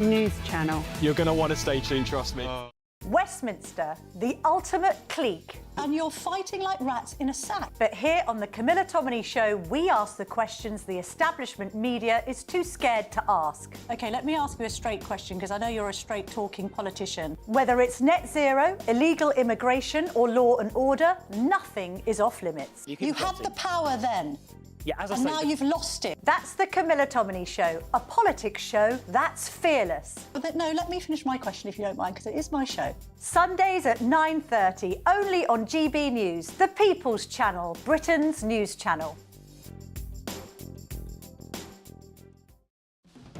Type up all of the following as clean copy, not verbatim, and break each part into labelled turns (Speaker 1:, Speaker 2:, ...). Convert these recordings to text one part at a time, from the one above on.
Speaker 1: News channel.
Speaker 2: You're going to want to stay tuned, trust me.
Speaker 3: Westminster, the ultimate clique.
Speaker 4: And you're fighting like rats in a sack.
Speaker 3: But here on the Camilla Tominey Show, we ask the questions the establishment media is too scared to ask.
Speaker 4: OK, let me ask you a straight question, because I know you're a straight-talking politician.
Speaker 3: Whether it's net zero, illegal immigration or law and order, nothing is off limits.
Speaker 4: You had the power then.
Speaker 2: Yeah, as I
Speaker 4: and
Speaker 2: say,
Speaker 4: now you've lost it.
Speaker 3: That's the Camilla Tominey Show, a politics show that's fearless.
Speaker 4: But no, let me finish my question if you don't mind, because it is my show.
Speaker 3: Sundays at 9:30, only on GB News, the People's Channel, Britain's news channel.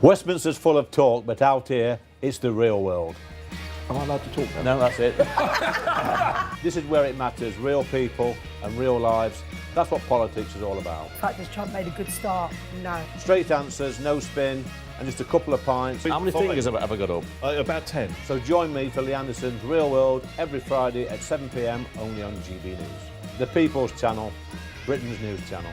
Speaker 5: Westminster's full of talk, but out here, it's the real world.
Speaker 6: Am I allowed to talk now?
Speaker 5: No, that's it. This is where it matters, real people and real lives. That's what politics is all about.
Speaker 1: In fact, has Trump made a good start? No.
Speaker 5: Straight answers, no spin, and just a couple of pints.
Speaker 6: How many fingers have I ever got up?
Speaker 5: About 10. So join me for Lee Anderson's Real World every Friday at 7 p.m, only on GB News. The People's Channel, Britain's news channel.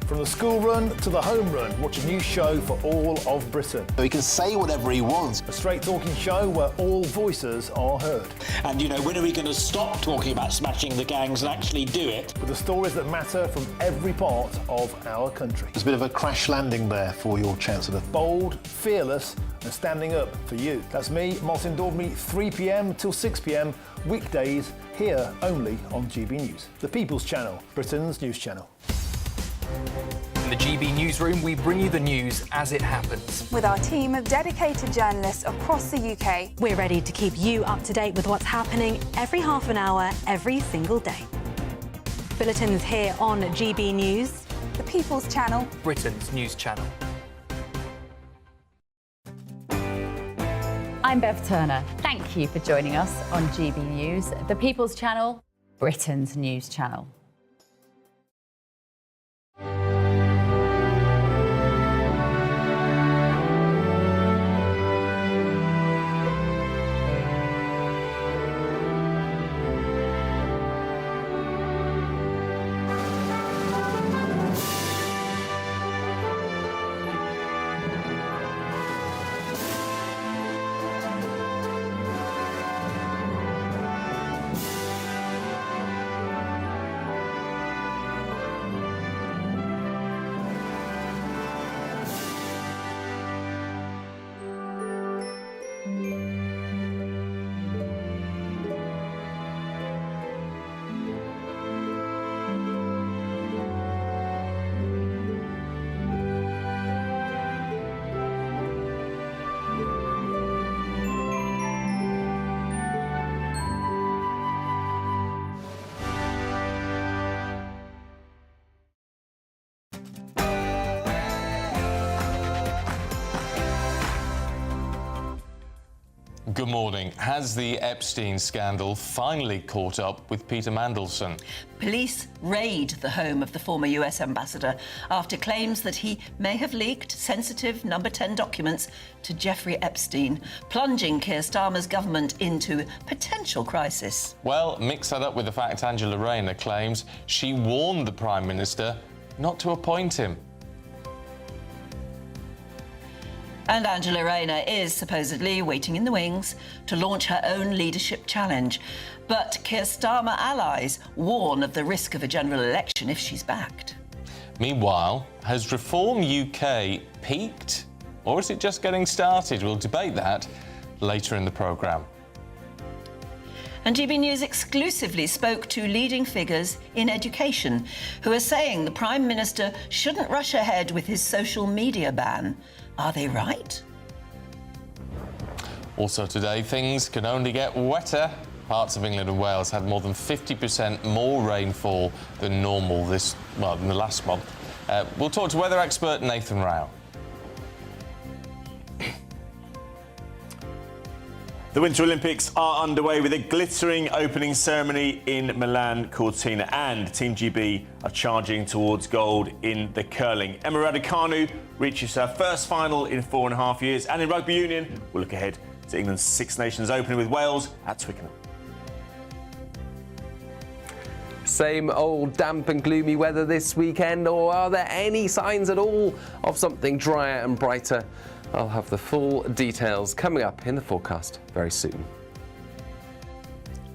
Speaker 7: From the school run to the home run, watch a new show for all of Britain.
Speaker 8: So he can say whatever he wants.
Speaker 7: A straight-talking show where all voices are heard.
Speaker 9: And, you know, when are we going to stop talking about smashing the gangs and actually do it?
Speaker 7: With the stories that matter from every part of our country.
Speaker 8: There's a bit of a crash landing there for your Chancellor.
Speaker 7: Bold, fearless and standing up for you. That's me, Martin Daubney, 3 p.m. till 6 p.m, weekdays, here only on GB News. The People's Channel, Britain's news channel.
Speaker 10: In the GB newsroom, we bring you the news as it happens.
Speaker 11: With our team of dedicated journalists across the UK,
Speaker 12: we're ready to keep you up to date with what's happening every half an hour, every single day. Bulletins here on GB News.
Speaker 11: The People's Channel,
Speaker 10: Britain's news channel.
Speaker 13: I'm Bev Turner. Thank you for joining us on GB News, the People's Channel, Britain's news channel.
Speaker 14: Good morning. Has the Epstein scandal finally caught up with Peter Mandelson?
Speaker 4: Police raid the home of the former US ambassador after claims that he may have leaked sensitive number 10 documents to Jeffrey Epstein, plunging Keir Starmer's government into potential crisis.
Speaker 14: Well, mix that up with the fact Angela Rayner claims she warned the Prime Minister not to appoint him.
Speaker 4: And Angela Rayner is supposedly waiting in the wings to launch her own leadership challenge. But Keir Starmer allies warn of the risk of a general election if she's backed.
Speaker 14: Meanwhile, has Reform UK peaked? Or is it just getting started? We'll debate that later in the programme.
Speaker 4: And GB News exclusively spoke to leading figures in education who are saying the Prime Minister shouldn't rush ahead with his social media ban. Are they right?
Speaker 14: Also today, things can only get wetter. Parts of England and Wales had more than 50% more rainfall than normal in the last month. We'll talk to weather expert Nathan Rao.
Speaker 15: The Winter Olympics are underway with a glittering opening ceremony in Milan Cortina, and Team GB are charging towards gold in the curling. Emma Raducanu reaches her first final in 4.5 years, and in rugby union, we'll look ahead to England's Six Nations Open with Wales at Twickenham.
Speaker 16: Same old damp and gloomy weather this weekend, or are there any signs at all of something drier and brighter? I'll have the full details coming up in the forecast very soon.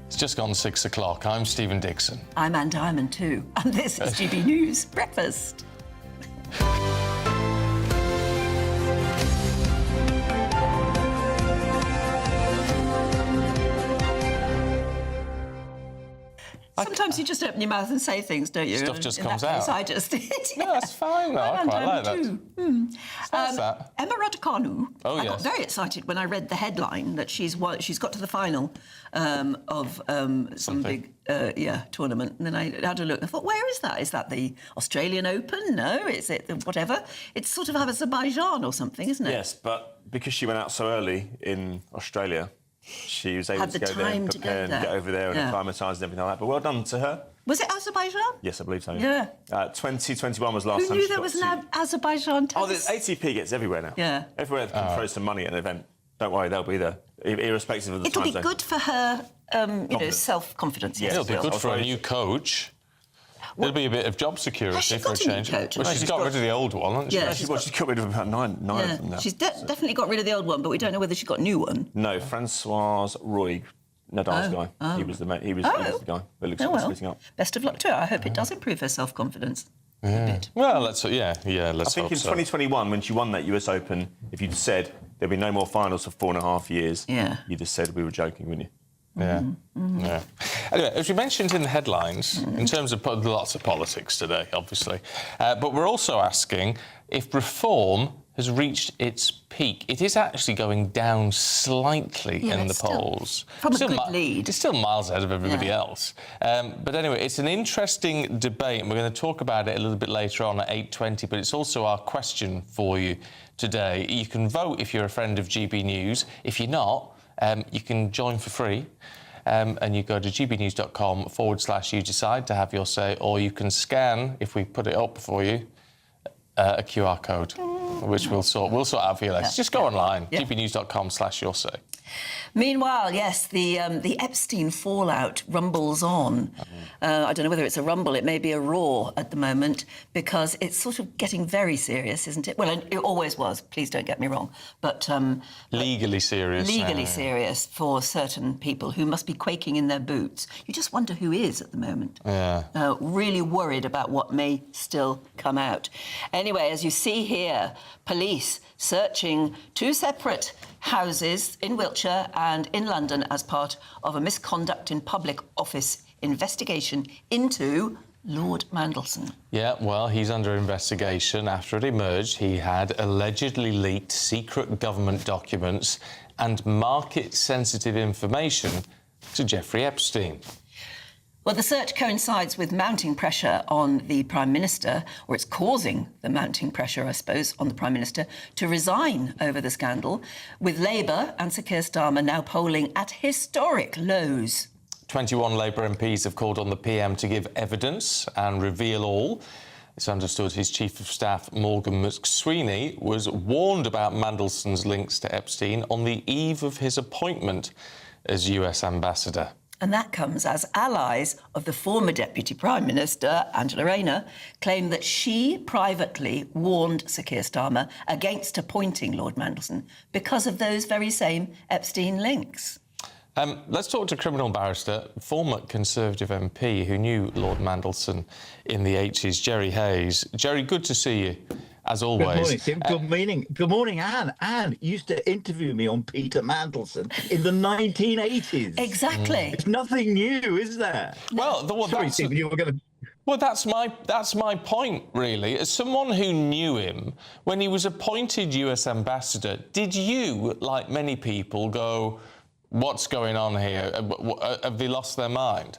Speaker 14: It's just gone 6 o'clock. I'm Stephen Dixon.
Speaker 4: I'm Ann Diamond too, and this is GB News Breakfast. Sometimes you just open your mouth and say things, don't you?
Speaker 14: Stuff just
Speaker 4: in
Speaker 14: comes
Speaker 4: that case,
Speaker 14: out.
Speaker 4: I just did.
Speaker 14: No, that's fine, though. I quite like that.
Speaker 4: Nice
Speaker 14: that.
Speaker 4: Emma Raducanu.
Speaker 14: Oh,
Speaker 4: I got
Speaker 14: yes.
Speaker 4: very excited when I read the headline that she's got to the final of some big tournament. And then I had a look and I thought, where is that? Is that the Australian Open? No, is it the whatever? It's sort of Azerbaijan or something, isn't it?
Speaker 15: Yes, but because she went out so early in Australia, she was able
Speaker 4: Had
Speaker 15: to
Speaker 4: the
Speaker 15: go there
Speaker 4: time
Speaker 15: and
Speaker 4: to
Speaker 15: prepare
Speaker 4: go
Speaker 15: and
Speaker 4: there.
Speaker 15: get over there and
Speaker 4: Yeah.
Speaker 15: acclimatise and everything like that. But well done to her.
Speaker 4: Was it Azerbaijan?
Speaker 15: Yes, I believe so.
Speaker 4: Yeah.
Speaker 15: 2021 was last
Speaker 4: Who
Speaker 15: time
Speaker 4: knew
Speaker 15: she
Speaker 4: there
Speaker 15: got
Speaker 4: was
Speaker 15: to...
Speaker 4: an Azerbaijan
Speaker 15: Oh, the
Speaker 4: tennis?
Speaker 15: ATP gets everywhere now.
Speaker 4: Yeah.
Speaker 15: Everywhere that can throw some money at an event. Don't worry, they'll be there, irrespective of the
Speaker 4: It'll
Speaker 15: time
Speaker 4: be
Speaker 15: zone.
Speaker 4: good for her, self-confidence.
Speaker 15: Yes,
Speaker 14: It'll be good
Speaker 15: I'll
Speaker 14: for a
Speaker 15: try-
Speaker 14: new coach. There'll be a bit of job security for a change.
Speaker 4: new coach?
Speaker 14: Well, she's got rid of the old one, hasn't she?
Speaker 4: Yeah,
Speaker 15: She's got rid of about nine of them now.
Speaker 4: She's definitely got rid of the old one, but we don't know whether she got a new one.
Speaker 15: No, Francois Roy, Nadal's guy. He was the he was the guy. But it looks like he's splitting up.
Speaker 4: Best of luck to her. I hope it does improve her self-confidence.
Speaker 14: Yeah. Well, let's
Speaker 15: I
Speaker 14: let's
Speaker 15: think
Speaker 14: hope
Speaker 15: in
Speaker 14: so.
Speaker 15: 2021, when she won that US Open, if you'd said there'd be no more finals for 4.5 years, you'd have said we were joking, wouldn't you?
Speaker 14: Yeah. Yeah. Anyway, as we mentioned in the headlines, in terms of lots of politics today, obviously, but we're also asking if reform has reached its peak. It is actually going down slightly in the polls.
Speaker 4: From a good lead.
Speaker 14: It's still miles ahead of everybody else. But anyway, it's an interesting debate, and we're going to talk about it a little bit later on at 8:20, but it's also our question for you today. You can vote if you're a friend of GB News. If you're not, you can join for free. And you go to gbnews.com/you decide to have your say, or you can scan, if we put it up for you, a QR code, which we'll sort out for you later. Just go online, gbnews.com/your say.
Speaker 4: Meanwhile, yes, the Epstein fallout rumbles on. I don't know whether it's a rumble, it may be a roar at the moment, because it's sort of getting very serious, isn't it? Well, it always was, please don't get me wrong, but...
Speaker 14: legally serious.
Speaker 4: Legally serious for certain people who must be quaking in their boots. You just wonder who is at the moment.
Speaker 14: Yeah.
Speaker 4: Really worried about what may still come out. Anyway, as you see here, police searching two separate houses in Wiltshire and in London as part of a misconduct in public office investigation into Lord Mandelson.
Speaker 14: Yeah, well, he's under investigation after it emerged he had allegedly leaked secret government documents and market-sensitive information to Jeffrey Epstein.
Speaker 4: Well, the search coincides with mounting pressure on the Prime Minister, or it's causing the mounting pressure, I suppose, on the Prime Minister to resign over the scandal, with Labour and Sir Keir Starmer now polling at historic lows.
Speaker 14: 21 Labour MPs have called on the PM to give evidence and reveal all. It's understood his Chief of Staff, Morgan McSweeney, was warned about Mandelson's links to Epstein on the eve of his appointment as US Ambassador.
Speaker 4: And that comes as allies of the former Deputy Prime Minister, Angela Rayner, claim that she privately warned Sir Keir Starmer against appointing Lord Mandelson because of those very same Epstein links.
Speaker 14: Let's talk to criminal barrister, former Conservative MP who knew Lord Mandelson in the 80s, Jerry Hayes. Jerry, good to see you, as always.
Speaker 17: Good morning, Tim. Good morning, Anne. Anne used to interview me on Peter Mandelson in the 1980s.
Speaker 4: Exactly.
Speaker 17: It's nothing new, is there?
Speaker 14: Well,
Speaker 17: Sorry, Stephen, you were going to...
Speaker 14: Well, that's my point, really. As someone who knew him, when he was appointed US Ambassador, did you, like many people, go, what's going on here? Have they lost their mind?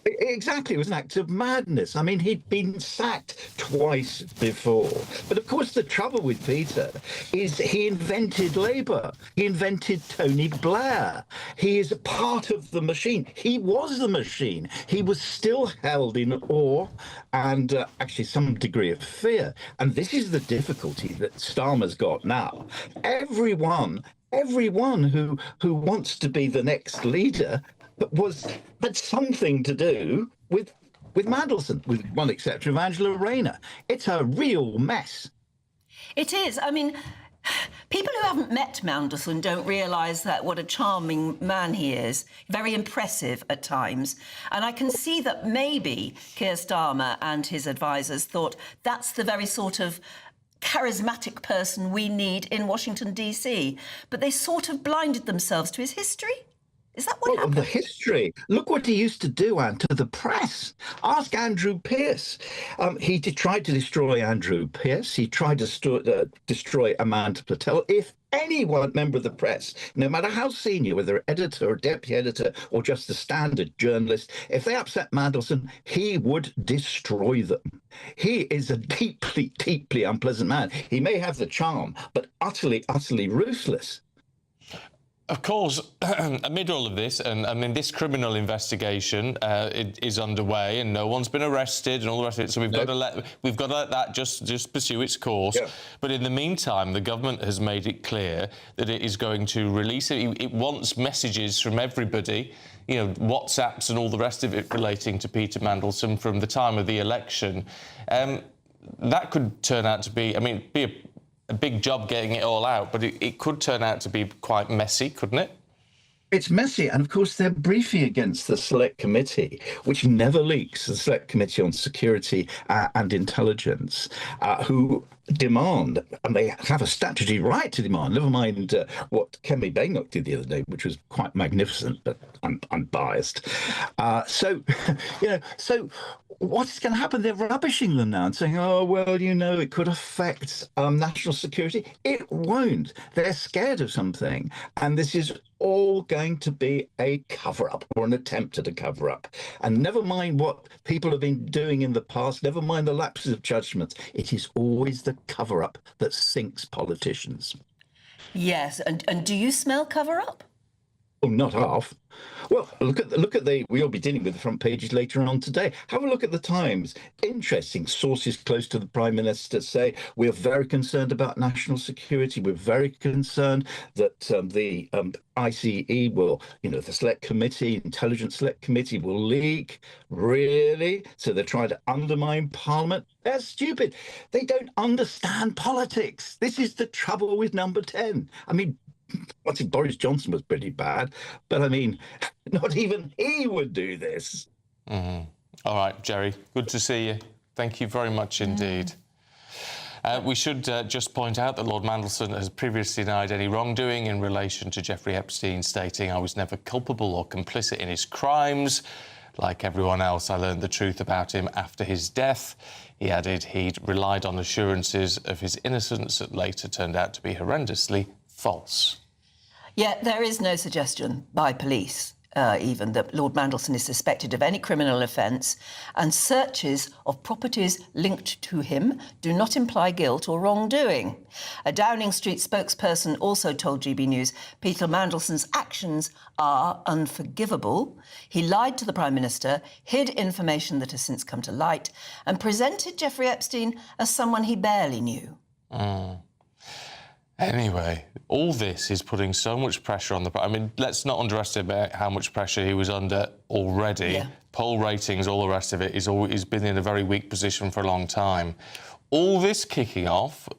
Speaker 17: Exactly, it was an act of madness. I mean, he'd been sacked twice before. But of course, the trouble with Peter is he invented Labour. He invented Tony Blair. He is a part of the machine. He was the machine. He was still held in awe and actually some degree of fear. And this is the difficulty that Starmer's got now. Everyone who wants to be the next leader had something to do with with Mandelson, with one exception of Angela Rayner. It's a real mess.
Speaker 4: It is. I mean, people who haven't met Mandelson don't realise that what a charming man he is, very impressive at times. And I can see that maybe Keir Starmer and his advisers thought that's the very sort of charismatic person we need in Washington, D.C. But they sort of blinded themselves to his history. Is that what happened?
Speaker 17: The history. Look what he used to do, Anne, to the press. Ask Andrew Pierce. He tried to destroy Andrew Pierce. He tried to destroy Amanda Patel. If anyone, member of the press, no matter how senior, whether editor or deputy editor or just a standard journalist, if they upset Mandelson, he would destroy them. He is a deeply, deeply unpleasant man. He may have the charm, but utterly, utterly ruthless.
Speaker 14: Of course, amid all of this, and I mean, this criminal investigation is underway, and no one's been arrested, and all the rest of it. So we've got to let that just pursue its course. Yeah. But in the meantime, the government has made it clear that it is going to release it. It wants messages from everybody, you know, WhatsApps and all the rest of it relating to Peter Mandelson from the time of the election. That could turn out to be, I mean, a big job getting it all out, but it could turn out to be quite messy, couldn't it?
Speaker 17: It's messy, and of course they're briefing against the Select Committee, which never leaks, the Select Committee on Security and Intelligence, who demand, and they have a statutory right to demand, never mind what Kemi Badenoch did the other day, which was quite magnificent, but I'm biased. So what's going to happen? They're rubbishing them now and saying, oh, well, you know, it could affect national security. It won't. They're scared of something, and this is all going to be a cover-up or an attempt at a cover-up. And never mind what people have been doing in the past, never mind the lapses of judgment, it is always the cover-up that sinks politicians.
Speaker 4: Yes, and do you smell cover-up?
Speaker 17: Oh, not half. Well, look at the. We'll be dealing with the front pages later on today. Have a look at the Times. Interesting. Sources close to the Prime Minister say we are very concerned about national security. We're very concerned that the ICE will, you know, the Select Committee, Intelligence Select Committee will leak. Really? So they're trying to undermine Parliament. They're stupid. They don't understand politics. This is the trouble with Number 10. I mean, I think Boris Johnson was pretty bad, but I mean, not even he would do this.
Speaker 14: Mm-hmm. All right, Jerry, good to see you. Thank you very much indeed. We should just point out that Lord Mandelson has previously denied any wrongdoing in relation to Jeffrey Epstein, stating, I was never culpable or complicit in his crimes. Like everyone else, I learned the truth about him after his death. He added he'd relied on assurances of his innocence that later turned out to be horrendously false.
Speaker 4: Yet there is no suggestion by police, even, that Lord Mandelson is suspected of any criminal offence, and searches of properties linked to him do not imply guilt or wrongdoing. A Downing Street spokesperson also told GB News Peter Mandelson's actions are unforgivable. He lied to the Prime Minister, hid information that has since come to light, and presented Jeffrey Epstein as someone he barely knew.
Speaker 14: Anyway, all this is putting so much pressure on the... I mean, let's not underestimate how much pressure he was under already. Yeah. Poll ratings, all the rest of it, he's been in a very weak position for a long time. All this kicking off,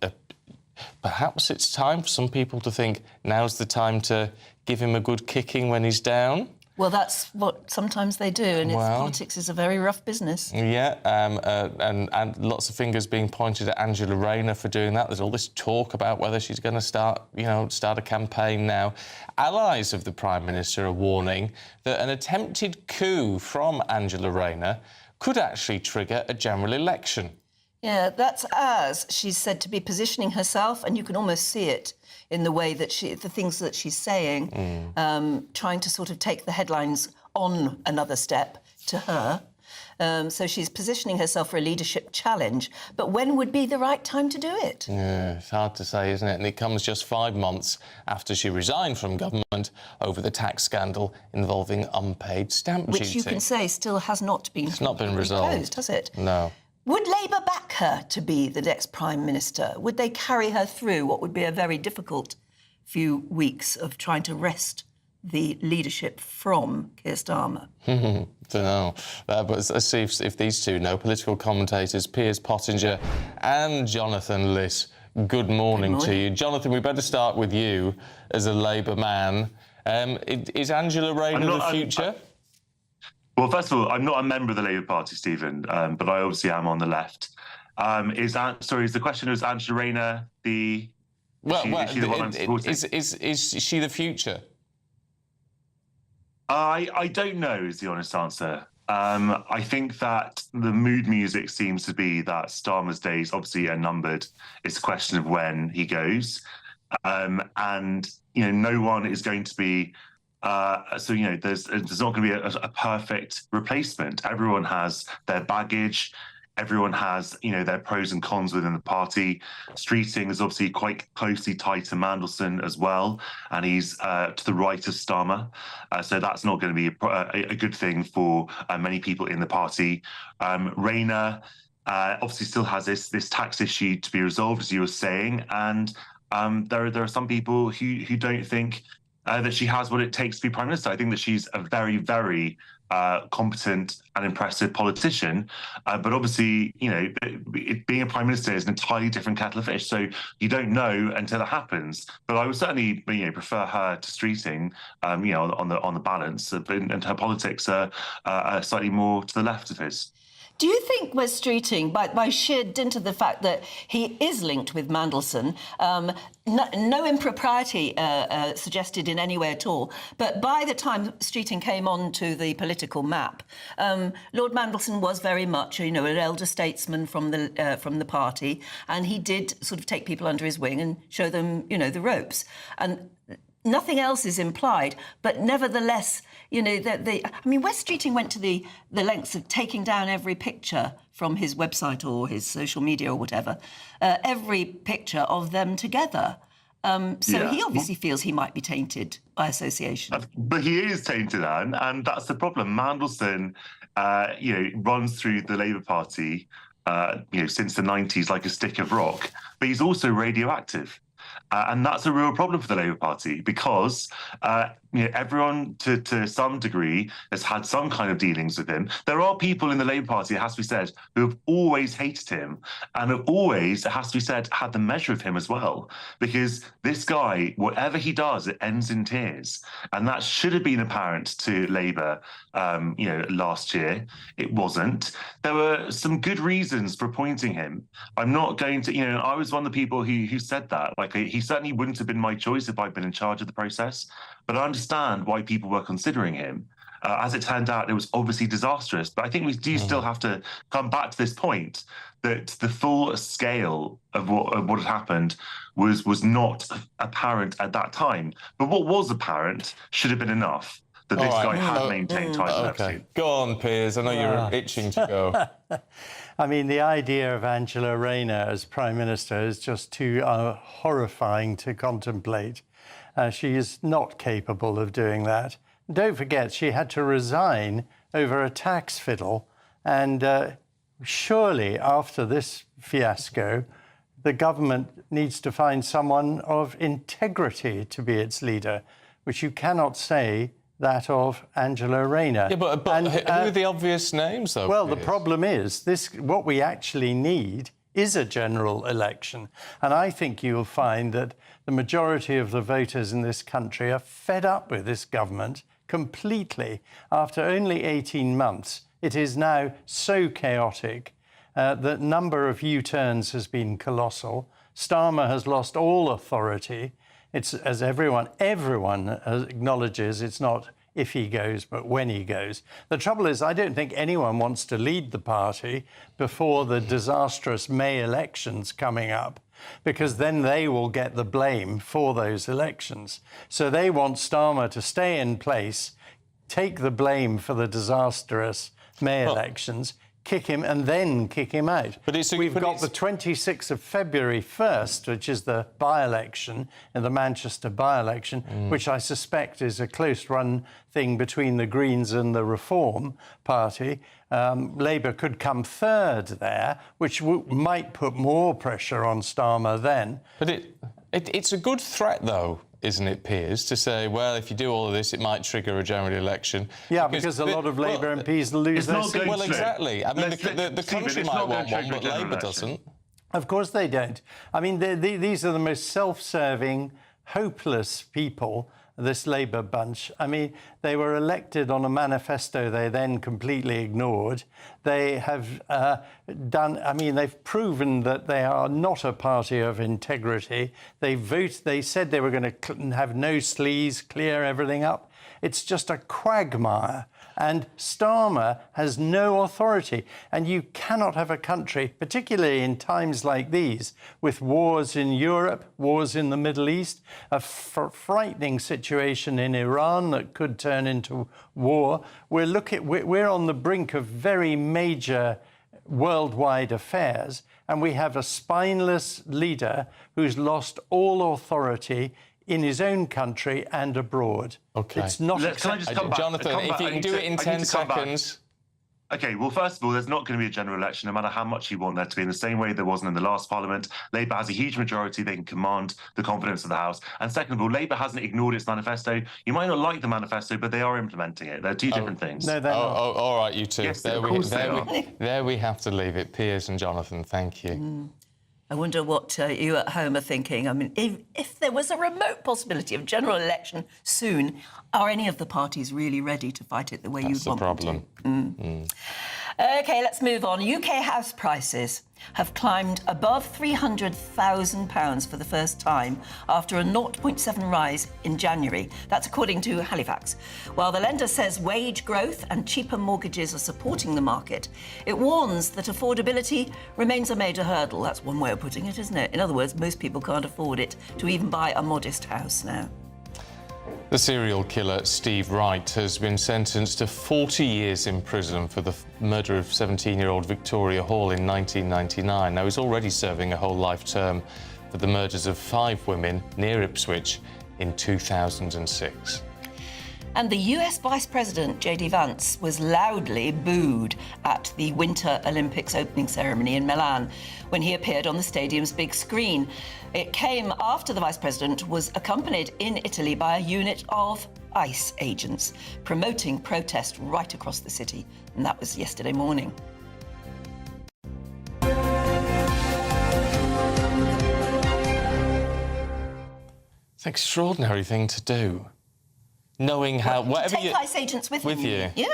Speaker 14: perhaps it's time for some people to think now's the time to give him a good kicking when he's down.
Speaker 4: Well, that's what sometimes they do, and politics is a very rough business.
Speaker 14: Yeah, and lots of fingers being pointed at Angela Rayner for doing that. There's all this talk about whether she's going to start a campaign now. Allies of the Prime Minister are warning that an attempted coup from Angela Rayner could actually trigger a general election.
Speaker 4: Yeah, that's as she's said to be positioning herself, and you can almost see it in the way that the things that she's saying, trying to sort of take the headlines on another step to her. So she's positioning herself for a leadership challenge. But when would be the right time to do it?
Speaker 14: Yeah, it's hard to say, isn't it? And it comes just 5 months after she resigned from government over the tax scandal involving unpaid stamp duty.
Speaker 4: Which you can say still has not been...
Speaker 14: It's not been resolved.
Speaker 4: Closed, has it?
Speaker 14: No.
Speaker 4: Would Labour back her to be the next Prime Minister? Would they carry her through what would be a very difficult few weeks of trying to wrest the leadership from Keir Starmer?
Speaker 14: Don't know. But let's see if these two know. Political commentators Piers Pottinger and Jonathan Liss. Good morning to you. Jonathan, we better start with you as a Labour man. Is Angela Rayner the future?
Speaker 18: Well, first of all, I'm not a member of the Labour Party, Stephen, but I obviously am on the left. Is the question, is Angela Rayner the... is she the one I'm supporting?
Speaker 14: Is she the future?
Speaker 18: I don't know is the honest answer. I think that the mood music seems to be that Starmer's days obviously are numbered. It's a question of when he goes. And, no one is going to be... there's not going to be a perfect replacement. Everyone has their baggage. Everyone has, their pros and cons within the party. Streeting is obviously quite closely tied to Mandelson as well, and he's to the right of Starmer. So that's not going to be a good thing for many people in the party. Rayner obviously still has this tax issue to be resolved, as you were saying, and there are some people who don't think that she has what it takes to be Prime Minister. I think that she's a very, very competent and impressive politician. But obviously, being a Prime Minister is an entirely different kettle of fish. So you don't know until it happens. But I would certainly, prefer her to Streeting, on the balance. And her politics are slightly more to the left of his.
Speaker 4: Do you think we're Streeting, by sheer dint of the fact that he is linked with Mandelson, no impropriety suggested in any way at all, but by the time Streeting came onto the political map, Lord Mandelson was very much, an elder statesman from the party, and he did sort of take people under his wing and show them, the ropes. And nothing else is implied, but nevertheless, Wes Streeting went to the lengths of taking down every picture from his website or his social media or whatever, every picture of them together. He obviously feels he might be tainted by association.
Speaker 18: But he is tainted, Anne, and that's the problem. Mandelson, runs through the Labour Party, since the 90s like a stick of rock, but he's also radioactive. And that's a real problem for the Labour Party because, everyone to some degree has had some kind of dealings with him. There are people in the Labour Party, it has to be said, who have always hated him and have always, it has to be said, had the measure of him as well. Because this guy, whatever he does, it ends in tears. And that should have been apparent to Labour, last year. It wasn't. There were some good reasons for appointing him. I'm not going to, I was one of the people who said that. Like, he certainly wouldn't have been my choice if I'd been in charge of the process. But I understand why people were considering him. As it turned out, it was obviously disastrous. But I think we do still have to come back to this point that the full scale of what had happened was not apparent at that time. But what was apparent should have been enough that this guy had maintained ties with Epstein.
Speaker 14: Go on, Piers. I know you're itching to go.
Speaker 19: I mean, the idea of Angela Rayner as Prime Minister is just too horrifying to contemplate. She is not capable of doing that. Don't forget, she had to resign over a tax fiddle. And surely, after this fiasco, the government needs to find someone of integrity to be its leader, which you cannot say that of Angela Rayner.
Speaker 14: Yeah, but who are the obvious names, though?
Speaker 19: Well, the problem is, what we actually need is a general election. And I think you'll find that the majority of the voters in this country are fed up with this government completely. After only 18 months, it is now so chaotic. The number of U-turns has been colossal. Starmer has lost all authority. It's, as everyone acknowledges, it's not if he goes, but when he goes. The trouble is, I don't think anyone wants to lead the party before the disastrous May elections coming up, because then they will get the blame for those elections. So they want Starmer to stay in place, take the blame for the disastrous May elections, kick him and then kick him out. We've got the 26th of February first, which is the by-election, in the Manchester by-election, which I suspect is a close-run thing between the Greens and the Reform Party. Labour could come third there, which might put more pressure on Starmer then.
Speaker 14: But it's a good threat, though, isn't it, Piers, to say, well, if you do all of this, it might trigger a general election.
Speaker 19: Yeah, because a lot of Labour MPs lose their seats.
Speaker 14: Well, exactly. I mean, the country might want one, but Labour doesn't.
Speaker 19: Of course they don't. I mean, these are the most self-serving, hopeless people, this Labour bunch. I mean, they were elected on a manifesto they then completely ignored. They have they've proven that they are not a party of integrity. They said they were going to have no sleaze, clear everything up. It's just a quagmire. And Starmer has no authority. And you cannot have a country, particularly in times like these, with wars in Europe, wars in the Middle East, a frightening situation in Iran that could turn into war. We're on the brink of very major worldwide affairs, and we have a spineless leader who's lost all authority in his own country and abroad.
Speaker 14: OK.
Speaker 19: It's not
Speaker 18: Can I just come back?
Speaker 14: Jonathan, if you can do it in 10 seconds.
Speaker 18: OK, well, first of all, there's not going to be a general election, no matter how much you want there to be. In the same way there wasn't in the last Parliament. Labour has a huge majority. They can command the confidence of the House. And second of all, Labour hasn't ignored its manifesto. You might not like the manifesto, but they are implementing it. They're two different things.
Speaker 19: No, they're not.
Speaker 14: All right, you two.
Speaker 18: Yes, of course they are.
Speaker 14: There we have to leave it. Piers and Jonathan, thank you.
Speaker 4: I wonder what you at home are thinking. I mean, if there was a remote possibility of general election soon, are any of the parties really ready to fight it the way you'd want them to?
Speaker 14: That's the problem.
Speaker 4: OK, let's move on. UK house prices have climbed above £300,000 for the first time after a 0.7 rise in January. That's according to Halifax. While the lender says wage growth and cheaper mortgages are supporting the market, it warns that affordability remains a major hurdle. That's one way of putting it, isn't it? In other words, most people can't afford it to even buy a modest house now.
Speaker 14: The serial killer Steve Wright has been sentenced to 40 years in prison for the murder of 17-year-old Victoria Hall in 1999. Now, he's already serving a whole life term for the murders of 5 women near Ipswich in 2006.
Speaker 4: And the US Vice President, J.D. Vance, was loudly booed at the Winter Olympics opening ceremony in Milan when he appeared on the stadium's big screen. It came after the Vice President was accompanied in Italy by a unit of ICE agents promoting protest right across the city. And that was yesterday morning.
Speaker 14: It's an extraordinary thing to do. Knowing how whatever
Speaker 4: take ICE agents with you. Yeah.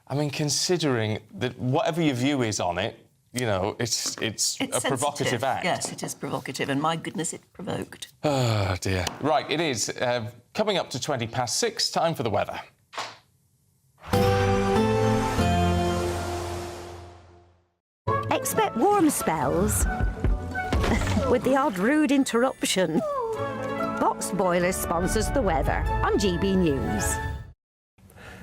Speaker 14: I mean, considering that whatever your view is on it, you know, it's a provocative act.
Speaker 4: Yes, it is provocative, and my goodness, it provoked.
Speaker 14: Oh dear. Right, it is coming up to 6:20. Time for the weather.
Speaker 20: Expect warm spells with the odd rude interruption. Box Boilers sponsors the weather on GB News.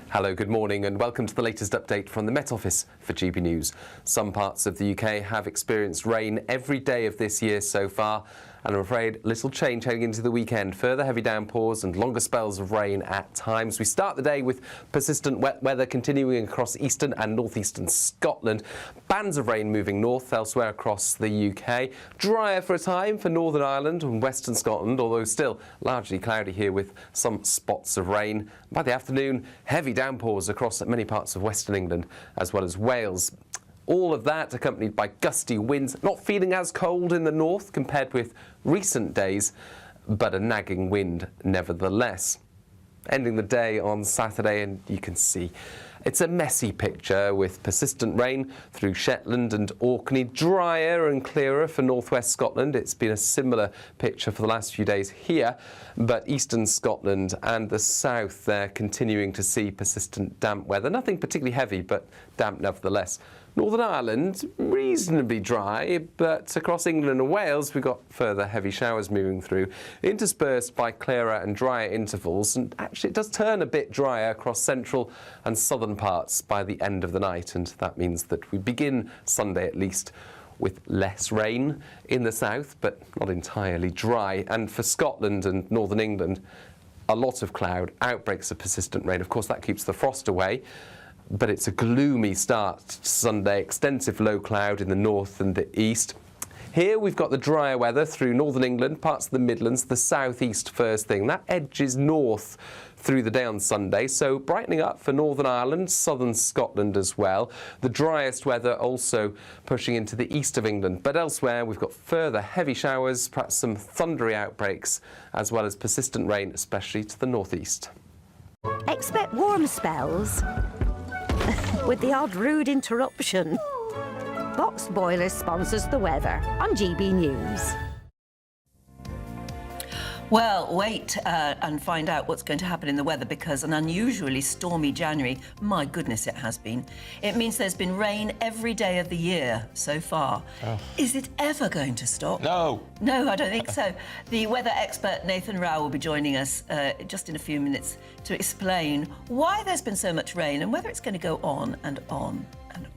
Speaker 16: Hello, good morning and welcome to the latest update from the Met Office for GB News. Some parts of the UK have experienced rain every day of this year so far, and I'm afraid little change heading into the weekend. Further heavy downpours and longer spells of rain at times. We start the day with persistent wet weather continuing across eastern and northeastern Scotland. Bands of rain moving north elsewhere across the UK. Drier for a time for Northern Ireland and western Scotland, although still largely cloudy here with some spots of rain. By the afternoon, heavy downpours across many parts of western England as well as Wales. All of that accompanied by gusty winds, not feeling as cold in the north compared with recent days, but a nagging wind nevertheless. Ending the day on Saturday, and you can see it's a messy picture with persistent rain through Shetland and Orkney, drier and clearer for northwest Scotland. It's been a similar picture for the last few days here, but eastern Scotland and the south, they're continuing to see persistent damp weather. Nothing particularly heavy, but damp nevertheless. Northern Ireland, reasonably dry, but across England and Wales, we've got further heavy showers moving through, interspersed by clearer and drier intervals, and actually it does turn a bit drier across central and southern parts by the end of the night, and that means that we begin Sunday at least with less rain in the south, but not entirely dry. And for Scotland and northern England, a lot of cloud, outbreaks of persistent rain. Of course, that keeps the frost away. But it's a gloomy start to Sunday, extensive low cloud in the north and the east. Here we've got the drier weather through northern England, parts of the Midlands, the southeast first thing. That edges north through the day on Sunday, so brightening up for Northern Ireland, southern Scotland as well. The driest weather also pushing into the east of England, but elsewhere we've got further heavy showers, perhaps some thundery outbreaks, as well as persistent rain, especially to the northeast.
Speaker 20: Expect warm spells with the odd rude interruption. Box Boiler sponsors the weather on GB News.
Speaker 4: Well, wait and find out what's going to happen in the weather, because an unusually stormy January, my goodness, it has been. It means there's been rain every day of the year so far. Oh. Is it ever going to stop?
Speaker 14: No.
Speaker 4: No, I don't think so. The weather expert Nathan Rao will be joining us just in a few minutes to explain why there's been so much rain and whether it's going to go on and on and on.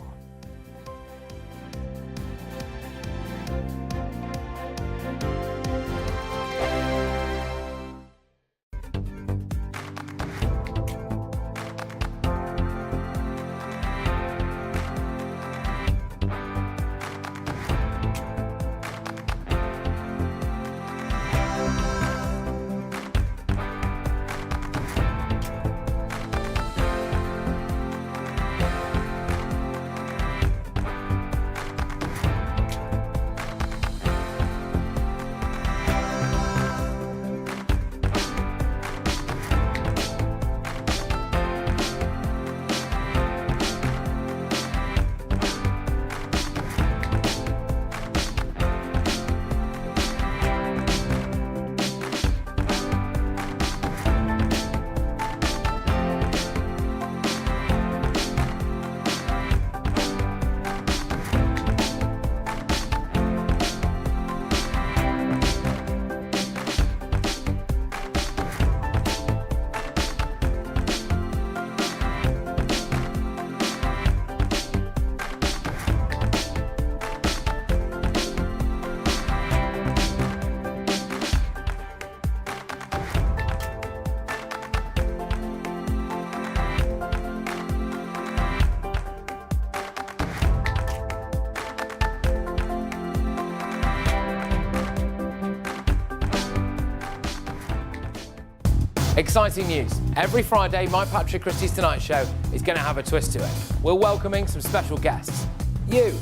Speaker 21: Exciting news. Every Friday, my Patrick Christie's Tonight Show is going to have a twist to it. We're welcoming some special guests. You.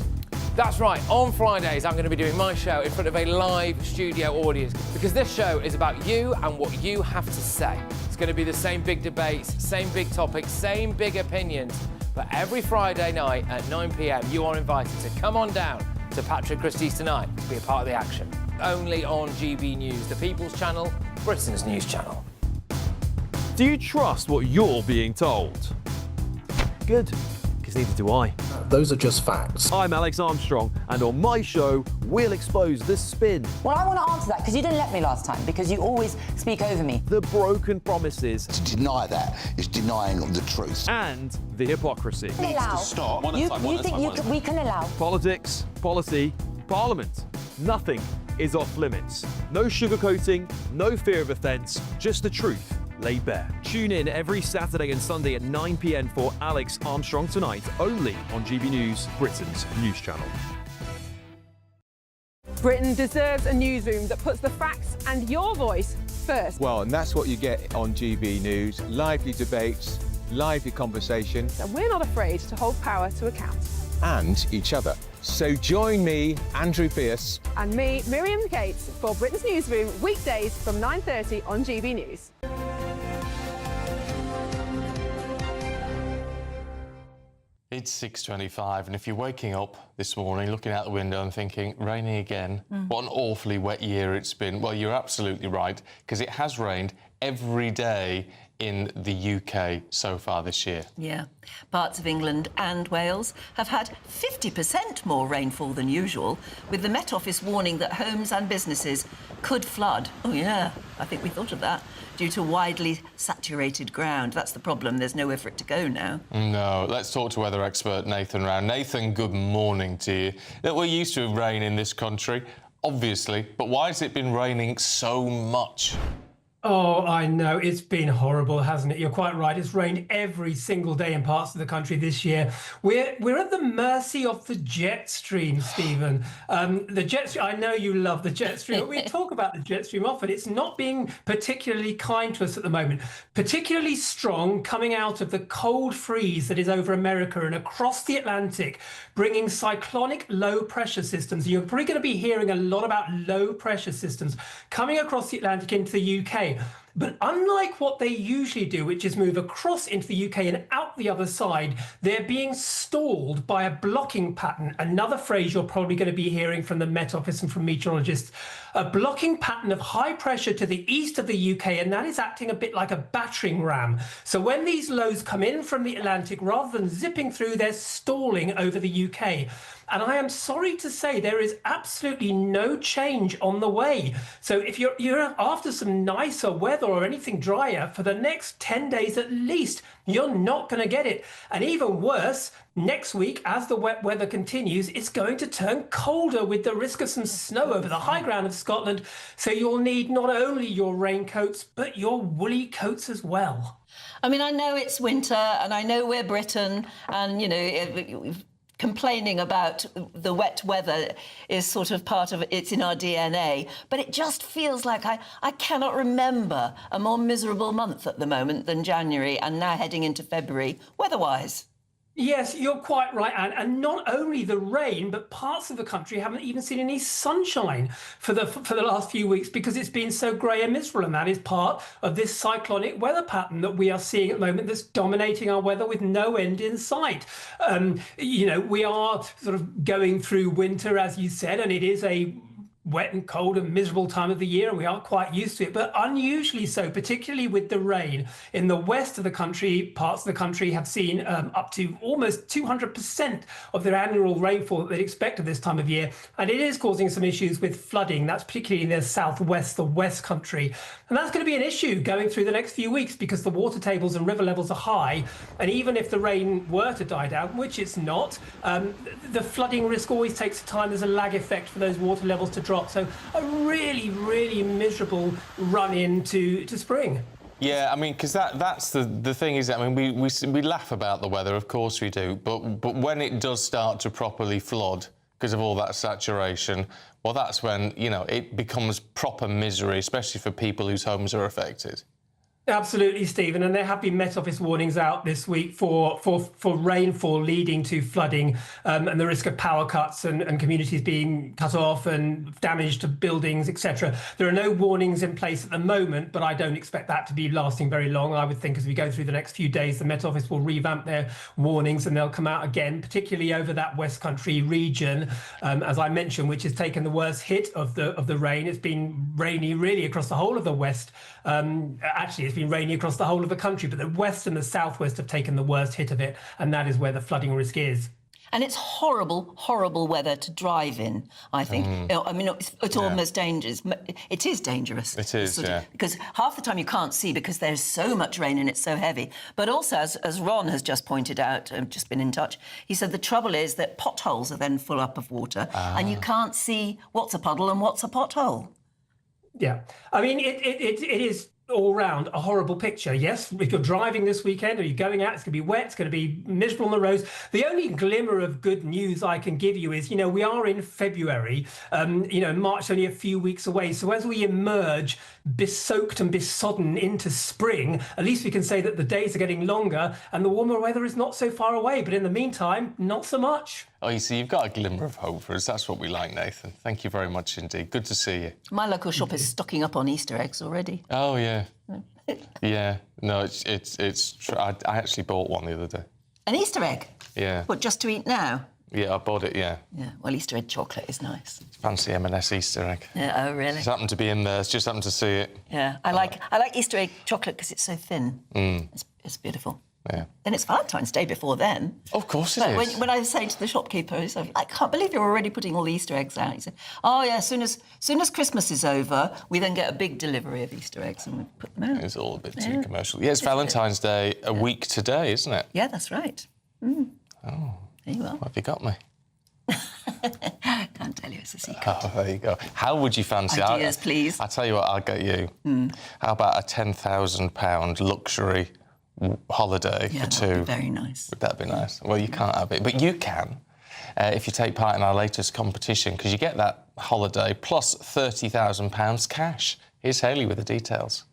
Speaker 21: That's right, on Fridays I'm going to be doing my show in front of a live studio audience, because this show is about you and what you have to say. It's going to be the same big debates, same big topics, same big opinions. But every Friday night at 9 p.m, you are invited to come on down to Patrick Christie's Tonight to be a part of the action. Only on GB News, the People's Channel, Britain's news channel.
Speaker 2: Do you trust what you're being told? Good, because neither do I.
Speaker 8: Those are just facts.
Speaker 2: I'm Alex Armstrong, and on my show, we'll expose the spin.
Speaker 22: Well, I want to answer that, because you didn't let me last time, because you always speak over me.
Speaker 2: The broken promises.
Speaker 8: To deny that is denying the truth.
Speaker 2: And the hypocrisy.
Speaker 22: Needs to stop. You think we can allow?
Speaker 2: Politics, policy, parliament. Nothing is off limits. No sugarcoating, no fear of offence, just the truth laid bare. Tune in every Saturday and Sunday at 9 p.m. for Alex Armstrong Tonight, only on GB News, Britain's news channel.
Speaker 1: Britain deserves a newsroom that puts the facts and your voice first.
Speaker 23: Well, and that's what you get on GB News. Lively debates, lively conversation.
Speaker 1: And we're not afraid to hold power to account.
Speaker 23: And each other. So join me, Andrew Pierce.
Speaker 1: And me, Miriam Gates, for Britain's Newsroom, weekdays from 9:30 on GB News.
Speaker 14: It's 6:25, and if you're waking up this morning, looking out the window and thinking, raining again, what an awfully wet year it's been, well, you're absolutely right, because it has rained every day in the UK so far this year.
Speaker 4: Yeah. Parts of England and Wales have had 50% more rainfall than usual, with the Met Office warning that homes and businesses could flood. Oh, yeah, I think we thought of that. Due to widely saturated ground. That's the problem. There's nowhere for it to go now.
Speaker 14: No. Let's talk to weather expert Nathan Rao. Nathan, good morning to you. Look, we're used to rain in this country, obviously, but why has it been raining so much?
Speaker 3: Oh, I know. It's been horrible, hasn't it? You're quite right. It's rained every single day in parts of the country this year. We're at the mercy of the jet stream, Stephen. The jet stream, I know you love the jet stream, but we talk about the jet stream often. It's not being particularly kind to us at the moment, particularly strong coming out of the cold freeze that is over America and across the Atlantic, bringing cyclonic low pressure systems. You're probably going to be hearing a lot about low pressure systems coming across the Atlantic into the UK. But unlike what they usually do, which is move across into the UK and out the other side, they're being stalled by a blocking pattern. Another phrase you're probably going to be hearing from the Met Office and from meteorologists. A blocking pattern of high pressure to the east of the UK, and that is acting a bit like a battering ram. So when these lows come in from the Atlantic, rather than zipping through, they're stalling over the UK. And I am sorry to say there is absolutely no change on the way. So if you're after some nicer weather or anything drier for the next 10 days at least, you're not going to get it. And even worse, next week, as the wet weather continues, it's going to turn colder with the risk of some snow over the high ground of Scotland. So you'll need not only your raincoats, but your woolly coats as well.
Speaker 4: I mean, I know it's winter and I know we're Britain and, you know, complaining about the wet weather is sort of part of it's in our DNA, but it just feels like I cannot remember a more miserable month at the moment than January and now heading into February, weather-wise.
Speaker 3: Yes, you're quite right, Anne. And not only the rain, but parts of the country haven't even seen any sunshine for the last few weeks because it's been so grey and miserable. And that is part of this cyclonic weather pattern that we are seeing at the moment that's dominating our weather with no end in sight. You know, we are sort of going through winter, as you said, and it is a wet and cold and miserable time of the year, and we aren't quite used to it, but unusually so, particularly with the rain. In the west of the country, parts of the country have seen up to almost 200% of their annual rainfall that they'd expect at this time of year, and it is causing some issues with flooding. That's particularly in the southwest, the west country, and that's going to be an issue going through the next few weeks because the water tables and river levels are high, and even if the rain were to die down, which it's not, the flooding risk always takes time. There's a lag effect for those water levels to drop. So a really, really miserable run into spring.
Speaker 14: Yeah, I mean, because that's the thing, is that, I mean, we laugh about the weather, of course we do, but when it does start to properly flood because of all that saturation, well, that's when, you know, it becomes proper misery, especially for people whose homes are affected.
Speaker 3: Absolutely, Stephen, and there have been Met Office warnings out this week for rainfall leading to flooding and the risk of power cuts and communities being cut off and damage to buildings, etc. There are no warnings in place at the moment, but I don't expect that to be lasting very long. I would think as we go through the next few days, the Met Office will revamp their warnings and they'll come out again, particularly over that West Country region, as I mentioned, which has taken the worst hit of the rain. It's been rainy really across the whole of the West. Actually, it's been rainy across the whole of the country, but the west and the southwest have taken the worst hit of it, and that is where the flooding risk is.
Speaker 4: And it's horrible, horrible weather to drive in, I think. I mean, it's almost dangerous. It is dangerous.
Speaker 14: It is, yeah.
Speaker 4: Because half the time you can't see because there's so much rain and it's so heavy. But also, as Ron has just pointed out, just been in touch, he said the trouble is that potholes are then full up of water and you can't see what's a puddle and what's a pothole.
Speaker 3: Yeah. I mean, it is all round a horrible picture. Yes, if you're driving this weekend or you're going out, it's going to be wet, it's going to be miserable on the roads. The only glimmer of good news I can give you is, you know, we are in February, you know, March only a few weeks away. So as we emerge besoaked and besodden into spring, at least we can say that the days are getting longer and the warmer weather is not so far away. But in the meantime, not so much.
Speaker 14: Oh, you see, you've got a glimmer of hope for us. That's what we like, Nathan. Thank you very much indeed. Good to see you.
Speaker 4: My local shop is stocking up on Easter eggs already.
Speaker 14: Oh, yeah. Yeah. No, I actually bought one the other day.
Speaker 4: An Easter egg?
Speaker 14: Yeah.
Speaker 4: What, just to eat now?
Speaker 14: Yeah, I bought it, yeah.
Speaker 4: Yeah, well, Easter egg chocolate is nice.
Speaker 14: Fancy M&S Easter egg.
Speaker 4: Yeah, oh, really?
Speaker 14: Just happened to be in there. Just happened to see it.
Speaker 4: Yeah, I like Easter egg chocolate because it's so thin. It's beautiful.
Speaker 14: Yeah.
Speaker 4: Then it's Valentine's Day before then.
Speaker 14: Of course it is.
Speaker 4: When I say to the shopkeeper, he said, I can't believe you're already putting all the Easter eggs out. He said, oh, yeah, as soon as Christmas is over, we then get a big delivery of Easter eggs and we put them out.
Speaker 14: It's all a bit too commercial. Yeah, it's Valentine's Day a week today, isn't it?
Speaker 4: Yeah, that's right.
Speaker 14: Oh.
Speaker 4: There you are.
Speaker 14: What have you got me?
Speaker 4: Can't tell you, it's a secret.
Speaker 14: Oh, there you go. How would you fancy?
Speaker 4: Ideas, please.
Speaker 14: I'll tell you what, I'll get you. How about a £10,000 luxury holiday for two?
Speaker 4: That'd be very nice.
Speaker 14: Would that be nice? Well, you can't have it, but you can if you take part in our latest competition, because you get that holiday plus £30,000 cash. Here's Hayley with the details.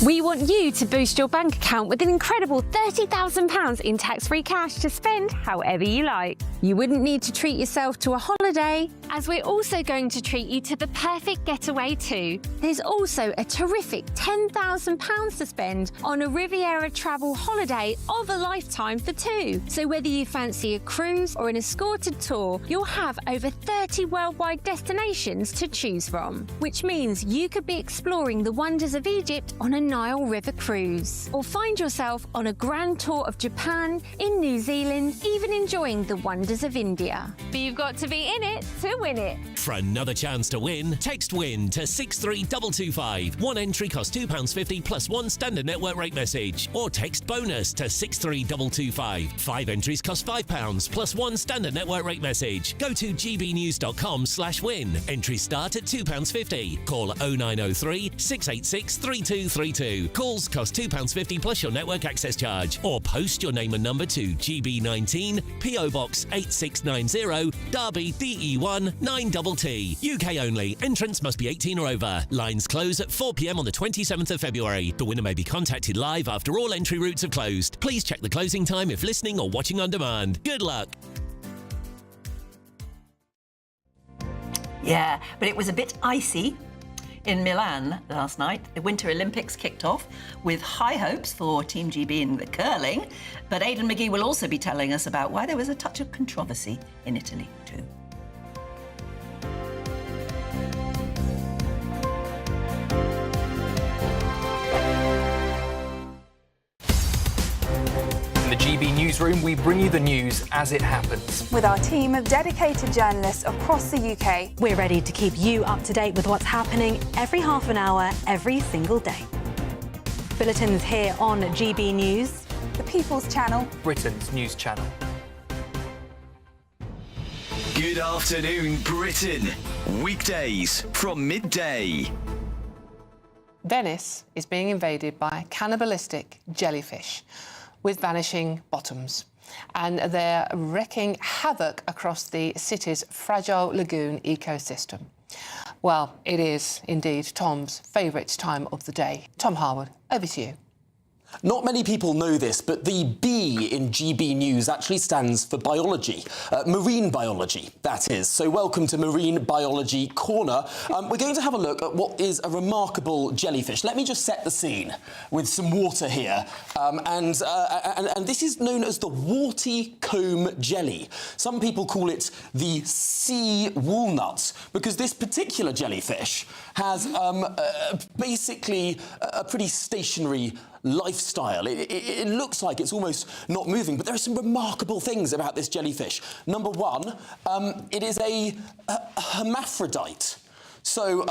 Speaker 5: We want you to boost your bank account with an incredible £30,000 in tax-free cash to spend however you like. You wouldn't need to treat yourself to a holiday, as we're also going to treat you to the perfect getaway too. There's also a terrific £10,000 to spend on a Riviera travel holiday of a lifetime for two. So whether you fancy a cruise or an escorted tour, you'll have over 30 worldwide destinations to choose from, which means you could be exploring the wonders of Egypt on a Nile River cruise, or find yourself on a grand tour of Japan, in New Zealand, even enjoying the wonders of India. But you've got to be in it to win it.
Speaker 6: For another chance to win, text WIN to 63225. One entry costs £2.50 plus one standard network rate message, or text BONUS to 63225. 5 entries cost £5 plus one standard network rate message. Go to gbnews.com/win. Entries start at £2.50. Call 0903 686 3232. Calls cost £2.50 plus your network access charge, or post your name and number to GB19 PO Box 8690 Derby DE1 9TT. UK only. Entrants must be 18 or over. Lines close at 4 p.m. on the 27th of February. The winner may be contacted live after all entry routes have closed. Please check the closing time if listening or watching on demand. Good luck.
Speaker 4: Yeah, but it was a bit icy in Milan last night. The Winter Olympics kicked off with high hopes for Team GB in the curling, but Aidan McGee will also be telling us about why there was a touch of controversy in Italy too.
Speaker 10: In the GB newsroom, we bring you the news as it happens.
Speaker 11: With our team of dedicated journalists across the UK.
Speaker 12: We're ready to keep you up to date with what's happening every half an hour, every single day. Bulletins here on GB News.
Speaker 11: The People's Channel.
Speaker 10: Britain's news channel.
Speaker 9: Good afternoon, Britain. Weekdays from midday.
Speaker 24: Venice is being invaded by cannibalistic jellyfish with vanishing bottoms, and they're wreaking havoc across the city's fragile lagoon ecosystem. Well, it is indeed Tom's favourite time of the day. Tom Harwood, over to you.
Speaker 25: Not many people know this, but the B in GB News actually stands for biology. Marine biology, that is. So welcome to Marine Biology Corner. We're going to have a look at what is a remarkable jellyfish. Let me just set the scene with some water here. And this is known as the warty comb jelly. Some people call it the sea walnut, because this particular jellyfish has basically a pretty stationary lifestyle. It looks like it's almost not moving, but there are some remarkable things about this jellyfish. Number one, it is a hermaphrodite. So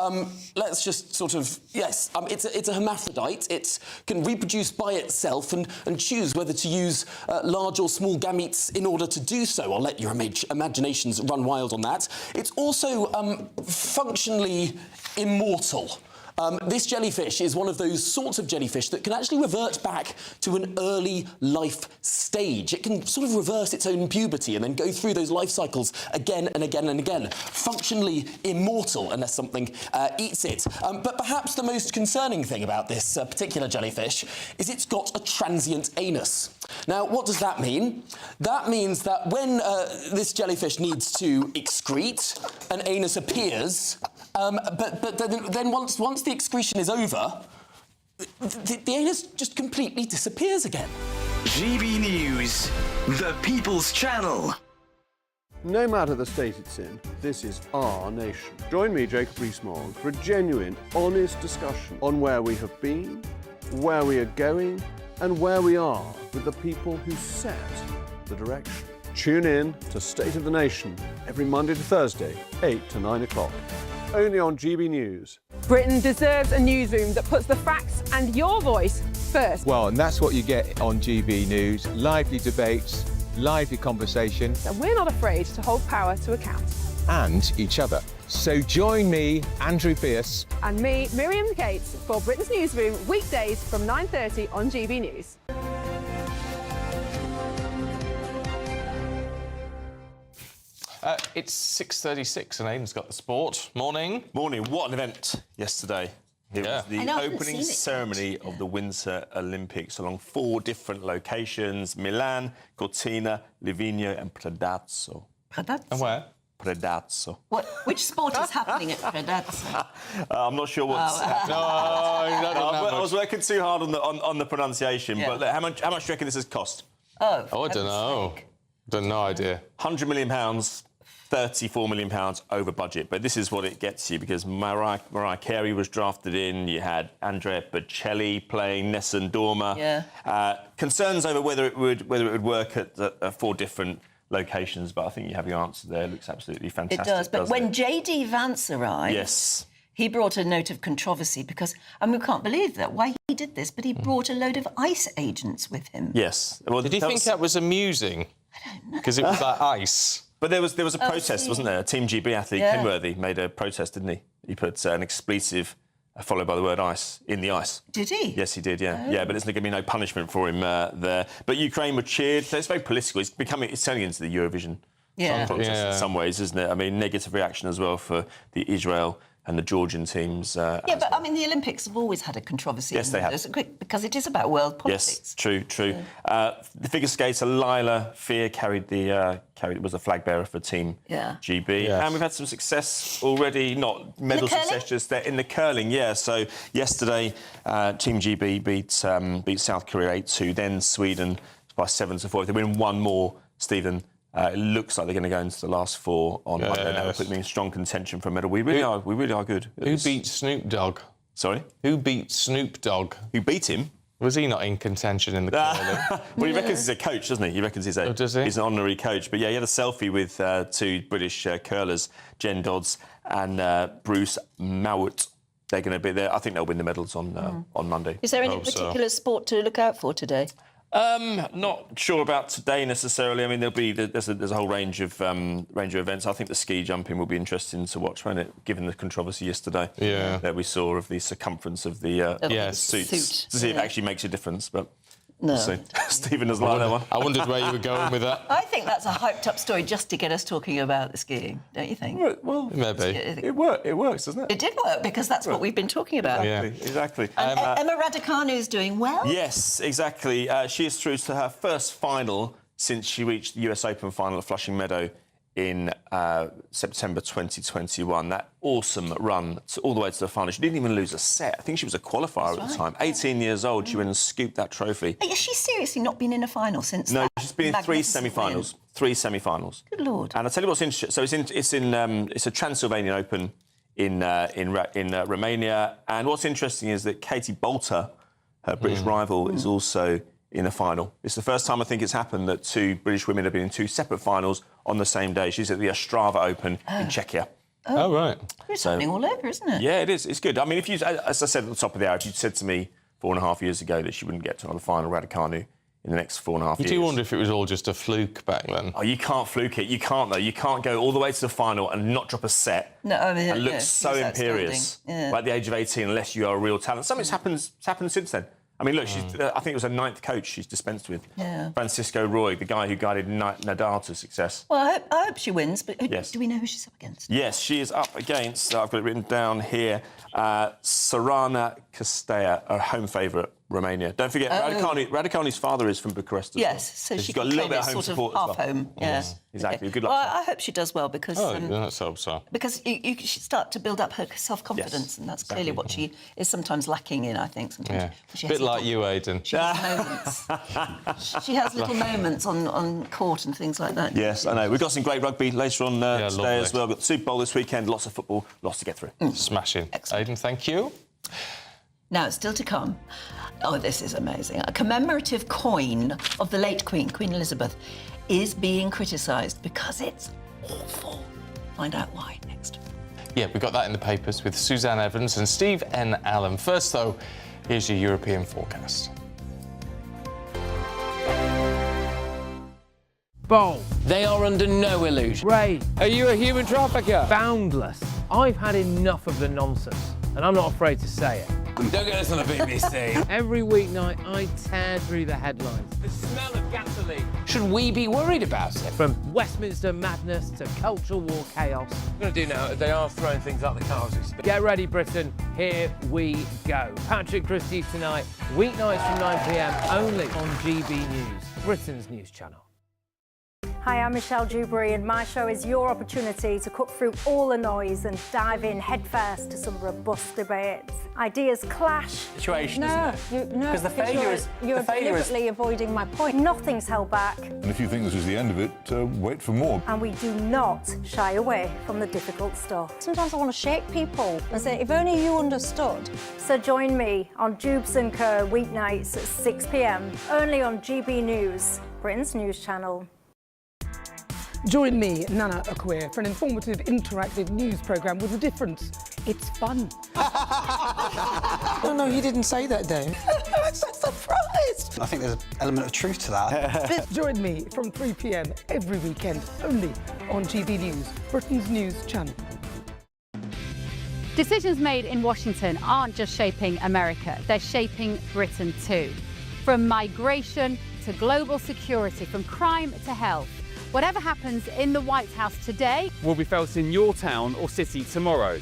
Speaker 25: let's just sort of, yes, it's a hermaphrodite. It can reproduce by itself and choose whether to use large or small gametes in order to do so. I'll let your imaginations run wild on that. It's also functionally immortal. This jellyfish is one of those sorts of jellyfish that can actually revert back to an early life stage. It can sort of reverse its own puberty and then go through those life cycles again and again and again. Functionally immortal unless something eats it. But perhaps the most concerning thing about this particular jellyfish is it's got a transient anus. Now, what does that mean? That means that when this jellyfish needs to excrete, an anus appears. But then once the excretion is over, the anus just completely disappears again.
Speaker 9: GB News, the People's Channel.
Speaker 26: No matter the state it's in, this is our nation. Join me, Jacob Rees-Mogg, for a genuine, honest discussion on where we have been, where we are going, and where we are with the people who set the direction. Tune in to State of the Nation every Monday to Thursday, 8 to 9 o'clock. Only on GB News.
Speaker 1: Britain deserves a newsroom that puts the facts and your voice first.
Speaker 23: Well, and that's what you get on GB News. Lively debates, lively conversation,
Speaker 1: And we're not afraid to hold power to account.
Speaker 23: and each other. So join me, Andrew Pierce.
Speaker 1: And me, Miriam Gates, for Britain's Newsroom, weekdays from 9:30 on GB News.
Speaker 14: It's 6:36 and Aidan's got the sport. Morning.
Speaker 7: Morning. What an event yesterday. It was the opening ceremony of the Winter Olympics along 4 different locations: Milan, Cortina, Livigno and Predazzo.
Speaker 4: Predazzo?
Speaker 7: And where? Predazzo.
Speaker 4: Which sport is happening at Predazzo?
Speaker 7: I'm not sure what's happening. I was working too hard on the pronunciation.
Speaker 4: Yeah.
Speaker 7: But look, how much do you reckon this has cost?
Speaker 14: I don't know. No idea.
Speaker 7: £100 million, £34 million over budget. But this is what it gets you, because Mariah Carey was drafted in. You had Andrea Bocelli playing Nessun Dorma.
Speaker 4: Yeah.
Speaker 7: Concerns over whether it would work at 4 different locations, but I think you have your answer there. It looks absolutely fantastic.
Speaker 4: It does. But when J.D. Vance arrived,
Speaker 7: yes,
Speaker 4: he brought a note of controversy because, and we can't believe that, why he did this, but he brought a load of ICE agents with him.
Speaker 7: Yes. Well,
Speaker 14: did you think that was amusing? I don't know. Because it was like ice.
Speaker 7: But there was a protest, wasn't there? A Team GB athlete, Kenworthy, made a protest, didn't he? He put an expletive followed by the word ice in the ice.
Speaker 4: Did he?
Speaker 7: Yes, he did, yeah.
Speaker 4: Oh.
Speaker 7: Yeah, but there's going to be no punishment for him there. But Ukraine were cheered. So it's very political. It's turning into the Eurovision song contest in some ways, isn't it? I mean, negative reaction as well for the Israel and the Georgian teams.
Speaker 4: But I mean, the Olympics have always had a controversy.
Speaker 7: Yes, they have.
Speaker 4: Because it is about world politics.
Speaker 7: Yes, true. The figure skater Lila Fear was the flag bearer for Team GB.
Speaker 4: Yes.
Speaker 7: And we've had some success already, not medal success, just there in the curling, So yesterday, Team GB beat South Korea 8-2, then Sweden by 7-4. If they win one more, Stephen, it looks like they're going to go into the last 4 on Monday. Now, putting them in strong contention for a medal. We really are good.
Speaker 14: Who beat Snoop Dogg?
Speaker 7: Sorry?
Speaker 14: Who beat Snoop Dogg?
Speaker 7: Who beat him?
Speaker 14: Was he not in contention in the curling?
Speaker 7: Well, he reckons he's a coach, doesn't he? He reckons he's he's an honorary coach. But yeah, he had a selfie with 2 British curlers, Jen Dodds and Bruce Mowat. They're going to be there. I think they'll win the medals on Monday.
Speaker 4: Is there any particular sport to look out for today?
Speaker 7: Not sure about today necessarily. I mean, there's a whole range of events. I think the ski jumping will be interesting to watch, won't it? Given the controversy yesterday that we saw of the circumference of the suits, to see if it actually makes a difference. But
Speaker 4: no,
Speaker 7: we'll see. Stephen doesn't like that one.
Speaker 14: I wondered where you were going with that.
Speaker 4: I think that's a hyped-up story just to get us talking about the skiing, don't you think?
Speaker 7: Well,
Speaker 14: maybe
Speaker 7: it works, doesn't it?
Speaker 4: It did work because that's what we've been talking about.
Speaker 7: Exactly.
Speaker 4: And Emma Raducanu is doing well.
Speaker 7: Yes, exactly. She is through to her first final since she reached the US Open final at Flushing Meadow in September 2021. That awesome run all the way to the final. She didn't even lose a set. I think she was a qualifier at the time. 18 years old, she went and scooped that trophy.
Speaker 4: Has she seriously not been in a final since?
Speaker 7: No, she's been in 3 semi-finals. 3 semi-finals.
Speaker 4: Good Lord.
Speaker 7: And I'll tell you what's interesting. So it's a Transylvanian Open in Romania. And what's interesting is that Katie Bolter, her British rival, is also in a final. It's the first time I think it's happened that 2 British women have been in 2 separate finals on the same day. She's at the Ostrava Open in Czechia.
Speaker 14: Oh, right.
Speaker 4: It's happening all over, isn't it?
Speaker 7: Yeah, it is. It's good. I mean, as I said at the top of the hour, if you'd said to me 4.5 years ago that she wouldn't get to another final, Raducanu, in the next 4.5 years.
Speaker 14: You do wonder if it was all just a fluke back then.
Speaker 7: Oh, you can't fluke it. You can't, though. You can't go all the way to the final and not drop a set.
Speaker 4: No, I mean,
Speaker 7: and look so imperious at the age of 18 unless you are a real talent. Something's happened since then. I mean, look, I think it was her 9th coach she's dispensed with.
Speaker 4: Yeah.
Speaker 7: Francisco Roy, the guy who guided Nadal to success.
Speaker 4: Well, I hope she wins, but do we know who she's up against?
Speaker 7: Yes, she is up against, I've got it written down here, Sorana Castella, her home favourite, Romania. Don't forget, Raducanu's father is from Bucharest as well.
Speaker 4: Yes, so
Speaker 7: she's got a little bit of home support as well.
Speaker 4: Half home,
Speaker 7: Yes, exactly. Good luck.
Speaker 4: Well, I hope she does well because...
Speaker 14: let's hope so.
Speaker 4: Because you should start to build up her self-confidence, and that's clearly what she is sometimes lacking in, I think. Sometimes
Speaker 14: a bit like you, Aidan.
Speaker 4: She has moments. She has little moments on court and things like that.
Speaker 7: Yes, I know. We've got some great rugby later on today as well. We've got the Super Bowl this weekend, lots of football, lots to get through.
Speaker 14: Smashing. Aidan, thank you.
Speaker 4: Now, still to come. Oh, this is amazing. A commemorative coin of the late Queen Elizabeth, is being criticised because it's awful. Find out why next.
Speaker 14: Yeah, we got that in the papers with Suzanne Evans and Steve N. Allen. First, though, here's your European forecast.
Speaker 21: Bold. They are under no illusion. Ray, are you a human trafficker? Boundless. I've had enough of the nonsense, and I'm not afraid to say it. Don't get us on the BBC. Every weeknight, I tear through the headlines. The smell of gasoline. Should we be worried about it? From Westminster madness to cultural war chaos. What I'm going to do now, they are throwing things out the car as we speak. Get ready, Britain. Here we go. Patrick Christie tonight, weeknights from 9 p.m, only on GB News, Britain's news channel.
Speaker 13: Hi, I'm Michelle Dewberry, and my show is your opportunity to cut through all the noise and dive in headfirst to some robust debates. Ideas clash.
Speaker 15: Situation, isn't it?
Speaker 13: No,
Speaker 15: because the failure is
Speaker 13: you're deliberately avoiding my point. Nothing's held back,
Speaker 16: And if you think this is the end of it, wait for more.
Speaker 13: and we do not shy away from the difficult stuff.
Speaker 17: Sometimes I want to shake people and say, if only you understood.
Speaker 13: So join me on Jubes & Co. weeknights at 6 p.m, only on GB News, Britain's news channel.
Speaker 18: Join me, Nana Akwe, for an informative, interactive news programme with a difference. It's fun.
Speaker 19: No, he didn't say that, Dave.
Speaker 18: I'm so surprised.
Speaker 19: I think there's an element of truth to that.
Speaker 18: Join me from 3 p.m. every weekend, only on GB News, Britain's news channel.
Speaker 27: Decisions made in Washington aren't just shaping America, they're shaping Britain too. From migration to global security, from crime to health. Whatever happens in the White House today
Speaker 28: will be felt in your town or city tomorrow.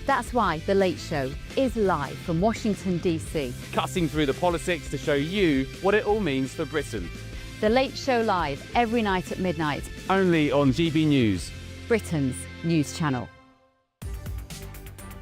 Speaker 27: That's why The Late Show is live from Washington, D.C.
Speaker 28: Cutting through the politics to show you what it all means for Britain.
Speaker 27: The Late Show live every night at midnight.
Speaker 28: Only on GB News,
Speaker 27: Britain's news channel.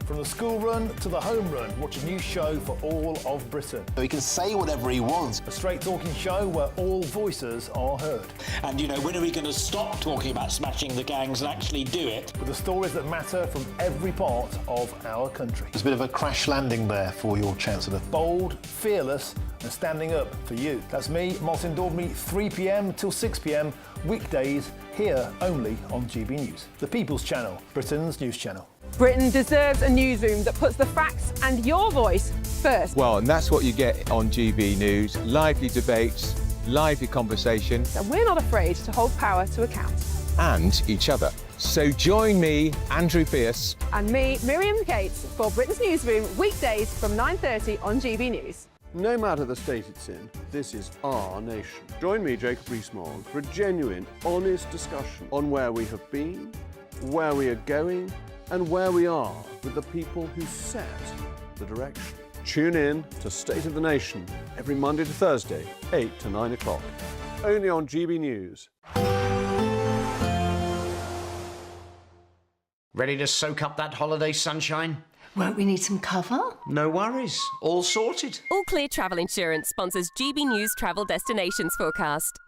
Speaker 29: From the school run to the home run, watch a new show for all of Britain.
Speaker 8: He can say whatever he wants.
Speaker 29: A straight talking show where all voices are heard.
Speaker 30: And, you know, when are we going to stop talking about smashing the gangs and actually do it?
Speaker 29: With the stories that matter from every part of our country.
Speaker 31: There's a bit of a crash landing there for your Chancellor.
Speaker 29: Bold, fearless and standing up for you. That's me, Martin Daubney, 3 p.m. till 6 p.m, weekdays, here only on GB News. The People's Channel, Britain's news channel.
Speaker 1: Britain deserves a newsroom that puts the facts and your voice first.
Speaker 23: Well, and that's what you get on GB News. Lively debates, lively conversation.
Speaker 1: And we're not afraid to hold power to account.
Speaker 23: And each other. So join me, Andrew Pearce.
Speaker 1: And me, Miriam Gates, for Britain's Newsroom, weekdays from 9:30 on GB News.
Speaker 26: No matter the state it's in, this is our nation. Join me, Jacob Rees-Mogg, for a genuine, honest discussion on where we have been, where we are going, and where we are with the people who set the direction. Tune in to State of the Nation every Monday to Thursday, 8 to 9 o'clock. Only on GB News.
Speaker 32: Ready to soak up that holiday sunshine?
Speaker 33: Won't we need some cover?
Speaker 32: No worries, all sorted.
Speaker 34: All Clear Travel Insurance sponsors GB News Travel Destinations Forecast.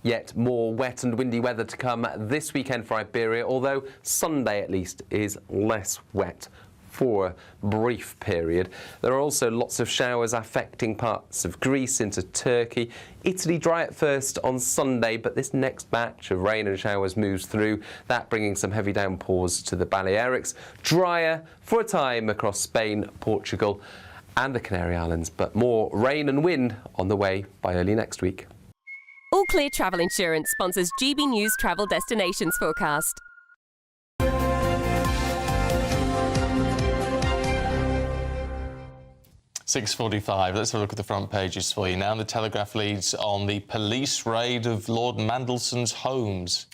Speaker 35: Yet more wet and windy weather to come this weekend for Iberia, although Sunday at least is less wet for a brief period. There are also lots of showers affecting parts of Greece into Turkey. Italy dry at first on Sunday, but this next batch of rain and showers moves through, that bringing some heavy downpours to the Balearics. Drier for a time across Spain, Portugal and the Canary Islands, but more rain and wind on the way by early next week.
Speaker 34: All Clear Travel Insurance sponsors GB News Travel Destinations Forecast.
Speaker 14: .45. Let's have a look at the front pages for you now. The Telegraph leads on the police raid of Lord Mandelson's homes.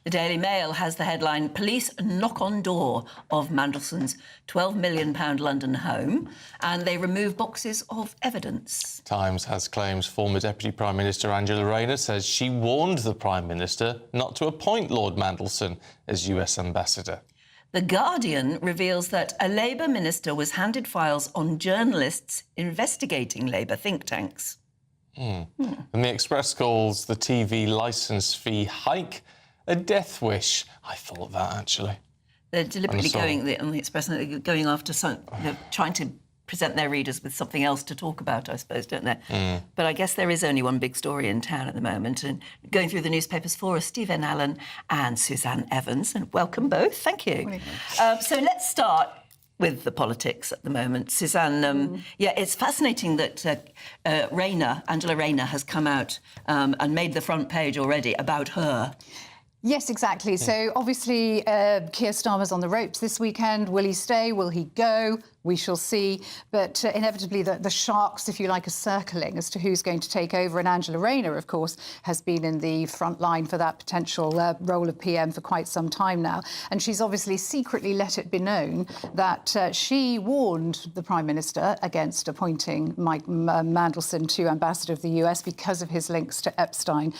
Speaker 4: The Daily Mail has the headline, Police knock on door of Mandelson's £12 million London home, and they remove boxes of evidence.
Speaker 14: Times has claims former Deputy Prime Minister Angela Rayner says she warned the Prime Minister not to appoint Lord Mandelson as US Ambassador.
Speaker 4: The Guardian reveals that a Labour minister was handed files on journalists investigating Labour think tanks.
Speaker 14: And the Express calls the TV licence fee hike a death wish. I thought that, actually.
Speaker 4: They're deliberately on the Express, going after trying to present their readers with something else to talk about, I suppose, don't they? But I guess there is only one big story in town at the moment. And going through the newspapers for us, Stephen Allen and Suzanne Evans. And welcome both. Thank you. So let's start with the politics at the moment. Suzanne, yeah, it's fascinating that Angela Rayner has come out and made the front page already about her.
Speaker 2: Yes, exactly. So obviously Keir Starmer's on the ropes this weekend. Will he stay? Will he go? We shall see. But inevitably the sharks, if you like, are circling as to who's going to take over. And Angela Rayner, of course, has been in the front line for that potential role of PM for quite some time now. And she's obviously secretly let it be known that she warned the Prime Minister against appointing Mike Mandelson to Ambassador of the US because of his links to Epstein,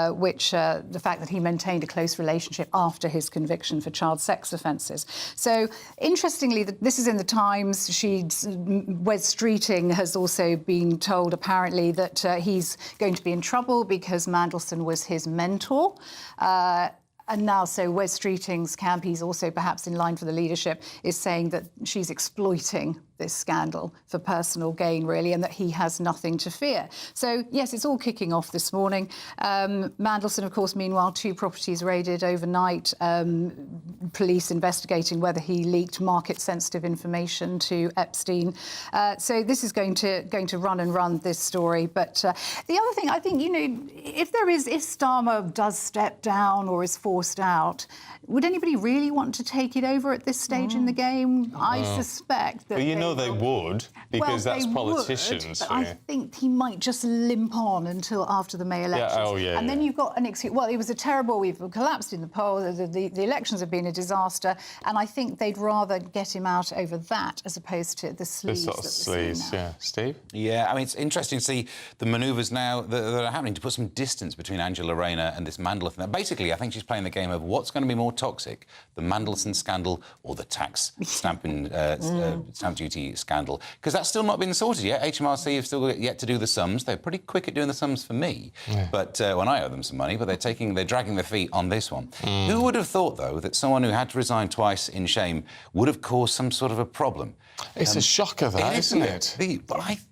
Speaker 2: which the fact that he maintained a close relationship after his conviction for child sex offences. So, interestingly, this is in the Times. Wes Streeting has also been told, apparently, that he's going to be in trouble because Mandelson was his mentor. And now, so Wes Streeting's camp, he's also perhaps in line for the leadership, is saying that she's exploiting this scandal for personal gain, really, and that he has nothing to fear. So, yes, it's all kicking off this morning. Mandelson, of course, meanwhile, 2 properties raided overnight, police investigating whether he leaked market-sensitive information to Epstein. So this is going to run this story. But the other thing, I think, you know, if Starmer does step down or is forced out, would anybody really want to take it over at this stage in the game? I suspect that.
Speaker 14: Well, you know they would, because that's politicians.
Speaker 2: But I think he might just limp on until after the May elections. And then you've got an excuse. Well, it was a terrible. We've collapsed in the polls. The elections have been a disaster, and I think they'd rather get him out over that as opposed to the sleaze.
Speaker 14: The sort of sleaze, yeah. Steve?
Speaker 3: Yeah, I mean, it's interesting to see the manoeuvres now that are happening to put some distance between Angela Rayner and this Mandelson. Basically, I think she's playing the game of what's going to be more toxic, the Mandelson scandal or the tax stamp duty scandal, because that's still not been sorted yet. HMRC have still yet to do the sums. They're pretty quick at doing the sums for me, but when I owe them some money, but they're dragging their feet on this one. Who would have thought, though, that someone who had to resign twice in shame would have caused some sort of a problem?
Speaker 14: It's a shocker, that, isn't it?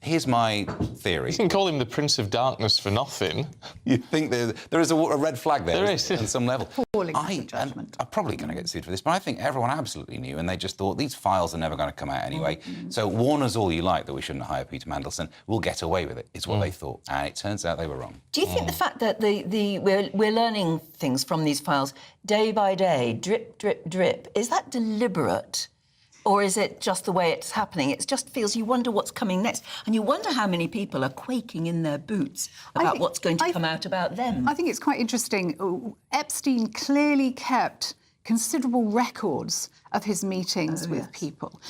Speaker 3: Here's my theory.
Speaker 14: You can call him the Prince of Darkness for nothing.
Speaker 3: You think there is a red flag there?
Speaker 14: There is.
Speaker 3: On some level.
Speaker 2: I'm
Speaker 3: probably going to get sued for this, but I think everyone absolutely knew, and they just thought these files are never going to come out anyway. So warn us all you like that we shouldn't hire Peter Mandelson. We'll get away with it. It's what they thought, and it turns out they were wrong.
Speaker 4: Do you think the fact that we're learning things from these files day by day, drip, drip, drip, is that deliberate? Or is it just the way it's happening? It just feels you wonder what's coming next. And you wonder how many people are quaking in their boots about what's going to come out about them.
Speaker 2: I think it's quite interesting. Epstein clearly kept considerable records of his meetings with people.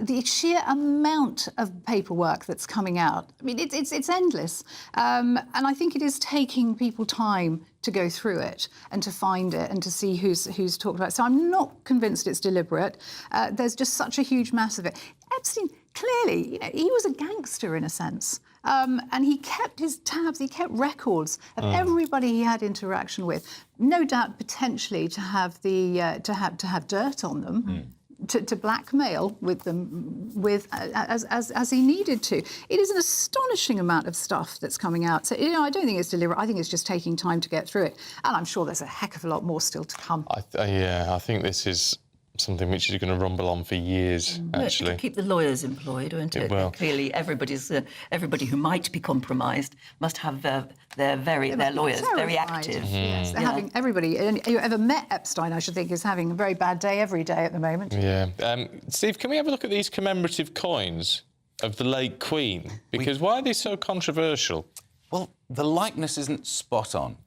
Speaker 2: The sheer amount of paperwork that's coming out, I mean, it's endless. And I think it is taking people time to go through it and to find it and to see who's talked about it. So I'm not convinced it's deliberate. There's just such a huge mass of it. Epstein, clearly, you know, he was a gangster in a sense. And he kept his tabs, he kept records of everybody he had interaction with. No doubt, potentially, to have to have dirt on them, to blackmail with them, as he needed to. It is an astonishing amount of stuff that's coming out. So, you know, I don't think it's deliberate. I think it's just taking time to get through it. And I'm sure there's a heck of a lot more still to come.
Speaker 14: I think this is something which is going to rumble on for years, actually.
Speaker 4: It'll keep the lawyers employed, won't it?
Speaker 14: Will.
Speaker 4: Clearly, everybody who might be compromised must have their lawyers very active.
Speaker 2: Yes, they're having everybody. Who ever met Epstein, I should think, is having a very bad day every day at the moment.
Speaker 14: Yeah. Steve, can we have a look at these commemorative coins of the late Queen? Because why are they so controversial?
Speaker 3: Well, the likeness isn't spot on.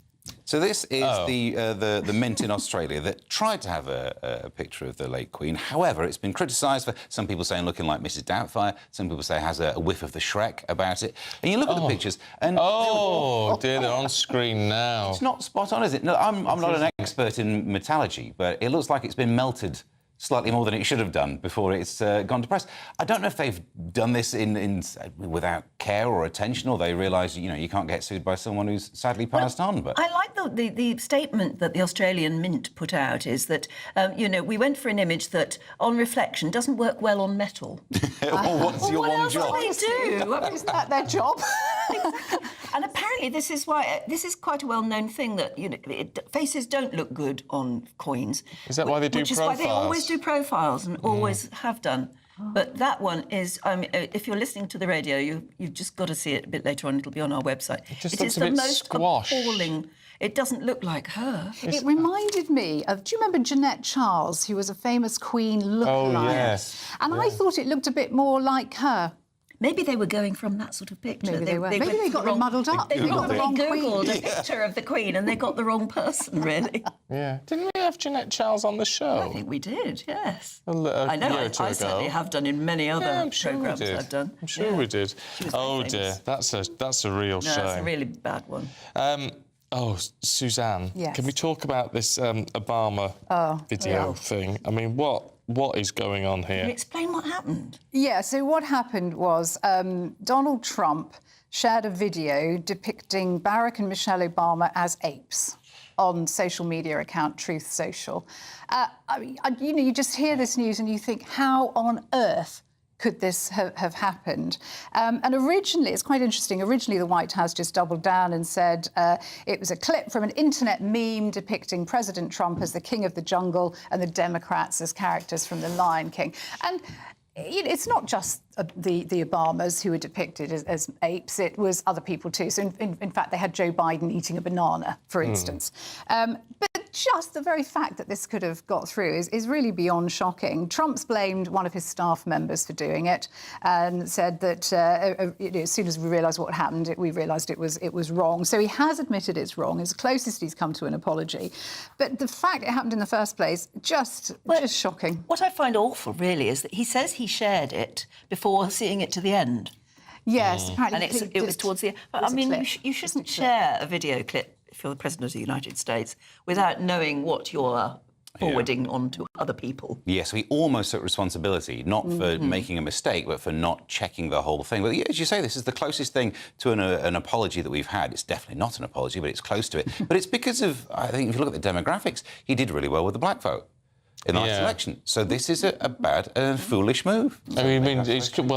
Speaker 3: So this is the mint in Australia that tried to have a picture of the late Queen. However, it's been criticised for some people saying looking like Mrs. Doubtfire, some people say it has a whiff of the Shrek about it. And you look at the pictures and...
Speaker 14: Oh, dear, they're on screen now.
Speaker 3: It's not spot on, is it? No, I'm not an expert in metallurgy, but it looks like it's been melted slightly more than it should have done before it's gone to press. I don't know if they've done this without care or attention, or they realise, you know, you can't get sued by someone who's sadly passed on. But
Speaker 4: I like the statement that the Australian Mint put out is that, you know, we went for an image that, on reflection, doesn't work well on metal.
Speaker 3: What's your one job?
Speaker 4: What else do they do?
Speaker 2: Isn't that their job?
Speaker 4: And apparently this is quite a well-known thing that, you know, faces don't look good on coins.
Speaker 14: Is that why they do profiles?
Speaker 4: Which is why they always do profiles and always have done. But that one is, if you're listening to the radio, you've just got to see it a bit later on. It'll be on our website.
Speaker 14: It
Speaker 4: is
Speaker 14: a
Speaker 4: the
Speaker 14: bit
Speaker 4: most
Speaker 14: squash.
Speaker 4: appalling. It doesn't look like her.
Speaker 2: It reminded me of, do you remember Jeanette Charles, who was a famous Queen lookalike?
Speaker 14: Oh, yes.
Speaker 2: And I thought it looked a bit more like her.
Speaker 4: Maybe they were going from that sort of picture.
Speaker 2: Maybe they were. Maybe they got them muddled up.
Speaker 4: They
Speaker 2: got the wrong
Speaker 4: Googled
Speaker 2: Queen.
Speaker 4: a picture of the Queen and they got the wrong person, really.
Speaker 14: Yeah. Didn't we have Jeanette Charles on the show?
Speaker 4: I think we did, yes.
Speaker 14: I
Speaker 4: know, I certainly have done in many other programmes I've done.
Speaker 14: I'm sure we did. Oh dear, that's a real shame.
Speaker 4: That's a really bad one.
Speaker 14: Suzanne,
Speaker 2: yes.
Speaker 14: Can we talk about this Obama video thing? I mean, what is going on here?
Speaker 4: Can you explain what happened?
Speaker 2: Yeah, so what happened was Donald Trump shared a video depicting Barack and Michelle Obama as apes on social media account Truth Social. You just hear this news and you think, how on earth could this have happened? And originally, it's quite interesting, originally the White House just doubled down and said it was a clip from an internet meme depicting President Trump as the king of the jungle and the Democrats as characters from The Lion King. And it's not just the Obamas who were depicted as apes, it was other people too. So in fact, they had Joe Biden eating a banana, for instance. But just the very fact that this could have got through is really beyond shocking. Trump's blamed one of his staff members for doing it and said that as soon as we realised what happened, we realised it was wrong. So he has admitted it's wrong. It's the closest he's come to an apology. But the fact it happened in the first place, just shocking.
Speaker 4: What I find awful, really, is that he says he shared it before seeing it to the end.
Speaker 2: Yes, apparently.
Speaker 4: And it was towards the end. But, I mean, you shouldn't share a video clip if you're the President of the United States without knowing what you're forwarding on to other people.
Speaker 3: Yes, we almost took responsibility, not for making a mistake, but for not checking the whole thing. But as you say, this is the closest thing to an apology that we've had. It's definitely not an apology, but it's close to it. But it's because of, I think, if you look at the demographics, he did really well with the black vote in the last election. So this is a bad and foolish move.
Speaker 14: I mean,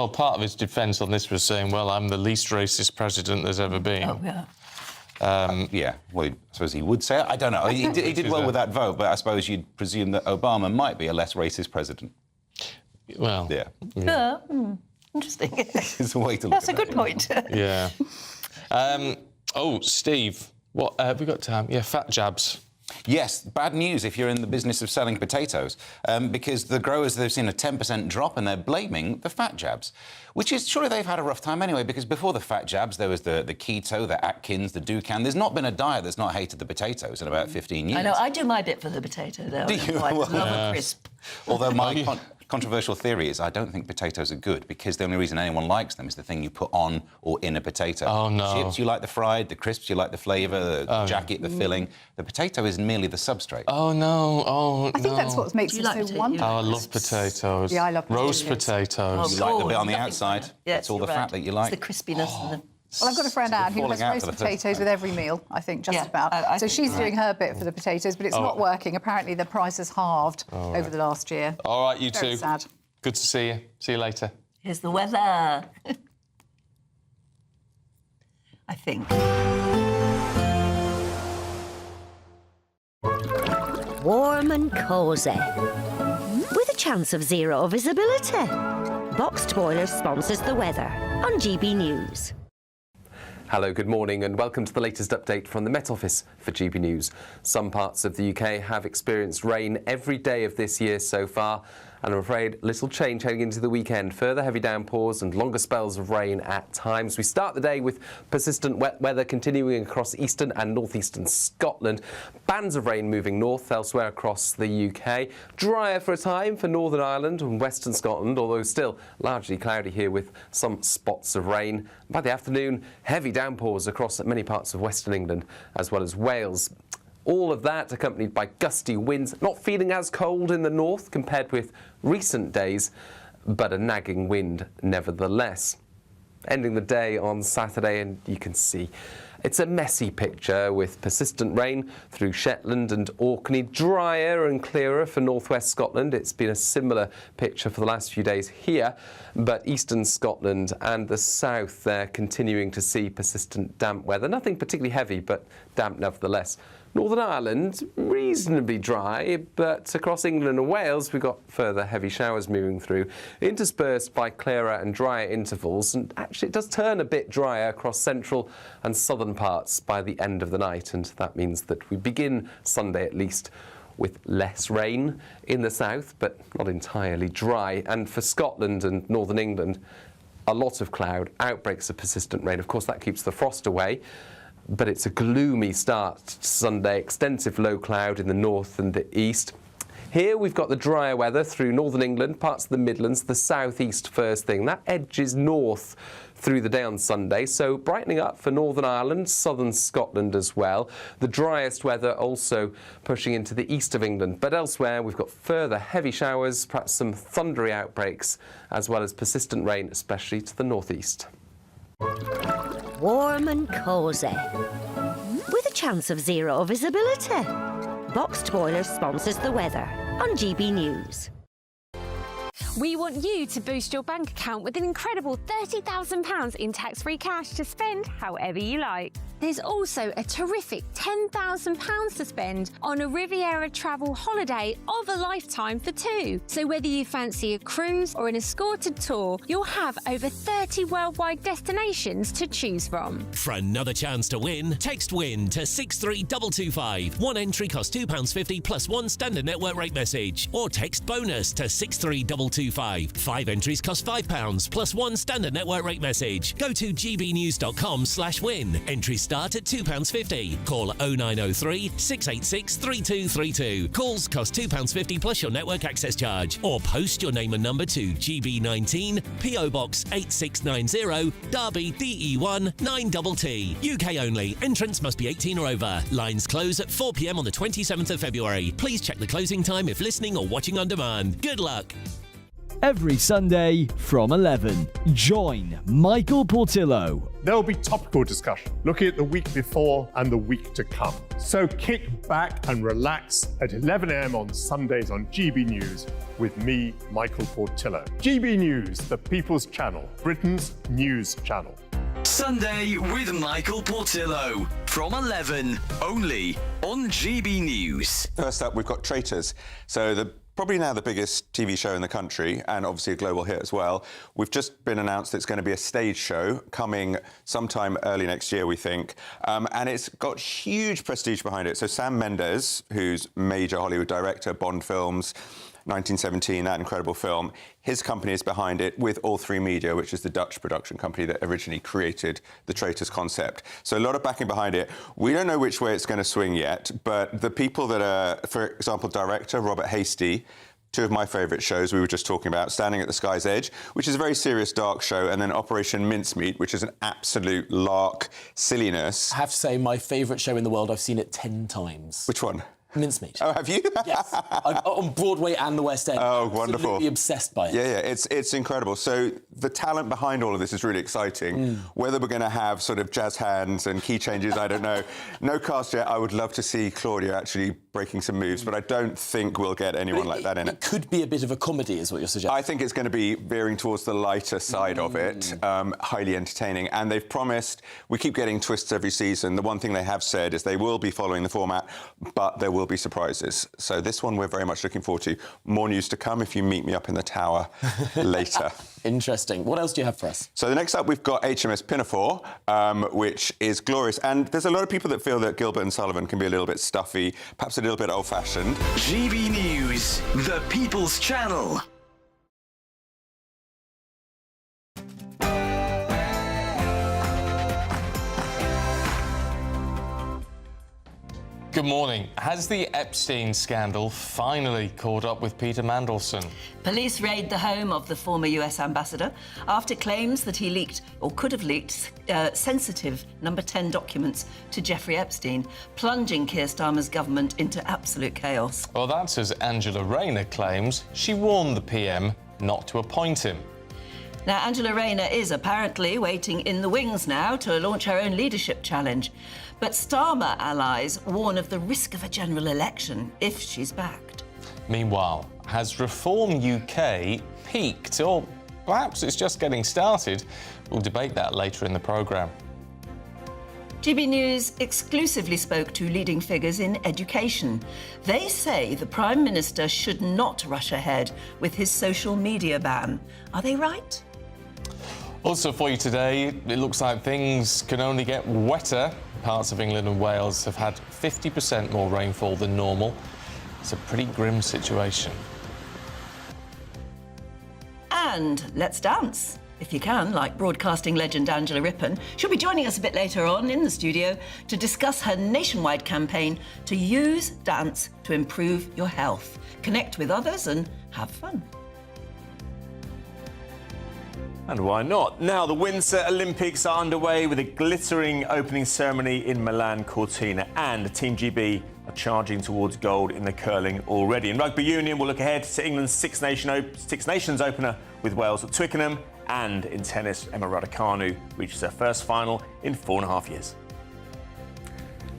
Speaker 14: part of his defence on this was saying, well, I'm the least racist president there's ever been.
Speaker 4: Oh, yeah.
Speaker 3: Well, I suppose he would say it. I don't know. He did well with that vote, but I suppose you'd presume that Obama might be a less racist president.
Speaker 14: Well,
Speaker 4: Interesting.
Speaker 3: It's a way to look
Speaker 4: That's
Speaker 3: at
Speaker 4: a good point.
Speaker 14: Yeah. Steve, what have we got time? Yeah, fat jabs.
Speaker 3: Yes, bad news if you're in the business of selling potatoes, because the growers, they've seen a 10% drop and they're blaming the fat jabs, which is, surely they've had a rough time anyway, because before the fat jabs, there was the keto, the Atkins, the Dukan. There's not been a diet that's not hated the potatoes in about 15 years.
Speaker 4: I know, I do my bit for the potato, though.
Speaker 3: Do you?
Speaker 4: I love a crisp.
Speaker 3: Although my controversial theory is I don't think potatoes are good because the only reason anyone likes them is the thing you put on or in a potato.
Speaker 14: Oh, no.
Speaker 3: Chips, you like the fried, the crisps, you like the flavour, the jacket, the filling. The potato is merely the substrate.
Speaker 14: Oh, no. Oh,
Speaker 2: I think that's what makes it so wonderful.
Speaker 14: Oh, I love potatoes.
Speaker 2: Yeah, I love
Speaker 14: roast potatoes.
Speaker 3: You like the bit on the outside.
Speaker 4: Yes,
Speaker 3: That's all the fat that you like.
Speaker 4: It's the crispiness and the...
Speaker 2: Well, I've got a friend, Anne, who has roast potatoes with every meal, I think, just about. So she's doing her bit for the potatoes, but it's not working. Apparently, the price has halved over the last year.
Speaker 14: All right, you
Speaker 2: Very
Speaker 14: two.
Speaker 2: sad.
Speaker 14: Good to see you. See you later.
Speaker 4: Here's the weather. I think.
Speaker 5: Warm and cosy, with a chance of zero visibility. Boxed Boilers sponsors the weather on GB News.
Speaker 35: Hello, good morning and welcome to the latest update from the Met Office for GB News. Some parts of the UK have experienced rain every day of this year so far, and I'm afraid little change heading into the weekend. Further heavy downpours and longer spells of rain at times. We start the day with persistent wet weather continuing across eastern and northeastern Scotland. Bands of rain moving north elsewhere across the UK. Drier for a time for Northern Ireland and western Scotland, although still largely cloudy here with some spots of rain. By the afternoon, heavy downpours across many parts of western England as well as Wales. All of that accompanied by gusty winds, not feeling as cold in the north compared with recent days, but a nagging wind nevertheless. Ending the day on Saturday, and you can see it's a messy picture with persistent rain through Shetland and Orkney, drier and clearer for northwest Scotland. It's been a similar picture for the last few days here, but eastern Scotland and the south, they're continuing to see persistent damp weather. Nothing particularly heavy, but damp nevertheless. Northern Ireland, reasonably dry, but across England and Wales, we've got further heavy showers moving through, interspersed by clearer and drier intervals. And actually, it does turn a bit drier across central and southern parts by the end of the night. And that means that we begin Sunday, at least, with less rain in the south, but not entirely dry. And for Scotland and northern England, a lot of cloud, outbreaks of persistent rain. Of course, that keeps the frost away. But it's a gloomy start to Sunday, extensive low cloud in the north and the east. Here we've got the drier weather through northern England, parts of the Midlands, the southeast first thing. That edges north through the day on Sunday, so brightening up for Northern Ireland, southern Scotland as well. The driest weather also pushing into the east of England, but elsewhere we've got further heavy showers, perhaps some thundery outbreaks, as well as persistent rain, especially to the northeast.
Speaker 5: Warm and cosy, with a chance of zero visibility. Boxed Boiler sponsors the weather on GB News.
Speaker 6: We want you to boost your bank account with an incredible £30,000 in tax-free cash to spend however you like. There's also a terrific £10,000 to spend on a Riviera travel holiday of a lifetime for two. So whether you fancy a cruise or an escorted tour, you'll have over 30 worldwide destinations to choose from.
Speaker 7: For another chance to win, text WIN to 63225. One entry costs £2.50 plus one standard network rate message. Or text BONUS to 63225. 5 entries cost £5 plus one standard network rate message. Go to gbnews.com/win. Entries start at £2.50. Call 0903 686 3232. Calls cost £2.50 plus your network access charge. Or post your name and number to GB19, PO Box 8690, Derby DE1 9TT. UK only. Entrance must be 18 or over. Lines close at 4 p.m. on the 27th of February. Please check the closing time if listening or watching on demand. Good luck.
Speaker 9: Every Sunday from 11, join Michael Portillo.
Speaker 10: There'll be topical discussion, looking at the week before and the week to come. So kick back and relax at 11 a.m. on Sundays on GB News with me, Michael Portillo. GB News, the People's Channel, Britain's news channel.
Speaker 9: Sunday with Michael Portillo from 11, only on GB News.
Speaker 11: First up, we've got Traitors. So probably now the biggest TV show in the country, and obviously a global hit as well. We've just been announced it's going to be a stage show coming sometime early next year, we think. And it's got huge prestige behind it. So Sam Mendes, who's major Hollywood director, Bond films, 1917, that incredible film, his company is behind it with All3 Media, which is the Dutch production company that originally created the Traitors concept. So a lot of backing behind it. We don't know which way it's going to swing yet, but the people that are, for example, director Robert Hastie, two of my favourite shows we were just talking about, Standing at the Sky's Edge, which is a very serious, dark show, and then Operation Mincemeat, which is an absolute lark silliness.
Speaker 12: I have to say, my favourite show in the world, I've seen it 10 times.
Speaker 11: Which one?
Speaker 12: Mincemeat.
Speaker 11: Oh, have you?
Speaker 12: Yes. On Broadway and the West End.
Speaker 11: Oh,
Speaker 12: I'm
Speaker 11: wonderful.
Speaker 12: Absolutely obsessed by it.
Speaker 11: Yeah, it's incredible. So the talent behind all of this is really exciting. Whether we're going to have sort of jazz hands and key changes, I don't know. No cast yet. I would love to see Claudia actually breaking some moves, but I don't think we'll get anyone like that in it.
Speaker 12: It could be a bit of a comedy, is what you're suggesting.
Speaker 11: I think it's going to be veering towards the lighter side of it, highly entertaining. And they've promised, we keep getting twists every season. The one thing they have said is they will be following the format, but there will be surprises. So this one we're very much looking forward to. More news to come if you meet me up in the tower later.
Speaker 12: Interesting. What else do you have for us?
Speaker 11: So the next up we've got HMS Pinafore, which is glorious. And there's a lot of people that feel that Gilbert and Sullivan can be a little bit stuffy, perhaps a little bit old-fashioned.
Speaker 9: GB News, the People's Channel.
Speaker 14: Good morning. Has the Epstein scandal finally caught up with Peter Mandelson?
Speaker 4: Police raid the home of the former US ambassador after claims that he leaked, or could have leaked, sensitive number 10 documents to Jeffrey Epstein, plunging Keir Starmer's government into absolute chaos.
Speaker 14: Well, that's as Angela Rayner claims she warned the PM not to appoint him.
Speaker 4: Now, Angela Rayner is apparently waiting in the wings now to launch her own leadership challenge. But Starmer allies warn of the risk of a general election if she's backed.
Speaker 14: Meanwhile, has Reform UK peaked, or perhaps it's just getting started? We'll debate that later in the programme.
Speaker 4: GB News exclusively spoke to leading figures in education. They say the Prime Minister should not rush ahead with his social media ban. Are they right?
Speaker 14: Also for you today, it looks like things can only get wetter. Parts of England and Wales have had 50% more rainfall than normal. It's a pretty grim situation.
Speaker 4: And let's dance, if you can, like broadcasting legend Angela Rippon. She'll be joining us a bit later on in the studio to discuss her nationwide campaign to use dance to improve your health, connect with others and have fun.
Speaker 8: And why not? Now, the Winter Olympics are underway with a glittering opening ceremony in Milan Cortina, and Team GB are charging towards gold in the curling already. In Rugby Union, we'll look ahead to England's Six Nations opener with Wales at Twickenham, and in tennis, Emma Raducanu reaches her first final in 4.5 years.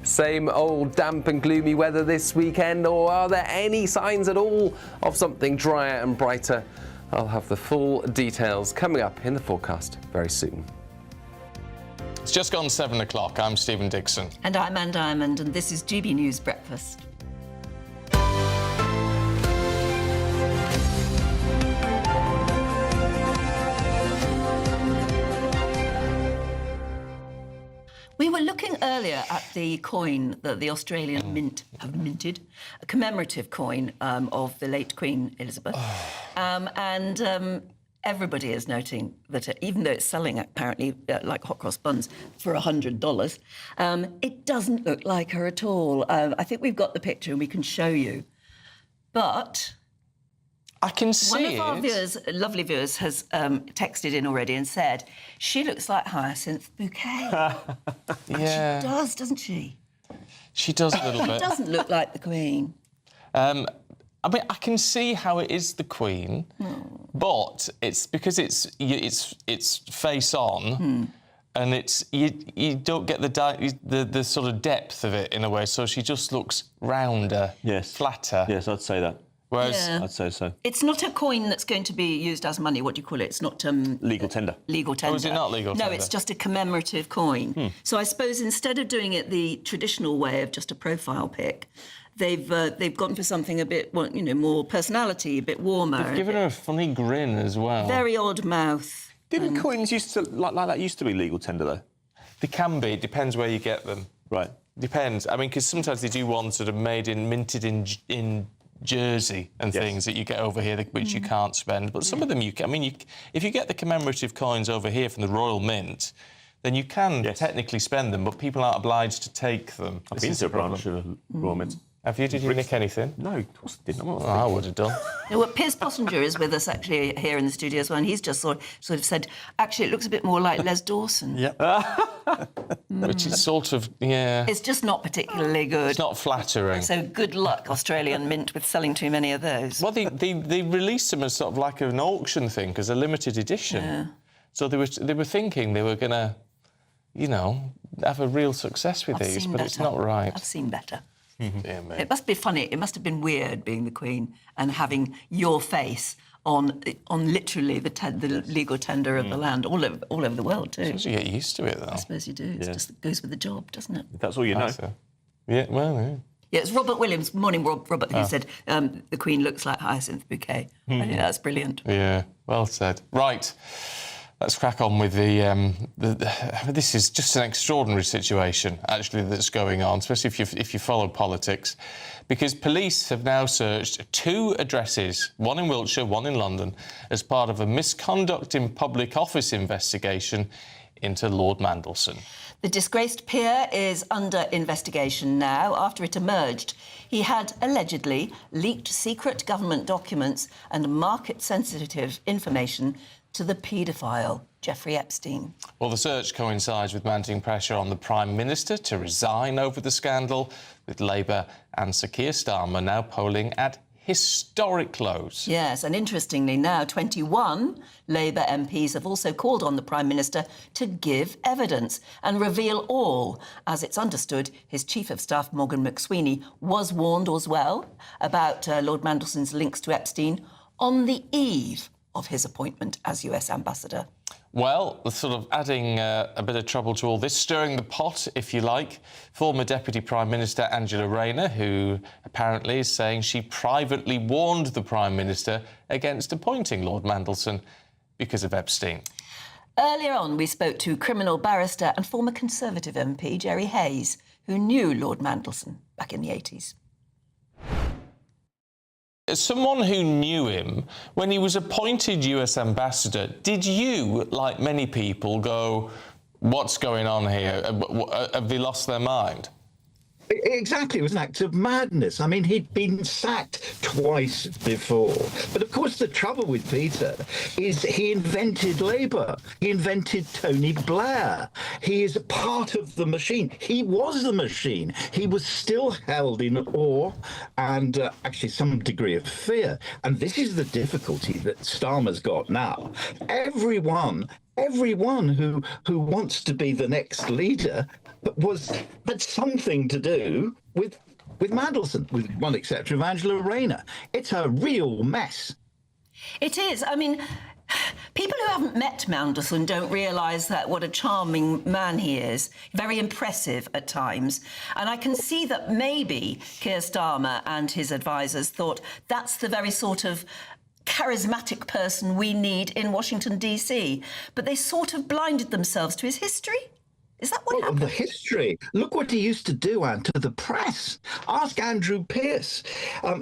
Speaker 35: Same old damp and gloomy weather this weekend, or are there any signs at all of something drier and brighter? I'll have the full details coming up in the forecast very soon.
Speaker 14: It's just gone 7 o'clock. I'm Stephen Dixon.
Speaker 4: And I'm Anne Diamond, and this is GB News Breakfast. We were looking earlier at the coin that the Australian Mint have minted, a commemorative coin of the late Queen Elizabeth. Everybody is noting that even though it's selling apparently like hot cross buns for $100, it doesn't look like her at all. I think we've got the picture and we can show you. But
Speaker 14: I can see
Speaker 4: one of our viewers, lovely viewers, has texted in already and said she looks like Hyacinth Bouquet.
Speaker 14: Yeah.
Speaker 4: She does, doesn't she?
Speaker 14: She does a little bit.
Speaker 4: She doesn't look like the Queen.
Speaker 14: I mean, I can see how it is the Queen, but it's because it's face on, and it's you don't get the sort of depth of it in a way. So she just looks rounder, flatter.
Speaker 8: Yes, I'd say that.
Speaker 14: Whereas
Speaker 8: I'd say so.
Speaker 4: It's not a coin that's going to be used as money. What do you call it? It's not
Speaker 8: legal tender.
Speaker 4: Legal tender.
Speaker 14: Oh, is it not legal tender?
Speaker 4: No, it's just a commemorative coin. So I suppose instead of doing it the traditional way of just a profile pic, they've gone for something a bit, more personality, a bit warmer.
Speaker 14: They've given her a funny grin as well.
Speaker 4: Very odd mouth.
Speaker 8: Didn't coins used to like that used to be legal tender though?
Speaker 14: They can be. It depends where you get them.
Speaker 8: Right.
Speaker 14: Depends. I mean, because sometimes they do ones that are minted in Jersey and things that you get over here, which you can't spend. But some of them you can. I mean, if you get the commemorative coins over here from the Royal Mint, then you can technically spend them, but people aren't obliged to take them.
Speaker 8: I've been to a branch of Royal Mint.
Speaker 14: Have you? Did you nick anything?
Speaker 8: No, of course I didn't.
Speaker 14: I would have done.
Speaker 4: Well, Piers Pottinger is with us actually here in the studio as well, and he's just sort of said, actually, it looks a bit more like Les Dawson.
Speaker 14: Yep. Which is sort of,
Speaker 4: It's just not particularly good.
Speaker 14: It's not flattering.
Speaker 4: So good luck, Australian Mint, with selling too many of those.
Speaker 14: Well, they released them as sort of like an auction thing, as a limited edition.
Speaker 4: Yeah.
Speaker 14: So they were thinking they were going to, have a real success with these, but it's not right.
Speaker 4: I've seen better.
Speaker 14: Yeah, mate.
Speaker 4: It must be funny. It must have been weird being the Queen and having your face on literally the legal tender of the land all over the world too.
Speaker 14: I suppose you get used to it, though.
Speaker 4: I suppose you do. It just goes with the job, doesn't it?
Speaker 8: That's all you know.
Speaker 14: So. Yeah, well, yeah.
Speaker 4: Yeah, it's Robert Williams. Morning, Robert, who said the Queen looks like Hyacinth Bouquet. I think that's brilliant.
Speaker 14: Yeah, well said. Right. Let's crack on with this is just an extraordinary situation, actually, that's going on, especially if you follow politics, because police have now searched 2 addresses, one in Wiltshire, one in London, as part of a misconduct in public office investigation into Lord Mandelson.
Speaker 4: The disgraced peer is under investigation now after it emerged he had allegedly leaked secret government documents and market-sensitive information to the paedophile Jeffrey Epstein.
Speaker 14: Well, the search coincides with mounting pressure on the Prime Minister to resign over the scandal, with Labour and Sir Keir Starmer now polling at historic lows.
Speaker 4: Yes, and interestingly now 21 Labour MPs have also called on the Prime Minister to give evidence and reveal all. As it's understood, his Chief of Staff, Morgan McSweeney, was warned as well about Lord Mandelson's links to Epstein on the eve of his appointment as US ambassador?
Speaker 14: Well, sort of adding a bit of trouble to all this, stirring the pot, if you like. Former Deputy Prime Minister Angela Rayner, who apparently is saying she privately warned the Prime Minister against appointing Lord Mandelson because of Epstein.
Speaker 4: Earlier on, we spoke to criminal barrister and former Conservative MP Jerry Hayes, who knew Lord Mandelson back in the 80s.
Speaker 14: As someone who knew him, when he was appointed US ambassador, did you, like many people, go, what's going on here? Have they lost their mind?
Speaker 13: Exactly, it was an act of madness. I mean, he'd been sacked twice before. But of course, the trouble with Peter is he invented Labour. He invented Tony Blair. He is a part of the machine. He was the machine. He was still held in awe and actually some degree of fear. And this is the difficulty that Starmer's got now. Everyone who wants to be the next leader had something to do with Mandelson, with one exception of Angela Rayner. It's a real mess.
Speaker 4: It is. I mean, people who haven't met Mandelson don't realise that what a charming man he is, very impressive at times. And I can see that maybe Keir Starmer and his advisers thought that's the very sort of charismatic person we need in Washington, D.C. But they sort of blinded themselves to his history. Is that what happened?
Speaker 13: The history. Look what he used to do, Anne, to the press. Ask Andrew Pierce.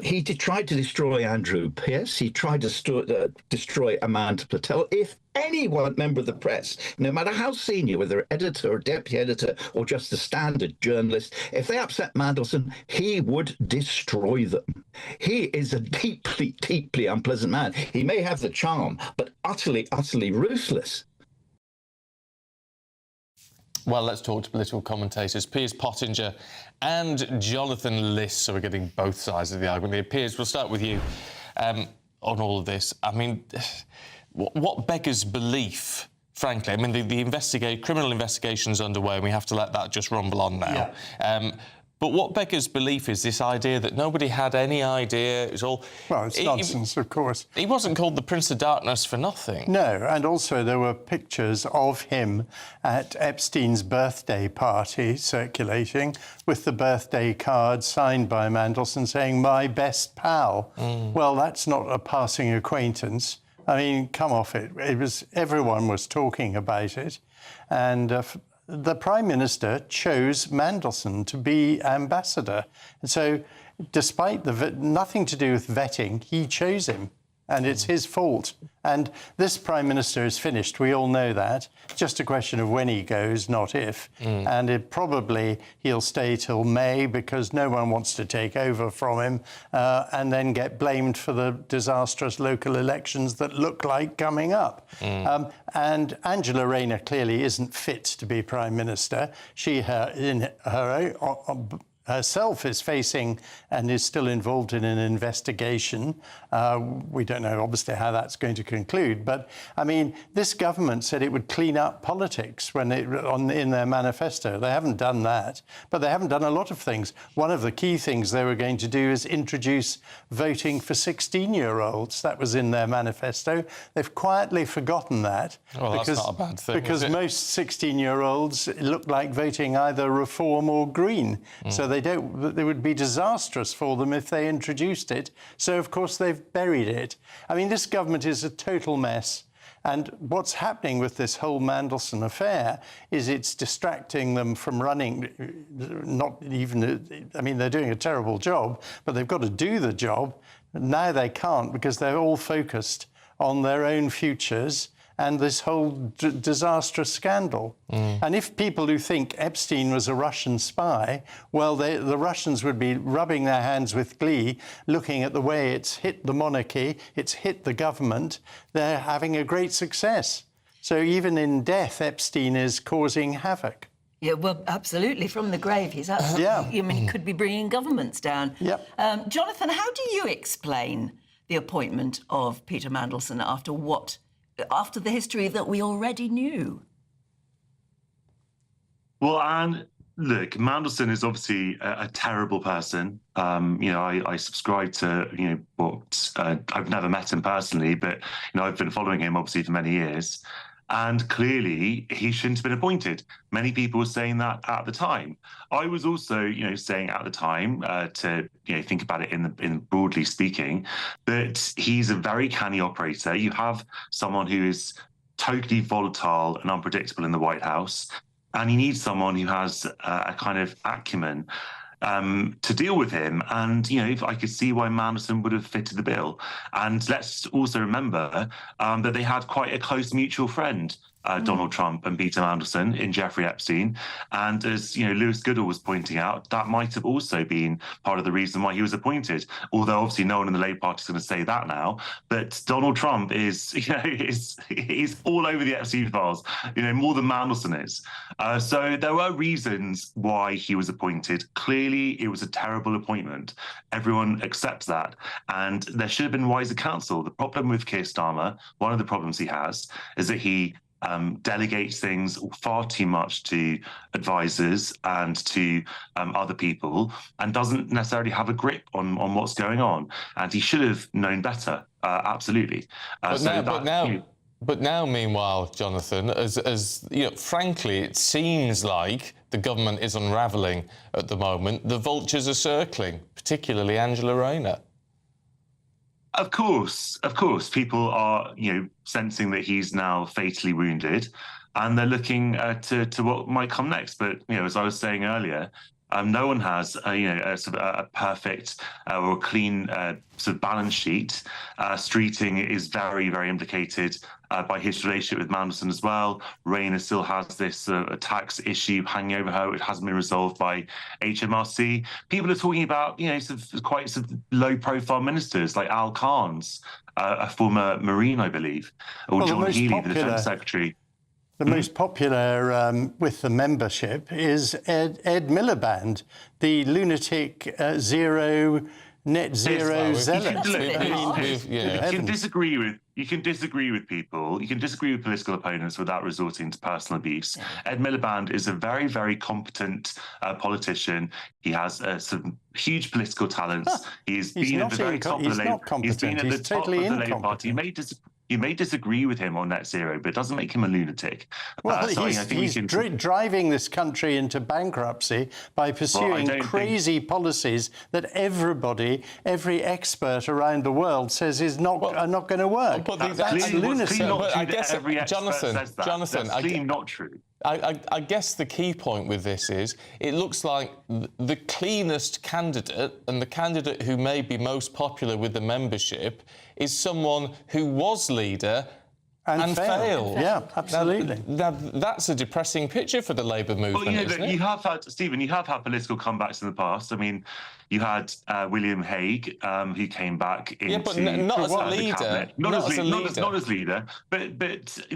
Speaker 13: He tried to destroy Andrew Pierce. He tried to destroy Amanda Patel. If anyone, member of the press, no matter how senior, whether editor or deputy editor or just a standard journalist, if they upset Mandelson, he would destroy them. He is a deeply, deeply unpleasant man. He may have the charm, but utterly, utterly ruthless.
Speaker 14: Well, let's talk to political commentators Piers Pottinger and Jonathan Liss, so we're getting both sides of the argument. Piers, we'll start with you on all of this. I mean, what beggars belief, frankly? I mean, the criminal investigation's underway, and we have to let that just rumble on now. Yeah. But what beggars belief is this idea that nobody had any idea. It was all...
Speaker 15: Well, it's nonsense, of course.
Speaker 14: He wasn't called the Prince of Darkness for nothing.
Speaker 15: No, and also there were pictures of him at Epstein's birthday party circulating with the birthday card signed by Mandelson saying, "My best pal." Well, that's not a passing acquaintance. I mean, come off it. Everyone was talking about it. And... the Prime Minister chose Mandelson to be ambassador. And so, despite nothing to do with vetting, he chose him. And it's his fault. And this Prime Minister is finished. We all know that. Just a question of when he goes, not if. And he'll stay till May because no one wants to take over from him and then get blamed for the disastrous local elections that look like coming up. And Angela Rayner clearly isn't fit to be Prime Minister. She, herself is facing and is still involved in an investigation. We don't know, obviously, how that's going to conclude. But, I mean, this government said it would clean up politics in their manifesto. They haven't done that. But they haven't done a lot of things. One of the key things they were going to do is introduce voting for 16-year-olds. That was in their manifesto. They've quietly forgotten that.
Speaker 14: Well, that's not a bad thing,
Speaker 15: because most 16-year-olds look like voting either Reform or Green. So they would be disastrous for them if they introduced it. So, of course, they've buried it. I mean, this government is a total mess. And what's happening with this whole Mandelson affair is it's distracting them from running, they're doing a terrible job, but they've got to do the job. Now they can't because they're all focused on their own futures and this whole disastrous scandal. And if people who think Epstein was a Russian spy, well, the Russians would be rubbing their hands with glee, looking at the way it's hit the monarchy, it's hit the government. They're having a great success. So even in death, Epstein is causing havoc.
Speaker 4: Yeah, well, absolutely. From the grave, he's absolutely... I mean, he could be bringing governments down. Jonathan, how do you explain the appointment of Peter Mandelson after the history that we already knew?
Speaker 16: Well, Anne, Look, Mandelson is obviously a terrible person. I subscribe to, I've never met him personally, but, I've been following him obviously for many years. And clearly, he shouldn't have been appointed. Many people were saying that at the time. I was also, saying at the time to, think about it in broadly speaking, that he's a very canny operator. You have someone who is totally volatile and unpredictable in the White House, and you need someone who has a kind of acumen to deal with him. And, I could see why Mandelson would have fitted the bill. And let's also remember that they had quite a close mutual friend, Donald Trump and Peter Mandelson, in Jeffrey Epstein. And as, Lewis Goodall was pointing out, that might have also been part of the reason why he was appointed. Although obviously no one in the Labour Party is going to say that now. But Donald Trump is, he's all over the Epstein files, more than Mandelson is. So there were reasons why he was appointed. Clearly, it was a terrible appointment. Everyone accepts that. And there should have been wiser counsel. The problem with Keir Starmer, one of the problems he has, is that he delegates things far too much to advisors and to other people, and doesn't necessarily have a grip on what's going on. And he should have known better, absolutely.
Speaker 14: But now, meanwhile, Jonathan, as frankly, it seems like the government is unravelling at the moment. The vultures are circling, particularly Angela Rayner.
Speaker 16: Of course, people are, sensing that he's now fatally wounded, and they're looking to what might come next. But as I was saying earlier, no one has a perfect or clean sort of balance sheet. Streeting is very, very implicated by his relationship with Mandelson as well. Rayner still has this tax issue hanging over her, which hasn't been resolved by HMRC. People are talking about, quite low-profile ministers like Al Khan's, a former Marine, I believe, or John Healey, the Defence Secretary.
Speaker 15: The most popular with the membership is Ed Miliband, the lunatic net zero zealot.
Speaker 16: You can disagree with people. You can disagree with political opponents without resorting to personal abuse. Yeah. Ed Miliband is a very, very competent politician. He has some huge political talents. He's been at the very top of the Labour. He's been at the top of the Labour Party. You may disagree with him on net zero, but it doesn't make him a lunatic.
Speaker 15: Well, he's driving this country into bankruptcy by pursuing crazy policies that every expert around the world says are not going to work.
Speaker 16: That's lunacy.
Speaker 14: I guess, Jonathan,
Speaker 16: that's clearly not true.
Speaker 14: I guess the key point with this is it looks like the cleanest candidate and the candidate who may be most popular with the membership is someone who was leader and failed.
Speaker 15: Yeah, absolutely.
Speaker 14: Now, that's a depressing picture for the Labour movement, isn't it?
Speaker 16: You have had, Stephen, you have had political comebacks in the past. I mean, you had William Hague, who came back into
Speaker 14: but not as a leader.
Speaker 16: Not as leader. But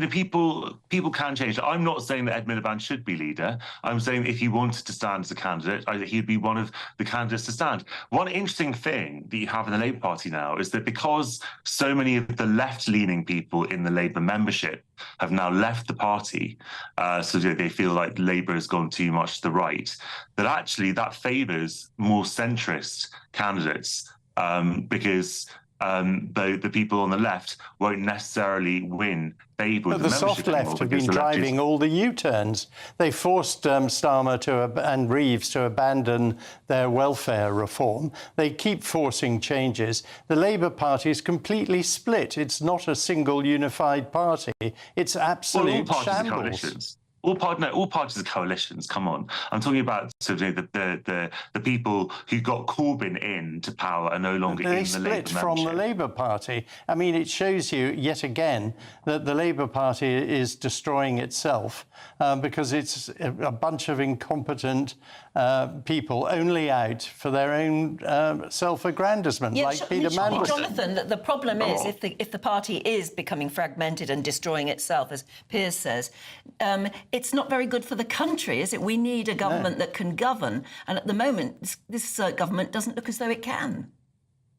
Speaker 16: people can change. I'm not saying that Ed Miliband should be leader. I'm saying that if he wanted to stand as a candidate, he'd be one of the candidates to stand. One interesting thing that you have in the Labour Party now is that because so many of the left-leaning people in the Labour membership have now left the party, so they feel like Labour has gone too much to the right, that actually that favours more centrist candidates because the people on the left won't necessarily win favour with
Speaker 15: the soft left have been driving all the U-turns. They forced Starmer and Reeves to abandon their welfare reform. They keep forcing changes. The Labour Party is completely split. It's not a single unified party. It's absolute shambles.
Speaker 16: All parties are coalitions. Come on, I'm talking about sort of the people who got Corbyn into power are no longer in the Labour membership.
Speaker 15: They split from the Labour Party. I mean, it shows you yet again that the Labour Party is destroying itself because it's a bunch of incompetent people only out for their own self-aggrandisement, like Peter Mandelson.
Speaker 4: Jonathan, the problem is if the party is becoming fragmented and destroying itself, as Piers says, it's not very good for the country, is it? We need a government that can govern, and at the moment, this government doesn't look as though it can.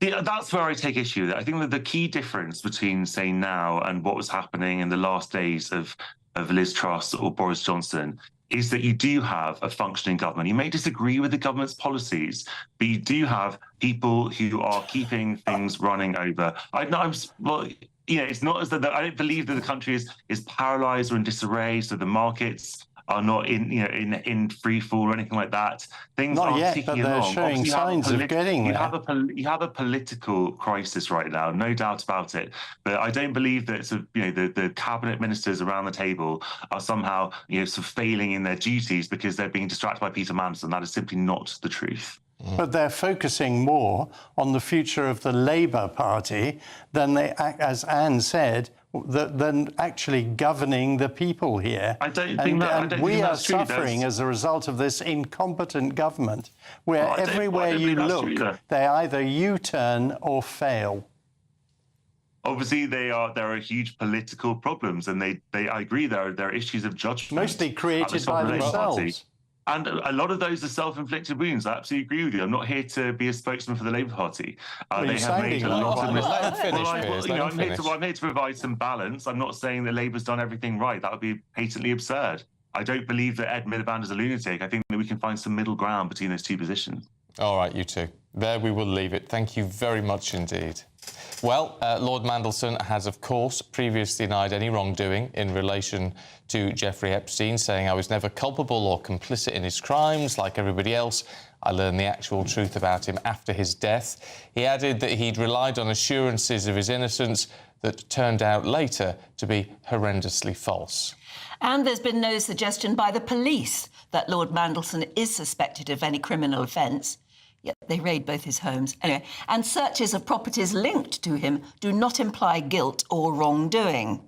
Speaker 16: Yeah, that's where I take issue with it. I think that the key difference between, say, now and what was happening in the last days of Liz Truss or Boris Johnson is that you do have a functioning government. You may disagree with the government's policies, but you do have people who are keeping things running over. It's not as though I don't believe that the country is paralysed or in disarray. So the markets are not in free fall or anything like that. Things
Speaker 15: not
Speaker 16: are
Speaker 15: yet,
Speaker 16: ticking
Speaker 15: but they're
Speaker 16: along.
Speaker 15: showing
Speaker 16: Obviously,
Speaker 15: signs of getting there.
Speaker 16: You have a political crisis right now, no doubt about it. But I don't believe that the cabinet ministers around the table are somehow sort of failing in their duties because they're being distracted by Peter Mandelson. That is simply not the truth.
Speaker 15: But they're focusing more on the future of the Labour Party than they, as Anne said, than actually governing the people here.
Speaker 16: I don't think that.
Speaker 15: We are suffering as a result of this incompetent government, where everywhere you look, they either U-turn or fail.
Speaker 16: Obviously, there are huge political problems, and I agree there are issues of judgment,
Speaker 15: mostly created by themselves.
Speaker 16: And a lot of those are self-inflicted wounds. I absolutely agree with you. I'm not here to be a spokesman for the Labour Party. They have made a lot of mistakes. I'm here to provide some balance. I'm not saying that Labour's done everything right. That would be patently absurd. I don't believe that Ed Miliband is a lunatic. I think that we can find some middle ground between those two positions.
Speaker 14: All right, you two. There we will leave it. Thank you very much indeed. Well, Lord Mandelson has, of course, previously denied any wrongdoing in relation to Jeffrey Epstein, saying I was never culpable or complicit in his crimes like everybody else. I learned the actual truth about him after his death. He added that he'd relied on assurances of his innocence that turned out later to be horrendously false.
Speaker 4: And there's been no suggestion by the police that Lord Mandelson is suspected of any criminal offence. Yet they raid both his homes. Anyway, and searches of properties linked to him do not imply guilt or wrongdoing.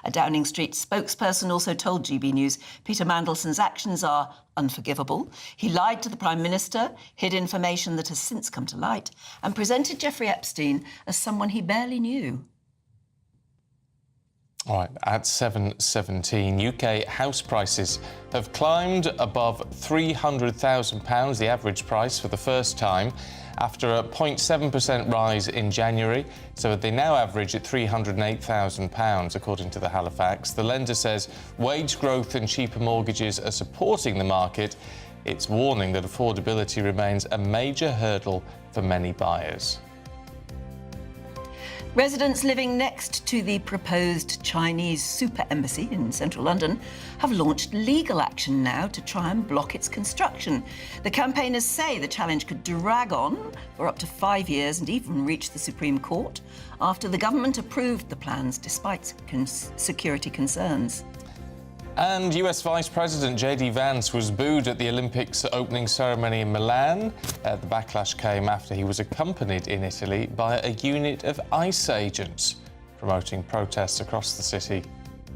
Speaker 4: A Downing Street spokesperson also told GB News Peter Mandelson's actions are unforgivable. He lied to the Prime Minister, hid information that has since come to light, and presented Jeffrey Epstein as someone he barely knew.
Speaker 14: All right, at 7:17, UK house prices have climbed above £300,000, the average price, for the first time, after a 0.7% rise in January. So they now average at £308,000, according to the Halifax. The lender says wage growth and cheaper mortgages are supporting the market. It's warning that affordability remains a major hurdle for many buyers.
Speaker 4: Residents living next to the proposed Chinese super embassy in central London have launched legal action now to try and block its construction. The campaigners say the challenge could drag on for up to 5 years and even reach the Supreme Court after the government approved the plans despite security concerns.
Speaker 14: And US Vice President J.D. Vance was booed at the Olympics opening ceremony in Milan. The backlash came after he was accompanied in Italy by a unit of ICE agents promoting protests across the city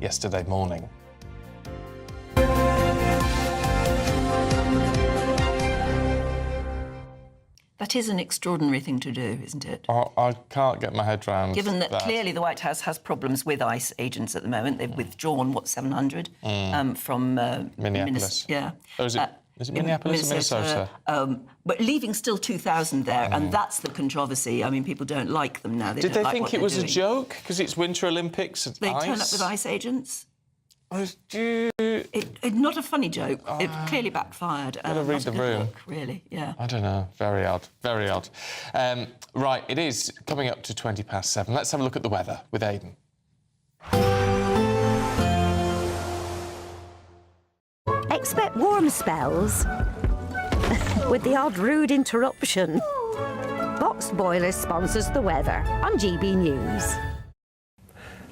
Speaker 14: yesterday morning.
Speaker 4: That is an extraordinary thing to do, isn't it?
Speaker 14: I can't get my head around
Speaker 4: Given that clearly the White House has problems with ICE agents at the moment. They've withdrawn, 700 from
Speaker 14: Minneapolis.
Speaker 4: Yeah.
Speaker 14: Oh, is it Minneapolis or Minnesota?
Speaker 4: But leaving still 2,000 there, and that's the controversy. I mean, people don't like them now.
Speaker 14: Did they think it was a joke? Because it's Winter Olympics and
Speaker 4: they
Speaker 14: ICE?
Speaker 4: turn up with ICE agents? Not a funny joke. It clearly backfired.
Speaker 14: Gotta read the room.
Speaker 4: Look, really, yeah.
Speaker 14: I don't know. Very odd. Very odd. Right, it is coming up to 7:20. Let's have a look at the weather with Aidan.
Speaker 5: Expect warm spells with the odd rude interruption. Boxed Boilers sponsors the weather on GB News.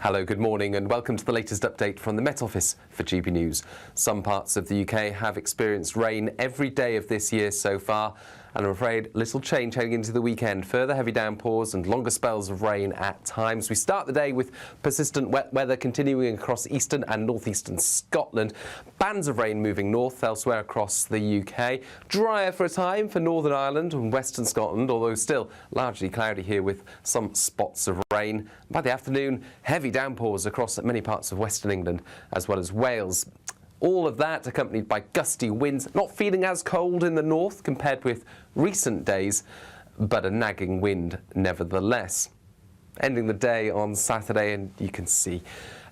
Speaker 35: Hello, good morning and welcome to the latest update from the Met Office for GB News. Some parts of the UK have experienced rain every day of this year so far, and I'm afraid little change heading into the weekend. Further heavy downpours and longer spells of rain at times. We start the day with persistent wet weather continuing across eastern and northeastern Scotland. Bands of rain moving north elsewhere across the UK. Drier for a time for Northern Ireland and western Scotland, although still largely cloudy here with some spots of rain. By the afternoon, heavy downpours across many parts of western England as well as Wales. All of that accompanied by gusty winds, not feeling as cold in the north compared with recent days, but a nagging wind nevertheless. Ending the day on Saturday, and you can see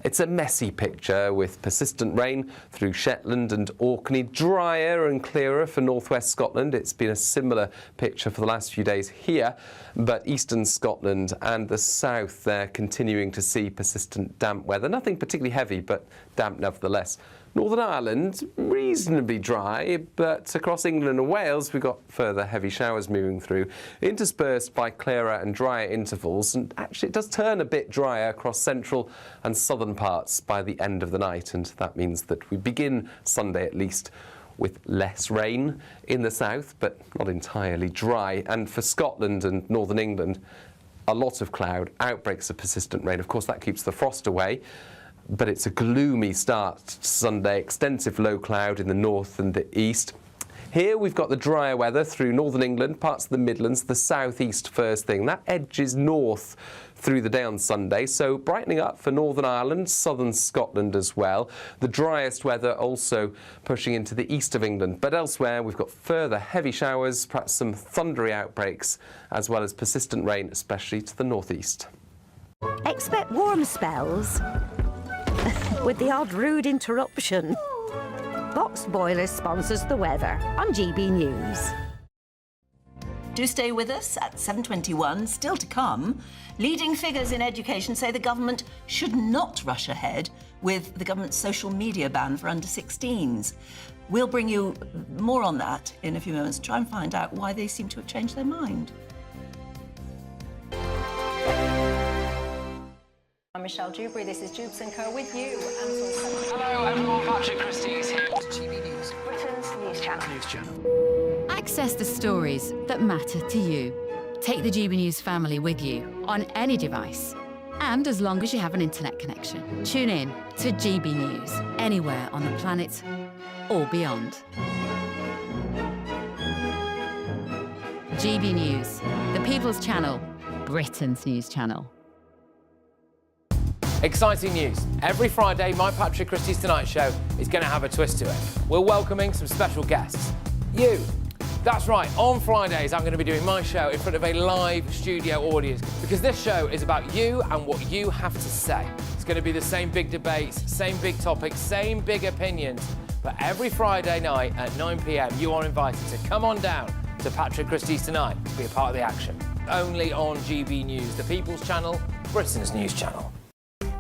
Speaker 35: It's a messy picture with persistent rain through Shetland and Orkney, drier and clearer for northwest Scotland. It's been a similar picture for the last few days here, but eastern Scotland and the south, they're continuing to see persistent damp weather. Nothing particularly heavy, but damp nevertheless. Northern Ireland, reasonably dry, but across England and Wales, we've got further heavy showers moving through, interspersed by clearer and drier intervals. And actually, it does turn a bit drier across central and southern parts by the end of the night. And that means that we begin Sunday, at least, with less rain in the south, but not entirely dry. And for Scotland and northern England, a lot of cloud, outbreaks of persistent rain. Of course, that keeps the frost away. But it's a gloomy start to Sunday, extensive low cloud in the north and the east. Here we've got the drier weather through northern England, parts of the Midlands, the southeast first thing. That edges north through the day on Sunday, so brightening up for Northern Ireland, southern Scotland as well. The driest weather also pushing into the east of England, but elsewhere we've got further heavy showers, perhaps some thundery outbreaks, as well as persistent rain, especially to the northeast.
Speaker 5: Expect warm spells with the odd rude interruption. Box Boiler sponsors the weather on GB News.
Speaker 4: Do stay with us at 7:21. Still to come, leading figures in education say the government should not rush ahead with the government's social media ban for under-16s. We'll bring you more on that in a few moments to try and find out why they seem to have changed their mind.
Speaker 17: I'm Michelle Dewberry, this is Dixon with you.
Speaker 18: Hello everyone, Patrick Christie is here. GB News,
Speaker 17: Britain's news channel.
Speaker 19: Access the stories that matter to you. Take the GB News family with you on any device. And as long as you have an internet connection, tune in to GB News anywhere on the planet or beyond. GB News, the People's Channel, Britain's news channel.
Speaker 20: Exciting news. Every Friday, my Patrick Christie's Tonight Show is going to have a twist to it. We're welcoming some special guests. You. That's right, on Fridays I'm going to be doing my show in front of a live studio audience because this show is about you and what you have to say. It's going to be the same big debates, same big topics, same big opinions. But every Friday night at 9 p.m, you are invited to come on down to Patrick Christie's Tonight to be a part of the action. Only on GB News, the People's Channel, Britain's news channel.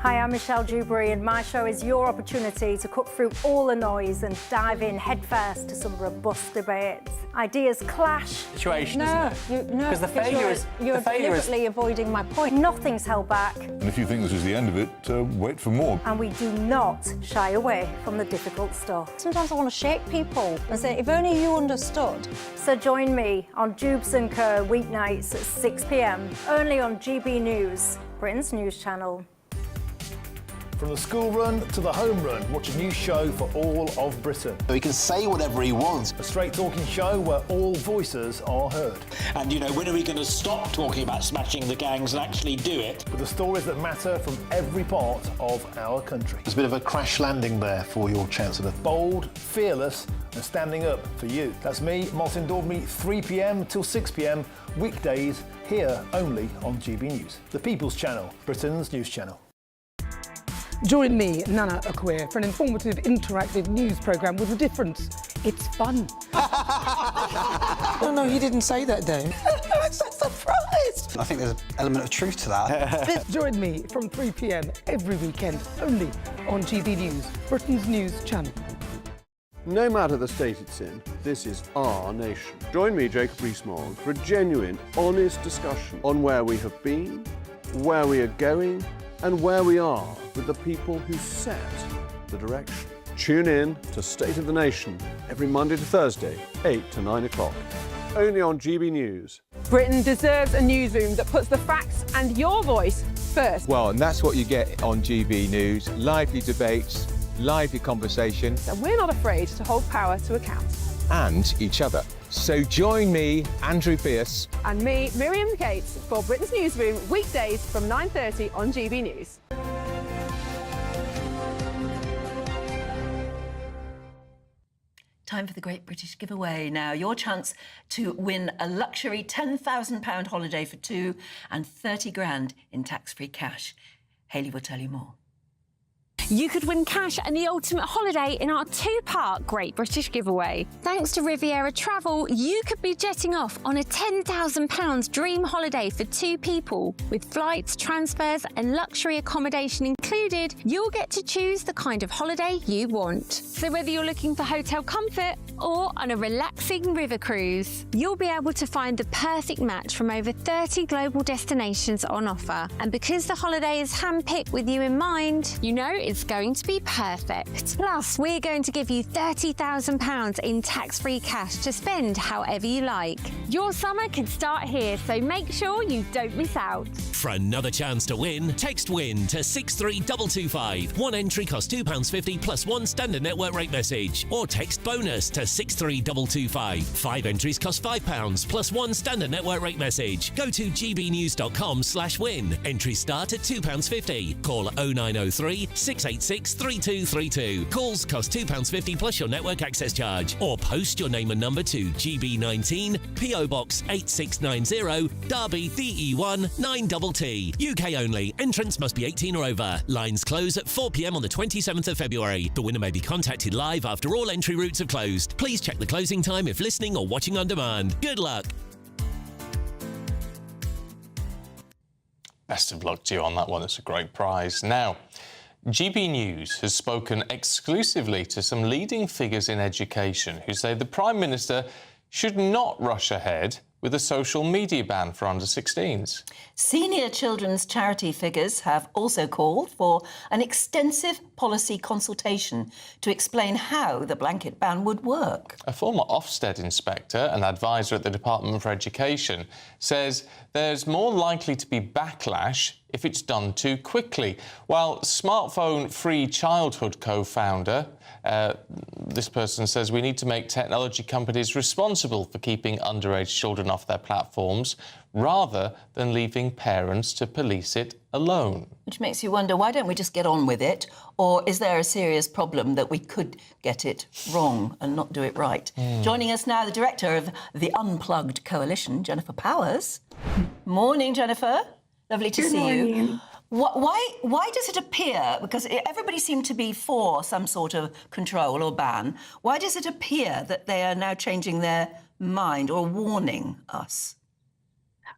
Speaker 17: Hi, I'm Michelle Dewberry and my show is your opportunity to cut through all the noise and dive in headfirst to some robust debates. Ideas clash.
Speaker 12: Situation, isn't it?
Speaker 17: Because
Speaker 12: the failure is...
Speaker 17: You're deliberately avoiding my point. Nothing's held back.
Speaker 21: And if you think this is the end of it, wait for more.
Speaker 17: And we do not shy away from the difficult stuff. Sometimes I want to shake people and say, if only you understood. So join me on Jubes & Co weeknights at 6 p.m, only on GB News, Britain's news channel.
Speaker 22: From the school run to the home run, watch a new show for all of Britain.
Speaker 23: So he can say whatever he wants.
Speaker 22: A straight talking show where all voices are heard.
Speaker 23: And, you know, when are we going to stop talking about smashing the gangs and actually do it?
Speaker 22: With the stories that matter from every part of our country.
Speaker 23: There's a bit of a crash landing there for your Chancellor.
Speaker 22: Bold, fearless and standing up for you. That's me, Martin Daubney, 3 p.m. till 6 p.m, weekdays, here only on GB News. The People's Channel, Britain's news channel.
Speaker 24: Join me, Nana Akwe, for an informative, interactive news programme with a difference. It's fun.
Speaker 25: No, he didn't say that, Dave.
Speaker 24: I'm so surprised.
Speaker 23: I think there's an element of truth to that.
Speaker 24: Join me from 3 p.m. every weekend, only on GB News, Britain's news channel.
Speaker 26: No matter the state it's in, this is our nation. Join me, Jacob Rees-Mogg, for a genuine, honest discussion on where we have been, where we are going, and where we are with the people who set the direction. Tune in to State of the Nation every Monday to Thursday, 8 to 9 o'clock, only on GB News.
Speaker 1: Britain deserves a newsroom that puts the facts and your voice first.
Speaker 27: Well, and that's what you get on GB News. Lively debates, lively conversation.
Speaker 1: And we're not afraid to hold power to account.
Speaker 27: And each other. So join me, Andrew Pierce.
Speaker 1: And me, Miriam Cates, for Britain's Newsroom, weekdays from 9:30 on GB News.
Speaker 4: Time for the Great British Giveaway now. Your chance to win a luxury £10,000 holiday for two and 30 grand in tax-free cash. Hayley will tell you more.
Speaker 2: You could win cash and the ultimate holiday in our two-part Great British giveaway. Thanks to Riviera Travel, you could be jetting off on a £10,000 dream holiday for 2 people. With flights, transfers and luxury accommodation included, you'll get to choose the kind of holiday you want. So whether you're looking for hotel comfort or on a relaxing river cruise, you'll be able to find the perfect match from over 30 global destinations on offer. And because the holiday is handpicked with you in mind, you know it's going to be perfect. Plus, we're going to give you £30,000 in tax-free cash to spend however you like. Your summer can start here, so make sure you don't miss out.
Speaker 3: For another chance to win, text WIN to 63225. One entry costs £2.50 plus one standard network rate message. Or text BONUS to 63225. 5 entries cost £5 plus one standard network rate message. Go to gbnews.com/win. Entries start at £2.50. Call 0903 686 3232. Calls cost £2.50 plus your network access charge. Or post your name and number to GB19 PO Box 8690 Derby DE1 9TT. UK only. Entrance must be 18 or over. Lines close at 4 p.m. on the 27th of February. The winner may be contacted live after all entry routes have closed. Please check the closing time if listening or watching on demand. Good luck.
Speaker 14: Best of luck to you on that one. It's a great prize. Now, GB News has spoken exclusively to some leading figures in education who say the Prime Minister should not rush ahead with a social media ban for under-16s.
Speaker 4: Senior children's charity figures have also called for an extensive policy consultation to explain how the blanket ban would work.
Speaker 14: A former Ofsted inspector and advisor at the Department for Education says there's more likely to be backlash if it's done too quickly, while smartphone-free childhood co-founder this person says we need to make technology companies responsible for keeping underage children off their platforms rather than leaving parents to police it alone.
Speaker 4: Which makes you wonder, why don't we just get on with it? Or is there a serious problem that we could get it wrong and not do it right? Joining us now, the director of the Unplugged Coalition, Jennifer Powers. Morning, Jennifer. Lovely to see you. Why does it appear, because everybody seemed to be for some sort of control or ban, why does it appear that they are now changing their mind or warning us?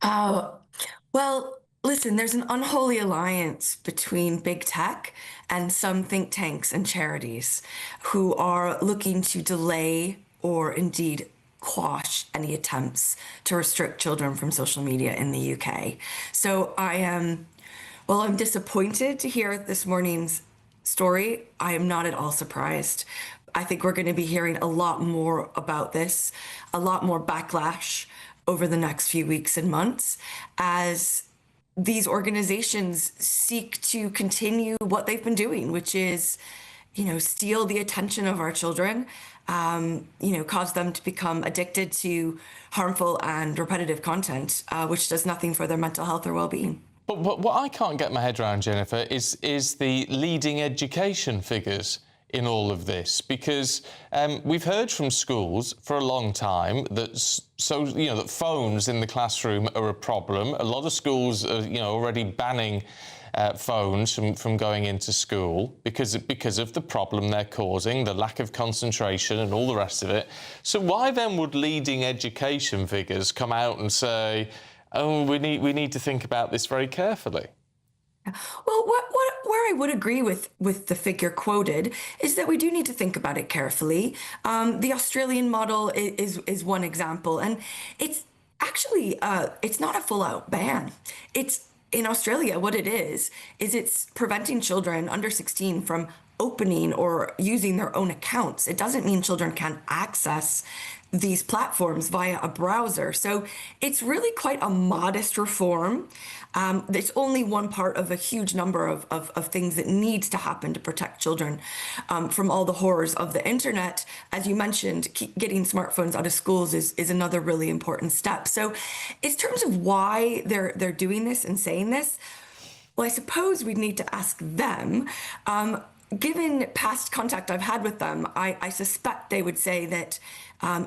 Speaker 6: Well, listen, there's an unholy alliance between big tech and some think tanks and charities who are looking to delay or indeed quash any attempts to restrict children from social media in the UK. So I'm disappointed to hear this morning's story. I am not at all surprised. I think we're going to be hearing a lot more about this, a lot more backlash over the next few weeks and months as these organizations seek to continue what they've been doing, which is, steal the attention of our children, cause them to become addicted to harmful and repetitive content, which does nothing for their mental health or well-being.
Speaker 14: But what I can't get my head around, Jennifer, is the leading education figures in all of this, because we've heard from schools for a long time that that phones in the classroom are a problem. A lot of schools are already banning phones from going into school because of the problem they're causing, the lack of concentration and all the rest of it. So why then would leading education figures come out and say, oh, we need to think about this very carefully?
Speaker 6: Well, where I would agree with the figure quoted is that we do need to think about it carefully. The Australian model is one example, and it's actually it's not a full-out ban. It's in Australia, what it is it's preventing children under 16 from opening or using their own accounts. It doesn't mean children can't access these platforms via a browser. So it's really quite a modest reform. It's only one part of a huge number of things that needs to happen to protect children from all the horrors of the internet. As you mentioned, getting smartphones out of schools is another really important step. So in terms of why they're doing this and saying this, well, I suppose we'd need to ask them. Given past contact I've had with them, I suspect they would say that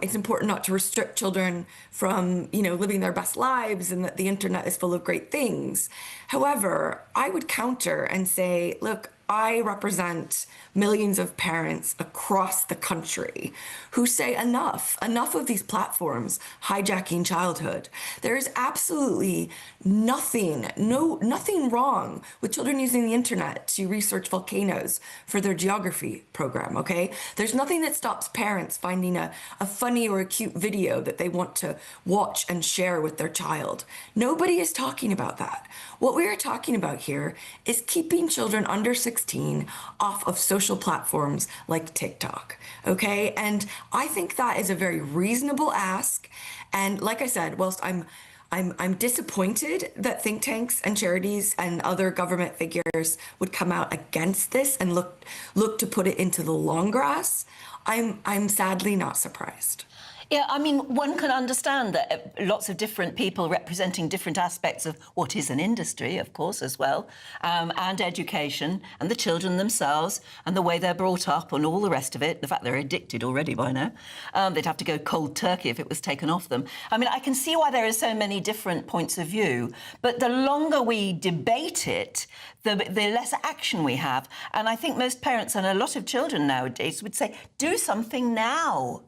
Speaker 6: it's important not to restrict children from, living their best lives and that the internet is full of great things. However, I would counter and say, look, I represent millions of parents across the country who say enough of these platforms hijacking childhood. There is absolutely nothing wrong with children using the internet to research volcanoes for their geography program, okay? There's nothing that stops parents finding a funny or a cute video that they want to watch and share with their child. Nobody is talking about that. What we are talking about here is keeping children under 16 off of social platforms like TikTok, okay? And I think that is a very reasonable ask. And like I said, whilst I'm disappointed that think tanks and charities and other government figures would come out against this and look to put it into the long grass, I'm sadly not surprised.
Speaker 4: Yeah, I mean, one can understand that lots of different people representing different aspects of what is an industry, of course, as well, and education, and the children themselves, and the way they're brought up, and all the rest of it. The fact they're addicted already by now. They'd have to go cold turkey if it was taken off them. I mean, I can see why there are so many different points of view, but the longer we debate it, the less action we have. And I think most parents and a lot of children nowadays would say, do something now.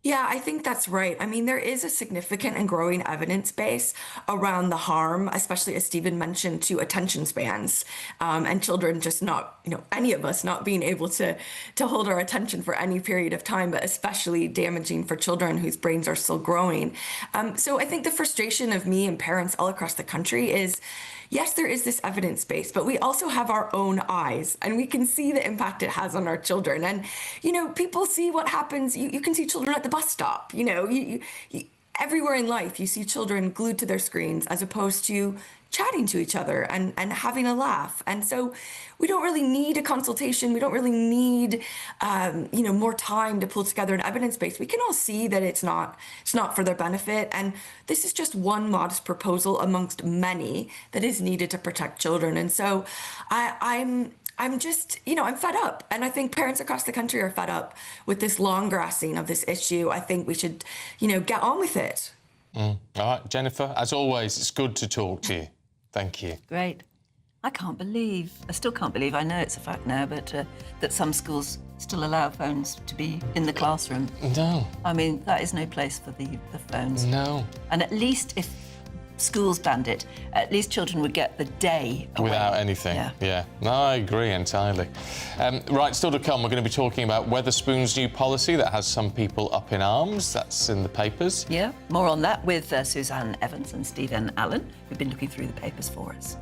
Speaker 6: Yeah, I think that's right. I mean, there is a significant and growing evidence base around the harm, especially as Stephen mentioned, to attention spans and children just not, any of us not being able to hold our attention for any period of time, but especially damaging for children whose brains are still growing. So I think the frustration of me and parents all across the country is, yes, there is this evidence base, but we also have our own eyes and we can see the impact it has on our children. And, people see what happens. You can see children at the bus stop, everywhere in life, you see children glued to their screens as opposed to chatting to each other and having a laugh. And so we don't really need a consultation. We don't really need, more time to pull together an evidence base. We can all see that it's not for their benefit. And this is just one modest proposal amongst many that is needed to protect children. And so I'm just, I'm fed up. And I think parents across the country are fed up with this long grassing of this issue. I think we should, get on with it.
Speaker 14: All right, Jennifer, as always, it's good to talk to you. Thank you.
Speaker 4: Great. I still can't believe, I know it's a fact now, but that some schools still allow phones to be in the classroom.
Speaker 14: No.
Speaker 4: I mean, that is no place for the phones.
Speaker 14: No.
Speaker 4: And at least if schools banned it, at least children would get the day away.
Speaker 14: Without anything. Yeah. No, I agree entirely. Right, still to come, we're going to be talking about Wetherspoon's new policy that has some people up in arms. That's in the papers.
Speaker 4: Yeah, more on that with Suzanne Evans and Stephen Allen, who've been looking through the papers for us.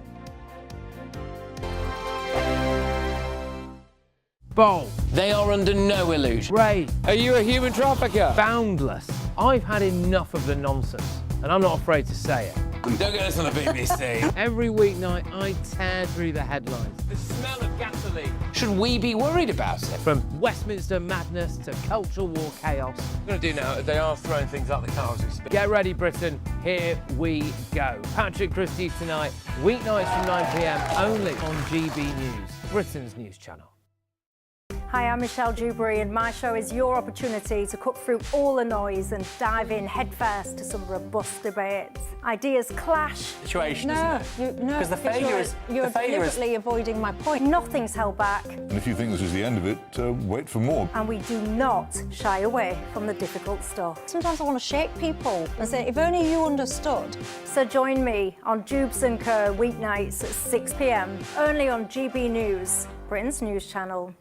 Speaker 20: Bold. They are under no illusion. Ray, are you a human trafficker? Boundless. I've had enough of the nonsense, and I'm not afraid to say it.
Speaker 7: Don't get this on the BBC.
Speaker 20: Every weeknight, I tear through the headlines.
Speaker 7: The smell of gasoline. Should we be worried about it?
Speaker 20: From Westminster madness to cultural war chaos.
Speaker 7: I'm going to do now, they are throwing things out the car as we speak.
Speaker 20: Get ready, Britain. Here we go. Patrick Christie's tonight, weeknights from 9 p.m, only on GB News, Britain's news channel.
Speaker 17: Hi, I'm Michelle Dewberry, and my show is your opportunity to cut through all the noise and dive in headfirst to some robust debates. Ideas clash.
Speaker 7: Situation, isn't it?
Speaker 17: No,
Speaker 7: because the failure is
Speaker 17: you're deliberately avoiding my point. Nothing's held back.
Speaker 21: And if you think this is the end of it, wait for more.
Speaker 17: And we do not shy away from the difficult stuff. Sometimes I want to shake people and say, if only you understood. So join me on Jubes and Co weeknights at 6 p.m, only on GB News, Britain's news channel.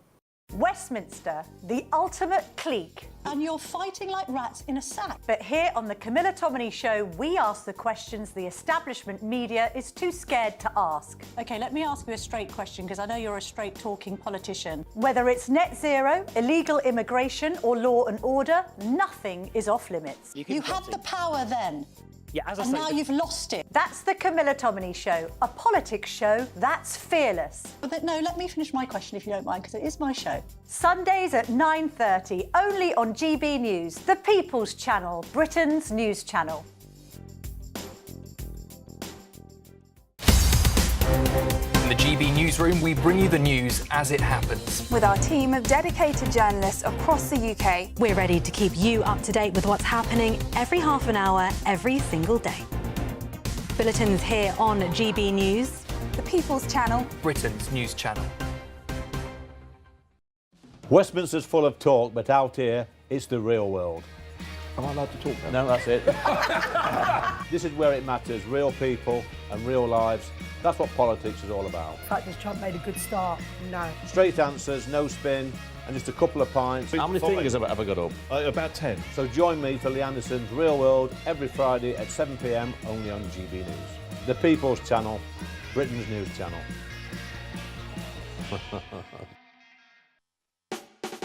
Speaker 8: Westminster, the ultimate clique. And you're fighting like rats in a sack. But here on the Camilla Tominey Show, we ask the questions the establishment media is too scared to ask. OK, let me ask you a straight question, because I know you're a straight-talking politician. Whether it's net zero, illegal immigration or law and order, nothing is off limits. You had the power then.
Speaker 7: Yeah, as I
Speaker 8: and
Speaker 7: say,
Speaker 8: now you've lost it. That's the Camilla Tominey Show, a politics show that's fearless. But no, let me finish my question if you don't mind, because it is my show. Sundays at 9:30, only on GB News, the People's Channel, Britain's news channel.
Speaker 18: In the GB newsroom, we bring you the news as it happens.
Speaker 9: With our team of dedicated journalists across the UK, we're ready to keep you up to date with what's happening every half an hour, every single day. Bulletins here on GB News. the People's Channel,
Speaker 18: Britain's news channel.
Speaker 5: Westminster's full of talk, but out here, it's the real world.
Speaker 21: Am I allowed to talk now?
Speaker 5: No, that's it. This is where it matters, real people and real lives. That's what politics is all about.
Speaker 10: In fact, has Trump made a good start? No.
Speaker 5: Straight answers, no spin, and just a couple of pints.
Speaker 21: How many fingers have I got up?
Speaker 5: About 10. So join me for Lee Anderson's Real World every Friday at 7 p.m, only on GB News. The People's Channel, Britain's news channel.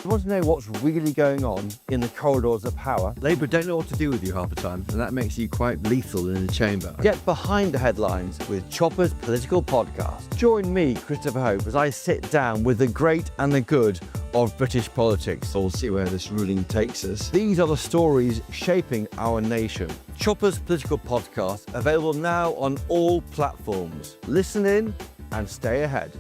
Speaker 11: You want to know what's really going on in the corridors of power? Labour don't know what to do with you half the time, and that makes you quite lethal in the chamber. Get behind the headlines with Chopper's political podcast. Join me, Christopher Hope, as I sit down with the great and the good of British politics. We'll see where this ruling takes us. These are the stories shaping our nation. Chopper's political podcast, available now on all platforms. Listen in and stay ahead.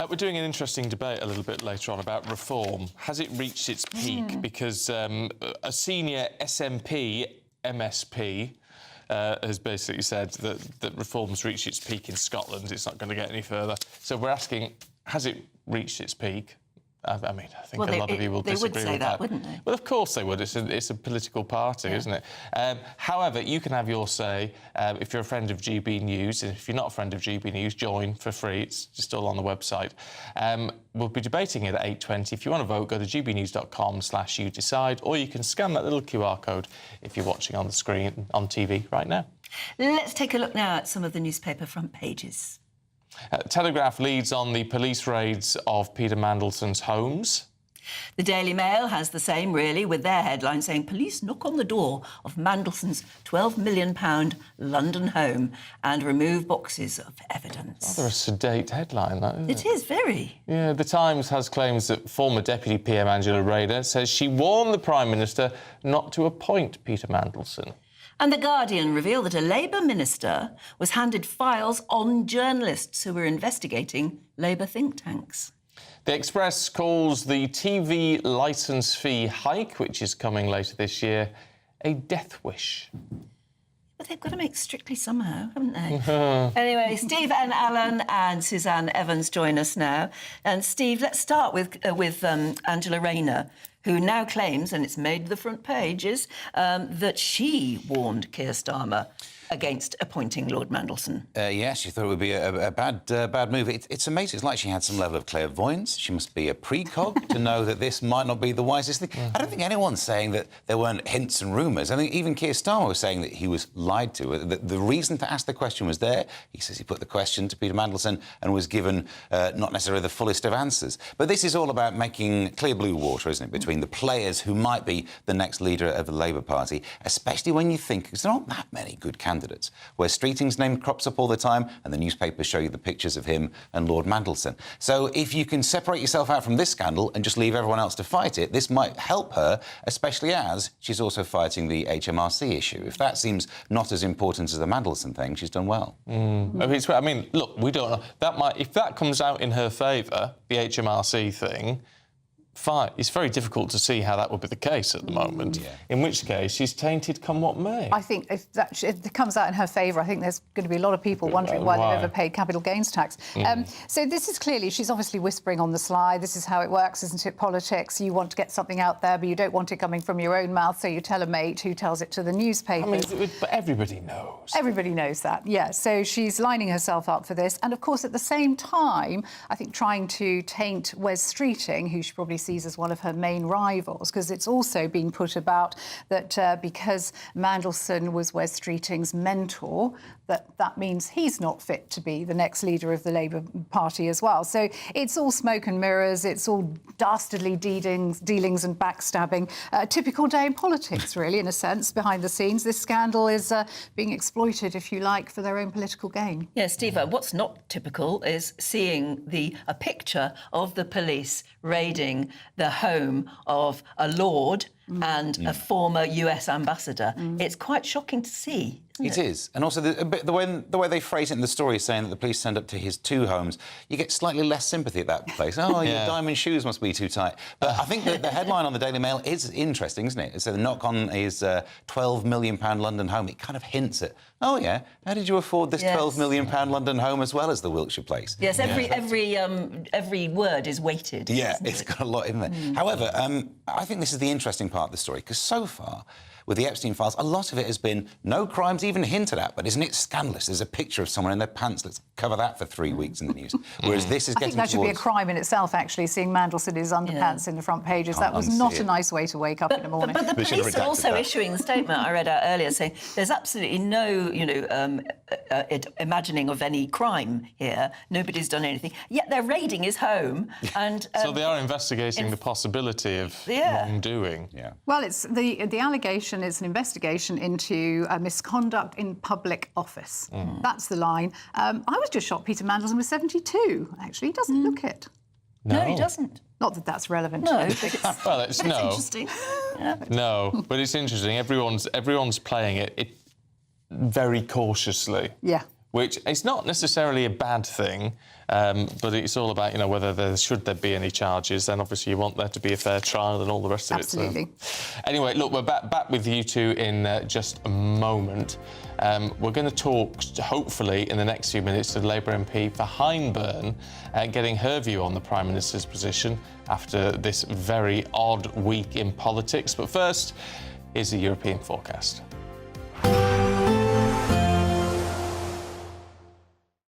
Speaker 14: We're doing an interesting debate a little bit later on about reform. Has it reached its peak? Because a senior SNP MSP has basically said that reform's reached its peak in Scotland. It's not going to get any further. So we're asking, has it reached its peak? I mean, I think a lot of you will disagree with that.
Speaker 4: They would say that, wouldn't they?
Speaker 14: Well, of course they would. It's a political party, isn't it? However, you can have your say if you're a friend of GB News. And if you're not a friend of GB News, join for free. It's just all on the website. We'll be debating it at 8:20. If you want to vote, go to gbnews.com/youdecide, or you can scan that little QR code if you're watching on the screen on TV right now.
Speaker 4: Let's take a look now at some of the newspaper front pages.
Speaker 14: Telegraph leads on the police raids of Peter Mandelson's homes.
Speaker 4: The Daily Mail has the same, really, with their headline saying police knock on the door of Mandelson's £12 million London home and remove boxes of evidence.
Speaker 14: Rather a sedate headline, that, isn't it?
Speaker 4: It is, very.
Speaker 14: Yeah, The Times has claims that former Deputy PM Angela Rayner says she warned the Prime Minister not to appoint Peter Mandelson.
Speaker 4: And The Guardian revealed that a Labour minister was handed files on journalists who were investigating Labour think tanks.
Speaker 14: The Express calls the TV licence fee hike, which is coming later this year, a death wish.
Speaker 4: But they've got to make Strictly somehow, haven't they? Anyway, Steve and Alan and Suzanne Evans join us now. And Steve, let's start with Angela Rayner, who now claims, and it's made the front pages, that she warned Keir Starmer against appointing Lord Mandelson.
Speaker 13: Yes, she thought it would be a bad move. It's amazing. It's like she had some level of clairvoyance. She must be a precog to know that this might not be the wisest thing. I don't think anyone's saying that there weren't hints and rumours. I think even Keir Starmer was saying that he was lied to. The reason to ask the question was there. He says he put the question to Peter Mandelson and was given not necessarily the fullest of answers. But this is all about making clear blue water, isn't it, between the players who might be the next leader of the Labour Party, especially when you think, because there aren't that many good candidates, where Streeting's name crops up all the time and the newspapers show you the pictures of him and Lord Mandelson. So if you can separate yourself out from this scandal and just leave everyone else to fight it, this might help her, especially as she's also fighting the HMRC issue. If that seems not as important as the Mandelson thing, she's done well.
Speaker 14: I mean, look, we don't know. If that comes out in her favour, the HMRC thing, fine. It's very difficult to see how that would be the case at the moment, in which case she's tainted come what may.
Speaker 15: I think if it comes out in her favour, I think there's going to be a lot of people wondering why they've ever paid capital gains tax. So this is clearly, she's obviously whispering on the sly. This is how it works, isn't it, politics? You want to get something out there, but you don't want it coming from your own mouth, so you tell a mate who tells it to the newspaper.
Speaker 14: I mean, but everybody knows.
Speaker 15: Everybody knows that, yeah. So she's lining herself up for this. And, of course, at the same time, I think trying to taint Wes Streeting, who she probably sees as one of her main rivals, because it's also been put about that because Mandelson was Wes Streeting's mentor, that means he's not fit to be the next leader of the Labour Party as well. So it's all smoke and mirrors, it's all dastardly dealings and backstabbing. A typical day in politics, really, in a sense, behind the scenes. This scandal is being exploited, if you like, for their own political gain.
Speaker 4: Yeah, Steve, what's not typical is seeing a picture of the police raiding the home of a lord and a former US ambassador. It's quite shocking to see,
Speaker 13: It is. And also the way they phrase it in the story, saying that the police turned up to his 2 homes, you get slightly less sympathy at that place. Oh, your diamond shoes must be too tight. But I think that the headline on the Daily Mail is interesting, isn't it? So the knock on his £12 million London home. It kind of hints at, oh, yeah, how did you afford this £12 million London home as well as the Wiltshire place?
Speaker 4: Yes, every word is weighted.
Speaker 13: Yeah, it's got a lot in there. However, I think this is the interesting part of the story, because so far, with the Epstein files, a lot of it has been no crimes even hinted at, but isn't it scandalous? There's a picture of someone in their pants. Let's cover that for 3 weeks in the news. Whereas this is getting
Speaker 15: I think that should be a crime in itself, actually, seeing Mandelson in his underpants in the front pages. That was not a nice way to wake up in the morning.
Speaker 4: But the police are also issuing the statement I read out earlier saying there's absolutely no, imagining of any crime here. Nobody's done anything. Yet they're raiding his home and...
Speaker 14: so they are investigating the possibility of wrongdoing.
Speaker 13: Yeah.
Speaker 15: Well, it's the allegation is an investigation into misconduct in public office. That's the line. I was just shocked Peter Mandelson was 72, actually. He doesn't look it.
Speaker 4: No, he doesn't.
Speaker 15: Not that that's relevant.
Speaker 4: No.
Speaker 14: Well, it's no.
Speaker 4: Interesting.
Speaker 14: No, but it's interesting. Everyone's playing it very cautiously.
Speaker 15: Yeah.
Speaker 14: Which is not necessarily a bad thing, but it's all about, whether should there be any charges, then obviously you want there to be a fair trial and all the rest of it.
Speaker 15: Absolutely.
Speaker 14: So. Anyway, look, we're back with you two in just a moment. We're going to talk, hopefully, in the next few minutes to the Labour MP for Hyndburn, getting her view on the Prime Minister's position after this very odd week in politics. But first, here's the European forecast.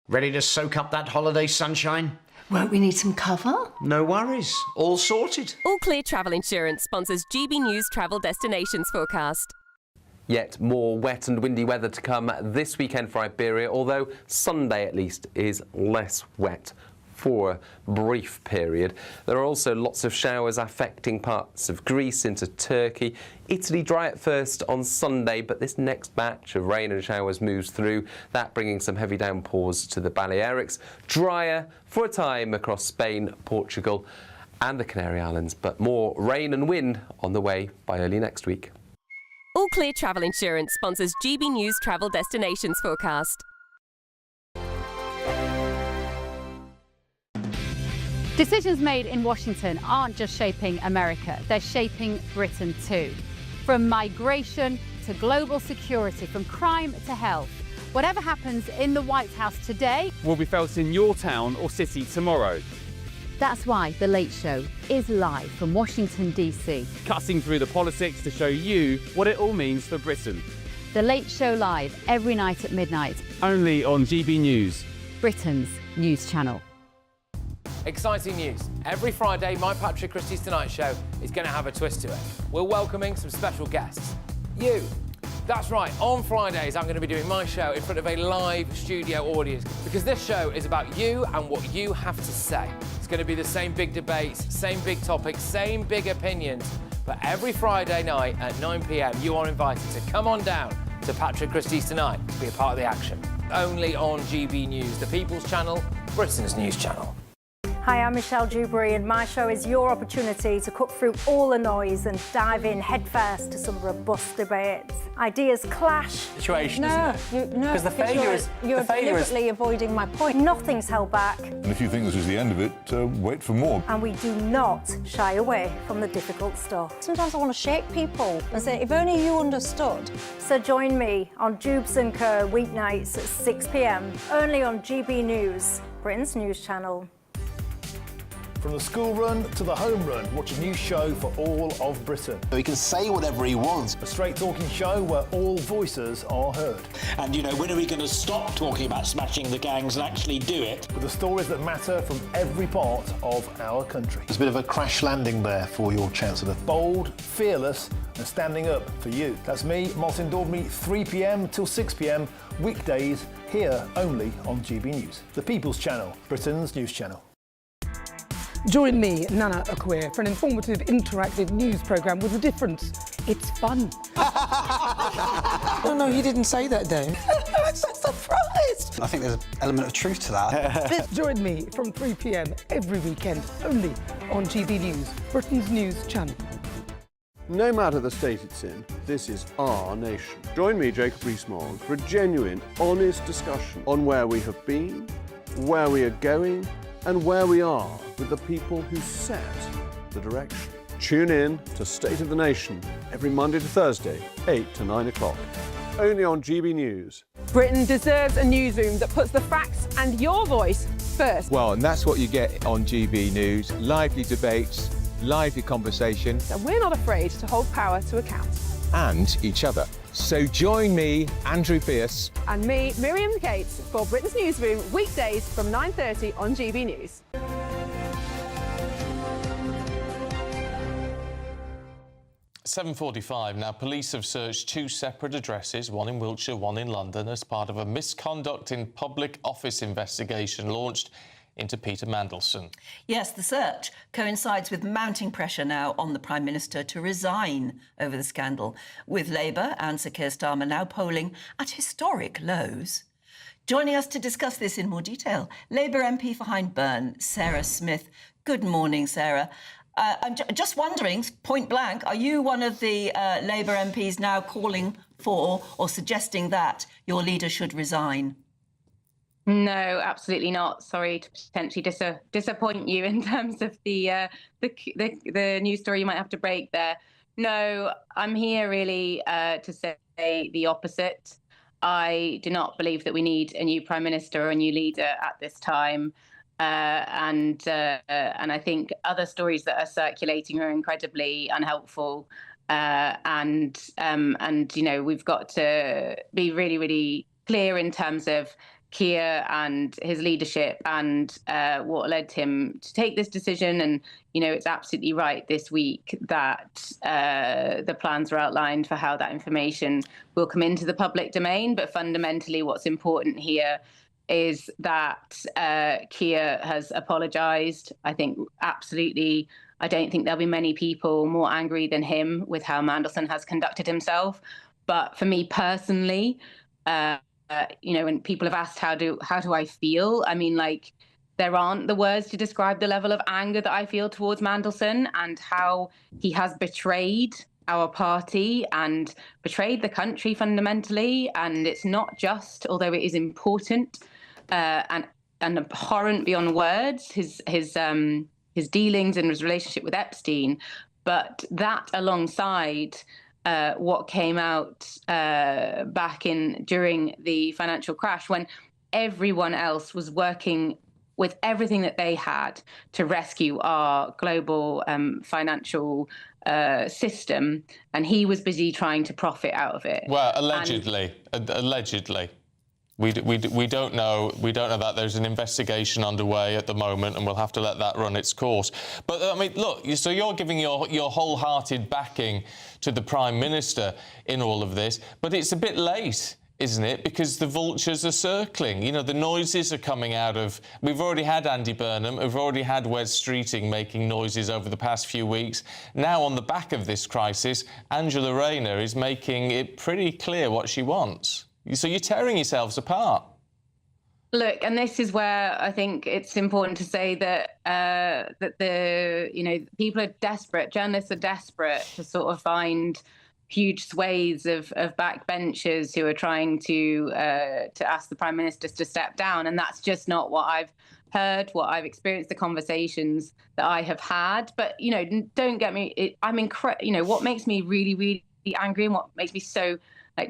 Speaker 12: Ready to soak up that holiday sunshine?
Speaker 16: Won't we need some cover?
Speaker 12: No worries. All sorted.
Speaker 19: All Clear Travel Insurance sponsors GB News Travel Destinations forecast.
Speaker 22: Yet more wet and windy weather to come this weekend for Iberia, although Sunday at least is less wet for a brief period. There are also lots of showers affecting parts of Greece into Turkey. Italy dry at first on Sunday, but this next batch of rain and showers moves through, that bringing some heavy downpours to the Balearics. Drier for a time across Spain, Portugal and the Canary Islands, but more rain and wind on the way by early next week.
Speaker 19: All Clear Travel Insurance sponsors GB News Travel Destinations forecast.
Speaker 23: Decisions made in Washington aren't just shaping America, they're shaping Britain too. From migration to global security, from crime to health. Whatever happens in the White House today
Speaker 24: will be felt in your town or city tomorrow.
Speaker 23: That's why The Late Show is live from Washington, D.C.
Speaker 24: Cutting through the politics to show you what it all means for Britain.
Speaker 23: The Late Show live every night at midnight.
Speaker 24: Only on GB News,
Speaker 23: Britain's news channel.
Speaker 20: Exciting news. Every Friday, my Patrick Christie's Tonight Show is going to have a twist to it. We're welcoming some special guests. You. That's right, on Fridays I'm going to be doing my show in front of a live studio audience because this show is about you and what you have to say. It's going to be the same big debates, same big topics, same big opinions. But every Friday night at 9 p.m, you are invited to come on down to Patrick Christie's Tonight to be a part of the action. Only on GB News, the People's Channel, Britain's news channel.
Speaker 17: Hi, I'm Michelle Dewberry and my show is your opportunity to cut through all the noise and dive in headfirst to some robust debates. Ideas clash.
Speaker 25: Situation, isn't it?
Speaker 17: Because
Speaker 25: the failure is...
Speaker 17: You're deliberately avoiding my point. Nothing's held back.
Speaker 28: And if you think this is the end of it, wait for more.
Speaker 17: And we do not shy away from the difficult stuff. Sometimes I want to shake people and say, if only you understood. So join me on Jubes & Co weeknights at 6 p.m, only on GB News, Britain's news channel.
Speaker 29: From the school run to the home run, watch a new show for all of Britain.
Speaker 30: So he can say whatever he wants.
Speaker 29: A straight talking show where all voices are heard.
Speaker 25: And, when are we going to stop talking about smashing the gangs and actually do it?
Speaker 29: With the stories that matter from every part of our country.
Speaker 30: There's a bit of a crash landing there for your Chancellor.
Speaker 29: Bold, fearless and standing up for you. That's me, Martin Daubney, 3 p.m. till 6 p.m, weekdays, here only on GB News. The People's Channel, Britain's news channel.
Speaker 10: Join me, Nana Akwe, for an informative, interactive news programme with a difference. It's fun.
Speaker 31: No, he didn't say that, Dave.
Speaker 10: I'm so surprised.
Speaker 31: I think there's an element of truth to that.
Speaker 10: Join me from 3 p.m. every weekend, only on GB News, Britain's news channel.
Speaker 26: No matter the state it's in, This is Our Nation. Join me, Jacob Rees-Mogg, for a genuine, honest discussion on where we have been, where we are going, and where we are with the people who set the direction. Tune in to State of the Nation every Monday to Thursday, 8 to 9 o'clock. Only on GB News.
Speaker 1: Britain deserves a newsroom that puts the facts and your voice first.
Speaker 2: Well, and that's what you get on GB News. Lively debates, lively conversation.
Speaker 1: And we're not afraid to hold power to account.
Speaker 2: And each other. So join me, Andrew Pearce.
Speaker 1: And me, Miriam Cates, for Britain's Newsroom, weekdays from 9:30 on GB News.
Speaker 14: "7:45 now. Police have searched two separate addresses, one in Wiltshire, one in London, as part of a misconduct in public office investigation launched into Peter Mandelson.
Speaker 4: Yes, the search coincides with mounting pressure now on the Prime Minister to resign over the scandal, with Labour and Sir Keir Starmer now polling at historic lows. Joining us to discuss this in more detail, Labour MP for Hyndburn, Sarah Smith. Good morning, Sarah. I'm just wondering, point blank, are you one of the Labour MPs now calling for or suggesting that your leader should resign?
Speaker 3: No, absolutely not. Sorry to potentially disappoint you in terms of the news story you might have to break there. No, I'm here really to say the opposite. I do not believe that we need a new Prime Minister or a new leader at this time. And I think other stories that are circulating are incredibly unhelpful. And you know, we've got to be really, really clear in terms of Keir and his leadership and what led him to take this decision. And, you know, it's absolutely right this week that the plans are outlined for how that information will come into the public domain. But fundamentally, what's important here is that Keir has apologised. I think absolutely, I don't think there'll be many people more angry than him with how Mandelson has conducted himself. But for me personally, you know, when people have asked how do I feel, I mean, like, there aren't the words to describe the level of anger that I feel towards Mandelson and how he has betrayed our party and betrayed the country fundamentally. And it's not just, although it is important and abhorrent beyond words, his dealings and his relationship with Epstein, but that alongside what came out back during the financial crash, when everyone else was working with everything that they had to rescue our global financial system, and he was busy trying to profit out of it.
Speaker 14: Well, allegedly. We don't know that. There's an investigation underway at the moment, and we'll have to let that run its course. But I mean, look, so you're giving your wholehearted backing to the Prime Minister in all of this, but it's a bit late, isn't it? Because the vultures are circling. You know, the noises are coming out of... We've already had Andy Burnham, we've already had Wes Streeting making noises over the past few weeks. Now, on the back of this crisis, Angela Rayner is making it pretty clear what she wants. So you're tearing yourselves apart.
Speaker 3: Look, and this is where I think it's important to say that people are desperate, journalists are desperate to sort of find huge swathes of backbenchers who are trying to ask the Prime Minister to step down, and that's just not what I've heard, what I've experienced, the conversations that I have had. But you know, don't get me. What makes me really, really angry and what makes me so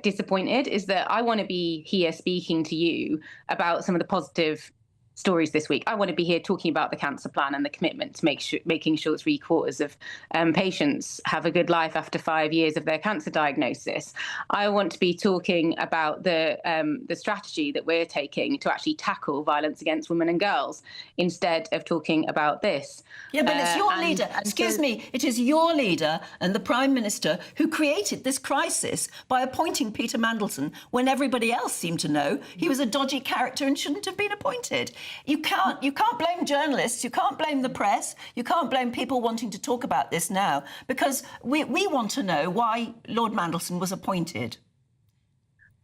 Speaker 3: disappointed is that I want to be here speaking to you about some of the positive stories this week. I want to be here talking about the cancer plan and the commitment to making sure 3/4 of patients have a good life after 5 years of their cancer diagnosis. I want to be talking about the strategy that we're taking to actually tackle violence against women and girls instead of talking about this.
Speaker 4: Yeah, but it's your leader. Excuse me, it is your leader and the Prime Minister who created this crisis by appointing Peter Mandelson when everybody else seemed to know he was a dodgy character and shouldn't have been appointed. You can't blame journalists, you can't blame the press, you can't blame people wanting to talk about this now, because we want to know why Lord Mandelson was appointed.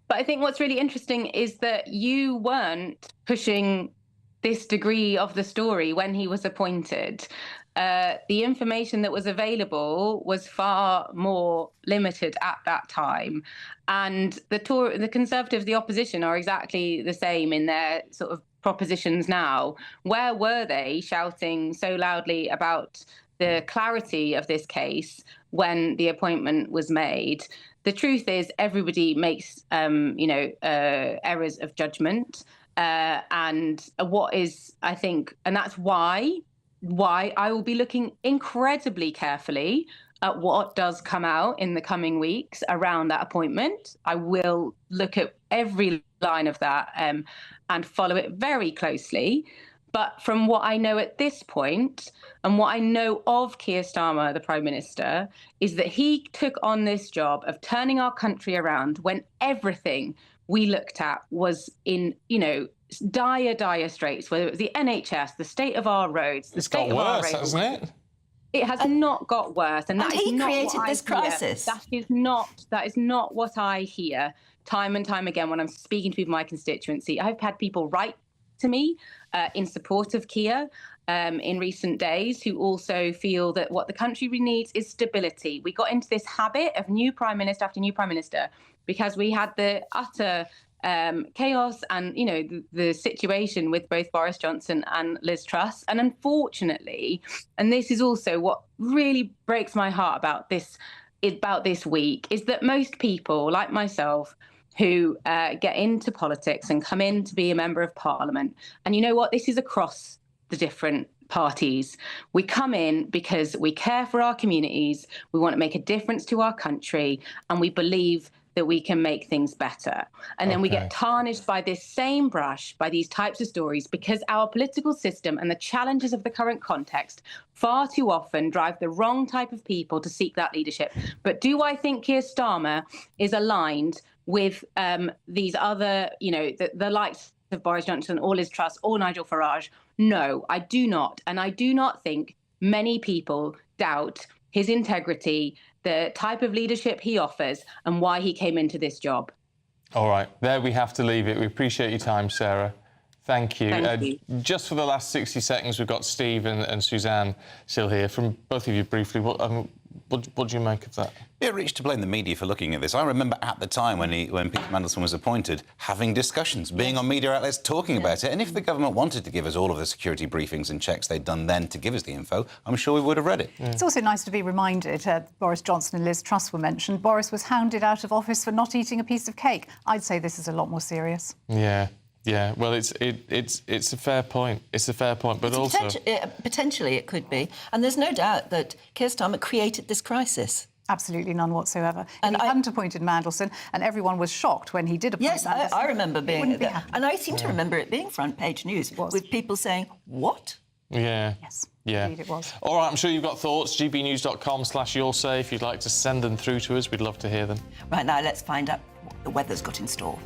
Speaker 3: But I think what's really interesting is that you weren't pushing this degree of the story when he was appointed. the information that was available was far more limited at that time. And the Conservatives, the opposition, are exactly the same in their sort of propositions now. Where were they shouting so loudly about the clarity of this case when the appointment was made? The truth is, everybody makes, errors of judgment. And what is, I think, and that's why I will be looking incredibly carefully at what does come out in the coming weeks around that appointment. I will look at every line of that and follow it very closely. But from what I know at this point, and what I know of Keir Starmer, the Prime Minister, is that he took on this job of turning our country around when everything we looked at was in, dire straits, whether it was the NHS, the state of our roads, the state of our rail.
Speaker 14: It's got worse, hasn't it?
Speaker 3: It has not got worse, and that
Speaker 4: he
Speaker 3: is not
Speaker 4: created
Speaker 3: what
Speaker 4: this
Speaker 3: I hear.
Speaker 4: crisis.
Speaker 3: That is not what I hear time and time again when I'm speaking to people in my constituency. I've had people write to me in support of Keir in recent days who also feel that what the country really needs is stability. We got into this habit of new Prime Minister after new Prime Minister because we had the utter chaos and, the situation with both Boris Johnson and Liz Truss. And unfortunately, and this is also what really breaks my heart about this week, is that most people like myself who get into politics and come in to be a member of Parliament, and you know what, this is across the different parties. We come in because we care for our communities, we want to make a difference to our country, and we believe that we can make things better. And then we get tarnished by this same brush, by these types of stories, because our political system and the challenges of the current context far too often drive the wrong type of people to seek that leadership. But do I think Keir Starmer is aligned with these other, the likes of Boris Johnson or Liz Truss or Nigel Farage? No, I do not. And I do not think many people doubt his integrity, the type of leadership he offers, and why he came into this job.
Speaker 14: All right, there we have to leave it. We appreciate your time, Sarah. Thank you.
Speaker 3: Thank you.
Speaker 14: Just for the last 60 seconds, we've got Steve and Suzanne still here. From both of you briefly, what do you make of that?
Speaker 5: Bit rich to blame the media for looking at this. I remember at the time when Peter Mandelson was appointed, having discussions, being on media outlets, talking about it. And if the government wanted to give us all of the security briefings and checks they'd done then to give us the info, I'm sure we would have read it.
Speaker 6: It's also nice to be reminded, Boris Johnson and Liz Truss were mentioned. Boris was hounded out of office for not eating a piece of cake. I'd say this is a lot more serious.
Speaker 14: Yeah, well, it's a fair point. It's a fair point, but also
Speaker 4: potentially it could be, and there's no doubt that Keir Starmer created this crisis.
Speaker 6: Absolutely none whatsoever. And he hadn't appointed Mandelson, and everyone was shocked when he did appoint Mandelson.
Speaker 4: Yes, I remember being there, and I seem to remember it being front page news with people saying, "What?"
Speaker 14: Yeah.
Speaker 6: Yes.
Speaker 14: Yeah.
Speaker 6: Indeed it was.
Speaker 14: All right, I'm sure you've got thoughts. gbnews.com/yoursay. If you'd like to send them through to us, we'd love to hear them.
Speaker 4: Right, now let's find out what the weather's got in store.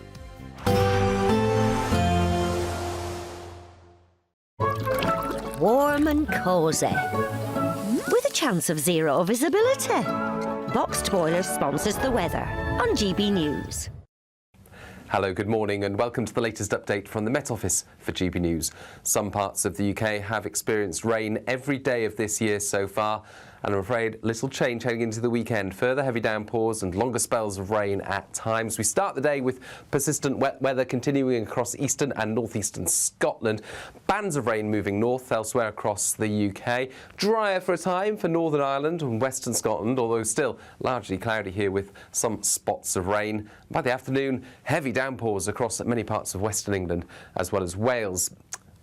Speaker 7: Warm and cosy, with a chance of zero visibility. Boxed Boilers sponsors the weather on GB News.
Speaker 22: Hello, good morning and welcome to the latest update from the Met Office for GB News. Some parts of the UK have experienced rain every day of this year so far, and I'm afraid little change heading into the weekend. Further heavy downpours and longer spells of rain at times. We start the day with persistent wet weather continuing across eastern and northeastern Scotland. Bands of rain moving north elsewhere across the UK. Drier for a time for Northern Ireland and western Scotland, although still largely cloudy here with some spots of rain. By the afternoon, heavy downpours across many parts of western England as well as Wales.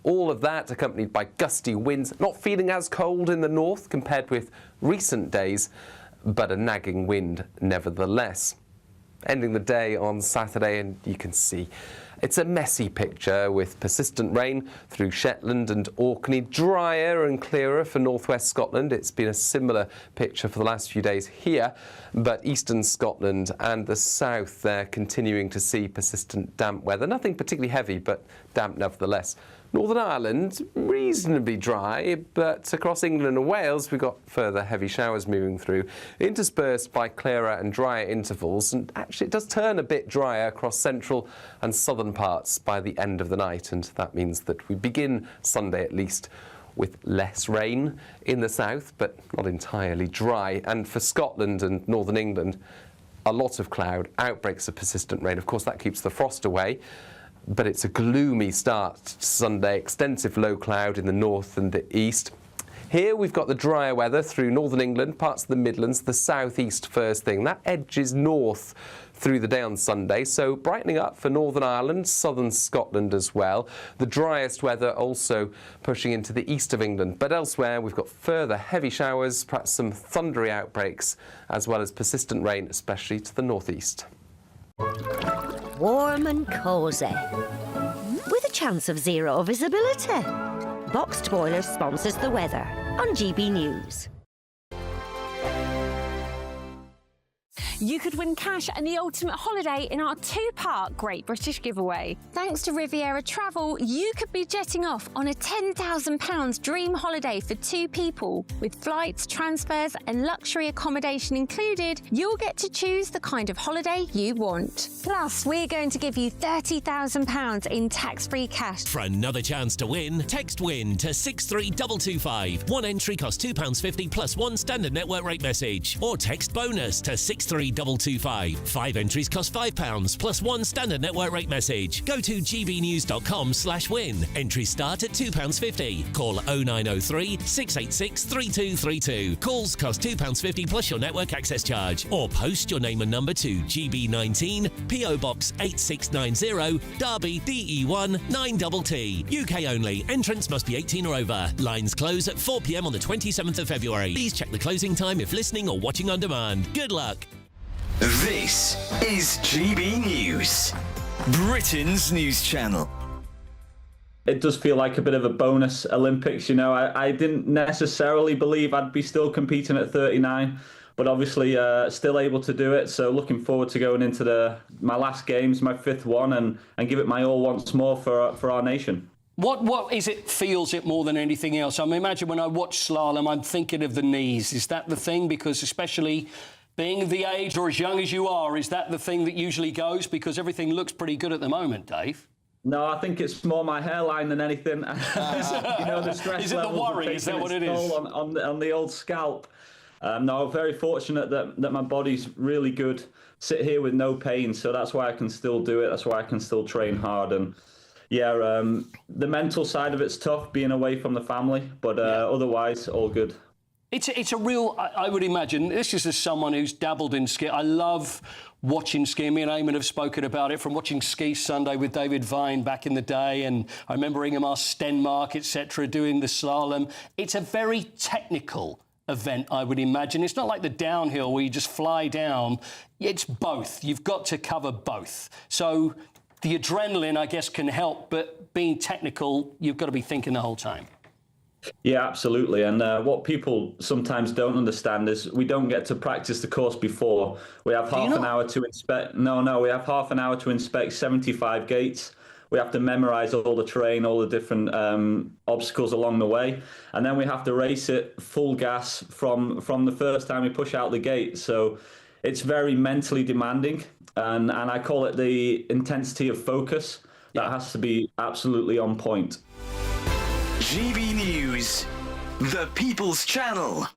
Speaker 22: All of that accompanied by gusty winds, not feeling as cold in the north compared with recent days, but a nagging wind nevertheless. Ending the day on Saturday, and you can see it's a messy picture with persistent rain through Shetland and Orkney, drier and clearer for northwest Scotland. It's been a similar picture for the last few days here, but eastern Scotland and the south, they're continuing to see persistent damp weather. Nothing particularly heavy, but damp nevertheless. Northern Ireland, reasonably dry, but across England and Wales, we've got further heavy showers moving through, interspersed by clearer and drier intervals. And actually, it does turn a bit drier across central and southern parts by the end of the night. And that means that we begin Sunday, at least, with less rain in the south, but not entirely dry. And for Scotland and northern England, a lot of cloud, outbreaks of persistent rain. Of course, that keeps the frost away, but it's a gloomy start to Sunday. Extensive low cloud in the north and the east. Here we've got the drier weather through northern England, parts of the Midlands, the southeast first thing. That edges north through the day on Sunday, so brightening up for Northern Ireland, southern Scotland as well. The driest weather also pushing into the east of England, but elsewhere we've got further heavy showers, perhaps some thundery outbreaks, as well as persistent rain, especially to the northeast.
Speaker 7: Warm and cosy, with a chance of zero visibility. Boxed Boilers sponsors the weather on GB News.
Speaker 8: You could win cash and the ultimate holiday in our two-part Great British giveaway. Thanks to Riviera Travel, you could be jetting off on a £10,000 dream holiday for 2 people. With flights, transfers and luxury accommodation included, you'll get to choose the kind of holiday you want. Plus, we're going to give you £30,000 in tax-free cash.
Speaker 9: For another chance to win, text WIN to 63225. One entry costs £2.50 plus one standard network rate message. Or text BONUS to 63225. 5 entries cost £5 plus one standard network rate message. Go to gbnews.com/win. Entries start at £2.50. Call 0903 686 3232. Calls cost £2.50 plus your network access charge. Or post your name and number to GB19, PO Box 8690, Derby, DE1 9TT. UK only. Entrance must be 18 or over. Lines close at 4 p.m. on the 27th of February. Please check the closing time if listening or watching on demand. Good luck.
Speaker 11: This is GB News, Britain's news channel.
Speaker 12: It does feel like a bit of a bonus Olympics, you know. I didn't necessarily believe I'd be still competing at 39, but obviously still able to do it. So looking forward to going into my last games, my 5th one, and give it my all once more for our nation.
Speaker 13: What is it feels it more than anything else? I mean, imagine when I watch slalom, I'm thinking of the knees. Is that the thing? Because especially being the age or as young as you are, is that the thing that usually goes? Because everything looks pretty good at the moment, Dave.
Speaker 12: No, I think it's more my hairline than anything. You know, the stress
Speaker 13: is it the worry? Is that what it is?
Speaker 12: On the old scalp. No, I'm very fortunate that my body's really good. Sit here with no pain, so that's why I can still do it. That's why I can still train hard. And yeah, the mental side of it's tough, being away from the family, but otherwise, all good.
Speaker 13: It's a real, I would imagine, this is as someone who's dabbled in ski. I love watching ski. Me and Eamon have spoken about it, from watching Ski Sunday with David Vine back in the day, and I remember Ingemar Stenmark, etc., doing the slalom. It's a very technical event, I would imagine. It's not like the downhill where you just fly down. It's both. You've got to cover both. So the adrenaline, I guess, can help, but being technical, you've got to be thinking the whole time.
Speaker 12: Yeah, absolutely. And what people sometimes don't understand is we don't get to practice the course before. We have half an hour to inspect. No, we have half an hour to inspect 75 gates. We have to memorize all the terrain, all the different obstacles along the way. And then we have to race it full gas from the first time we push out the gate. So it's very mentally demanding. And I call it the intensity of focus. That has to be absolutely on point.
Speaker 11: GB News, the People's Channel.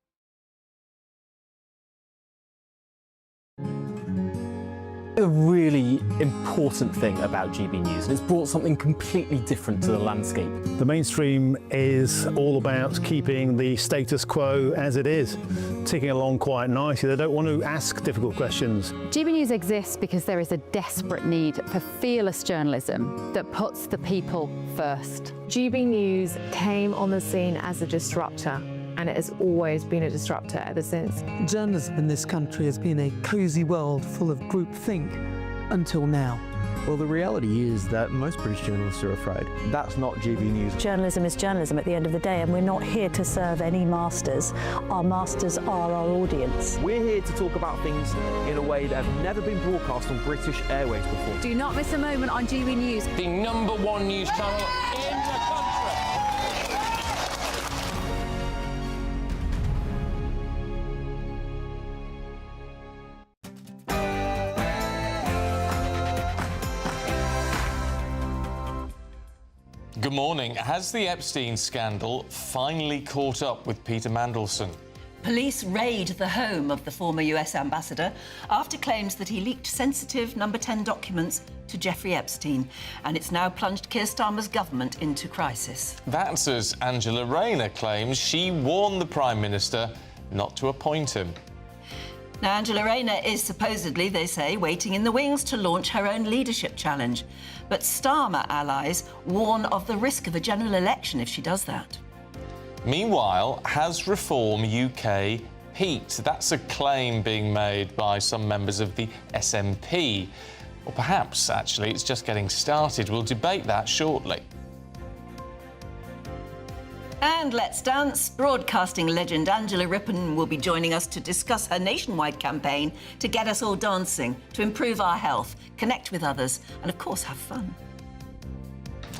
Speaker 15: A really important thing about GB News, and it's brought something completely different to the landscape.
Speaker 29: The mainstream is all about keeping the status quo as it is, ticking along quite nicely. They don't want to ask difficult questions.
Speaker 23: GB News exists because there is a desperate need for fearless journalism that puts the people first.
Speaker 16: GB News came on the scene as a disruptor, and it has always been a disruptor ever since.
Speaker 10: Journalism in this country has been a cosy world full of groupthink until now.
Speaker 18: Well, the reality is that most British journalists are afraid. That's not GB News.
Speaker 17: Journalism is journalism at the end of the day, and we're not here to serve any masters. Our masters are our audience.
Speaker 18: We're here to talk about things in a way that have never been broadcast on British airways before.
Speaker 23: Do not miss a moment on GB News.
Speaker 13: The #1 news channel in the country.
Speaker 14: Good morning. Has the Epstein scandal finally caught up with Peter Mandelson?
Speaker 4: Police raid the home of the former US ambassador after claims that he leaked sensitive number 10 documents to Jeffrey Epstein, and it's now plunged Keir Starmer's government into crisis.
Speaker 14: That's as Angela Rayner claims she warned the Prime Minister not to appoint him.
Speaker 4: Now, Angela Rayner is supposedly, they say, waiting in the wings to launch her own leadership challenge. But Starmer allies warn of the risk of a general election if she does that.
Speaker 14: Meanwhile, has Reform UK peaked? That's a claim being made by some members of the SNP. Or perhaps, actually, it's just getting started. We'll debate that shortly.
Speaker 4: And Let's Dance. Broadcasting legend Angela Rippon will be joining us to discuss her nationwide campaign to get us all dancing, to improve our health, connect with others, and of course have fun.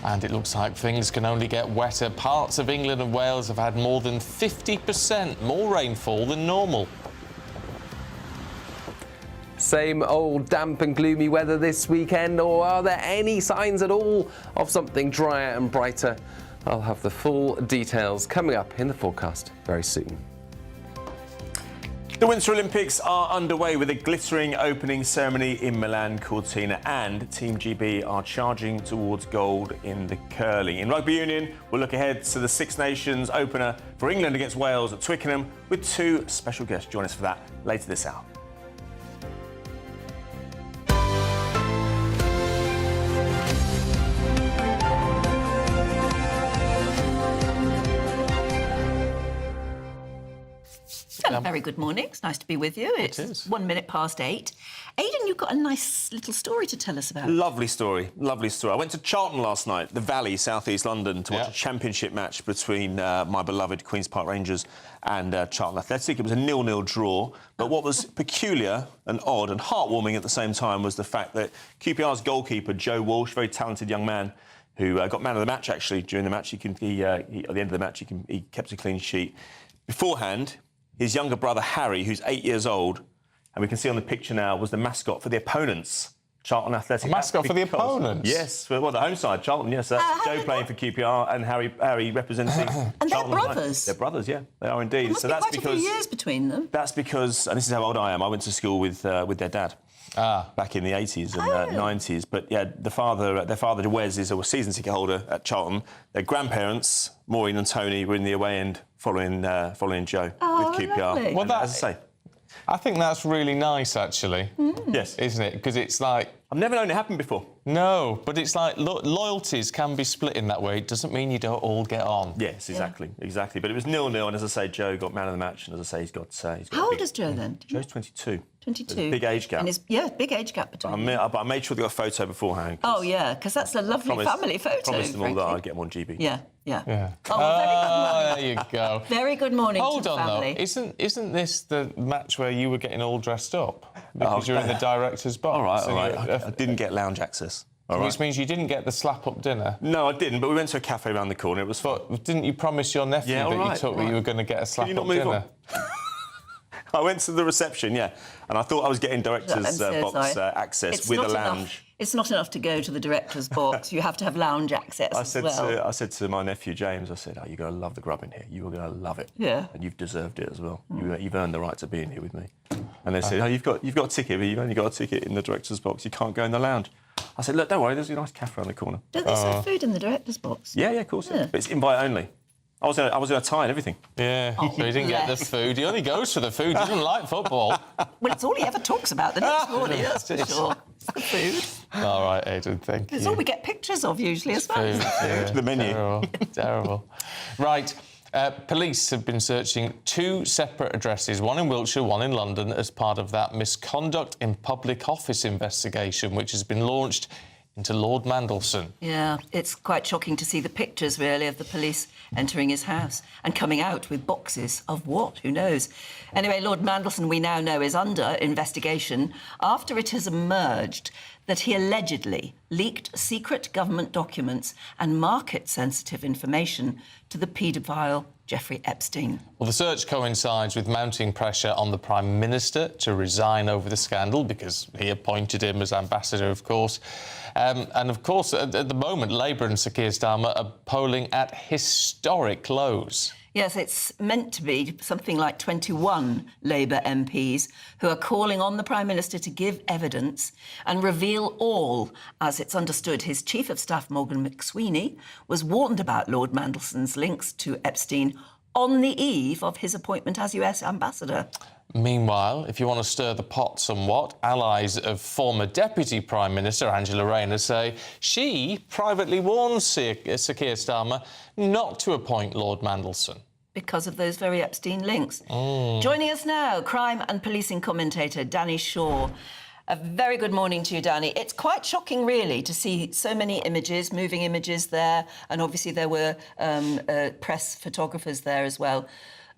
Speaker 14: And it looks like things can only get wetter. Parts of England and Wales have had more than 50% more rainfall than normal.
Speaker 22: Same old damp and gloomy weather this weekend, or are there any signs at all of something drier and brighter? I'll have the full details coming up in the forecast very soon.
Speaker 2: The Winter Olympics are underway with a glittering opening ceremony in Milan Cortina, and Team GB are charging towards gold in the curling. In Rugby Union, we'll look ahead to the Six Nations opener for England against Wales at Twickenham, with two special guests. Join us for that later this hour.
Speaker 4: Well, very good morning. It's nice to be with you. It's 1 minute past 8. Aidan, you've got a nice little story to tell us about.
Speaker 2: Lovely story, lovely story. I went to Charlton last night, the Valley, South East London, to watch a championship match between my beloved Queen's Park Rangers and Charlton Athletic. It was a 0-0 draw, but what was peculiar and odd and heartwarming at the same time was the fact that QPR's goalkeeper, Joe Walsh, very talented young man, who got man of the match, actually, during the match. At the end of the match, he kept a clean sheet. Beforehand, his younger brother, Harry, who's 8 years old, and we can see on the picture now, was the mascot for the opponents, Charlton Athletic.
Speaker 14: A mascot for the opponents?
Speaker 2: Yes, well, the home side, Charlton, yes. That's Joe playing for QPR and Harry representing
Speaker 4: And
Speaker 2: Charlton.
Speaker 4: they're brothers?
Speaker 2: They're brothers, yeah. They are indeed.
Speaker 4: There must be quite a few years between them.
Speaker 2: That's because, and this is how old I am, I went to school with their dad. Back in the 80s and 90s. But, yeah, their father, Wes, is a season ticket holder at Charlton. Their grandparents, Maureen and Tony, were in the away end following Joe with QPR.
Speaker 4: Lovely.
Speaker 14: Well,
Speaker 2: as I say,
Speaker 14: I think that's really nice, actually.
Speaker 2: Yes.
Speaker 14: Isn't it? Because it's like...
Speaker 2: I've never known it happen before.
Speaker 14: No, but it's like loyalties can be split in that way. It doesn't mean you don't all get on.
Speaker 2: Yes, exactly. But it was 0-0, and as I say, Joe got man of the match, and as I say, he's got
Speaker 4: How old is Joe then?
Speaker 2: Joe's 22.
Speaker 4: 22.
Speaker 2: There's a big age gap.
Speaker 4: And big age gap between them.
Speaker 2: But I made sure they got a photo beforehand.
Speaker 4: Oh, yeah, because that's a lovely family photo.
Speaker 2: I promised them all that I'd get them on GB.
Speaker 4: Yeah.
Speaker 14: Oh, there you go.
Speaker 4: Very good morning
Speaker 14: Hold
Speaker 4: to the
Speaker 14: on,
Speaker 4: family.
Speaker 14: though. Isn't this the match where you were getting all dressed up? Because you're in the director's box.
Speaker 2: All right. I didn't get lounge access.
Speaker 14: Which means you didn't get the slap-up dinner.
Speaker 2: No, I didn't, but we went to a cafe around the corner. It was fun.
Speaker 14: But didn't you promise your nephew that you took that you were going to get a slap-up dinner?
Speaker 2: I went to the reception, and I thought I was getting director's box access with a lounge.
Speaker 4: It's not enough to go to the director's box. You have to have lounge access as well.
Speaker 2: I said to my nephew, James, I said, you're going to love the grub in here. You are going to love it.
Speaker 4: Yeah.
Speaker 2: And you've deserved it as well. You've earned the right to be in here with me. And they said, you've got a ticket, but you've only got a ticket in the director's box. You can't go in the lounge. I said, look, don't worry, there's a nice cafe around the corner.
Speaker 4: Don't they serve food in the director's box?
Speaker 2: Yeah, of course. Yeah. But it's invite only. I was in a tie and everything.
Speaker 14: Yeah, so he didn't get the food. He only goes for the food. He doesn't like football.
Speaker 4: Well, it's all he ever talks about the next morning, that's for sure. It's the food.
Speaker 14: All right, Aidan, thank you.
Speaker 4: It's all we get pictures of usually as well.
Speaker 2: The menu.
Speaker 14: Terrible. Right. Police have been searching two separate addresses, one in Wiltshire, one in London, as part of that misconduct in public office investigation, which has been launched into Lord Mandelson.
Speaker 4: Yeah, it's quite shocking to see the pictures, really, of the police entering his house and coming out with boxes of what? Who knows? Anyway, Lord Mandelson, we now know, is under investigation after it has emerged that he allegedly leaked secret government documents and market-sensitive information to the paedophile Jeffrey Epstein.
Speaker 14: Well, the search coincides with mounting pressure on the Prime Minister to resign over the scandal because he appointed him as ambassador, of course. And, of course, at the moment, Labour and Sir Keir Starmer are polling at historic lows.
Speaker 4: Yes, it's meant to be something like 21 Labour MPs who are calling on the Prime Minister to give evidence and reveal all. As it's understood, his Chief of Staff, Morgan McSweeney, was warned about Lord Mandelson's links to Epstein on the eve of his appointment as US ambassador.
Speaker 14: Meanwhile, if you want to stir the pot somewhat, allies of former Deputy Prime Minister Angela Rayner say she privately warned Sir Keir Starmer not to appoint Lord Mandelson.
Speaker 4: Because of those very Epstein links. Joining us now, crime and policing commentator Danny Shaw. A very good morning to you, Danny. It's quite shocking, really, to see so many images, moving images there, and obviously there were press photographers there as well,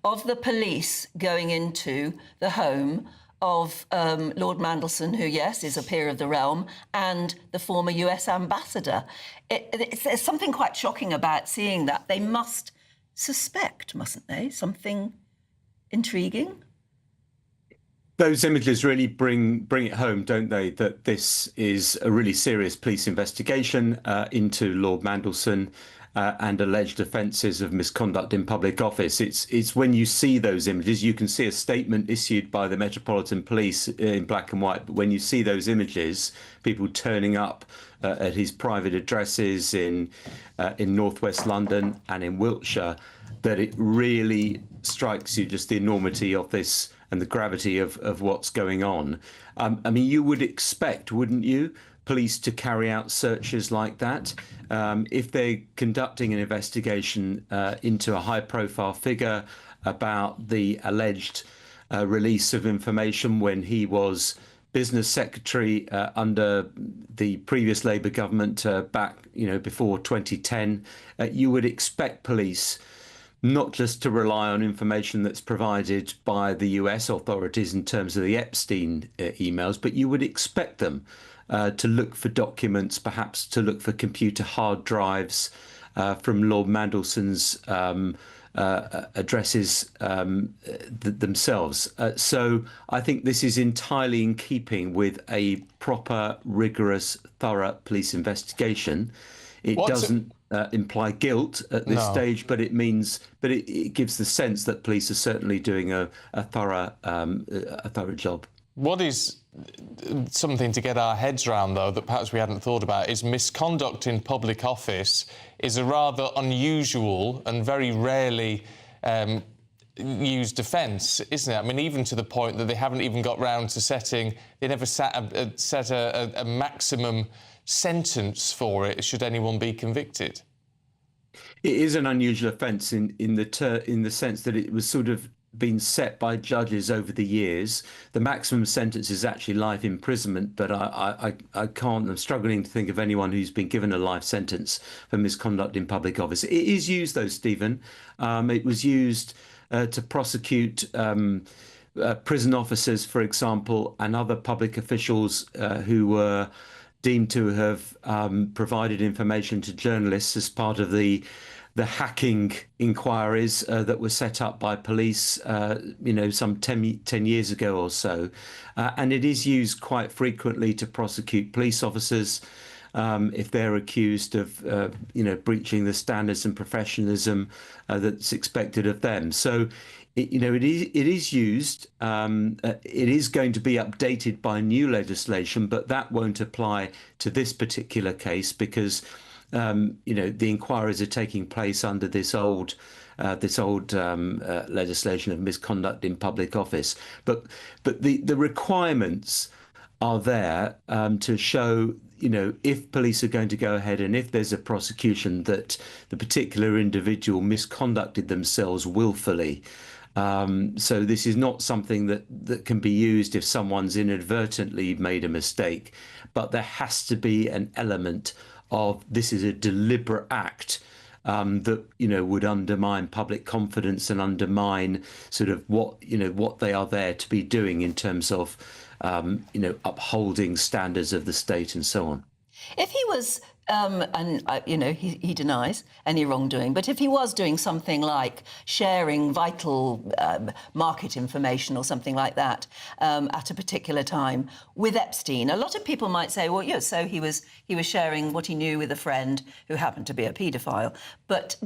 Speaker 4: of the police going into the home of Lord Mandelson, who, yes, is a peer of the realm, and the former US ambassador. There's something quite shocking about seeing that. They must suspect, mustn't they, something intriguing?
Speaker 1: Those images really bring it home, don't they, that this is a really serious police investigation into Lord Mandelson and alleged offences of misconduct in public office. It's when you see those images, you can see a statement issued by the Metropolitan Police in black and white, but when you see those images, people turning up at his private addresses in northwest London and in Wiltshire, that it really strikes you just the enormity of this and the gravity of what's going on. I mean, you would expect, wouldn't you, police to carry out searches like that if they're conducting an investigation into a high-profile figure about the alleged release of information when he was business secretary under the previous Labour government back, before 2010. You would expect police not just to rely on information that's provided by the US authorities in terms of the Epstein emails, but you would expect them to look for documents, perhaps to look for computer hard drives from Lord Mandelson's addresses themselves. So I think this is entirely in keeping with a proper, rigorous, thorough police investigation. It doesn't imply guilt at this stage, but it gives the sense that police are certainly doing a thorough job.
Speaker 14: What is something to get our heads around, though, that perhaps we hadn't thought about, is misconduct in public office is a rather unusual and very rarely used defence, isn't it? I mean, even to the point that they haven't even got round to they never set a maximum sentence for it, should anyone be convicted.
Speaker 1: It is an unusual offence in the sense that it was sort of been set by judges over the years. The maximum sentence is actually life imprisonment, but I'm struggling to think of anyone who's been given a life sentence for misconduct in public office. It is used, though, Stephen. It was used to prosecute prison officers, for example, and other public officials who were deemed to have provided information to journalists as part of the hacking inquiries that were set up by police, some 10 years ago or so. And it is used quite frequently to prosecute police officers if they're accused of, breaching the standards and professionalism that's expected of them. So, it is used. It is going to be updated by new legislation, but that won't apply to this particular case because, the inquiries are taking place under this old legislation of misconduct in public office. But the requirements are there to show, if police are going to go ahead and if there's a prosecution that the particular individual misconducted themselves willfully. So this is not something that can be used if someone's inadvertently made a mistake, but there has to be an element of this is a deliberate act that would undermine public confidence and undermine sort of what they are there to be doing in terms of upholding standards of the state and so on.
Speaker 4: If he was, he denies any wrongdoing, but if he was doing something like sharing vital market information or something like that at a particular time with Epstein, a lot of people might say, well, yeah, so he was sharing what he knew with a friend who happened to be a paedophile. But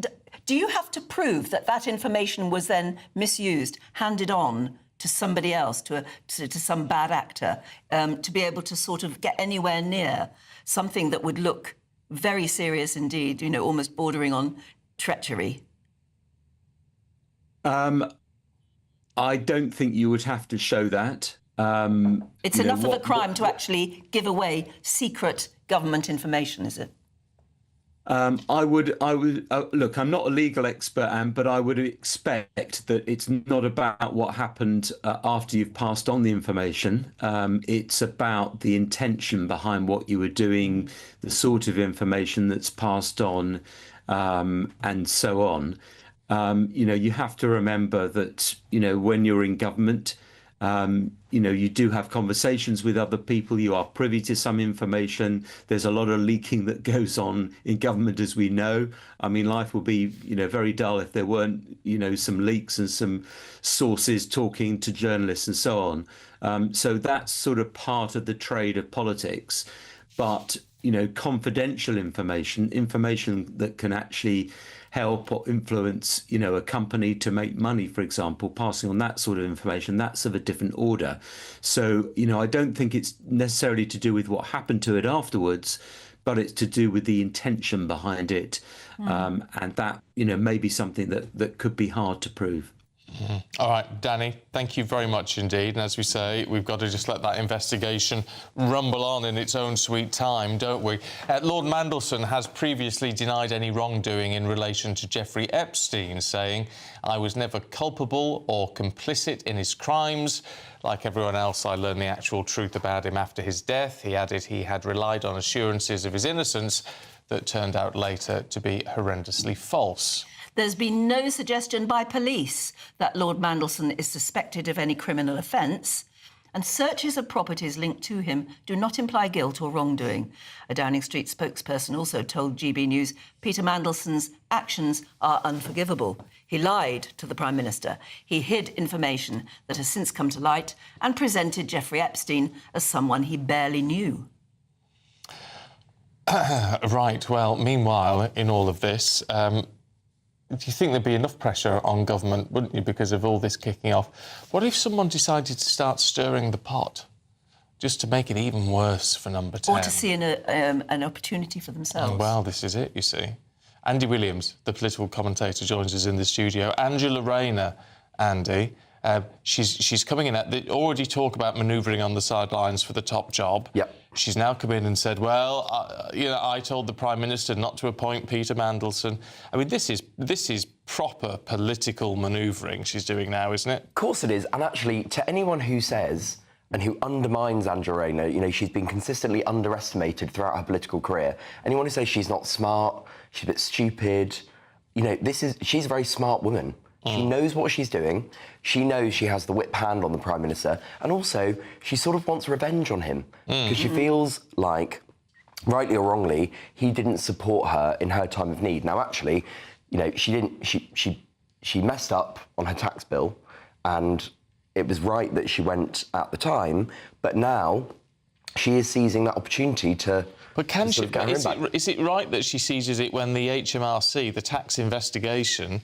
Speaker 4: do you have to prove that that information was then misused, handed on to somebody else, to some bad actor, to be able to sort of get anywhere near something that would look very serious indeed, almost bordering on treachery?
Speaker 1: I don't think you would have to show that.
Speaker 4: It's enough of a crime to actually give away secret government information, is it?
Speaker 1: I would look, I'm not a legal expert, Anne, but I would expect that it's not about what happened after you've passed on the information. It's about the intention behind what you were doing, the sort of information that's passed on, and so on. You have to remember that, when you're in government, you do have conversations with other people. You are privy to some information. There's a lot of leaking that goes on in government, as we know. I mean, life would be, very dull if there weren't, some leaks and some sources talking to journalists and so on. So that's sort of part of the trade of politics. But, confidential information that can actually help or influence, a company to make money, for example, passing on that sort of information, that's of a different order. So, I don't think it's necessarily to do with what happened to it afterwards, but it's to do with the intention behind it. And that, may be something that could be hard to prove.
Speaker 14: All right, Danny, thank you very much indeed. And as we say, we've got to just let that investigation rumble on in its own sweet time, don't we? Lord Mandelson has previously denied any wrongdoing in relation to Jeffrey Epstein, saying, "I was never culpable or complicit in his crimes. Like everyone else, I learned the actual truth about him after his death." He added he had relied on assurances of his innocence that turned out later to be horrendously false.
Speaker 4: There's been no suggestion by police that Lord Mandelson is suspected of any criminal offence, and searches of properties linked to him do not imply guilt or wrongdoing. A Downing Street spokesperson also told GB News Peter Mandelson's actions are unforgivable. He lied to the Prime Minister. He hid information that has since come to light and presented Jeffrey Epstein as someone he barely knew.
Speaker 14: Right, well, meanwhile, in all of this, do you think there'd be enough pressure on government, wouldn't you, because of all this kicking off? What if someone decided to start stirring the pot, just to make it even worse for Number 10?
Speaker 4: Or to see an opportunity for themselves.
Speaker 14: Well, this is it, you see. Andy Williams, the political commentator, joins us in the studio. Angela Rayner, Andy, she's coming in they already talk about manoeuvring on the sidelines for the top job.
Speaker 3: Yep.
Speaker 14: She's now come in and said, well, I told the Prime Minister not to appoint Peter Mandelson. I mean, this is proper political manoeuvring she's doing now, isn't it?
Speaker 3: Of course it is. And actually, to anyone who says and who undermines Angela Rayner, she's been consistently underestimated throughout her political career. Anyone who says she's not smart, she's a bit stupid, she's a very smart woman. She knows what she's doing. She knows she has the whip hand on the Prime Minister. And also, she sort of wants revenge on him. Because she feels like, rightly or wrongly, he didn't support her in her time of need. Now, actually, she messed up on her tax bill, and it was right that she went at the time. But now, she is seizing that opportunity to...
Speaker 14: But can she? Is it right that she seizes it when the HMRC, the tax investigation,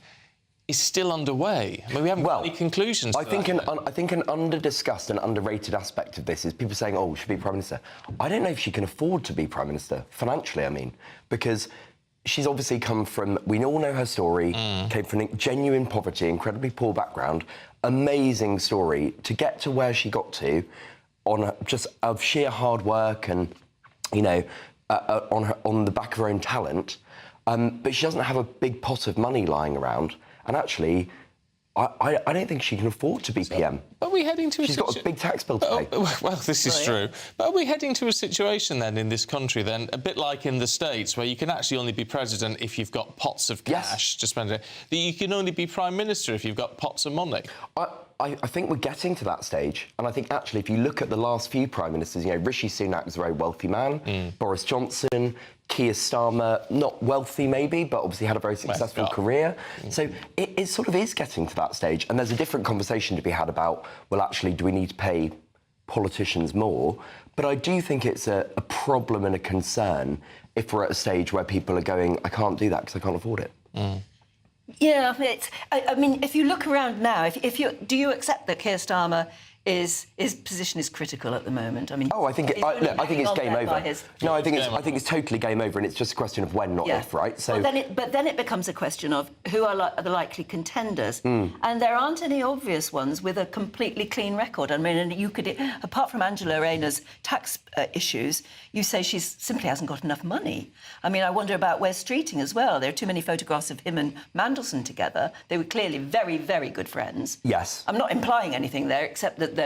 Speaker 14: is still underway? I mean, we haven't got any conclusions.
Speaker 3: I think an under-discussed and underrated aspect of this is people saying, "Oh, she should be Prime Minister." I don't know if she can afford to be Prime Minister financially. I mean, because she's obviously come from. We all know her story. Came from genuine poverty, incredibly poor background. Amazing story to get to where she got to, just of sheer hard work and, on the back of her own talent. But she doesn't have a big pot of money lying around. And actually, I don't think she can afford to be PM.
Speaker 14: Are we heading to
Speaker 3: She's got a big tax bill to pay.
Speaker 14: Well, this is true. But are we heading to a situation then in this country then, a bit like in the States, where you can actually only be president if you've got pots of cash to spend it, that you can only be Prime Minister if you've got pots of money?
Speaker 3: I think we're getting to that stage. And I think, actually, if you look at the last few prime ministers, you know, Rishi Sunak was a very wealthy man, Boris Johnson, Keir Starmer, not wealthy maybe, but obviously had a very successful career. So it sort of is getting to that stage. And there's a different conversation to be had about, well, actually, do we need to pay politicians more? But I do think it's a problem and a concern if we're at a stage where people are going, I can't do that because I can't afford it.
Speaker 4: Yeah, I mean, if you look around now, do you accept that Keir Starmer his position is critical at the moment? I mean,
Speaker 3: I think it's game over. No, I think it's totally game over, and it's just a question of when, not if, right? So,
Speaker 4: but then it becomes a question of who are the likely contenders, and there aren't any obvious ones with a completely clean record. I mean, and you could, apart from Angela Rayner's tax issues, you say she simply hasn't got enough money. I mean, I wonder about Wes Streeting as well. There are too many photographs of him and Mandelson together. They were clearly very, very good friends.
Speaker 3: Yes.
Speaker 4: I'm not implying anything there, except that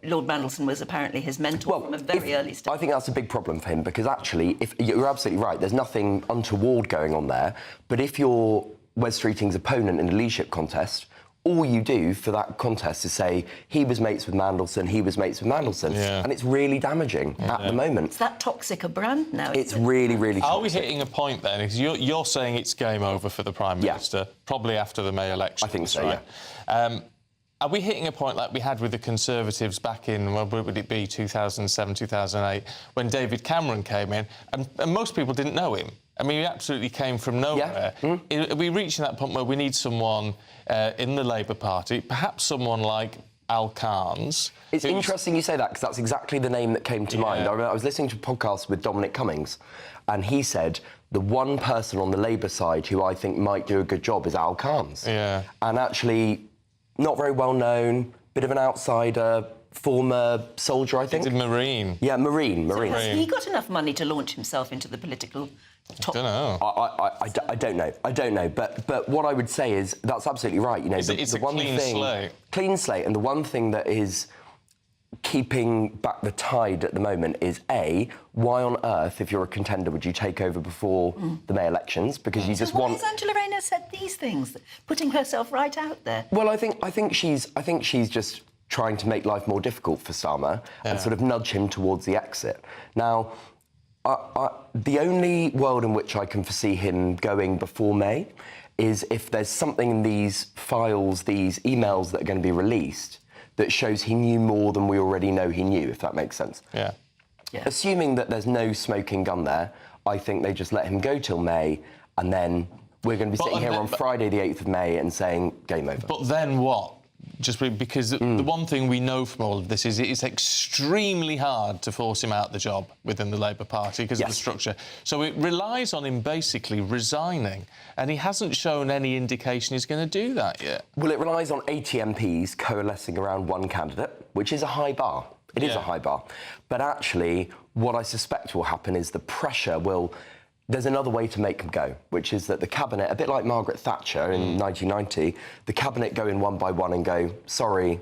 Speaker 4: Lord Mandelson was apparently his mentor from a very early stage.
Speaker 3: I think that's a big problem for him, because actually, if you're absolutely right, there's nothing untoward going on there. But if you're Wes Streeting's opponent in a leadership contest, all you do for that contest is say, he was mates with Mandelson, he was mates with Mandelson.
Speaker 14: Yeah.
Speaker 3: And it's really damaging at the moment.
Speaker 4: It's that toxic a brand now.
Speaker 3: It's really, really toxic.
Speaker 14: Are we hitting a point then? Because you're saying it's game over for the Prime Minister, probably after the May election.
Speaker 3: I think so,
Speaker 14: right?
Speaker 3: yeah.
Speaker 14: Are we hitting a point like we had with the Conservatives back in, well, would it be 2007, 2008, when David Cameron came in, and most people didn't know him? I mean, he absolutely came from nowhere. Yeah. Are we reaching that point where we need someone in the Labour Party, perhaps someone like Al Carnes?
Speaker 3: It's interesting you say that, because that's exactly the name that came to mind. I was listening to a podcast with Dominic Cummings, and he said, the one person on the Labour side who I think might do a good job is Al Carnes.
Speaker 14: Yeah.
Speaker 3: And actually, not very well known, bit of an outsider, former soldier, I think.
Speaker 14: He's a Marine.
Speaker 3: Yeah, Marine.
Speaker 4: So has he got enough money to launch himself into the political top?
Speaker 14: I don't know.
Speaker 3: I don't know. But what I would say is that's absolutely right. You know,
Speaker 14: it's a clean slate.
Speaker 3: Clean slate, and the one thing that is keeping back the tide at the moment is why on earth, if you're a contender, would you take over before the May elections? Because you just want.
Speaker 4: Why has Angela Rayner said these things, putting herself right out there?
Speaker 3: Well, I think she's just trying to make life more difficult for Starmer and sort of nudge him towards the exit. Now, the only world in which I can foresee him going before May is if there's something in these files, these emails that are going to be released, that shows he knew more than we already know he knew, if that makes sense.
Speaker 14: Yeah.
Speaker 3: Assuming that there's no smoking gun there, I think they just let him go till May, and then we're going to be sitting here on Friday the 8th of May and saying, game over.
Speaker 14: But then what? Just because the one thing we know from all of this is it's extremely hard to force him out the job within the Labour Party because of the structure. So it relies on him basically resigning, and he hasn't shown any indication he's going to do that yet.
Speaker 3: Well, it relies on 80 MPs coalescing around one candidate, which is a high bar. It is a high bar. But actually, what I suspect will happen is the pressure will... There's another way to make him go, which is that the Cabinet, a bit like Margaret Thatcher in 1990, the Cabinet go in one by one and go, sorry,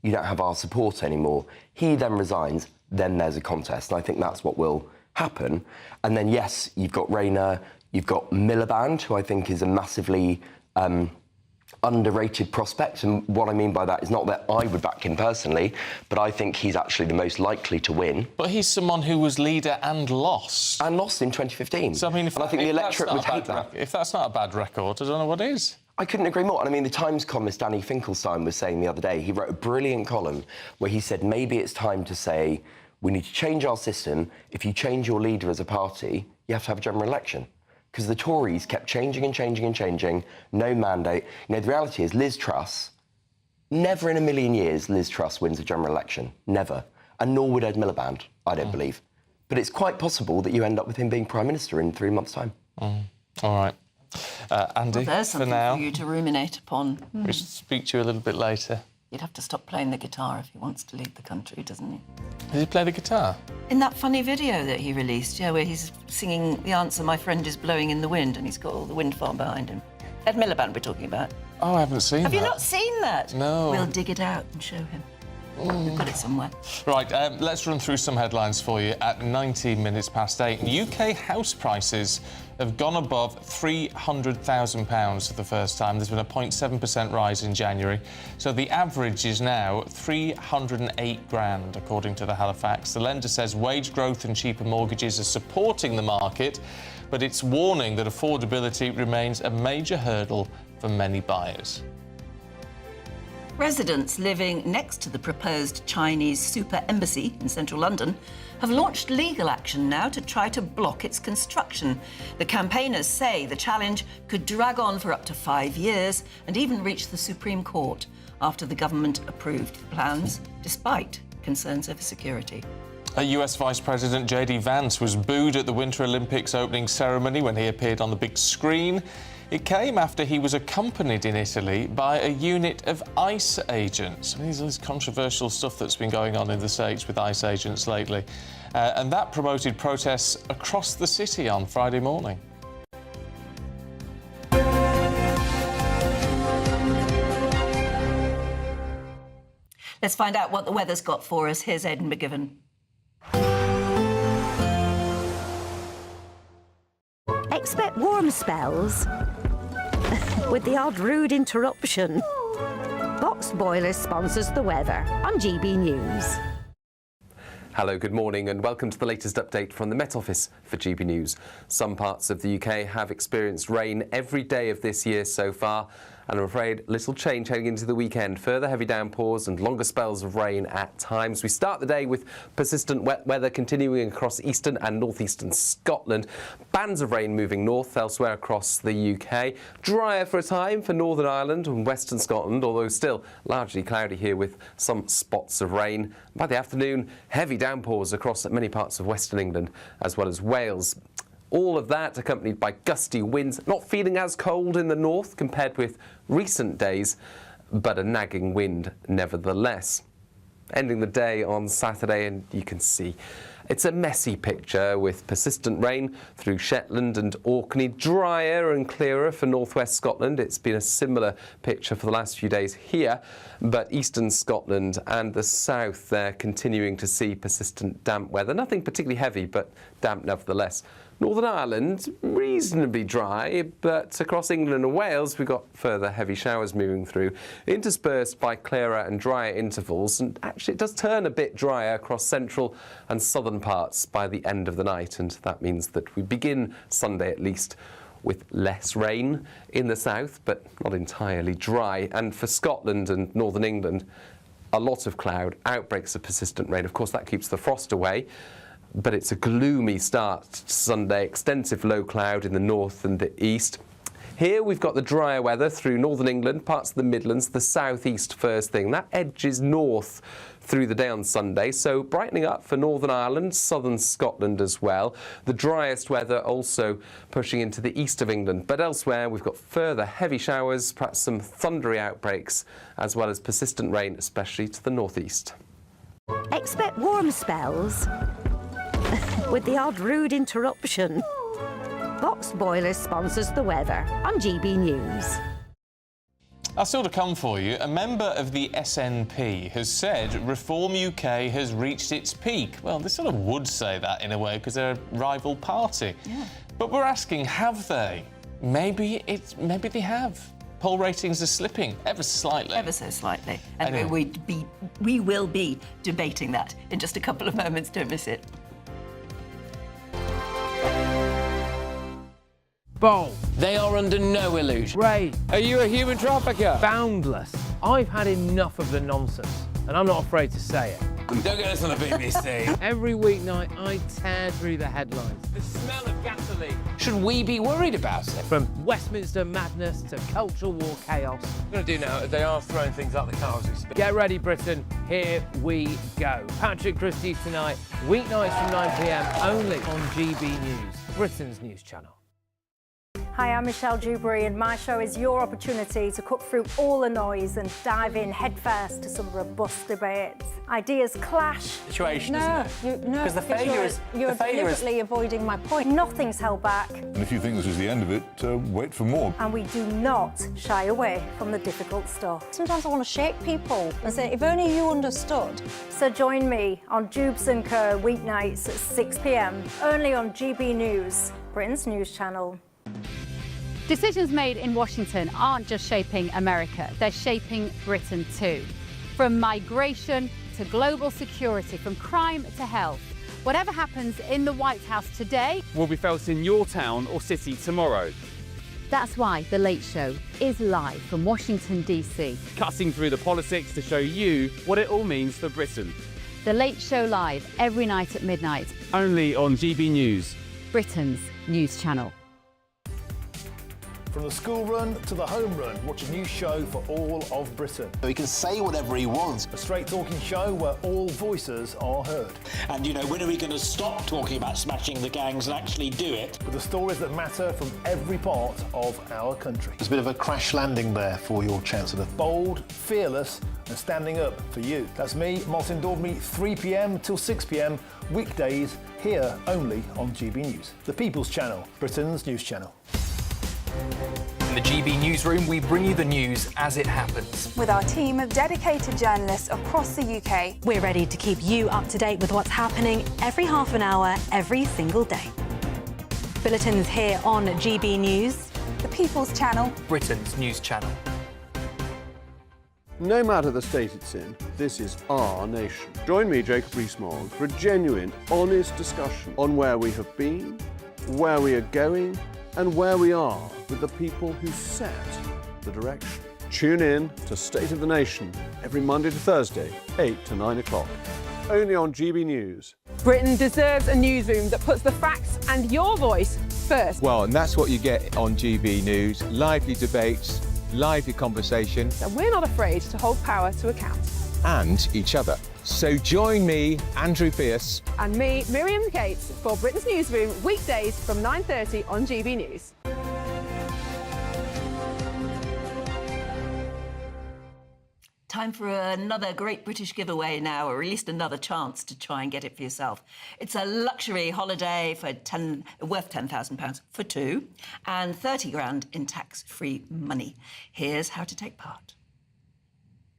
Speaker 3: you don't have our support anymore. He then resigns, then there's a contest. And I think that's what will happen. And then, yes, you've got Rayner, you've got Miliband, who I think is a massively underrated prospect. And what I mean by that is not that I would back him personally, but I think he's actually the most likely to win.
Speaker 14: But he's someone who was leader and lost.
Speaker 3: And lost in 2015.
Speaker 14: So, I mean,
Speaker 3: I think the electorate would hate that.
Speaker 14: If that's not a bad record, I don't know what is.
Speaker 3: I couldn't agree more. And I mean, the Times columnist Danny Finkelstein was saying the other day, he wrote a brilliant column where he said maybe it's time to say we need to change our system. If you change your leader as a party, you have to have a general election. Because the Tories kept changing and changing and changing, no mandate. You know, the reality is Liz Truss, never in a million years Liz Truss wins a general election. Never. And nor would Ed Miliband, I don't believe. But it's quite possible that you end up with him being Prime Minister in 3 months' time.
Speaker 14: All right. Andy,
Speaker 4: there's something
Speaker 14: for now,
Speaker 4: for you to ruminate upon.
Speaker 14: We should speak to you a little bit later.
Speaker 4: You'd have to stop playing the guitar if he wants to lead the country, doesn't he?
Speaker 14: Does he play the guitar?
Speaker 4: In that funny video that he released, where he's singing the answer, My Friend is Blowing in the Wind, and he's got all the wind farm behind him. Ed Miliband we're talking about.
Speaker 14: Oh, I haven't seen that.
Speaker 4: Have you not seen that?
Speaker 14: No.
Speaker 4: We'll dig it out and show him. We've got it somewhere.
Speaker 14: Right, let's run through some headlines for you at 19 minutes past 8. UK house prices have gone above £300,000 for the first time. There's been a 0.7% rise in January. So the average is now 308 grand, according to the Halifax. The lender says wage growth and cheaper mortgages are supporting the market, but it's warning that affordability remains a major hurdle for many buyers.
Speaker 4: Residents living next to the proposed Chinese super embassy in central London have launched legal action now to try to block its construction. The campaigners say the challenge could drag on for up to 5 years and even reach the Supreme Court after the government approved the plans, despite concerns over security.
Speaker 14: US Vice President J.D. Vance was booed at the Winter Olympics opening ceremony when he appeared on the big screen. It came after he was accompanied in Italy by a unit of ICE agents. I mean, there's all this controversial stuff that's been going on in the States with ICE agents lately. And that promoted protests across the city on Friday morning.
Speaker 4: Let's find out what the weather's got for us. Here's Aidan McGivern.
Speaker 7: Expect warm spells with the odd rude interruption. Boxed Boilers sponsors the weather on GB News.
Speaker 22: Hello, good morning and welcome to the latest update from the Met Office for GB News. Some parts of the UK have experienced rain every day of this year so far, and I'm afraid little change heading into the weekend. Further heavy downpours and longer spells of rain at times. We start the day with persistent wet weather continuing across eastern and northeastern Scotland. Bands of rain moving north elsewhere across the UK. Drier for a time for Northern Ireland and western Scotland, although still largely cloudy here with some spots of rain. By the afternoon, heavy downpours across many parts of western England as well as Wales. All of that accompanied by gusty winds, not feeling as cold in the north compared with recent days, but a nagging wind nevertheless. Ending the day on Saturday, and you can see it's a messy picture with persistent rain through Shetland and Orkney, drier and clearer for northwest Scotland. It's been a similar picture for the last few days here, but eastern Scotland and the south, they're continuing to see persistent damp weather. Nothing particularly heavy, but damp nevertheless. Northern Ireland, reasonably dry, but across England and Wales, we've got further heavy showers moving through, interspersed by clearer and drier intervals. And actually, it does turn a bit drier across central and southern parts by the end of the night. And that means that we begin Sunday, at least, with less rain in the south, but not entirely dry. And for Scotland and northern England, a lot of cloud, outbreaks of persistent rain. Of course, that keeps the frost away. But it's a gloomy start to Sunday, extensive low cloud in the north and the east. Here we've got the drier weather through northern England, parts of the Midlands, the southeast first thing. That edges north through the day on Sunday, so brightening up for Northern Ireland, southern Scotland as well. The driest weather also pushing into the east of England, but elsewhere we've got further heavy showers, perhaps some thundery outbreaks, as well as persistent rain, especially to the northeast.
Speaker 7: Expect warm spells with the odd rude interruption. Boxed Boilers sponsors the weather on GB News.
Speaker 14: That's still to come for you. A member of the SNP has said Reform UK has reached its peak. Well, they sort of would say that in a way because they're a rival party. Yeah. But we're asking, have they? Maybe they have. Poll ratings are slipping ever slightly.
Speaker 4: Ever so slightly. And
Speaker 14: anyway.
Speaker 4: we will be debating that in just a couple of moments. Don't miss it.
Speaker 5: Bold. They are under no illusion. Ray. Are you a human trafficker? Boundless. I've had enough of the nonsense, and I'm not afraid to say it. Don't get us on the BBC. Every weeknight, I tear through the headlines. The smell of gasoline. Should we be worried about it? From Westminster madness to cultural war chaos. What I'm going to do now is they are throwing things out the car as we speak. Get ready, Britain. Here we go. Patrick Christie's tonight, weeknights from 9 p.m. only on GB News, Britain's news channel.
Speaker 17: Hi, I'm Michelle Dewberry, and my show is your opportunity to cut through all the noise and dive in headfirst to some robust debates. Ideas clash.
Speaker 6: Situation,
Speaker 17: No,
Speaker 6: isn't it?
Speaker 17: no,
Speaker 6: Because the failure is
Speaker 17: you're deliberately avoiding my point. Nothing's held back,
Speaker 19: And if you think this is the end of it, wait for more.
Speaker 17: and we do not shy away from the difficult stuff. Sometimes I want to shake people and say, if only you understood. So join me on Jubes and Co weeknights at 6 p.m. only on GB News, Britain's news channel.
Speaker 23: Decisions made in Washington aren't just shaping America, they're shaping Britain too. From migration to global security, from crime to health. Whatever happens in the White House today
Speaker 20: will be felt in your town or city tomorrow.
Speaker 23: That's why The Late Show is live from Washington, D.C.
Speaker 20: Cutting through the politics to show you what it all means for Britain.
Speaker 23: The Late Show live every night at midnight.
Speaker 20: Only on GB News,
Speaker 23: Britain's news channel.
Speaker 29: From the school run to the home run, watch a new show for all of Britain.
Speaker 21: He can say whatever he wants.
Speaker 29: A straight talking show where all voices are heard.
Speaker 21: And, you know, when are we going to stop talking about smashing the gangs and actually do it?
Speaker 29: With the stories that matter from every part of our country.
Speaker 21: There's a bit of a crash landing there for your Chancellor.
Speaker 29: Bold, fearless and standing up for you. That's me, Martin Daubney, 3 p.m. till 6 p.m. weekdays here only on GB News. The People's Channel, Britain's news channel.
Speaker 24: In the GB Newsroom, we bring you the news as it happens.
Speaker 25: With our team of dedicated journalists across the UK,
Speaker 26: we're ready to keep you up to date with what's happening every half an hour, every single day. Bulletins here on GB News.
Speaker 25: The People's Channel,
Speaker 24: Britain's news channel.
Speaker 27: No matter the state it's in, this is our nation. Join me, Jacob Rees-Mogg, for a genuine, honest discussion on where we have been, where we are going, and where we are with the people who set the direction. Tune in to State of the Nation every Monday to Thursday, 8 to 9 o'clock. Only on GB News.
Speaker 10: Britain deserves a newsroom that puts the facts and your voice first.
Speaker 28: Well, and that's what you get on GB News. Lively debates, lively conversation.
Speaker 10: And we're not afraid to hold power to account.
Speaker 28: And each other. So join me, Andrew Pearce.
Speaker 10: And me, Miriam Gates, for Britain's Newsroom, weekdays from 9:30 on GB News.
Speaker 4: Time for another Great British giveaway now, or at least another chance to try and get it for yourself. It's a luxury holiday for worth £10,000 for two and 30 grand in tax-free money. Here's how to take part.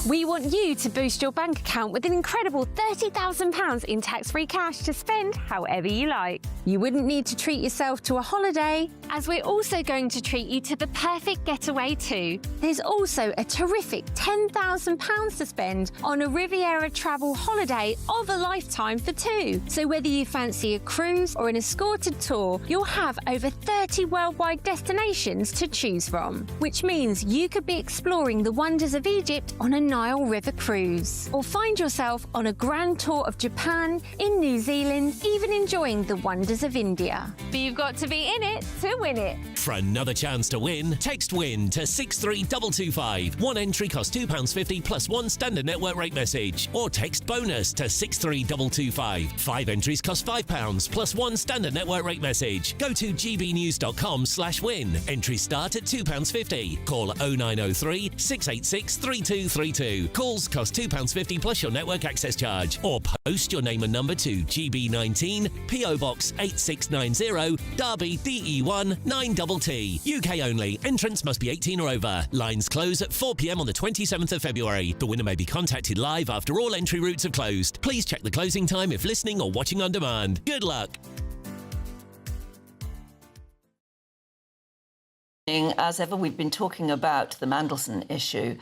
Speaker 8: We want you to boost your bank account with an incredible £30,000 in tax-free cash to spend however you like. You wouldn't need to treat yourself to a holiday, as we're also going to treat you to the perfect getaway too. There's also a terrific £10,000 to spend on a Riviera travel holiday of a lifetime for two. So whether you fancy a cruise or an escorted tour, you'll have over 30 worldwide destinations to choose from, which means you could be exploring the wonders of Egypt on a Nile River cruise, or find yourself on a grand tour of Japan, in New Zealand, even enjoying the wonders of India. But you've got to be in it to win it.
Speaker 9: For another chance to win, text WIN to 63225. One entry costs £2.50 plus one standard network rate message, or text BONUS to 63225. 5 entries cost £5 plus one standard network rate message. Go to gbnews.com/win. Entries start at £2.50. Call 0903 686 3232. Calls cost £2.50 plus your network access charge, or post your name and number to GB19 PO Box 8690 Derby DE1 9TT. UK only. Entrants must be 18 or over. Lines close at 4 p.m. on the 27th of February. The winner may be contacted live after all entry routes have closed. Please check the closing time if listening or watching on demand. Good luck.
Speaker 4: As ever, we've been talking about the Mandelson issue,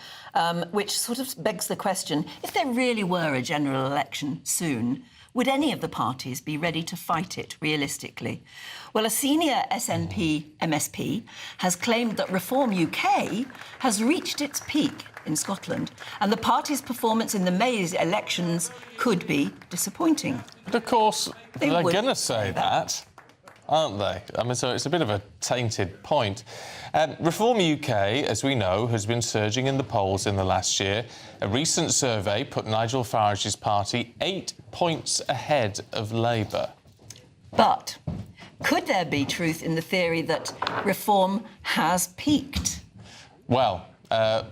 Speaker 4: which sort of begs the question, if there really were a general election soon, would any of the parties be ready to fight it realistically? Well, a senior SNP MSP has claimed that Reform UK has reached its peak in Scotland, and the party's performance in the May's elections could be disappointing.
Speaker 14: But of course, they're going to say that, aren't they? I mean, so it's a bit of a tainted point. Reform UK, as we know, has been surging in the polls in the last year. A recent survey put Nigel Farage's party 8 points ahead of Labour.
Speaker 4: But Could there be truth in the theory that reform has peaked?
Speaker 14: Well,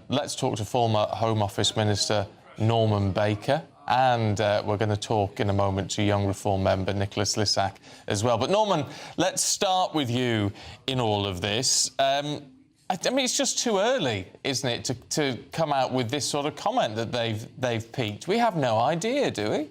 Speaker 14: let's talk to former Home Office Minister Norman Baker. And we're going to talk in a moment to young Reform member Nicholas Lissack as well. But Norman, let's start with you in all of this. I mean, it's just too early, isn't it, to come out with this sort of comment that they've peaked. We have no idea, do we?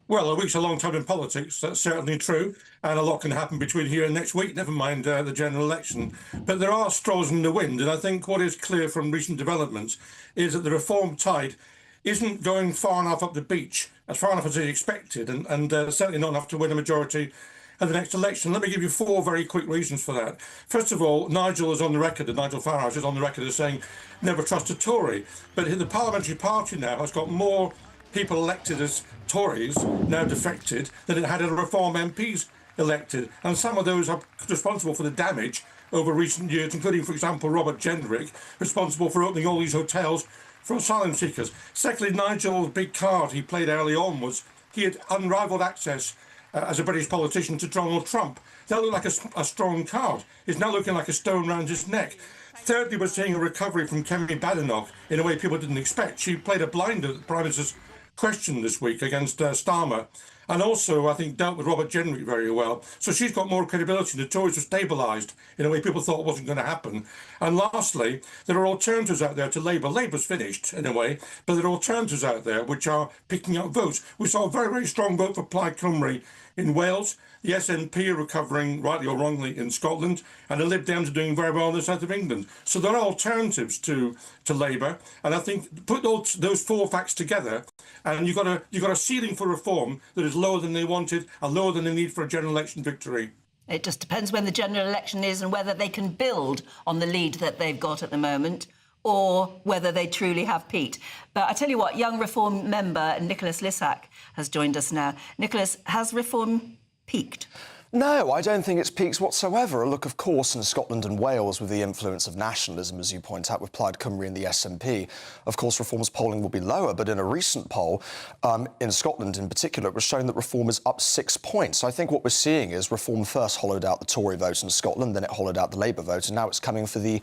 Speaker 1: Well, a week's a long time in politics, that's certainly true, and a lot can happen between here and next week, never mind the general election. But there are straws in the wind, and I think what is clear from recent developments is that the reform tide isn't going far enough up the beach, as far enough as they expected, and certainly not enough to win a majority at the next election. Let me give you 4 very quick reasons for that. First of all, Nigel Farage is on the record as saying, never trust a Tory. But the parliamentary party now has got more people elected as Tories, now defected, than it had Reform MPs elected. And some of those are responsible for the damage over recent years, including, for example, Robert Jenrick, responsible for opening all these hotels for asylum seekers. Secondly, Nigel's big card he played early on was he had unrivaled access as a British politician to Donald Trump. That looked like a strong card. It's now looking like a stone round his neck. Thirdly, we're seeing a recovery from Kemi Badenoch in a way people didn't expect. She played a blinder at the Prime Minister's question this week against Starmer, and also, I think, dealt with Robert Jenrick very well. So she's got more credibility. The Tories were stabilised in a way people thought wasn't going to happen. And lastly, there are alternatives out there to Labour. Labour's finished, in a way, but there are alternatives out there which are picking up votes. We saw a very, very strong vote for Plaid Cymru in Wales. The SNP are recovering, rightly or wrongly, in Scotland, and the Lib Dems are doing very well in the south of England. So there are alternatives to Labour, and I think put those 4 facts together, and you've got a ceiling for reform that is lower than they wanted and lower than they need for a general election victory.
Speaker 4: It just depends when the general election is and whether they can build on the lead that they've got at the moment, or whether they truly have peaked. But I tell you what, young Reform member Nicholas Lissack has joined us now. Nicholas, has Reform peaked?
Speaker 2: No, I don't think it's peaked whatsoever. Look, of course, in Scotland and Wales, with the influence of nationalism, as you point out, with Plaid Cymru and the SNP, of course, Reform's polling will be lower. But in a recent poll, in Scotland in particular, it was shown that Reform is up 6 points. So I think what we're seeing is Reform first hollowed out the Tory vote in Scotland, then it hollowed out the Labour vote, and now it's coming for the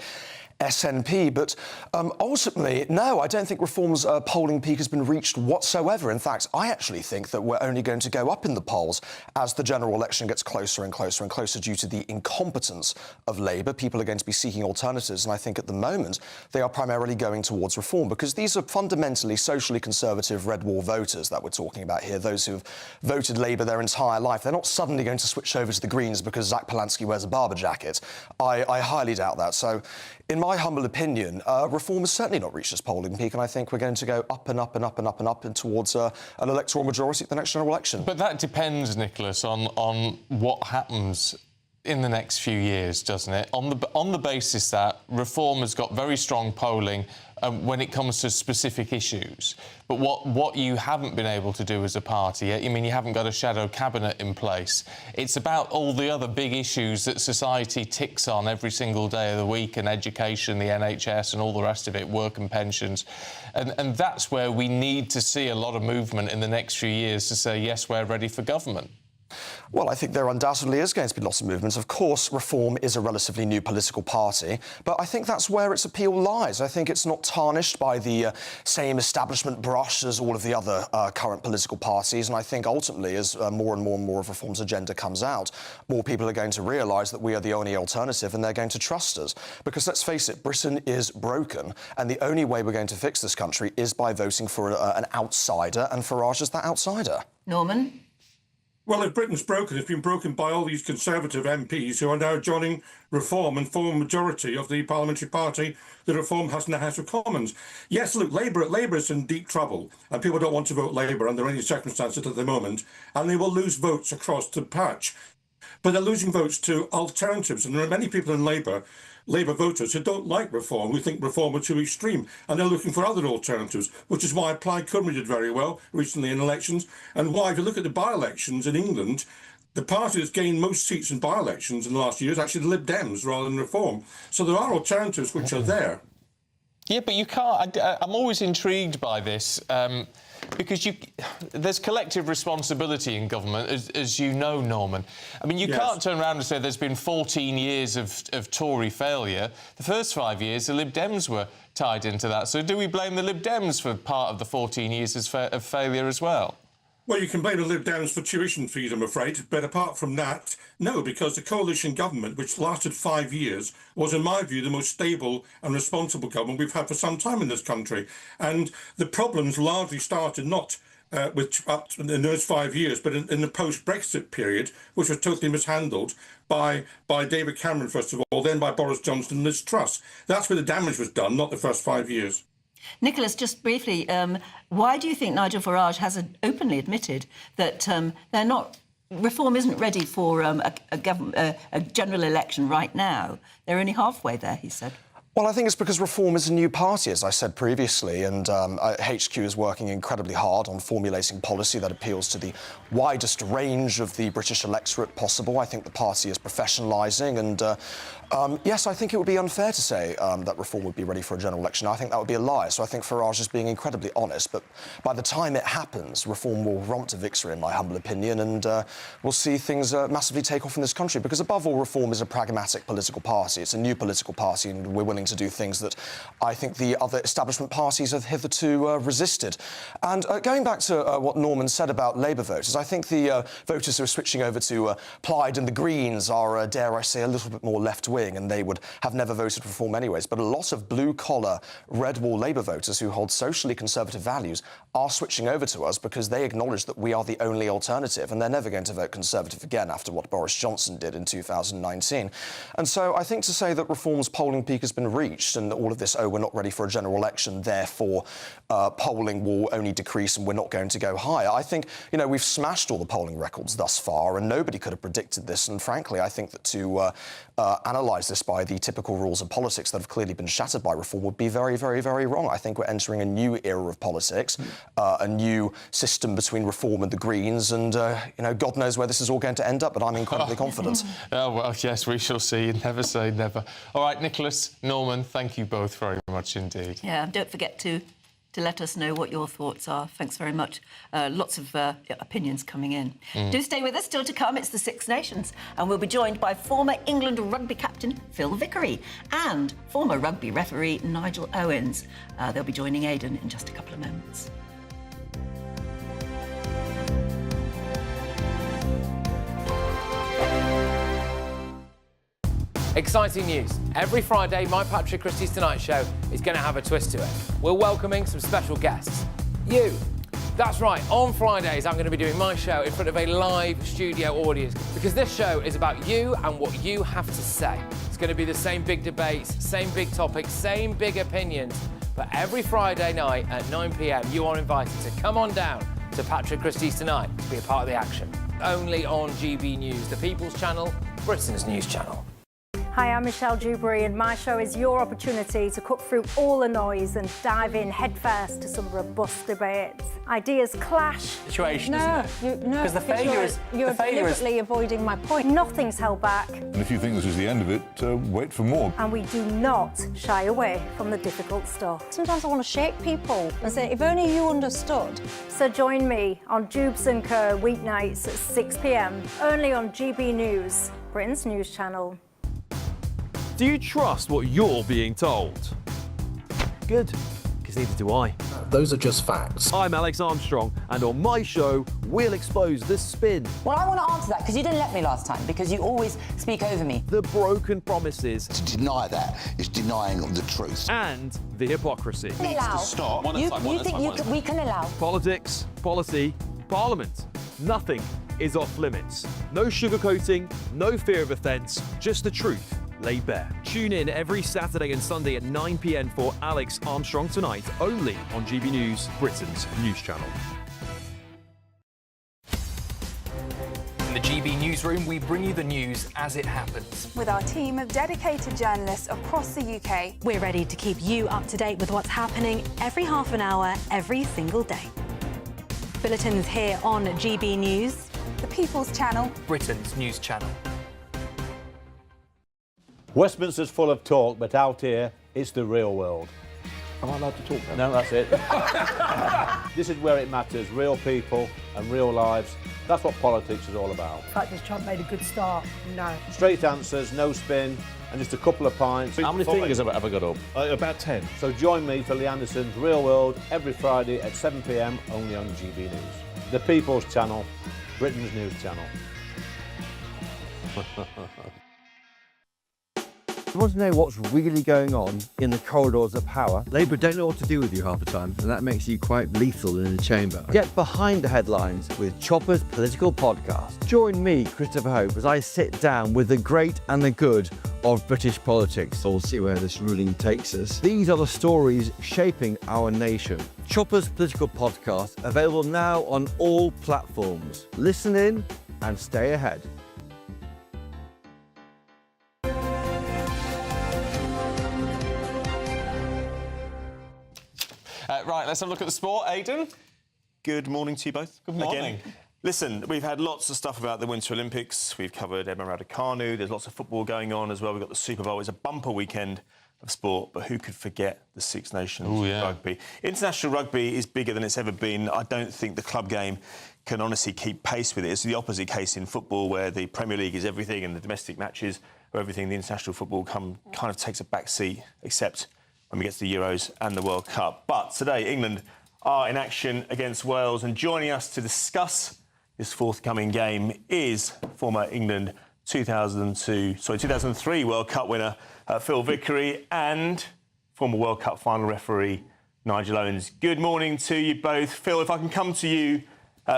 Speaker 2: SNP. But ultimately, no, I don't think Reform's polling peak has been reached whatsoever. In fact, I actually think that we're only going to go up in the polls as the general election gets closer and closer and closer due to the incompetence of Labour. People are going to be seeking alternatives, and I think at the moment they are primarily going towards Reform, because these are fundamentally socially conservative red wall voters that we're talking about here, those who've voted Labour their entire life. They're not suddenly going to switch over to the Greens because Zach Polanski wears a Barber jacket. I highly doubt that. So, in my humble opinion, Reform has certainly not reached its polling peak, and I think we're going to go up and up and up and up and up and towards an electoral majority at the next general election.
Speaker 14: But that depends, Nicholas, on what happens in the next few years, doesn't it? On the basis that Reform has got very strong polling when it comes to specific issues. But what you haven't been able to do as a party, I mean, you haven't got a shadow cabinet in place. It's about all the other big issues that society ticks on every single day of the week, and education, the NHS and all the rest of it, work and pensions. And that's where we need to see a lot of movement in the next few years to say, yes, we're ready for government.
Speaker 2: Well, I think there undoubtedly is going to be lots of movements. Of course, Reform is a relatively new political party, but I think that's where its appeal lies. I think it's not tarnished by the same establishment brush as all of the other current political parties, and I think ultimately, as more and more of Reform's agenda comes out, more people are going to realise that we are the only alternative, and they're going to trust us. Because let's face it, Britain is broken, and the only way we're going to fix this country is by voting for an outsider, and Farage is that outsider.
Speaker 4: Norman?
Speaker 1: Well, if Britain's broken, it's been broken by all these Conservative MPs who are now joining Reform and form a majority of the parliamentary party that Reform has in the House of Commons. Yes, look, Labour is in deep trouble, and people don't want to vote Labour under any circumstances at the moment, and they will lose votes across the patch. But they're losing votes to alternatives, and there are many people in Labour voters who don't like Reform, who think Reform are too extreme, and they're looking for other alternatives, which is why Plaid Cymru did very well recently in elections, and why, if you look at the by-elections in England, the party that's gained most seats in by-elections in the last year is actually the Lib Dems rather than Reform. So there are alternatives which are there.
Speaker 14: Yeah, but you can't... I'm always intrigued by this. because there's collective responsibility in government, as you know, Norman. I mean, you can't turn around and say there's been 14 years of Tory failure. The first 5 years, the Lib Dems were tied into that. So do we blame the Lib Dems for part of the 14 years of failure as well?
Speaker 1: Well, you can blame the Lib Dems for tuition fees, I'm afraid. But apart from that, no, because the coalition government, which lasted 5 years, was, in my view, the most stable and responsible government we've had for some time in this country. And the problems largely started not in those 5 years, but in the post-Brexit period, which was totally mishandled by David Cameron, first of all, then by Boris Johnson and Liz Truss. That's where the damage was done, not the first 5 years.
Speaker 4: Nicholas, just briefly, why do you think Nigel Farage has openly admitted that reform isn't ready for a general election right now? They're only halfway there, he said.
Speaker 2: Well, I think it's because Reform is a new party, as I said previously, and HQ is working incredibly hard on formulating policy that appeals to the widest range of the British electorate possible. I think the party is professionalising, and yes, I think it would be unfair to say that Reform would be ready for a general election. I think that would be a lie. So I think Farage is being incredibly honest, but by the time it happens, Reform will romp to victory, in my humble opinion, and we'll see things massively take off in this country, because above all, Reform is a pragmatic political party. It's a new political party, and we're willing to do things that I think the other establishment parties have hitherto resisted. And going back to what Norman said about Labour voters, I think the voters who are switching over to Plaid and the Greens are, dare I say, a little bit more left-wing, and they would have never voted for Reform anyways. But a lot of blue-collar, red-wall Labour voters who hold socially conservative values are switching over to us because they acknowledge that we are the only alternative, and they're never going to vote Conservative again after what Boris Johnson did in 2019. And so I think to say that Reform's polling peak has been reached and all of this, we're not ready for a general election, therefore polling will only decrease and we're not going to go higher. I think, we've smashed all the polling records thus far and nobody could have predicted this. And frankly, I think that to analyse this by the typical rules of politics that have clearly been shattered by Reform would be very, very, very wrong. I think we're entering a new era of politics, a new system between Reform and the Greens, and, God knows where this is all going to end up, but I'm incredibly confident.
Speaker 14: Oh, well, yes, we shall see. Never say never. All right, Nicholas, Norman, thank you both very much indeed.
Speaker 4: Yeah, don't forget to let us know what your thoughts are. Thanks very much. Lots of opinions coming in. Do stay with us. Still to come, it's the Six Nations, and we'll be joined by former England rugby captain Phil Vickery and former rugby referee Nigel Owens. They'll be joining Aidan in just a couple of moments.
Speaker 5: Exciting news. Every Friday, my Patrick Christie's Tonight Show is going to have a twist to it. We're welcoming some special guests. You. That's right, on Fridays I'm going to be doing my show in front of a live studio audience, because this show is about you and what you have to say. It's going to be the same big debates, same big topics, same big opinions. But every Friday night at 9 p.m, you are invited to come on down to Patrick Christie's Tonight to be a part of the action. Only on GB News, the People's Channel, Britain's news channel.
Speaker 17: Hi, I'm Michelle Dewberry, and my show is your opportunity to cut through all the noise and dive in headfirst to some robust debates. Ideas clash.
Speaker 21: Situation, isn't it?
Speaker 17: Because
Speaker 21: the failure is...
Speaker 17: You're deliberately avoiding my point. Nothing's held back.
Speaker 19: And if you think this is the end of it, wait for more.
Speaker 17: And we do not shy away from the difficult stuff. Sometimes I want to shake people and say, if only you understood. So join me on Jubes and Kerr weeknights at 6 p.m, only on GB News, Britain's news channel.
Speaker 3: Do you trust what you're being told? Good, because neither do I.
Speaker 21: Those are just facts.
Speaker 3: I'm Alex Armstrong, and on my show, we'll expose the spin.
Speaker 6: Well, I want to answer that, because you didn't let me last time, because you always speak over me.
Speaker 3: The broken promises.
Speaker 11: To deny that is denying the truth.
Speaker 3: And the hypocrisy.
Speaker 6: Needs to stop. You think we can allow?
Speaker 3: Politics, policy, parliament. Nothing is off limits. No sugarcoating, no fear of offence, just the truth laid bare. Tune in every Saturday and Sunday at 9 p.m. for Alex Armstrong Tonight, only on GB News, Britain's news channel.
Speaker 24: In the GB newsroom, we bring you the news as it happens.
Speaker 25: With our team of dedicated journalists across the UK.
Speaker 26: We're ready to keep you up to date with what's happening every half an hour, every single day. Bulletins here on GB News,
Speaker 25: the People's Channel,
Speaker 24: Britain's news channel.
Speaker 12: Westminster's full of talk, but out here, it's the real world.
Speaker 7: Am I allowed to talk now? No, that's it. This is where it matters, real people and real lives. That's what politics is all about.
Speaker 10: The fact that Trump made a good start, no.
Speaker 7: Straight answers, no spin, and just a couple of pints. How many fingers have I got up? About 10. So join me for Lee Anderson's Real World every Friday at 7 p.m, only on GB News. The People's Channel, Britain's news channel.
Speaker 12: You want to know what's really going on in the corridors of power? Labour don't know what to do with you half the time, and that makes you quite lethal in the chamber. Get behind the headlines with Chopper's Political Podcast. Join me, Christopher Hope, as I sit down with the great and the good of British politics. We'll see where this ruling takes us. These are the stories shaping our nation. Chopper's Political Podcast, available now on all platforms. Listen in and stay ahead.
Speaker 14: Right, let's have a look at the sport. Aidan?
Speaker 13: Good morning to you both.
Speaker 14: Good morning.
Speaker 13: Again. Listen, we've had lots of stuff about the Winter Olympics. We've covered Emma Raducanu. There's lots of football going on as well. We've got the Super Bowl. It's a bumper weekend of sport, but who could forget the Six Nations rugby? International rugby is bigger than it's ever been. I don't think the club game can honestly keep pace with it. It's the opposite case in football, where the Premier League is everything and the domestic matches are everything. The international football kind of takes a back seat, except when we get to the Euros and the World Cup. But today, England are in action against Wales, and joining us to discuss this forthcoming game is former England 2003 World Cup winner Phil Vickery and former World Cup final referee Nigel Owens. Good morning to you both. Phil, if I can come to you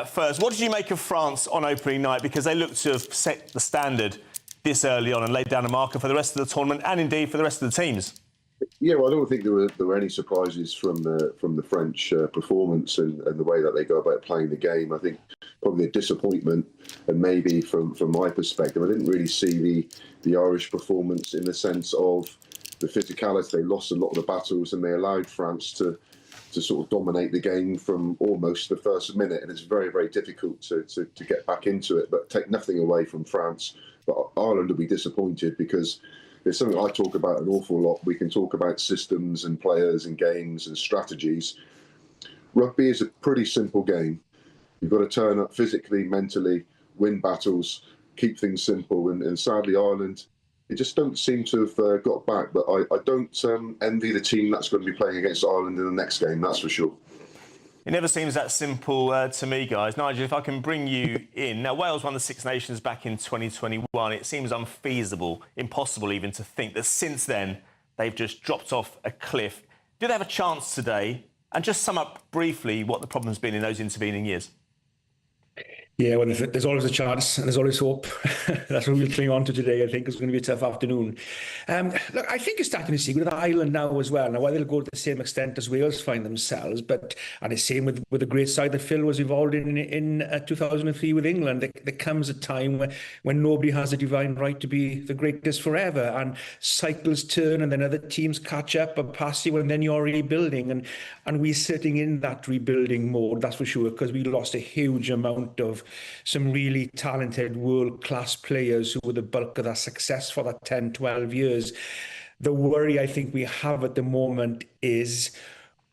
Speaker 13: first, what did you make of France on opening night? Because they look to have set the standard this early on and laid down a marker for the rest of the tournament and indeed for the rest of the teams.
Speaker 15: Yeah, well, I don't think there were any surprises from the French performance and the way that they go about playing the game. I think probably a disappointment, and maybe from my perspective, I didn't really see the Irish performance in the sense of the physicality. They lost a lot of the battles, and they allowed France to sort of dominate the game from almost the first minute, and it's very, very difficult to get back into it. But take nothing away from France, but Ireland will be disappointed because it's something I talk about an awful lot. We can talk about systems and players and games and strategies. Rugby is a pretty simple game. You've got to turn up physically, mentally, win battles, keep things simple. And sadly, Ireland, they just don't seem to have got back. But I don't envy the team that's going to be playing against Ireland in the next game, that's for sure.
Speaker 13: It never seems that simple to me, guys. Nigel, if I can bring you in. Now, Wales won the Six Nations back in 2021. It seems unfeasible, impossible even, to think that since then they've just dropped off a cliff. Do they have a chance today? And just sum up briefly what the problem's been in those intervening years.
Speaker 16: Yeah, well, there's always a chance and there's always hope. That's what we'll cling on to today. I think it's going to be a tough afternoon. Look, I think you're starting to see with Ireland now as well. Now, whether they'll go to the same extent as Wales find themselves, and the same with the great side that Phil was involved in 2003 with England. There comes a time when nobody has a divine right to be the greatest forever, and cycles turn, and then other teams catch up and pass you, and then you're rebuilding. And we're sitting in that rebuilding mode, that's for sure, because we lost a huge amount of some really talented world-class players who were the bulk of that success for that 10, 12 years. The worry I think we have at the moment is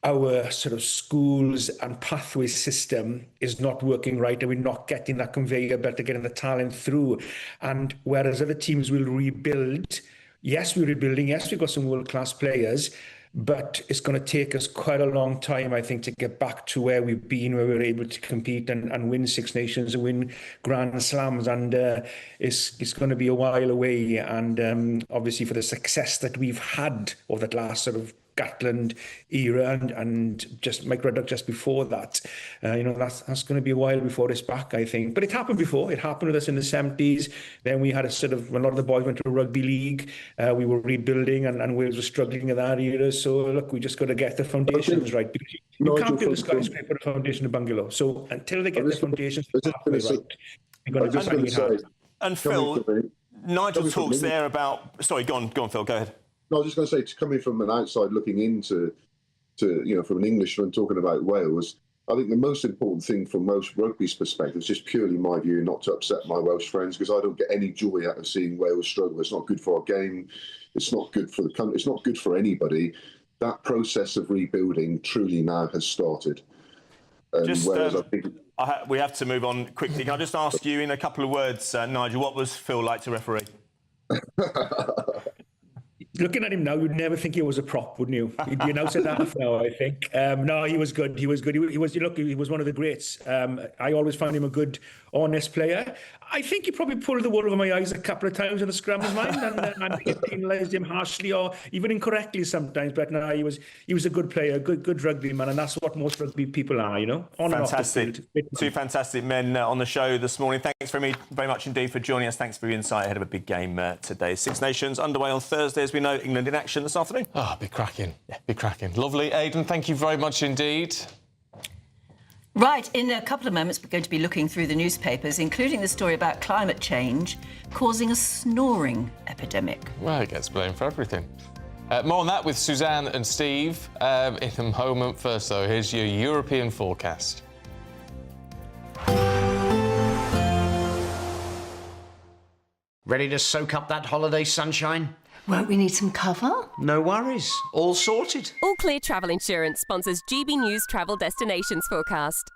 Speaker 16: our sort of schools and pathway system is not working right, and we're not getting that conveyor belt to getting the talent through. And whereas other teams will rebuild, yes, we're rebuilding, yes, we've got some world-class players, but it's going to take us quite a long time, I think, to get back to where we've been, where we're able to compete and win Six Nations and win Grand Slams. And it's going to be a while away. And obviously for the success that we've had over that last sort of Gatland era and just Mike Ruddock just before that, that's going to be a while before it's back, I think. But it happened before. It happened with us in the 70s. Then we had a lot of the boys went to rugby league. We were rebuilding and Wales were struggling in that era. So look, we just got to get the foundations right. Because you can't build a skyscraper with a foundation of bungalow. So until they get the foundations right, we're going to
Speaker 13: And Phil, Nigel talks there about... Sorry, go on, Phil, go ahead.
Speaker 15: No, I was just going to say, coming from an outside looking into, from an Englishman talking about Wales, I think the most important thing from Welsh rugby's perspective is just purely my view, not to upset my Welsh friends, because I don't get any joy out of seeing Wales struggle. It's not good for our game. It's not good for the country. It's not good for anybody. that process of rebuilding truly now has started. Whereas I think
Speaker 13: we have to move on quickly. Can I just ask you in a couple of words, Nigel, what was Phil like to referee?
Speaker 16: Looking at him now, you'd never think he was a prop, wouldn't you? You know, said half now, I think. No, he was good. He was good. He was one of the greats. I always found him a good, honest player. I think he probably pulled the wool over my eyes a couple of times in the scrum's mind, and penalised him harshly or even incorrectly sometimes. But no, he was a good player, good rugby man, and that's what most rugby people are, you know. On
Speaker 13: Fantastic.
Speaker 16: And off the field.
Speaker 13: Two fantastic men on the show this morning. Thanks very much indeed for joining us. Thanks for your insight ahead of a big game today. Six Nations underway on Thursday, as we know. England in action this afternoon.
Speaker 14: Be cracking. Yeah, be cracking. Lovely. Aidan, thank you very much indeed.
Speaker 4: Right, in a couple of moments, we're going to be looking through the newspapers, including the story about climate change causing a snoring epidemic.
Speaker 14: Well, it gets blamed for everything. More on that with Suzanne and Steve in a moment. First, though, here's your European forecast.
Speaker 8: Ready to soak up that holiday sunshine?
Speaker 9: Won't we need some cover?
Speaker 8: No worries. All sorted.
Speaker 18: All Clear Travel Insurance sponsors GB News Travel Destinations forecast.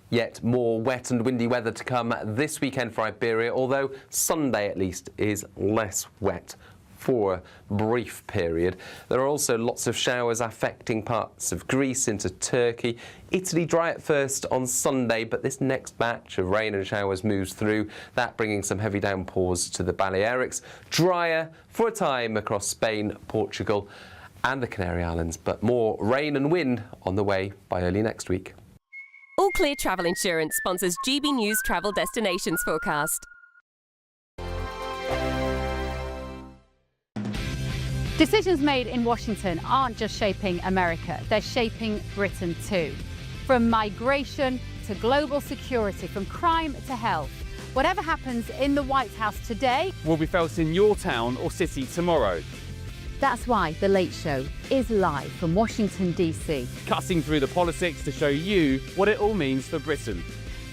Speaker 20: Yet more wet and windy weather to come this weekend for Iberia, although Sunday at least is less wet for a brief period. There are also lots of showers affecting parts of Greece into Turkey. Italy dry at first on Sunday, but this next batch of rain and showers moves through, that bringing some heavy downpours to the Balearics. Drier for a time across Spain, Portugal and the Canary Islands, but more rain and wind on the way by early next week.
Speaker 18: All Clear Travel Insurance sponsors GB News Travel Destinations forecast.
Speaker 22: Decisions made in Washington aren't just shaping America, they're shaping Britain too. From migration to global security, from crime to health. Whatever happens in the White House today
Speaker 23: will be felt in your town or city tomorrow.
Speaker 22: That's why The Late Show is live from Washington, D.C.
Speaker 23: Cutting through the politics to show you what it all means for Britain.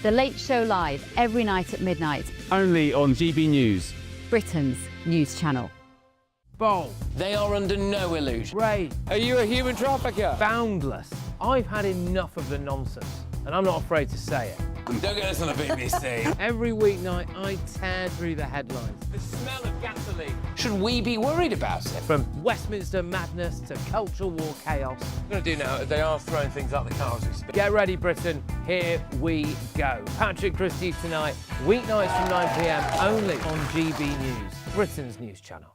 Speaker 22: The Late Show live every night at midnight.
Speaker 23: Only on GB News,
Speaker 22: Britain's news channel.
Speaker 5: Bold.
Speaker 8: They are under no illusion.
Speaker 5: Ray.
Speaker 8: Are you a human trafficker?
Speaker 5: Boundless. I've had enough of the nonsense, and I'm not afraid to say it.
Speaker 8: Don't get us on the BBC.
Speaker 5: Every weeknight, I tear through the headlines.
Speaker 8: The smell of gasoline. Should we be worried about it?
Speaker 5: From Westminster madness to cultural war chaos.
Speaker 8: What I'm going to do now, they are throwing things up the car as we speak.
Speaker 5: Get ready, Britain. Here we go. Patrick Christie tonight, weeknights from 9 p.m, only on GB News, Britain's news channel.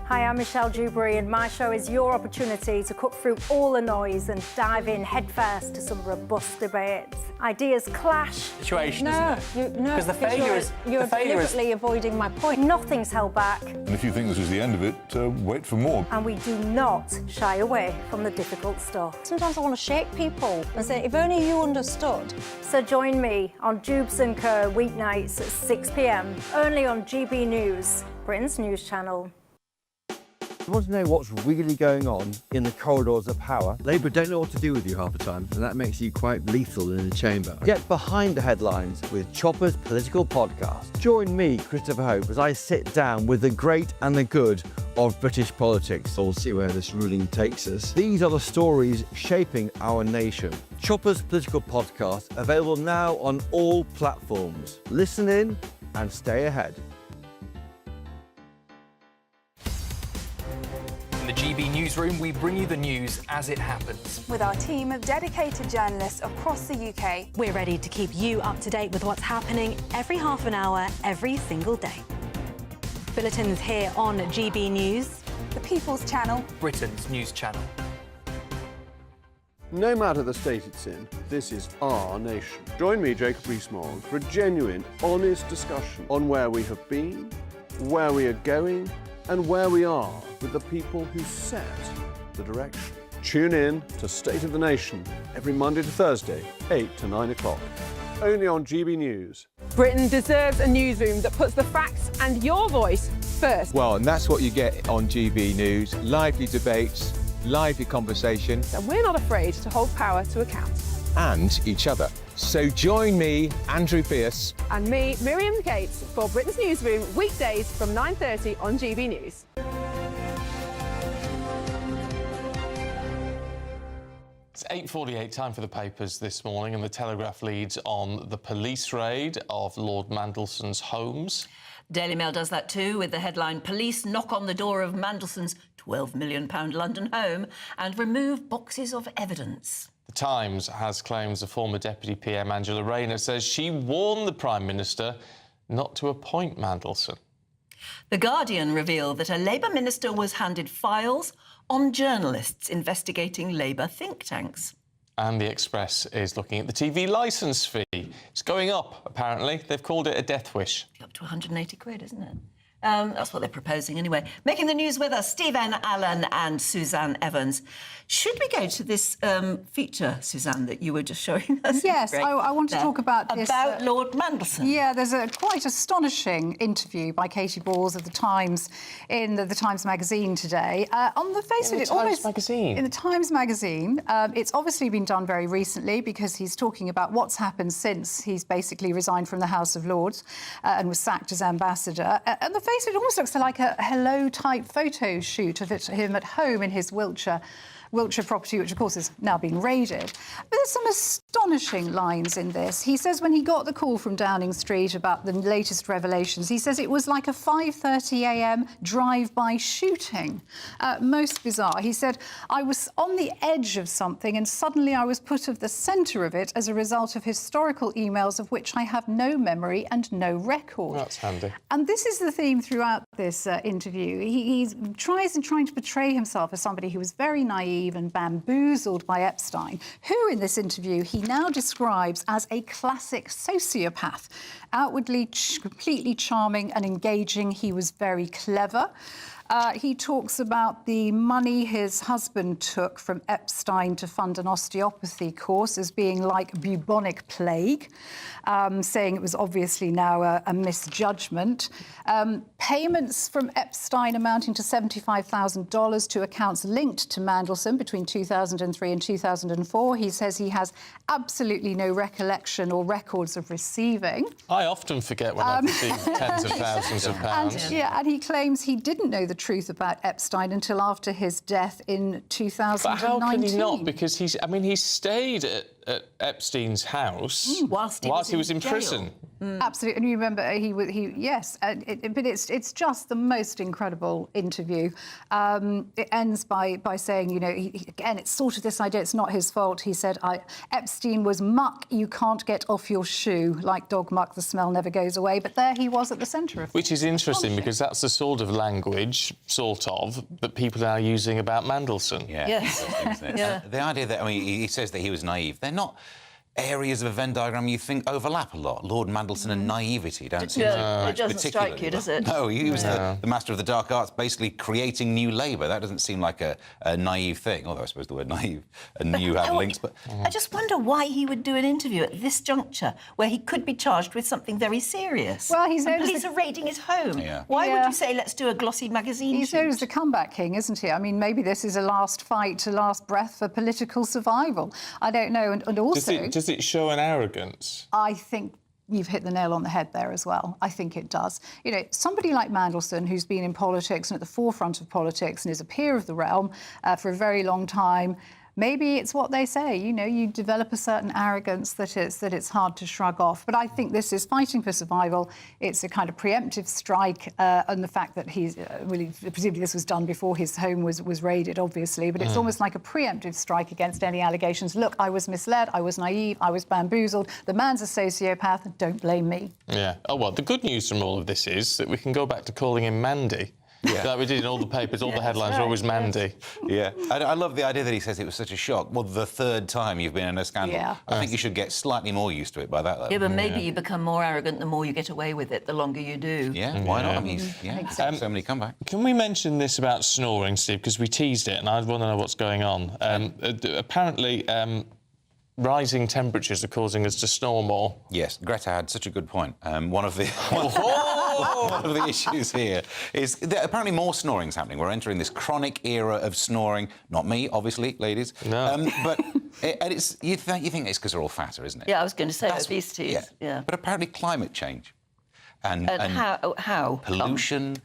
Speaker 17: Hi, I'm Michelle Dewberry, and my show is your opportunity to cut through all the noise and dive in headfirst to some robust debates. Ideas clash.
Speaker 8: Situation,
Speaker 17: No,
Speaker 8: isn't it?
Speaker 17: no,
Speaker 8: Because the failure is
Speaker 17: you're deliberately avoiding my point. Nothing's held back,
Speaker 19: And if you think this is the end of it, wait for more.
Speaker 17: and we do not shy away from the difficult stuff. Sometimes I want to shake people and say, if only you understood. So join me on Dubes & Co. weeknights at 6 p.m, only on GB News, Britain's news channel.
Speaker 12: You want to know what's really going on in the corridors of power? Labour don't know what to do with you half the time, and that makes you quite lethal in the chamber. Get behind the headlines with Chopper's political podcast. Join me, Christopher Hope, as I sit down with the great and the good of British politics. We'll see where this ruling takes us. These are the stories shaping our nation. Chopper's political podcast, available now on all platforms. Listen in and stay ahead.
Speaker 24: In the GB newsroom, we bring you the news as it happens.
Speaker 25: With our team of dedicated journalists across the UK.
Speaker 26: We're ready to keep you up to date with what's happening every half an hour, every single day. Bulletins here on GB News,
Speaker 25: The People's Channel,
Speaker 24: Britain's news channel.
Speaker 27: No matter the state it's in, this is our nation. Join me, Jacob Rees-Mogg, for a genuine, honest discussion on where we have been, where we are going, and where we are with the people who set the direction. Tune in to State of the Nation every Monday to Thursday, 8 to 9 o'clock. Only on GB News.
Speaker 10: Britain deserves a newsroom that puts the facts and your voice first.
Speaker 28: Well, and that's what you get on GB News. Lively debates, lively conversation.
Speaker 10: And we're not afraid to hold power to account.
Speaker 28: And each other. So join me, Andrew Pierce.
Speaker 10: And me, Miriam Gates, for Britain's Newsroom, weekdays from 9:30 on GB News.
Speaker 14: It's 8:48, time for the papers this morning, and the Telegraph leads on the police raid of Lord Mandelson's homes.
Speaker 4: Daily Mail does that too, with the headline, Police knock on the door of Mandelson's £12 million London home and remove boxes of evidence.
Speaker 14: The Times has claims the former Deputy PM Angela Rayner says she warned the Prime Minister not to appoint Mandelson.
Speaker 4: The Guardian revealed that a Labour minister was handed files on journalists investigating Labour think tanks.
Speaker 14: And the Express is looking at the TV licence fee. It's going up, apparently. They've called it a death wish.
Speaker 4: Up to 180 quid, isn't it? That's what they're proposing anyway. Making the news with us, Stephen Allen and Suzanne Evans. Should we go to this feature, Suzanne, that you were just showing us?
Speaker 1: Yes, I want to talk about this.
Speaker 4: About Lord Mandelson.
Speaker 1: Yeah, there's a quite astonishing interview by Katie Balls of The Times in the Times magazine today. On the face of it, almost... In the Times magazine. It's obviously been done very recently because he's talking about what's happened since he's basically resigned from the House of Lords and was sacked as ambassador. And the face of it almost looks like a hello-type photo shoot of him at home in his Wiltshire property, which of course is now being raided. But there's some astonishing lines in this. He says when he got the call from Downing Street about the latest revelations, he says it was like a 5:30 a.m. drive-by shooting. Most bizarre. He said, I was on the edge of something and suddenly I was put at the centre of it as a result of historical emails of which I have no memory and no record.
Speaker 14: That's handy.
Speaker 1: And this is the theme throughout this interview. He trying to portray himself as somebody who was very naive and bamboozled by Epstein, who in this interview he now describes as a classic sociopath. Outwardly completely charming and engaging, he was very clever. He talks about the money his husband took from Epstein to fund an osteopathy course as being like bubonic plague, saying it was obviously now a misjudgment. Payments from Epstein amounting to $75,000 to accounts linked to Mandelson between 2003 and 2004. He says he has absolutely no recollection or records of receiving.
Speaker 14: I often forget when I've received tens of thousands of pounds.
Speaker 1: And he claims he didn't know the truth about Epstein until after his death in 2019.
Speaker 14: But how can he not? Because he stayed at Epstein's house whilst he was in prison.
Speaker 1: Absolutely, and you remember but it's just the most incredible interview. It ends by saying, you know, again, it's sort of this idea, it's not his fault. He said, Epstein was muck you can't get off your shoe, like dog muck, the smell never goes away. But there he was at the centre of it.
Speaker 14: Which is interesting because that's the sort of language, that people are using about Mandelson.
Speaker 2: Yeah.
Speaker 4: Yes.
Speaker 2: Yeah. The idea that, he says that he was naive. They're not areas of a Venn diagram you think overlap a lot. Lord Mandelson and naivety don't seem to
Speaker 4: it doesn't strike you, does it?
Speaker 2: No, he was the master of the dark arts, basically creating new Labour. That doesn't seem like a naive thing, although I suppose the word naive and new have links. But
Speaker 4: I just wonder why he would do an interview at this juncture where he could be charged with something very serious.
Speaker 1: Well, he's known
Speaker 4: police are raiding his home.
Speaker 2: Yeah.
Speaker 4: Why would you say, let's do a glossy magazine
Speaker 1: He's known as the comeback king, isn't he? I mean, maybe this is a last fight, a last breath for political survival. I don't know. And also...
Speaker 14: Does it show an arrogance?
Speaker 1: I think you've hit the nail on the head there as well. I think it does. You know, somebody like Mandelson, who's been in politics and at the forefront of politics and is a peer of the realm for a very long time, maybe it's what they say, you know, you develop a certain arrogance that it's hard to shrug off. But I think this is fighting for survival. It's a kind of preemptive strike, and the fact that he's presumably this was done before his home was raided, obviously, but it's almost like a preemptive strike against any allegations. Look, I was misled, I was naive, I was bamboozled. The man's a sociopath, don't blame me.
Speaker 14: Yeah. Oh, well, the good news from all of this is that we can go back to calling him Mandy. Yeah. Like we did in all the papers, all the headlines are always Mandy.
Speaker 2: Yeah. I love the idea that he says it was such a shock. Well, the third time you've been in a scandal.
Speaker 4: Yeah.
Speaker 2: I think you should get slightly more used to it by that level.
Speaker 4: Yeah, but maybe you become more arrogant the more you get away with it, the longer you do.
Speaker 2: Yeah, why not? I mean, so many comeback.
Speaker 14: Can we mention this about snoring, Steve? Because we teased it, and I want to know what's going on. Apparently, rising temperatures are causing us to snore more.
Speaker 2: Yes, Greta had such a good point. One of the issues here is that apparently more snoring's happening. We're entering this chronic era of snoring. Not me, obviously, ladies. No. But you think it's because they're all fatter, isn't it?
Speaker 4: Yeah, I was going to say obesity. Yeah.
Speaker 2: But apparently climate change and
Speaker 4: how
Speaker 2: pollution.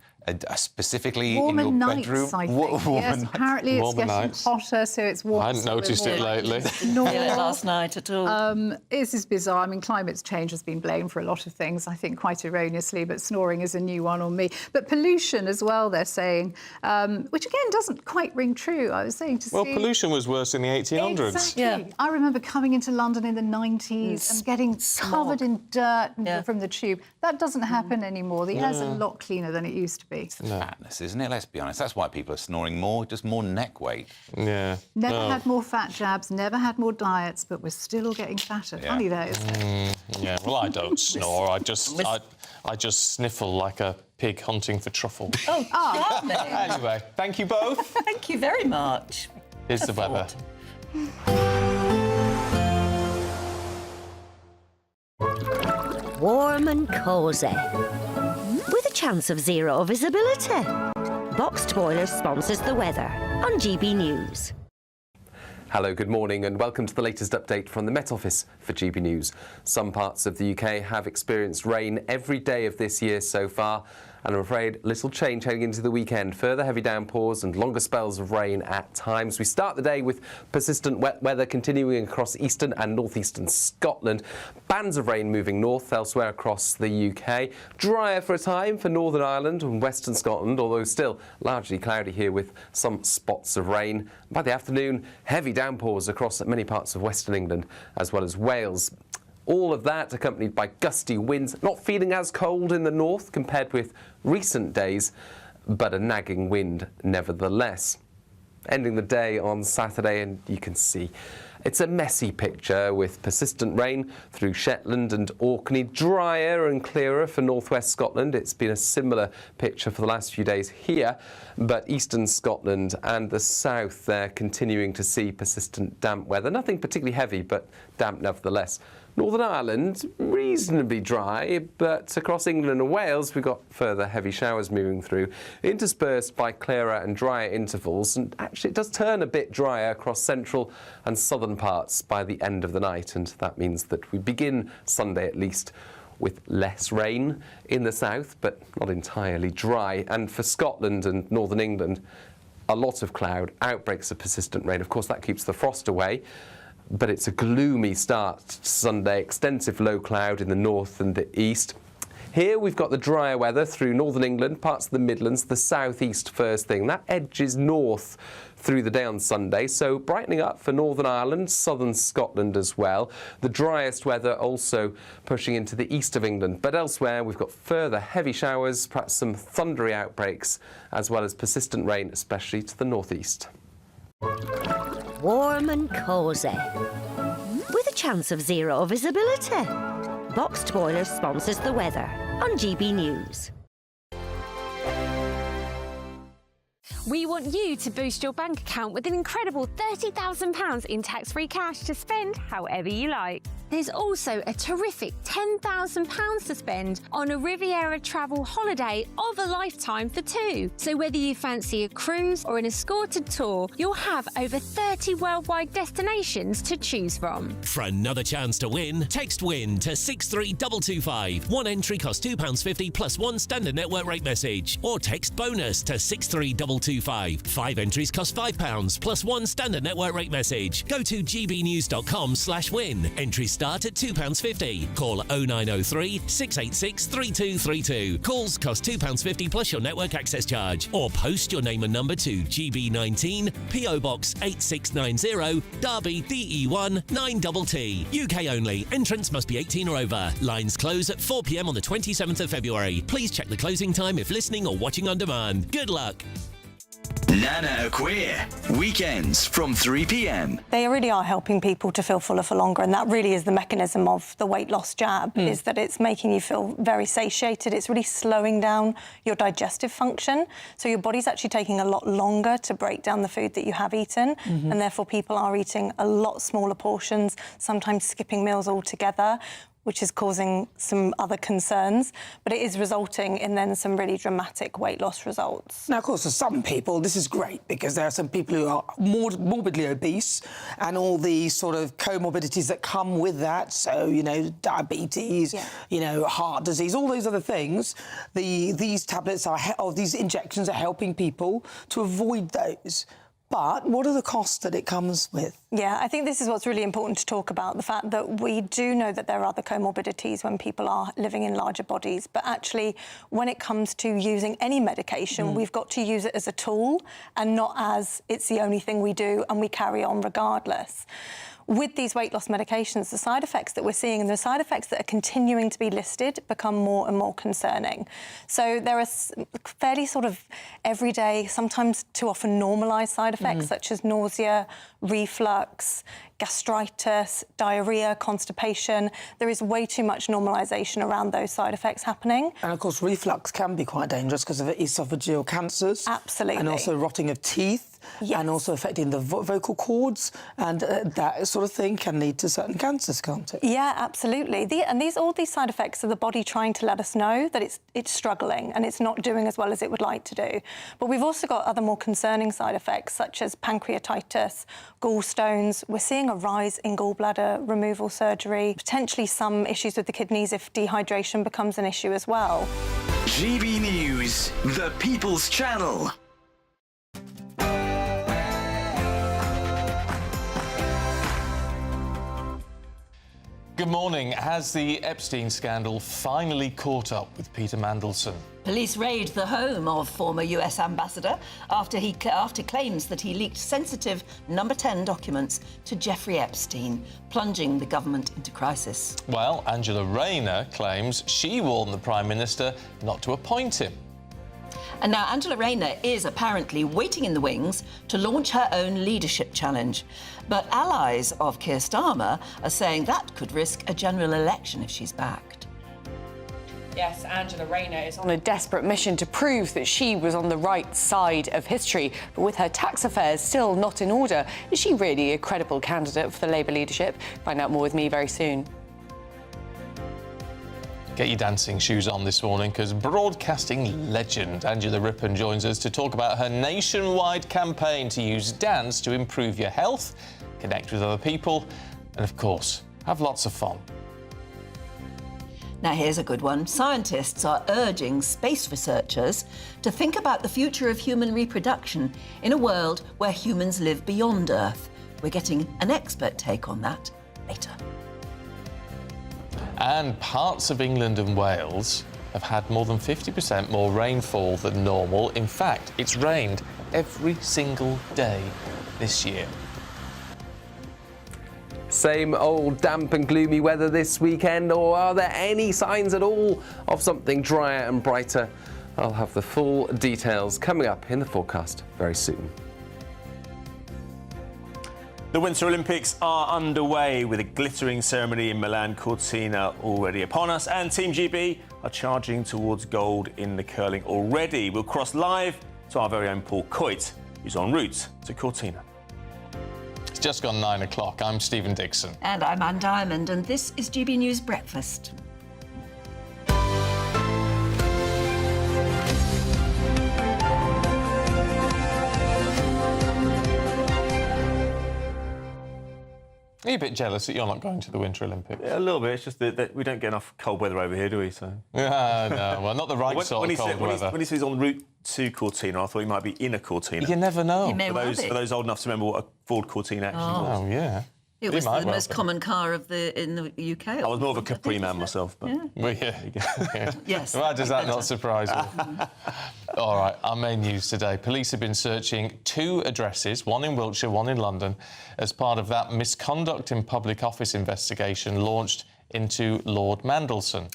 Speaker 2: specifically
Speaker 1: warmer
Speaker 2: in your
Speaker 1: nights,
Speaker 2: bedroom?
Speaker 1: I think. Yes, apparently it's getting hotter, so it's warm.
Speaker 14: I hadn't noticed it lately.
Speaker 4: Didn't feel it last night at all.
Speaker 1: This is bizarre. I mean, climate change has been blamed for a lot of things, I think quite erroneously, but snoring is a new one on me. But pollution as well, they're saying, which again doesn't quite ring true. I was saying to
Speaker 14: Well,
Speaker 1: see...
Speaker 14: pollution was worse in the 1800s.
Speaker 1: Exactly. Yeah. I remember coming into London in the 90s and getting covered in dirt from the tube. That doesn't happen anymore. The air's a lot cleaner than it used to be.
Speaker 2: It's the fatness, isn't it? Let's be honest. That's why people are snoring more, just more neck weight.
Speaker 14: Yeah.
Speaker 1: Never had more fat jabs, never had more diets, but we're still all getting fatter.
Speaker 2: Yeah.
Speaker 1: Funny that, isn't it?
Speaker 14: Yeah, well, I don't snore. I just sniffle like a pig hunting for truffle.
Speaker 4: Oh, charming.
Speaker 14: Anyway, thank you both.
Speaker 4: Thank you very much.
Speaker 14: Here's the weather.
Speaker 3: Warm and cosy, with a chance of zero visibility. Boxed Boilers sponsors the weather on GB News.
Speaker 20: Hello, good morning and welcome to the latest update from the Met Office for GB News. Some parts of the UK have experienced rain every day of this year so far, and I'm afraid little change heading into the weekend. Further heavy downpours and longer spells of rain at times. We start the day with persistent wet weather continuing across eastern and northeastern Scotland. Bands of rain moving north elsewhere across the UK. Drier for a time for Northern Ireland and western Scotland, although still largely cloudy here with some spots of rain. By the afternoon, heavy downpours across many parts of western England as well as Wales. All of that accompanied by gusty winds, not feeling as cold in the north compared with recent days, but a nagging wind nevertheless. Ending the day on Saturday, and you can see it's a messy picture with persistent rain through Shetland and Orkney, drier and clearer for northwest Scotland. It's been a similar picture for the last few days here, but eastern Scotland and the south, they're continuing to see persistent damp weather. Nothing particularly heavy, but damp nevertheless. Northern Ireland, reasonably dry, but across England and Wales, we've got further heavy showers moving through, interspersed by clearer and drier intervals. And actually, it does turn a bit drier across central and southern parts by the end of the night. And that means that we begin Sunday, at least, with less rain in the south, but not entirely dry. And for Scotland and northern England, a lot of cloud, outbreaks of persistent rain. Of course, that keeps the frost away. But it's a gloomy start to Sunday, extensive low cloud in the north and the east. Here we've got the drier weather through northern England, parts of the Midlands, the southeast first thing. That edges north through the day on Sunday, so brightening up for Northern Ireland, southern Scotland as well. The driest weather also pushing into the east of England, but elsewhere we've got further heavy showers, perhaps some thundery outbreaks, as well as persistent rain, especially to the northeast.
Speaker 3: Warm and cosy, with a chance of zero visibility. Boxed Boilers sponsors the weather on GB News.
Speaker 22: We want you to boost your bank account with an incredible £30,000 in tax-free cash to spend however you like. There's also a terrific £10,000 to spend on a Riviera travel holiday of a lifetime for two. So whether you fancy a cruise or an escorted tour, you'll have over 30 worldwide destinations to choose from.
Speaker 6: For another chance to win, text WIN to 63225. One entry costs £2.50 plus one standard network rate message. Or text BONUS to 63225. 5 entries cost £5 plus one standard network rate message. Go to gbnews.com/win. Entries start at £2.50. Call 0903 686 3232. Calls cost £2.50 plus your network access charge. Or post your name and number to GB19, PO Box 8690, Derby DE1 9TT. UK only. Entrance must be 18 or over. Lines close at 4 p.m. on the 27th of February. Please check the closing time if listening or watching on demand. Good luck.
Speaker 7: Nana Queer, weekends from 3 p.m.
Speaker 25: They really are helping people to feel fuller for longer, and that really is the mechanism of the weight loss jab, is that it's making you feel very satiated. It's really slowing down your digestive function, so your body's actually taking a lot longer to break down the food that you have eaten, and therefore people are eating a lot smaller portions, sometimes skipping meals altogether. which is causing some other concerns, but it is resulting in then some really dramatic weight loss results.
Speaker 10: Now, of course, for some people, this is great because there are some people who are morbidly obese and all the sort of comorbidities that come with that. So, you know, diabetes, you know, heart disease, all those other things. These tablets or these injections are helping people to avoid those. But what are the costs that it comes with?
Speaker 25: Yeah, I think this is what's really important to talk about, the fact that we do know that there are other comorbidities when people are living in larger bodies, but actually when it comes to using any medication, we've got to use it as a tool and not as it's the only thing we do and we carry on regardless. With these weight loss medications, the side effects that we're seeing and the side effects that are continuing to be listed become more and more concerning. So there are fairly sort of everyday, sometimes too often normalised side effects such as nausea, reflux, gastritis, diarrhoea, constipation. There is way too much normalisation around those side effects happening.
Speaker 10: And of course, reflux can be quite dangerous because of esophageal cancers.
Speaker 25: Absolutely.
Speaker 10: And also rotting of teeth.
Speaker 25: Yes.
Speaker 10: And also affecting the vocal cords, and that sort of thing can lead to certain cancers, can't it?
Speaker 25: Yeah, absolutely. All these side effects are the body trying to let us know that it's struggling and it's not doing as well as it would like to do. But we've also got other more concerning side effects such as pancreatitis, gallstones. We're seeing a rise in gallbladder removal surgery, potentially some issues with the kidneys if dehydration becomes an issue as well.
Speaker 7: GB News, the People's Channel.
Speaker 14: Good morning. Has the Epstein scandal finally caught up with Peter Mandelson?
Speaker 4: Police raid the home of former US ambassador after claims that he leaked sensitive number 10 documents to Jeffrey Epstein, plunging the government into crisis.
Speaker 14: Well, Angela Rayner claims she warned the Prime Minister not to appoint him.
Speaker 4: And now Angela Rayner is apparently waiting in the wings to launch her own leadership challenge. But allies of Keir Starmer are saying that could risk a general election if she's backed.
Speaker 9: Yes, Angela Rayner is on a desperate mission to prove that she was on the right side of history. But with her tax affairs still not in order, is she really a credible candidate for the Labour leadership? Find out more with me very soon.
Speaker 14: Get your dancing shoes on this morning because broadcasting legend Angela Rippon joins us to talk about her nationwide campaign to use dance to improve your health, connect with other people, and of course, have lots of fun.
Speaker 4: Now here's a good one. Scientists are urging space researchers to think about the future of human reproduction in a world where humans live beyond Earth. We're getting an expert take on that later.
Speaker 14: And parts of England and Wales have had more than 50% more rainfall than normal. In fact, it's rained every single day this year.
Speaker 20: Same old damp and gloomy weather this weekend, or are there any signs at all of something drier and brighter? I'll have the full details coming up in the forecast very soon.
Speaker 11: The Winter Olympics are underway with a glittering ceremony in Milan Cortina already upon us, and Team GB are charging towards gold in the curling already. We'll cross live to our very own Paul Coit, who's en route to Cortina.
Speaker 14: It's just gone 9 o'clock. I'm Stephen Dixon.
Speaker 4: And I'm Anne Diamond, and this is GB News Breakfast.
Speaker 14: Are you a bit jealous that you're not going to the Winter Olympics?
Speaker 11: Yeah, a little bit. It's just that we don't get enough cold weather over here, do we? So.
Speaker 14: No, well, not the right sort of cold weather.
Speaker 11: When he says he's en route to Cortina, I thought he might be in a Cortina.
Speaker 14: You never know.
Speaker 4: He may well be.
Speaker 11: For those old enough to remember what a Ford Cortina actually was.
Speaker 14: Oh, yeah.
Speaker 4: It was the most common car in the UK.
Speaker 11: I was more of a Capri man myself. But
Speaker 14: Well, yeah.
Speaker 4: Yes.
Speaker 14: Why does that not surprise you? All right, our main news today. Police have been searching 2 addresses, one in Wiltshire, one in London, as part of that misconduct in public office investigation launched into Lord Mandelson.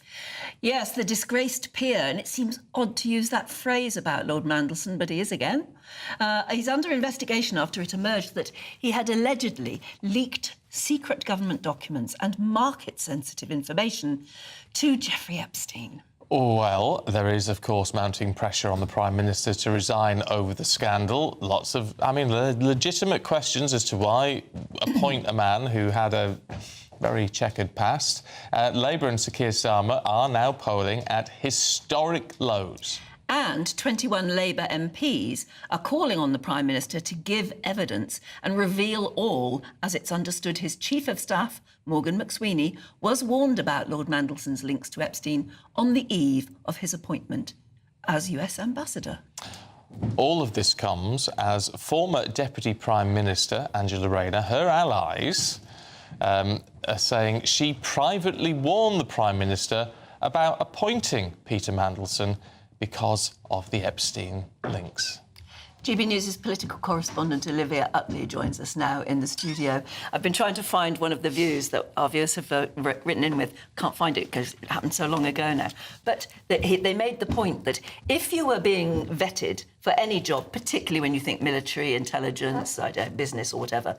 Speaker 4: Yes, the disgraced peer, and it seems odd to use that phrase about Lord Mandelson, but he is again. He's under investigation after it emerged that he had allegedly leaked secret government documents and market-sensitive information to Jeffrey Epstein.
Speaker 14: Well, there is, of course, mounting pressure on the Prime Minister to resign over the scandal. Lots of, legitimate questions as to why appoint a man who had a very chequered past. Labour and Sir Keir Starmer are now polling at historic lows.
Speaker 4: And 21 Labour MPs are calling on the Prime Minister to give evidence and reveal all, as it's understood his Chief of Staff, Morgan McSweeney, was warned about Lord Mandelson's links to Epstein on the eve of his appointment as US Ambassador.
Speaker 14: All of this comes as former Deputy Prime Minister Angela Rayner, her allies, are saying she privately warned the Prime Minister about appointing Peter Mandelson because of the Epstein links.
Speaker 4: GB News' political correspondent Olivia Utley joins us now in the studio. I've been trying to find one of the views that our viewers have written in with. Can't find it because it happened so long ago now. But they made the point that if you were being vetted for any job, particularly when you think military, intelligence, business or whatever,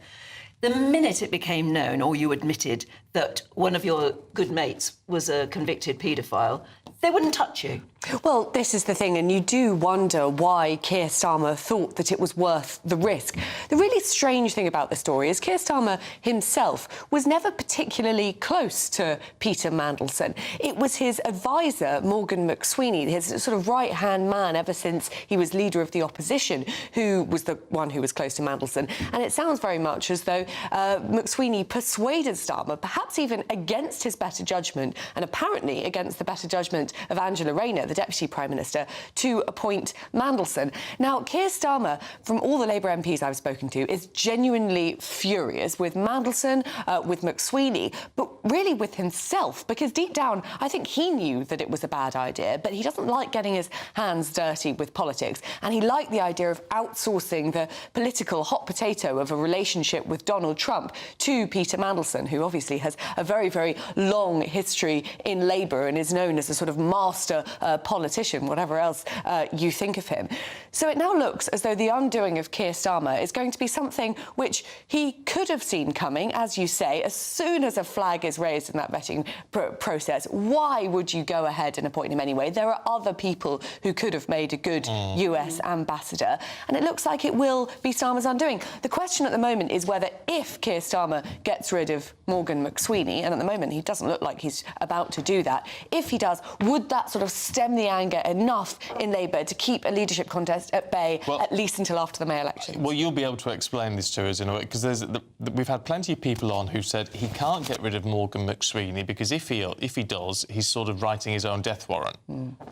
Speaker 4: the minute it became known or you admitted that one of your good mates was a convicted paedophile, they wouldn't touch you.
Speaker 9: Well, this is the thing, and you do wonder why Keir Starmer thought that it was worth the risk. The really strange thing about this story is Keir Starmer himself was never particularly close to Peter Mandelson. It was his advisor, Morgan McSweeney, his sort of right-hand man ever since he was leader of the opposition, who was the one who was close to Mandelson. And it sounds very much as though McSweeney persuaded Starmer, perhaps even against his better judgment, and apparently against the better judgment of Angela Rayner, the Deputy Prime Minister, to appoint Mandelson. Now, Keir Starmer, from all the Labour MPs I've spoken to, is genuinely furious with Mandelson, with McSweeney, but really with himself, because deep down, I think he knew that it was a bad idea, but he doesn't like getting his hands dirty with politics, and he liked the idea of outsourcing the political hot potato of a relationship with Donald Trump to Peter Mandelson, who obviously has a very, very long history in Labour and is known as a sort of master politician, whatever else you think of him. So it now looks as though the undoing of Keir Starmer is going to be something which he could have seen coming, as you say, as soon as a flag is raised in that vetting process. Why would you go ahead and appoint him anyway? There are other people who could have made a good US ambassador, and it looks like it will be Starmer's undoing. The question at the moment is whether, if Keir Starmer gets rid of Morgan McSweeney, and at the moment he doesn't look like he's about to do that, if he does, would that sort of stem the anger enough in Labour to keep a leadership contest at bay, at least until after the May election?
Speaker 14: Well, you'll be able to explain this to us in a way, because we've had plenty of people on who said he can't get rid of Morgan McSweeney because if he does, he's sort of writing his own death warrant.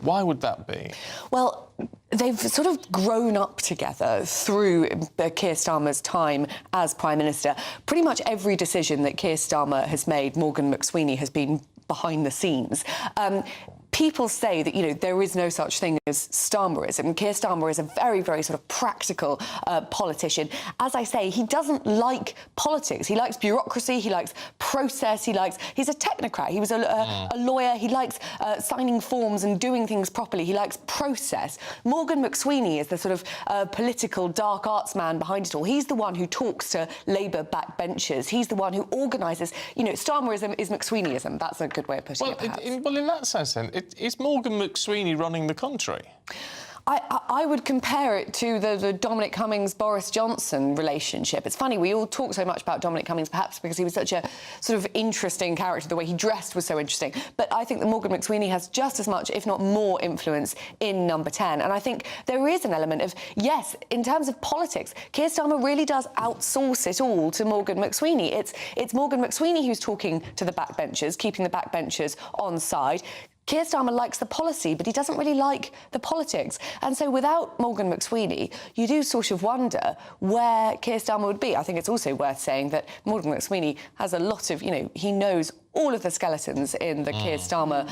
Speaker 14: Why would that be?
Speaker 9: Well, they've sort of grown up together through Keir Starmer's time as Prime Minister. Pretty much every decision that Keir Starmer has made, Morgan McSweeney has been behind the scenes. People say that, you know, there is no such thing as Starmerism. Keir Starmer is a very, very sort of practical politician. As I say, he doesn't like politics. He likes bureaucracy, he likes process, he's a technocrat. He was a lawyer. He likes signing forms and doing things properly. He likes process. Morgan McSweeney is the sort of political dark arts man behind it all. He's the one who talks to Labour backbenchers. He's the one who organises, you know, Starmerism is McSweeneyism. That's a good way of putting it, perhaps.
Speaker 14: Well, in that sense, then, is Morgan McSweeney running the country?
Speaker 9: I would compare it to the Dominic Cummings-Boris Johnson relationship. It's funny, we all talk so much about Dominic Cummings, perhaps because he was such a sort of interesting character, the way he dressed was so interesting. But I think that Morgan McSweeney has just as much, if not more, influence in Number 10. And I think there is an element of, yes, in terms of politics, Keir Starmer really does outsource it all to Morgan McSweeney. It's Morgan McSweeney who's talking to the backbenchers, keeping the backbenchers on side. Keir Starmer likes the policy, but he doesn't really like the politics. And so without Morgan McSweeney, you do sort of wonder where Keir Starmer would be. I think it's also worth saying that Morgan McSweeney has a lot of, you know, he knows all of the skeletons in the Keir Starmer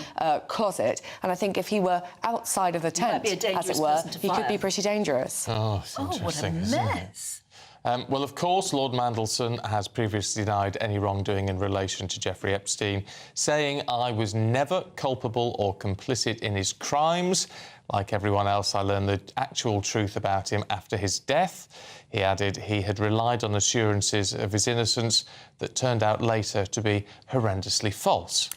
Speaker 9: closet. And I think if he were outside of the tent, as it were, he could be pretty dangerous.
Speaker 14: Oh, it's interesting,
Speaker 4: what a mess.
Speaker 14: Well, of course, Lord Mandelson has previously denied any wrongdoing in relation to Jeffrey Epstein, saying, "I was never culpable or complicit in his crimes. Like everyone else, I learned the actual truth about him after his death." He added he had relied on assurances of his innocence that turned out later to be horrendously false.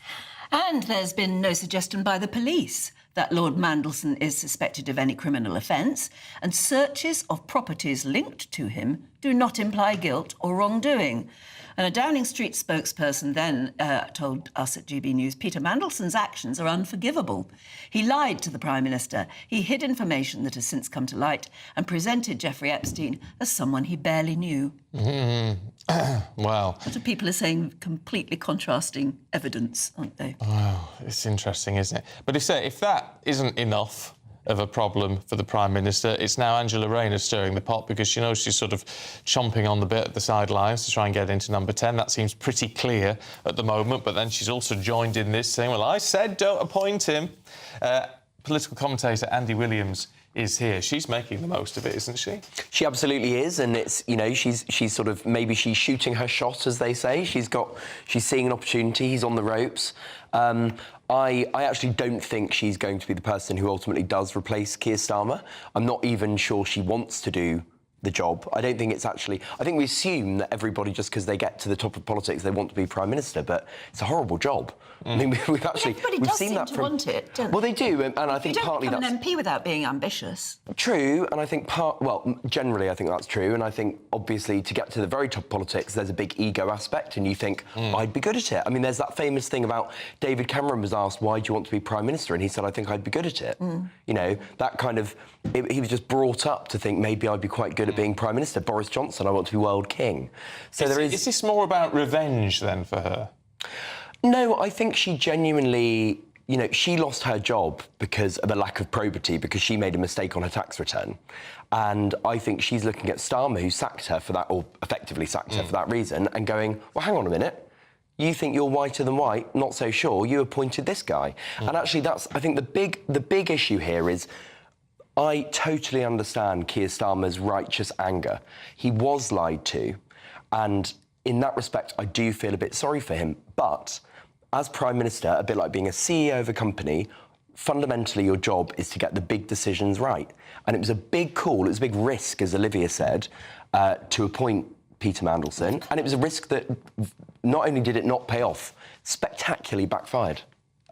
Speaker 4: And there's been no suggestion by the police that Lord Mandelson is suspected of any criminal offence, and searches of properties linked to him do not imply guilt or wrongdoing. And a Downing Street spokesperson then told us at GB News, Peter Mandelson's actions are unforgivable. He lied to the Prime Minister. He hid information that has since come to light and presented Jeffrey Epstein as someone he barely knew.
Speaker 14: Well...
Speaker 4: What people are saying, completely contrasting evidence, aren't they?
Speaker 14: Oh, it's interesting, isn't it? But if that isn't enough of a problem for the Prime Minister, it's now Angela Rayner stirring the pot because she knows she's sort of chomping on the bit at the sidelines to try and get into number 10. That seems pretty clear at the moment, but then she's also joined in this saying, well, I said don't appoint him. Political commentator Andy Williams is here. She's making the most of it, isn't she?
Speaker 5: She absolutely is, and it's, you know, she's sort of, maybe she's shooting her shot, as they say. She's seeing an opportunity. He's on the ropes. I actually don't think she's going to be the person who ultimately does replace Keir Starmer. I'm not even sure she wants to do the job. I don't think it's actually... I think we assume that everybody, just because they get to the top of politics, they want to be Prime Minister, but it's a horrible job. I mean, we've actually...
Speaker 4: Everybody
Speaker 5: we've
Speaker 4: does
Speaker 5: seen
Speaker 4: seem
Speaker 5: that
Speaker 4: to
Speaker 5: from...
Speaker 4: want it, don't they?
Speaker 5: Well, they do, and I think partly that's...
Speaker 4: You don't become an MP without being ambitious.
Speaker 5: True, and I think generally I think that's true, and I think, obviously, to get to the very top of politics, there's a big ego aspect, and you think, I'd be good at it. I mean, there's that famous thing about David Cameron was asked, why do you want to be Prime Minister? And he said, I think I'd be good at it. You know, that kind of... he was just brought up to think, maybe I'd be quite good at being Prime Minister. Boris Johnson, I want to be world king. So
Speaker 14: Is this more about revenge, then, for her?
Speaker 5: No, I think she genuinely... You know, she lost her job because of a lack of probity, because she made a mistake on her tax return. And I think she's looking at Starmer, who sacked her for that, or effectively sacked her for that reason, and going, well, hang on a minute. You think you're whiter than white? Not so sure. You appointed this guy. And actually, that's... I think the big issue here is... I totally understand Keir Starmer's righteous anger. He was lied to, and in that respect, I do feel a bit sorry for him. But as Prime Minister, a bit like being a CEO of a company, fundamentally your job is to get the big decisions right. And it was a big call, it was a big risk, as Olivia said, to appoint Peter Mandelson, and it was a risk that not only did it not pay off, spectacularly backfired.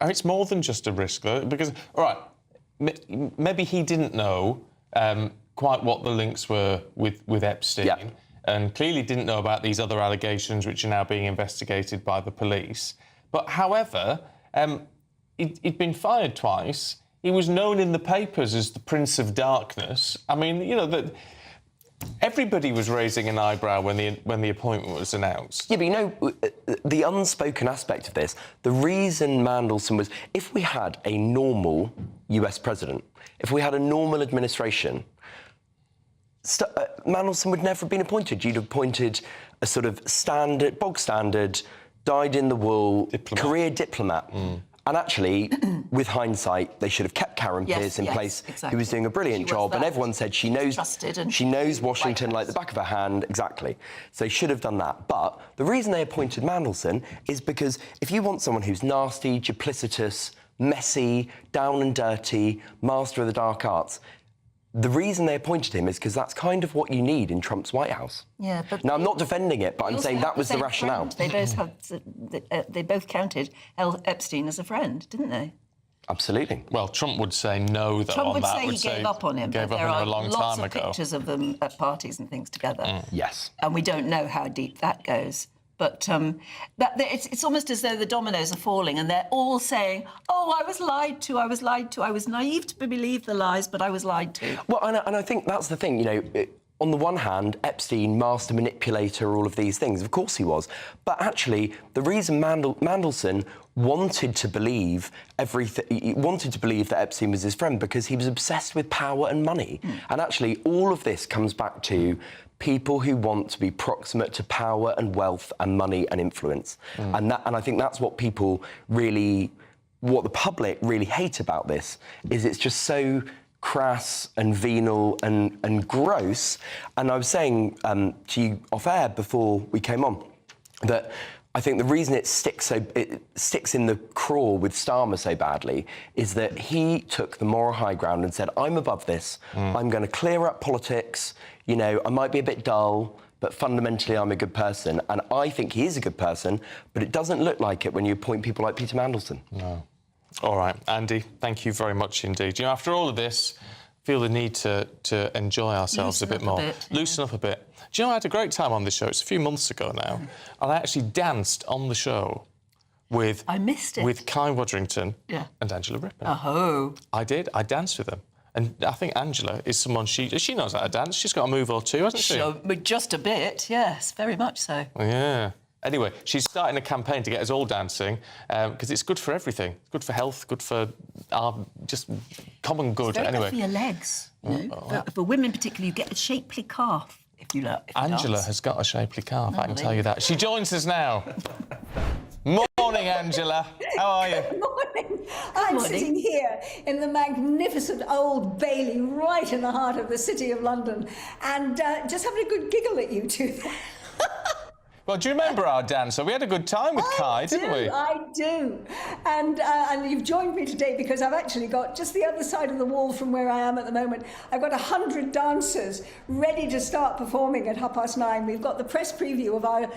Speaker 14: And it's more than just a risk, though, because, all right, maybe he didn't know quite what the links were with Epstein, and clearly didn't know about these other allegations which are now being investigated by the police. But, however, he'd been fired twice. He was known in the papers as the Prince of Darkness. I mean, you know, everybody was raising an eyebrow when the appointment was announced.
Speaker 5: Yeah, but you know, the unspoken aspect of this, the reason Mandelson was... If we had a normal US president, if we had a normal administration, Mandelson would never have been appointed. You'd have appointed a sort of standard, bog standard, dyed-in-the-wool career diplomat. And actually, with hindsight, they should have kept Karen Pierce in place, who was doing a brilliant job. And everyone said she knows Washington like the back of her hand. Exactly. So they should have done that. But the reason they appointed Mandelson is because if you want someone who's nasty, duplicitous, messy, down and dirty, master of the dark arts, the reason they appointed him is because that's kind of what you need in Trump's White House.
Speaker 4: Yeah, but
Speaker 5: now, I'm not defending it, but I'm saying that was the rationale.
Speaker 4: They both counted Epstein as a friend, didn't they?
Speaker 5: Absolutely.
Speaker 14: Well, Trump would say no, though,
Speaker 4: Trump
Speaker 14: on that.
Speaker 4: Trump would say he gave up on him, but there are lots of pictures of them at parties and things together.
Speaker 5: Yes.
Speaker 4: And we don't know how deep that goes. But it's almost as though the dominoes are falling and they're all saying, oh, I was lied to, I was lied to, I was naive to believe the lies, but I was lied to.
Speaker 5: Well, and I think that's the thing, you know, on the one hand, Epstein, master manipulator, all of these things, of course he was. But actually, the reason Mandelson wanted to believe everything, he wanted to believe that Epstein was his friend because he was obsessed with power and money. And actually, all of this comes back to people who want to be proximate to power and wealth and money and influence. And I think that's what people really, what the public really hate about this, is it's just so crass and venal and gross. And I was saying to you off air before we came on that I think the reason it sticks in the craw with Starmer so badly is that he took the moral high ground and said, I'm above this, I'm going to clear up politics, you know, I might be a bit dull, but fundamentally I'm a good person. And I think he is a good person, but it doesn't look like it when you appoint people like Peter Mandelson.
Speaker 14: No. All right, Andy, thank you very much indeed. You know, after all of this, feel the need to enjoy ourselves a bit more. Loosen up a bit. Do you know, I had a great time on this show. It's a few months ago now. And I actually danced on the show with...
Speaker 4: I missed it.
Speaker 14: With Kai Wadrington and Angela Rippon.
Speaker 4: Oh.
Speaker 14: I did. I danced with them. And I think Angela is someone, she knows how to dance. She's got a move or two, hasn't she?
Speaker 4: Sure, just a bit, yes, very much so.
Speaker 14: Yeah. Anyway, she's starting a campaign to get us all dancing because it's good for everything. Good for health, good for our just common good.
Speaker 4: It's very
Speaker 14: anyway,
Speaker 4: good for your legs. You know? For women particularly, you get a shapely calf if you like.
Speaker 14: Angela has got a shapely calf, I can tell you that. She joins us now. Morning, Angela. How are you?
Speaker 8: Morning. I'm sitting here in the magnificent Old Bailey, right in the heart of the City of London, and just having a good giggle at you two.
Speaker 14: Well, do you remember our dancer? We had a good time with Kai, didn't we?
Speaker 8: I do. And you've joined me today because I've actually got just the other side of the wall from where I am at the moment. I've got 100 dancers ready to start performing at 9:30. We've got the press preview of our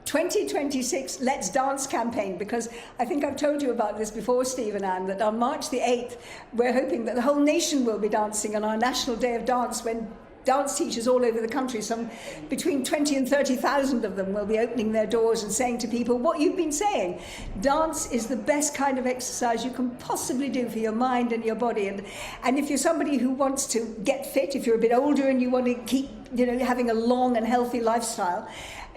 Speaker 8: 2026 Let's Dance campaign, because I think I've told you about this before, Steve and Anne, that on March the 8th, we're hoping that the whole nation will be dancing on our National Day of Dance, when dance teachers all over the country, some between 20 and 30,000 of them, will be opening their doors and saying to people what you've been saying. Dance is the best kind of exercise you can possibly do for your mind and your body. And if you're somebody who wants to get fit, if you're a bit older and you want to keep, having a long and healthy lifestyle,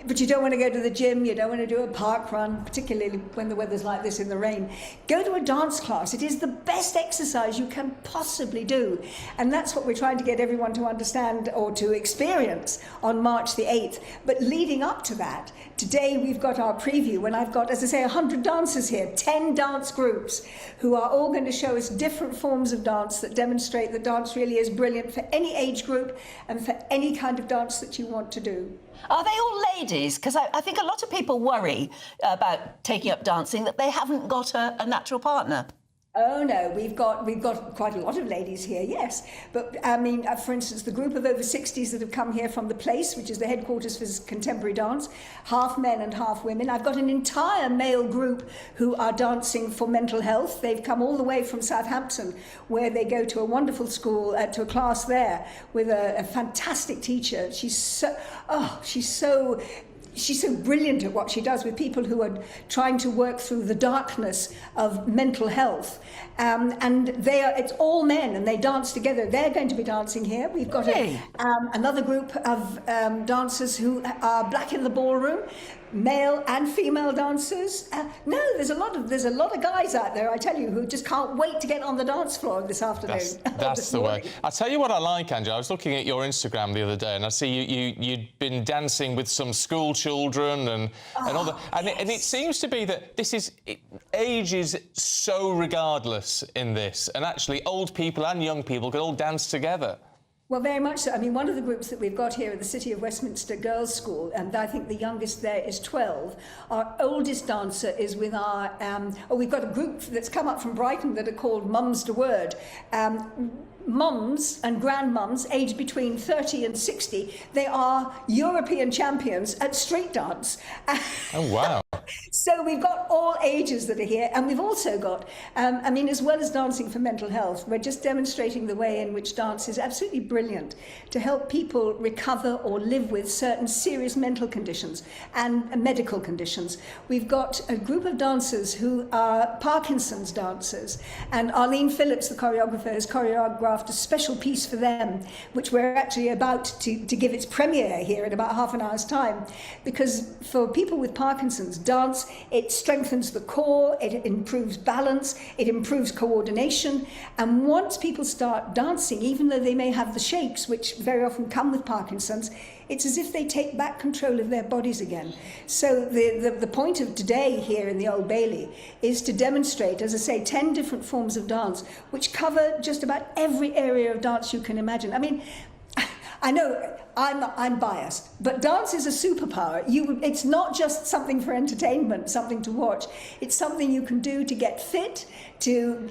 Speaker 8: but you don't want to go to the gym, you don't want to do a park run, particularly when the weather's like this in the rain, go to a dance class. It is the best exercise you can possibly do. And that's what we're trying to get everyone to understand or to experience on March the 8th. But leading up to that, today we've got our preview, and I've got, as I say, 100 dancers here, 10 dance groups, who are all going to show us different forms of dance that demonstrate that dance really is brilliant for any age group and for any kind of dance that you want to do.
Speaker 4: Are they all ladies? Because I think a lot of people worry about taking up dancing that they haven't got a natural partner.
Speaker 8: Oh no, we've got quite a lot of ladies here, yes. But I mean, for instance, the group of over 60s that have come here from the Place, which is the headquarters for contemporary dance, half men and half women. I've got an entire male group who are dancing for mental health. They've come all the way from Southampton, where they go to a wonderful school, to a class there with a fantastic teacher. She's so brilliant at what she does with people who are trying to work through the darkness of mental health. And it's all men, and they dance together. They're going to be dancing here. We've got another group of dancers who are black in the ballroom, male and female dancers. No, there's a lot of guys out there, I tell you, who just can't wait to get on the dance floor this afternoon.
Speaker 14: That's the way. I tell you what I like, Angela. I was looking at your Instagram the other day, and I see you'd been dancing with some school children and all that. And it seems to be that age is so regardless in this, and actually old people and young people can all dance together.
Speaker 8: Well, very much so. I mean, one of the groups that we've got here at the City of Westminster Girls' School, and I think the youngest there is 12. Our oldest dancer is with our... we've got a group that's come up from Brighton that are called Mums to Word. Mums and grandmums, aged between 30 and 60, they are European champions at street dance.
Speaker 14: Oh, wow.
Speaker 8: So we've got all ages that are here, and we've also got, as well as dancing for mental health, we're just demonstrating the way in which dance is absolutely brilliant to help people recover or live with certain serious mental conditions and medical conditions. We've got a group of dancers who are Parkinson's dancers, and Arlene Phillips, the choreographer, has choreographed a special piece for them, which we're actually about to give its premiere here in about half an hour's time, because for people with Parkinson's, dance, it strengthens the core, it improves balance, it improves coordination, and once people start dancing, even though they may have the shakes, which very often come with Parkinson's, it's as if they take back control of their bodies again. So the point of today here in the Old Bailey is to demonstrate, as I say, 10 different forms of dance, which cover just about every area of dance you can imagine. I mean, I know I'm biased, but dance is a superpower. It's not just something for entertainment, something to watch. It's something you can do to get fit, to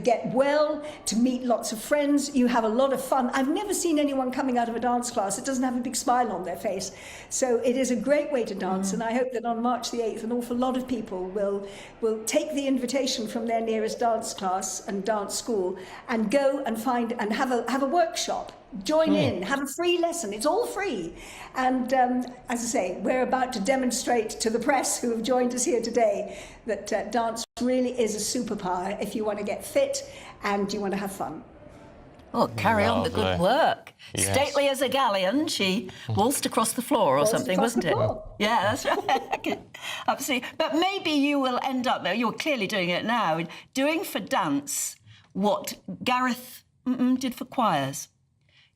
Speaker 8: get well, to meet lots of friends. You have a lot of fun. I've never seen anyone coming out of a dance class that doesn't have a big smile on their face. So it is a great way to dance, and I hope that on March the 8th, an awful lot of people will take the invitation from their nearest dance class and dance school and go and find and have a workshop Join in, have a free lesson. It's all free. And as I say, we're about to demonstrate to the press who have joined us here today that dance really is a superpower if you want to get fit and you want to have fun.
Speaker 4: Oh, carry on the good work.
Speaker 8: Yes.
Speaker 4: Stately as a galleon, she waltzed across the floor or something, wasn't it? Yeah, that's right. Absolutely. But maybe you will end up, you're clearly doing it now, doing for dance what Gareth did for choirs.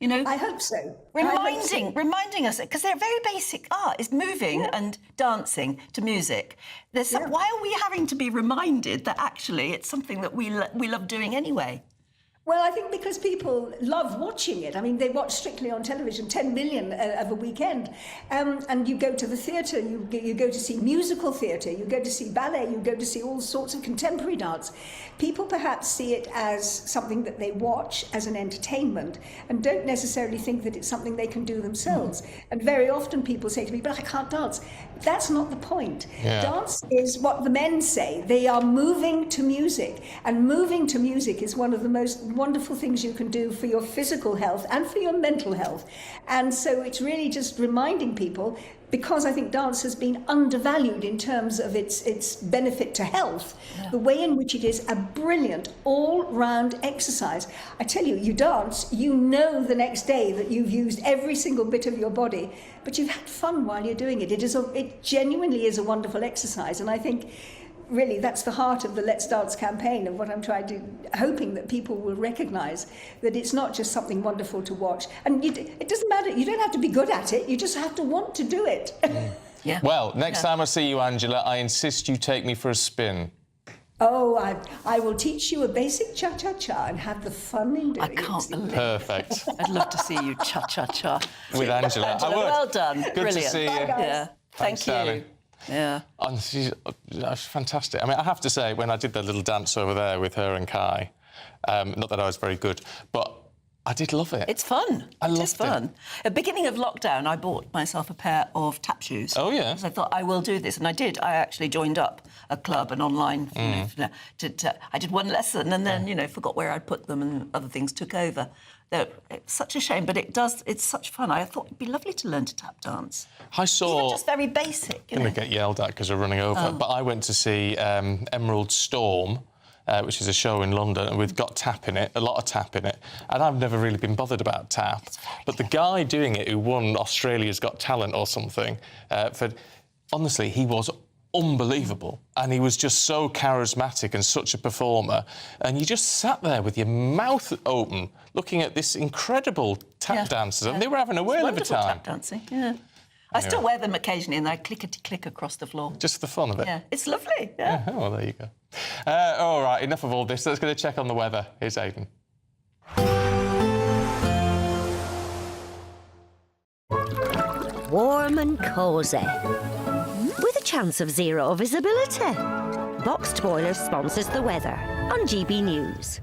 Speaker 4: You know,
Speaker 8: I hope so.
Speaker 4: Reminding us, because they're very basic art, is moving and dancing to music. Why are we having to be reminded that actually it's something that we love doing anyway?
Speaker 8: Well, I think because people love watching it. I mean, they watch Strictly on television, 10 million of a weekend. And you go to the theatre, you go to see musical theatre, you go to see ballet, you go to see all sorts of contemporary dance. People perhaps see it as something that they watch as an entertainment and don't necessarily think that it's something they can do themselves. And very often people say to me, but I can't dance. That's not the point.
Speaker 13: Yeah.
Speaker 8: Dance is what the men say. They are moving to music. And moving to music is one of the most wonderful things you can do for your physical health and for your mental health. And so it's really just reminding people, because I think dance has been undervalued in terms of its benefit to health, the way in which it is a brilliant all-round exercise. I tell you, you dance, you know the next day that you've used every single bit of your body, but you've had fun while you're doing it. It genuinely is a wonderful exercise, and I think really that's the heart of the Let's Dance campaign, of what I'm hoping that people will recognise that it's not just something wonderful to watch. And it doesn't matter, you don't have to be good at it, you just have to want to do it.
Speaker 4: Yeah.
Speaker 14: Well, next time I see you, Angela, I insist you take me for a spin.
Speaker 8: Oh, I will teach you a basic cha-cha-cha and have the fun in doing it.
Speaker 4: I can't believe it.
Speaker 14: Perfect.
Speaker 4: I'd love to see you cha-cha-cha.
Speaker 14: With Angela. I would.
Speaker 4: Well done.
Speaker 14: Good
Speaker 4: Brilliant.
Speaker 14: to see you.
Speaker 4: Yeah.
Speaker 14: Thanks,
Speaker 4: Thank you.
Speaker 14: darling.
Speaker 4: Yeah.
Speaker 14: And that's fantastic. I mean, I have to say, when I did the little dance over there with her and Kai, not that I was very good, but I did love it.
Speaker 4: It's fun.
Speaker 14: I loved
Speaker 4: It's fun. At the beginning of lockdown, I bought myself a pair of tap shoes.
Speaker 14: Oh, yeah?
Speaker 4: Because I thought, I will do this. And I did. I actually joined up a club, an online, I did one lesson and then, forgot where I'd put them and other things took over. It's such a shame, but it's such fun. I thought it'd be lovely to learn to tap dance.
Speaker 14: I saw...
Speaker 4: Even just very basic,
Speaker 14: I'm going to get yelled at because we're running over. But I went to see Emerald Storm, which is a show in London, and we've got tap in it, a lot of tap in it. And I've never really been bothered about tap. But the guy doing it, who won Australia's Got Talent or something, honestly, he was unbelievable. And he was just so charismatic and such a performer. And you just sat there with your mouth open, looking at this incredible tap dancers. And they were having a whale of a time.
Speaker 4: Tap dancing, yeah. I still wear them occasionally and I clickety-click across the floor.
Speaker 14: Just for the fun of it?
Speaker 4: Yeah, it's lovely, yeah.
Speaker 14: Oh, well, there you go. All right, enough of all this. Let's go to check on the weather. Here's Aidan.
Speaker 3: Warm and cosy, with a chance of zero visibility. Boxed Boilers sponsors the weather on GB News.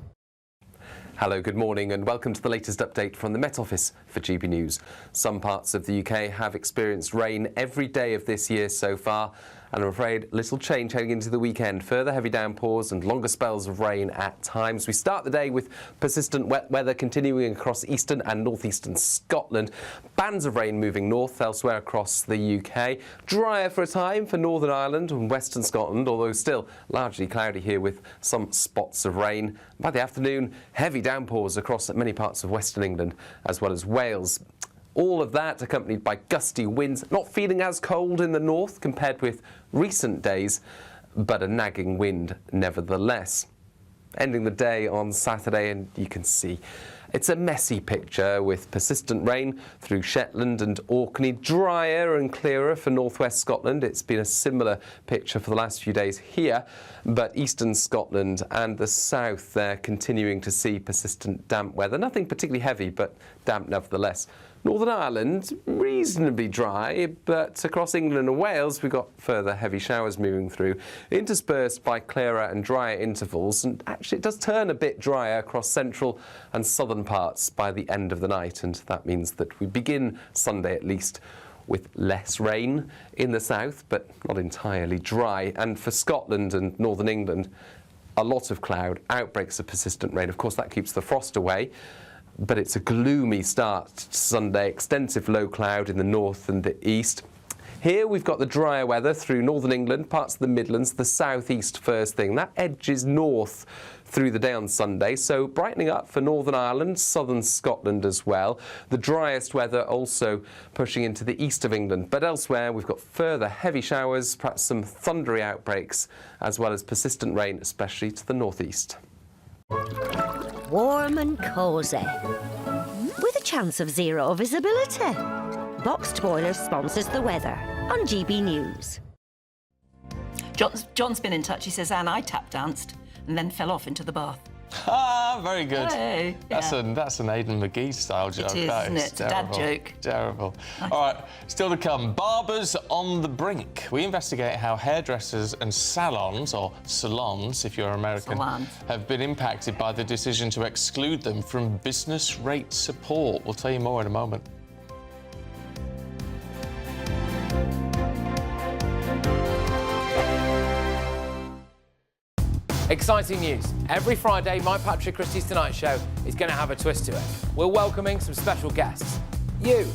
Speaker 20: Hello, good morning and welcome to the latest update from the Met Office for GB News. Some parts of the UK have experienced rain every day of this year so far, and I'm afraid little change heading into the weekend. Further heavy downpours and longer spells of rain at times. We start the day with persistent wet weather continuing across eastern and northeastern Scotland. Bands of rain moving north elsewhere across the UK. Drier for a time for Northern Ireland and western Scotland, although still largely cloudy here with some spots of rain. By the afternoon, heavy downpours across many parts of western England as well as Wales. All of that accompanied by gusty winds, not feeling as cold in the north compared with recent days, but a nagging wind nevertheless. Ending the day on Saturday, and you can see it's a messy picture with persistent rain through Shetland and Orkney, drier and clearer for northwest Scotland. It's been a similar picture for the last few days here, but eastern Scotland and the south, they're continuing to see persistent damp weather. Nothing particularly heavy, but damp nevertheless. Northern Ireland, reasonably dry, but across England and Wales, we've got further heavy showers moving through, interspersed by clearer and drier intervals. And actually, it does turn a bit drier across central and southern parts by the end of the night. And that means that we begin Sunday, at least, with less rain in the south, but not entirely dry. And for Scotland and northern England, a lot of cloud, outbreaks of persistent rain. Of course, that keeps the frost away. but it's a gloomy start to Sunday. Extensive low cloud in the north and the east. Here we've got the drier weather through northern England, parts of the Midlands, the southeast first thing. That edges north through the day on Sunday, so brightening up for Northern Ireland, southern Scotland as well. The driest weather also pushing into the east of England, but elsewhere we've got further heavy showers, perhaps some thundery outbreaks, as well as persistent rain, especially to the northeast.
Speaker 3: Warm and cosy, with a chance of zero visibility. Boxed Boilers sponsors the weather on GB News.
Speaker 4: John's been in touch. He says, Anne, I tap danced and then fell off into the bath.
Speaker 14: Ah, very good.
Speaker 4: Hey,
Speaker 14: that's an Aidan McGee style joke.
Speaker 4: It is, isn't it?
Speaker 14: Terrible.
Speaker 4: Dad joke.
Speaker 14: Terrible. All right, still to come. Barbers on the brink. We investigate how hairdressers and salons, or salons if you're American, have been impacted by the decision to exclude them from business rate support. We'll tell you more in a moment.
Speaker 13: Exciting news. Every Friday, my Patrick Christie's Tonight Show is going to have a twist to it. We're welcoming some special guests. You.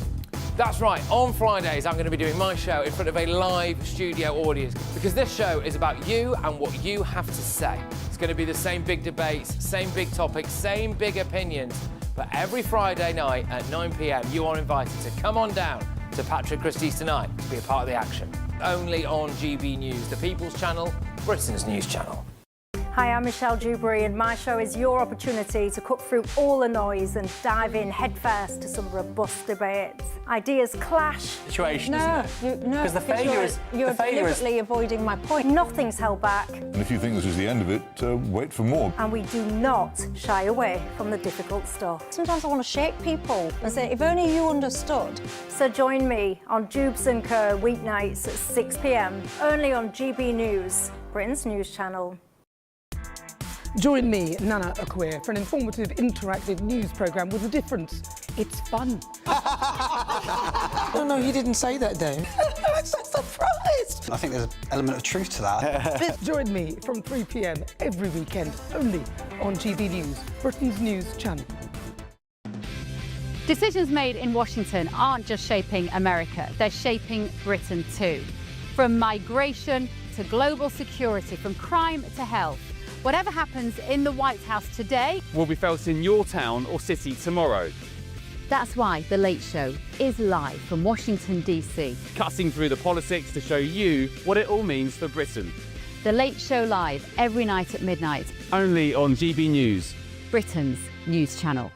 Speaker 13: That's right, on Fridays I'm going to be doing my show in front of a live studio audience because this show is about you and what you have to say. It's going to be the same big debates, same big topics, same big opinions. But every Friday night at 9 p.m, you are invited to come on down to Patrick Christie's Tonight to be a part of the action. Only on GB News, the People's Channel, Britain's news channel.
Speaker 15: Hi, I'm Michelle Dewberry and my show is your opportunity to cut through all the noise and dive in headfirst to some robust debates. Ideas clash.
Speaker 14: Situation, isn't it?
Speaker 15: No,
Speaker 14: because the failure is...
Speaker 15: You're deliberately avoiding my point. Nothing's held back.
Speaker 16: And if you think this is the end of it, wait for more.
Speaker 15: And we do not shy away from the difficult stuff. Sometimes I want to shake people and say, if only you understood. So join me on Jubes & Co weeknights at 6 p.m, only on GB News, Britain's news channel.
Speaker 10: Join me, Nana Okoye, for an informative, interactive news programme with a difference. It's fun. No, he didn't say that, Dave. I'm so surprised.
Speaker 17: I think there's an element of truth to that.
Speaker 10: Join me from 3 p.m. every weekend, only on GB News, Britain's news channel.
Speaker 22: Decisions made in Washington aren't just shaping America, they're shaping Britain too. From migration to global security, from crime to health. Whatever happens in the White House today
Speaker 18: will be felt in your town or city tomorrow.
Speaker 22: That's why The Late Show is live from Washington, D.C.
Speaker 18: Cutting through the politics to show you what it all means for Britain.
Speaker 22: The Late Show live every night at midnight.
Speaker 18: Only on GB News,
Speaker 22: Britain's news channel.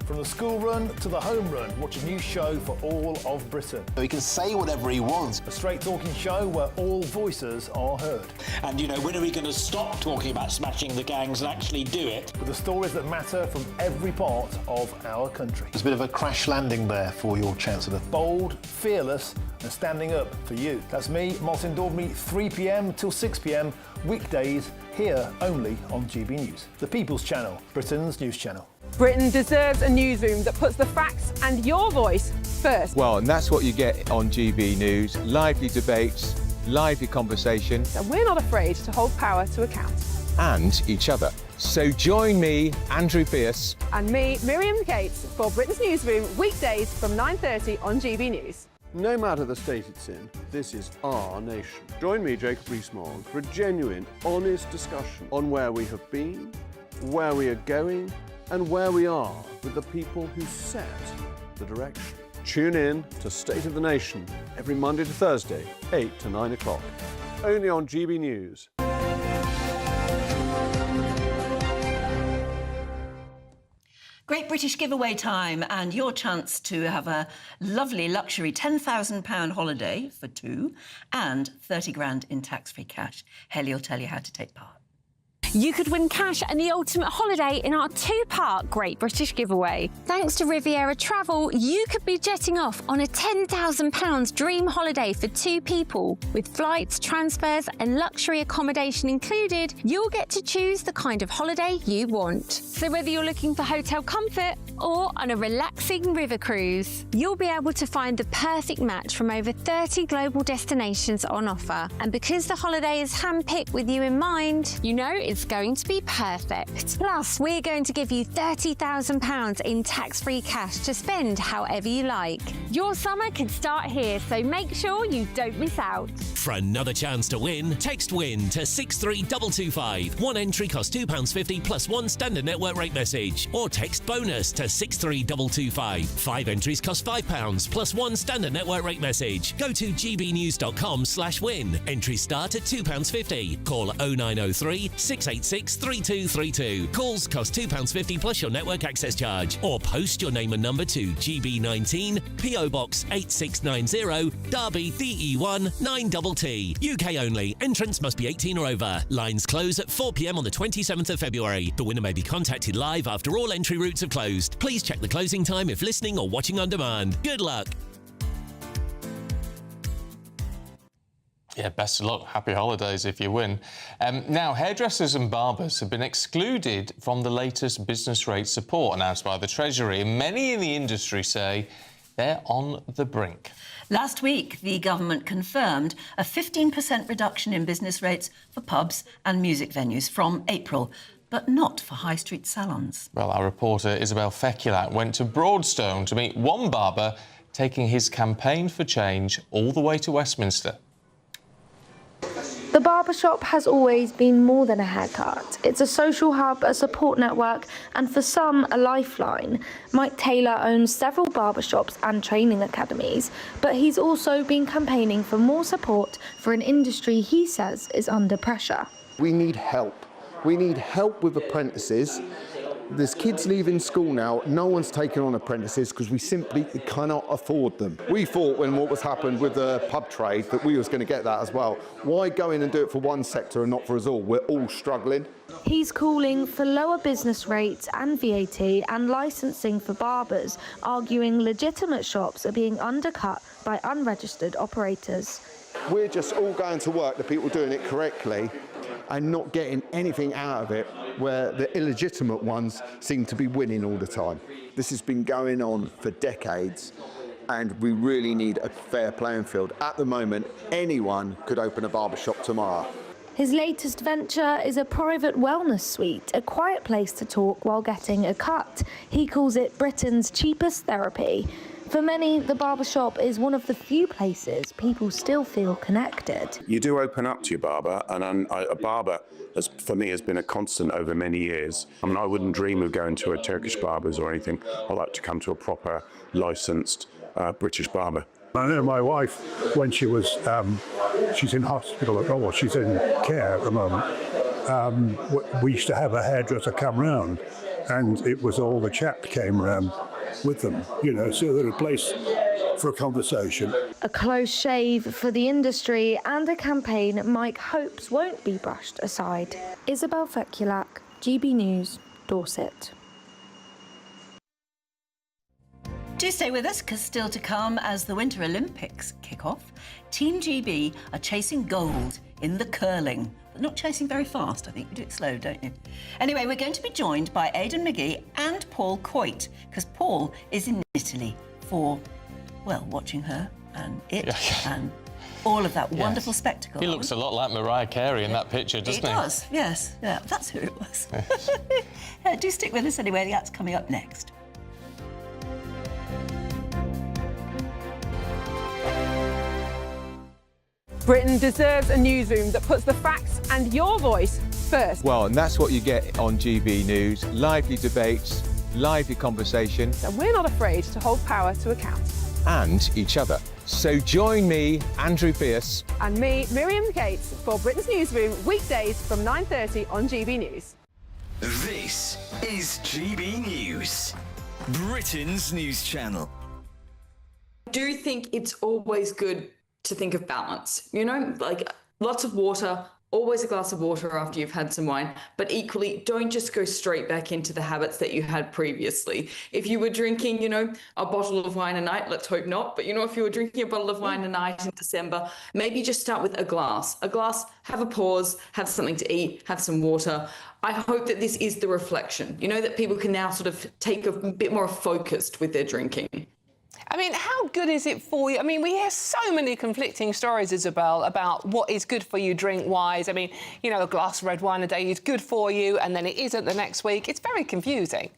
Speaker 19: From the school run to the home run, watch a new show for all of Britain.
Speaker 21: He can say whatever he wants.
Speaker 19: A straight talking show where all voices are heard.
Speaker 21: And, you know, when are we going to stop talking about smashing the gangs and actually do it?
Speaker 19: With the stories that matter from every part of our country.
Speaker 21: There's a bit of a crash landing there for your Chancellor.
Speaker 19: Bold, fearless and standing up for you. That's me, Martin Daubney, 3 p.m. till 6 p.m, weekdays, here only on GB News. The People's Channel, Britain's news channel.
Speaker 23: Britain deserves a newsroom that puts the facts and your voice first.
Speaker 28: Well, and that's what you get on GB News. Lively debates, lively conversation.
Speaker 23: And we're not afraid to hold power to account.
Speaker 28: And each other. So join me, Andrew Pierce.
Speaker 23: And me, Miriam Gates, for Britain's Newsroom, weekdays from 9:30 on GB News.
Speaker 27: No matter the state it's in, this is our nation. Join me, Jacob Rees-Mogg, for a genuine, honest discussion on where we have been, where we are going, and where we are with the people who set the direction. Tune in to State of the Nation every Monday to Thursday, 8 to 9 o'clock. Only on GB News.
Speaker 4: Great British giveaway time and your chance to have a lovely luxury £10,000 holiday for two and 30 grand in tax-free cash. Helly will tell you how to take part.
Speaker 29: You could win cash and the ultimate holiday in our two-part Great British giveaway. Thanks to Riviera Travel, you could be jetting off on a £10,000 dream holiday for two people. With flights, transfers and luxury accommodation included, you'll get to choose the kind of holiday you want. So whether you're looking for hotel comfort or on a relaxing river cruise, you'll be able to find the perfect match from over 30 global destinations on offer. And because the holiday is handpicked with you in mind, you know it's it's going to be perfect. Plus, we're going to give you £30,000 in tax-free cash to spend however you like. Your summer can start here, so make sure you don't miss out.
Speaker 1: For another chance to win, text WIN to 63225. One entry costs £2.50 plus one standard network rate message. Or text BONUS to 63225. 5 entries cost £5 plus one standard network rate message. Go to gbnews.com/win. Entries start at £2.50. Call 0903 686 3232. Calls cost £2.50 plus your network access charge. Or post your name and number to GB19, PO Box 8690, Derby DE1 9TT. UK only. Entrance must be 18 or over. Lines close at 4 p.m. on the 27th of February. The winner may be contacted live after all entry routes have closed. Please check the closing time if listening or watching on demand. Good luck.
Speaker 14: Yeah, best of luck. Happy holidays if you win. Now, hairdressers and barbers have been excluded from the latest business rate support announced by the Treasury, and many in the industry say they're on the brink.
Speaker 4: Last week, the government confirmed a 15% reduction in business rates for pubs and music venues from April, but not for high street salons.
Speaker 14: Well, our reporter Isabel Feculat went to Broadstone to meet one barber taking his campaign for change all the way to Westminster.
Speaker 2: The barbershop has always been more than a haircut. It's a social hub, a support network, and for some, a lifeline. Mike Taylor owns several barbershops and training academies, but he's also been campaigning for more support for an industry he says is under pressure.
Speaker 6: We need help. We need help with apprentices. There's kids leaving school now, no one's taking on apprentices because we simply cannot afford them. We thought when what was happened with the pub trade that we was going to get that as well. Why go in and do it for one sector and not for us all? We're all struggling.
Speaker 2: He's calling for lower business rates and VAT and licensing for barbers, arguing legitimate shops are being undercut by unregistered operators.
Speaker 6: We're just all going to work, the people doing it correctly, and not getting anything out of it, where the illegitimate ones seem to be winning all the time. This has been going on for decades, and we really need a fair playing field. At the moment, anyone could open a barbershop tomorrow.
Speaker 2: His latest venture is a private wellness suite, a quiet place to talk while getting a cut. He calls it Britain's cheapest therapy. For many, the barbershop is one of the few places people still feel connected.
Speaker 7: You do open up to your barber, and a barber, for me, has been a constant over many years. I mean, I wouldn't dream of going to a Turkish barber's or anything. I like to come to a proper, licensed British barber.
Speaker 11: I know my wife, when she was, she's in hospital, well, she's in care at the moment. We used to have a hairdresser come round, and it was all the chap came round with them, you know, so they're a place for a conversation.
Speaker 2: A close shave for the industry and a campaign Mike hopes won't be brushed aside. Isabel Feculat, GB News, Dorset.
Speaker 4: Do stay with us, because still to come as the Winter Olympics kick off, Team GB are chasing gold in the curling. But not chasing very fast. I think you do it slow, don't you? Anyway, we're going to be joined by Aidan McGee and Paul Coit, because Paul is in Italy for, well, watching her and it and all of that wonderful spectacle.
Speaker 14: He looks a lot like Mariah Carey in that picture, doesn't he?
Speaker 4: He does, yes. Yeah, that's who it was. Do stick with us anyway, that's coming up next.
Speaker 23: Britain deserves a newsroom that puts the facts and your voice first.
Speaker 28: Well, and that's what you get on GB News. Lively debates, lively conversation.
Speaker 23: And we're not afraid to hold power to account.
Speaker 28: And each other. So join me, Andrew Pierce.
Speaker 23: And me, Miriam Gates, for Britain's Newsroom, weekdays from 9:30 on GB News.
Speaker 12: This is GB News, Britain's news channel.
Speaker 24: I do think it's always good to think of balance, you know, like lots of water, always a glass of water after you've had some wine, but equally don't just go straight back into the habits that you had previously. If you were drinking, you know, a bottle of wine a night, let's hope not, but you know, if you were drinking a bottle of wine a night in December, maybe just start with a glass, have a pause, have something to eat, have some water. I hope that this is the reflection, you know, that people can now sort of take a bit more focused with their drinking.
Speaker 3: I mean, how good is it for you? I mean, we hear so many conflicting stories, Isabel, about what is good for you drink-wise. I mean, you know, a glass of red wine a day is good for you, and then it isn't the next week. It's very confusing.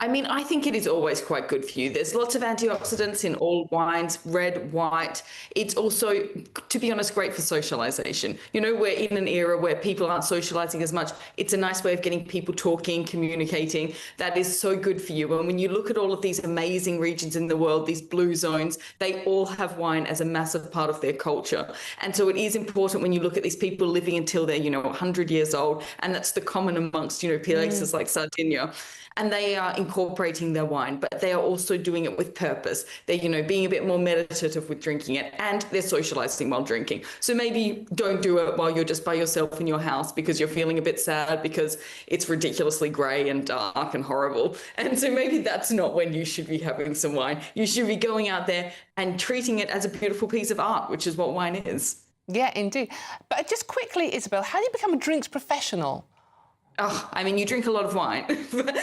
Speaker 24: I mean, I think it is always quite good for you. There's lots of antioxidants in all wines, red, white. It's also, to be honest, great for socialization. You know, we're in an era where people aren't socializing as much. It's a nice way of getting people talking, communicating. That is so good for you. And when you look at all of these amazing regions in the world, these blue zones, they all have wine as a massive part of their culture. And so it is important when you look at these people living until they're, you know, 100 years old. And that's the common amongst, you know, places like Sardinia. And they are incorporating their wine, but they are also doing it with purpose. They're, you know, being a bit more meditative with drinking it, and they're socializing while drinking. So maybe don't do it while you're just by yourself in your house because you're feeling a bit sad because it's ridiculously grey and dark and horrible. And so maybe that's not when you should be having some wine. You should be going out there and treating it as a beautiful piece of art, which is what wine is.
Speaker 3: Yeah, indeed. But just quickly, Isabel, how do you become a drinks professional?
Speaker 24: Oh, I mean, you drink a lot of wine, but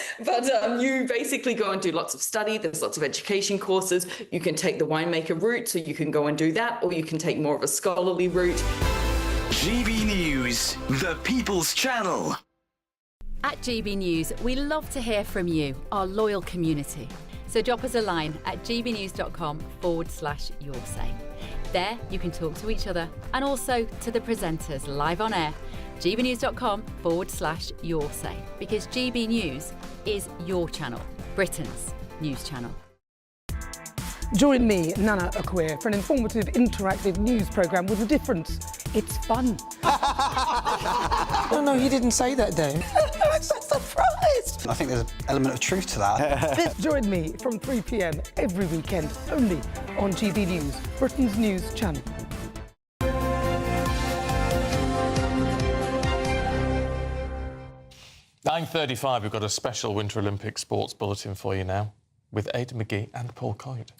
Speaker 24: you basically go and do lots of study. There's lots of education courses. You can take the winemaker route, so you can go and do that, or you can take more of a scholarly route.
Speaker 12: GB News, the People's Channel.
Speaker 22: At GB News, we love to hear from you, our loyal community. So drop us a line at gbnews.com/yoursay. There you can talk to each other and also to the presenters live on air. gbnews.com/yoursay, because GB News is your channel, Britain's news channel.
Speaker 10: Join me, Nana Okoye, for an informative, interactive news programme with a difference. It's fun. No, he didn't say that, Dave. I'm so surprised.
Speaker 17: I think there's an element of truth to that.
Speaker 10: Join me from 3 p.m. every weekend, only on GB News, Britain's news channel.
Speaker 14: 9:35, we've got a special Winter Olympic sports bulletin for you now with Aidan McGee and Paul Coyte.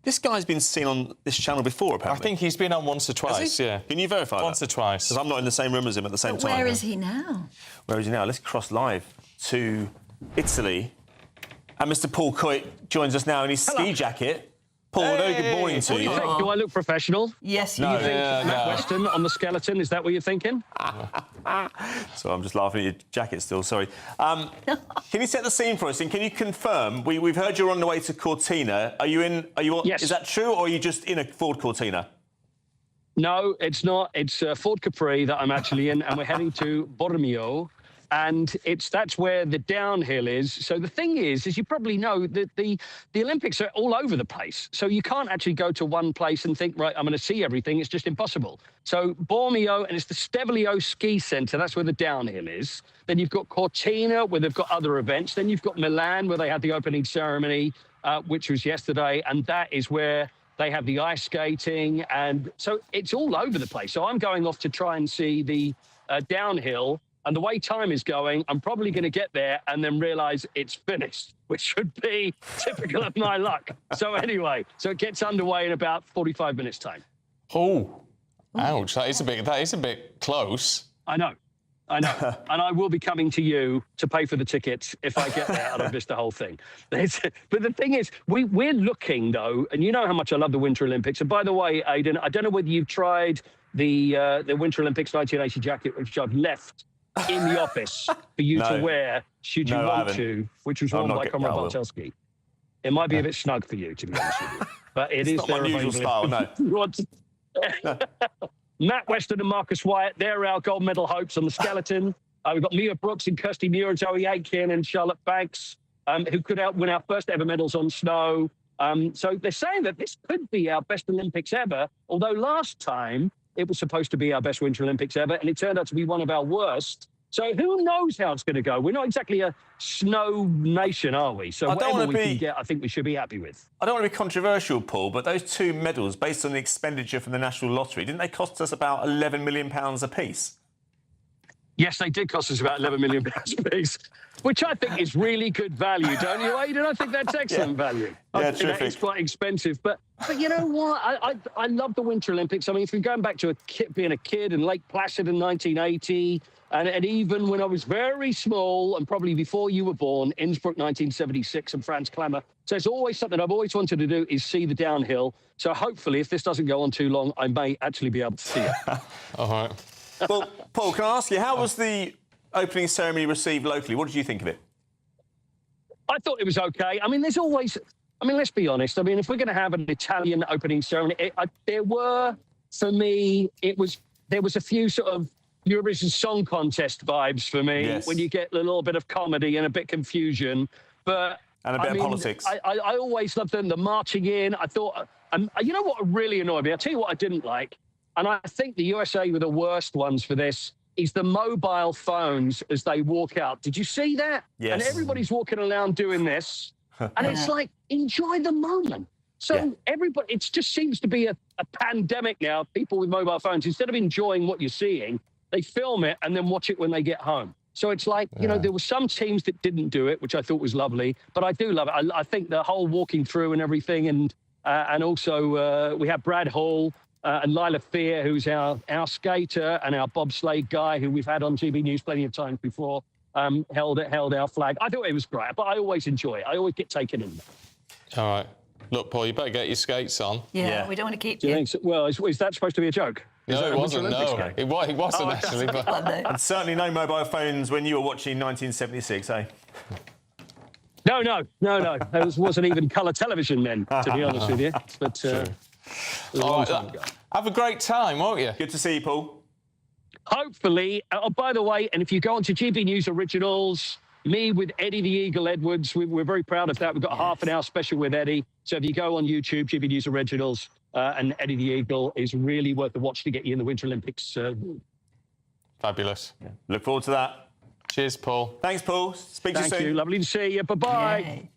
Speaker 5: This guy's been seen on this channel before, apparently.
Speaker 14: I think he's been on once or twice, yeah.
Speaker 5: Can you verify
Speaker 14: Once or twice.
Speaker 5: Because I'm not in the same room as him at the same time.
Speaker 4: Where is he now?
Speaker 5: Where is he now? Let's cross live to Italy. And Mr. Paul Coyte joins us now in his ski jacket. Paul, very good morning to you.
Speaker 8: Do I look professional?
Speaker 4: Yes,
Speaker 8: you
Speaker 5: No.
Speaker 8: think
Speaker 5: Yeah,
Speaker 8: Matt
Speaker 5: no.
Speaker 8: Weston on the skeleton, is that what you're thinking?
Speaker 5: So I'm just laughing at your jacket still, sorry. Can you set the scene for us and can you confirm, we've heard you're on the way to Cortina. Are you
Speaker 8: Yes.
Speaker 5: Is that true, or are you just in a Ford Cortina?
Speaker 8: No, it's not. It's Ford Capri that I'm actually in, and we're heading to Bormio. And that's where the downhill is. So the thing is, as you probably know, that the Olympics are all over the place. So you can't actually go to one place and think, right, I'm going to see everything. It's just impossible. So Bormio, and it's the Stevellio Ski Centre. That's where the downhill is. Then you've got Cortina, where they've got other events. Then you've got Milan, where they had the opening ceremony, which was yesterday. And that is where they have the ice skating. And so it's all over the place. So I'm going off to try and see the downhill. And the way time is going, I'm probably going to get there and then realise it's finished, which should be typical of my luck. So anyway, so it gets underway in about 45 minutes' time.
Speaker 14: Oh, ouch! That is a bit close.
Speaker 8: I know. And I will be coming to you to pay for the tickets if I get there and I've missed the whole thing. But the thing is, we're looking, though, and you know how much I love the Winter Olympics. And by the way, Aidan, I don't know whether you've tried the Winter Olympics 1980 jacket, which I've left in the office for you to wear should you want to, which was worn by Comrade Bartelski. It might be a bit snug for you, to be honest with you. But
Speaker 5: It's not my usual style, no.
Speaker 8: Matt Weston and Marcus Wyatt, they're our gold medal hopes on the skeleton. We've got Mia Brooks and Kirsty Muir and Zoe Aitken and Charlotte Banks, who could win our first ever medals on snow. So they're saying that this could be our best Olympics ever, although last time it was supposed to be our best Winter Olympics ever, and it turned out to be one of our worst. So who knows how it's going to go? We're not exactly a snow nation, are we? So whatever we can get, I think we should be happy with.
Speaker 5: I don't want to be controversial, Paul, but those two medals, based on the expenditure from the National Lottery, didn't they cost us about £11 million apiece?
Speaker 8: Yes, they did cost us about £11 million apiece, which I think is really good value, don't you, Aidan? I think that's excellent value.
Speaker 5: Yeah,
Speaker 8: I think that is quite expensive. But you know what? I love the Winter Olympics. I mean, if you're going back to being a kid in Lake Placid in 1980, and even when I was very small, and probably before you were born, Innsbruck 1976 and Franz Klammer So it's always something I've always wanted to do, is see the downhill. So hopefully, if this doesn't go on too long, I may actually be able to see it.
Speaker 14: All right.
Speaker 5: Well, Paul, can I ask you, how was the opening ceremony received locally? What did you think of it?
Speaker 8: I thought it was okay. I mean, there's always... I mean, let's be honest. I mean, if we're going to have an Italian opening ceremony, there were, for me, there was a few sort of Eurovision Song Contest vibes for me, when you get a little bit of comedy and a bit of confusion. But
Speaker 5: and a bit of politics.
Speaker 8: I always loved them, the marching in. I thought, you know what really annoyed me? I'll tell you what I didn't like. And I think the USA were the worst ones for this, is the mobile phones as they walk out. Did you see that?
Speaker 5: Yes.
Speaker 8: And everybody's walking around doing this. And it's like, enjoy the moment. So everybody, it just seems to be a pandemic now. People with mobile phones, instead of enjoying what you're seeing, they film it and then watch it when they get home. So it's like, you know, there were some teams that didn't do it, which I thought was lovely. But I do love it. I think the whole walking through and everything. And also we have Brad Hall and Lila Fear, who's our skater, and our bobsleigh guy, who we've had on GB News plenty of times before. Held our flag. I thought it was great, but I always enjoy it. I always get taken in.
Speaker 14: All right. Look, Paul, you better get your skates on.
Speaker 4: Yeah. We don't want to keep
Speaker 8: Do you
Speaker 4: you.
Speaker 8: think so? Well, is that supposed to be a joke?
Speaker 14: No, it wasn't. No, it wasn't actually. But...
Speaker 5: And certainly no mobile phones when you were watching 1976, eh?
Speaker 8: No. There wasn't even colour television then, to be honest with you. But
Speaker 14: all right, have a great time, won't you?
Speaker 5: Good to see you, Paul.
Speaker 8: Hopefully. Oh, by the way, and if you go onto GB News Originals, me with Eddie the Eagle Edwards, we're very proud of that. We've got a half an hour special with Eddie. So if you go on YouTube, GB News Originals, and Eddie the Eagle is really worth the watch to get you in the Winter Olympics.
Speaker 14: Fabulous.
Speaker 5: Yeah. Look forward to that.
Speaker 14: Cheers, Paul.
Speaker 5: Thanks, Paul. Speak to you soon.
Speaker 8: Thank you. Lovely to see you. Bye-bye.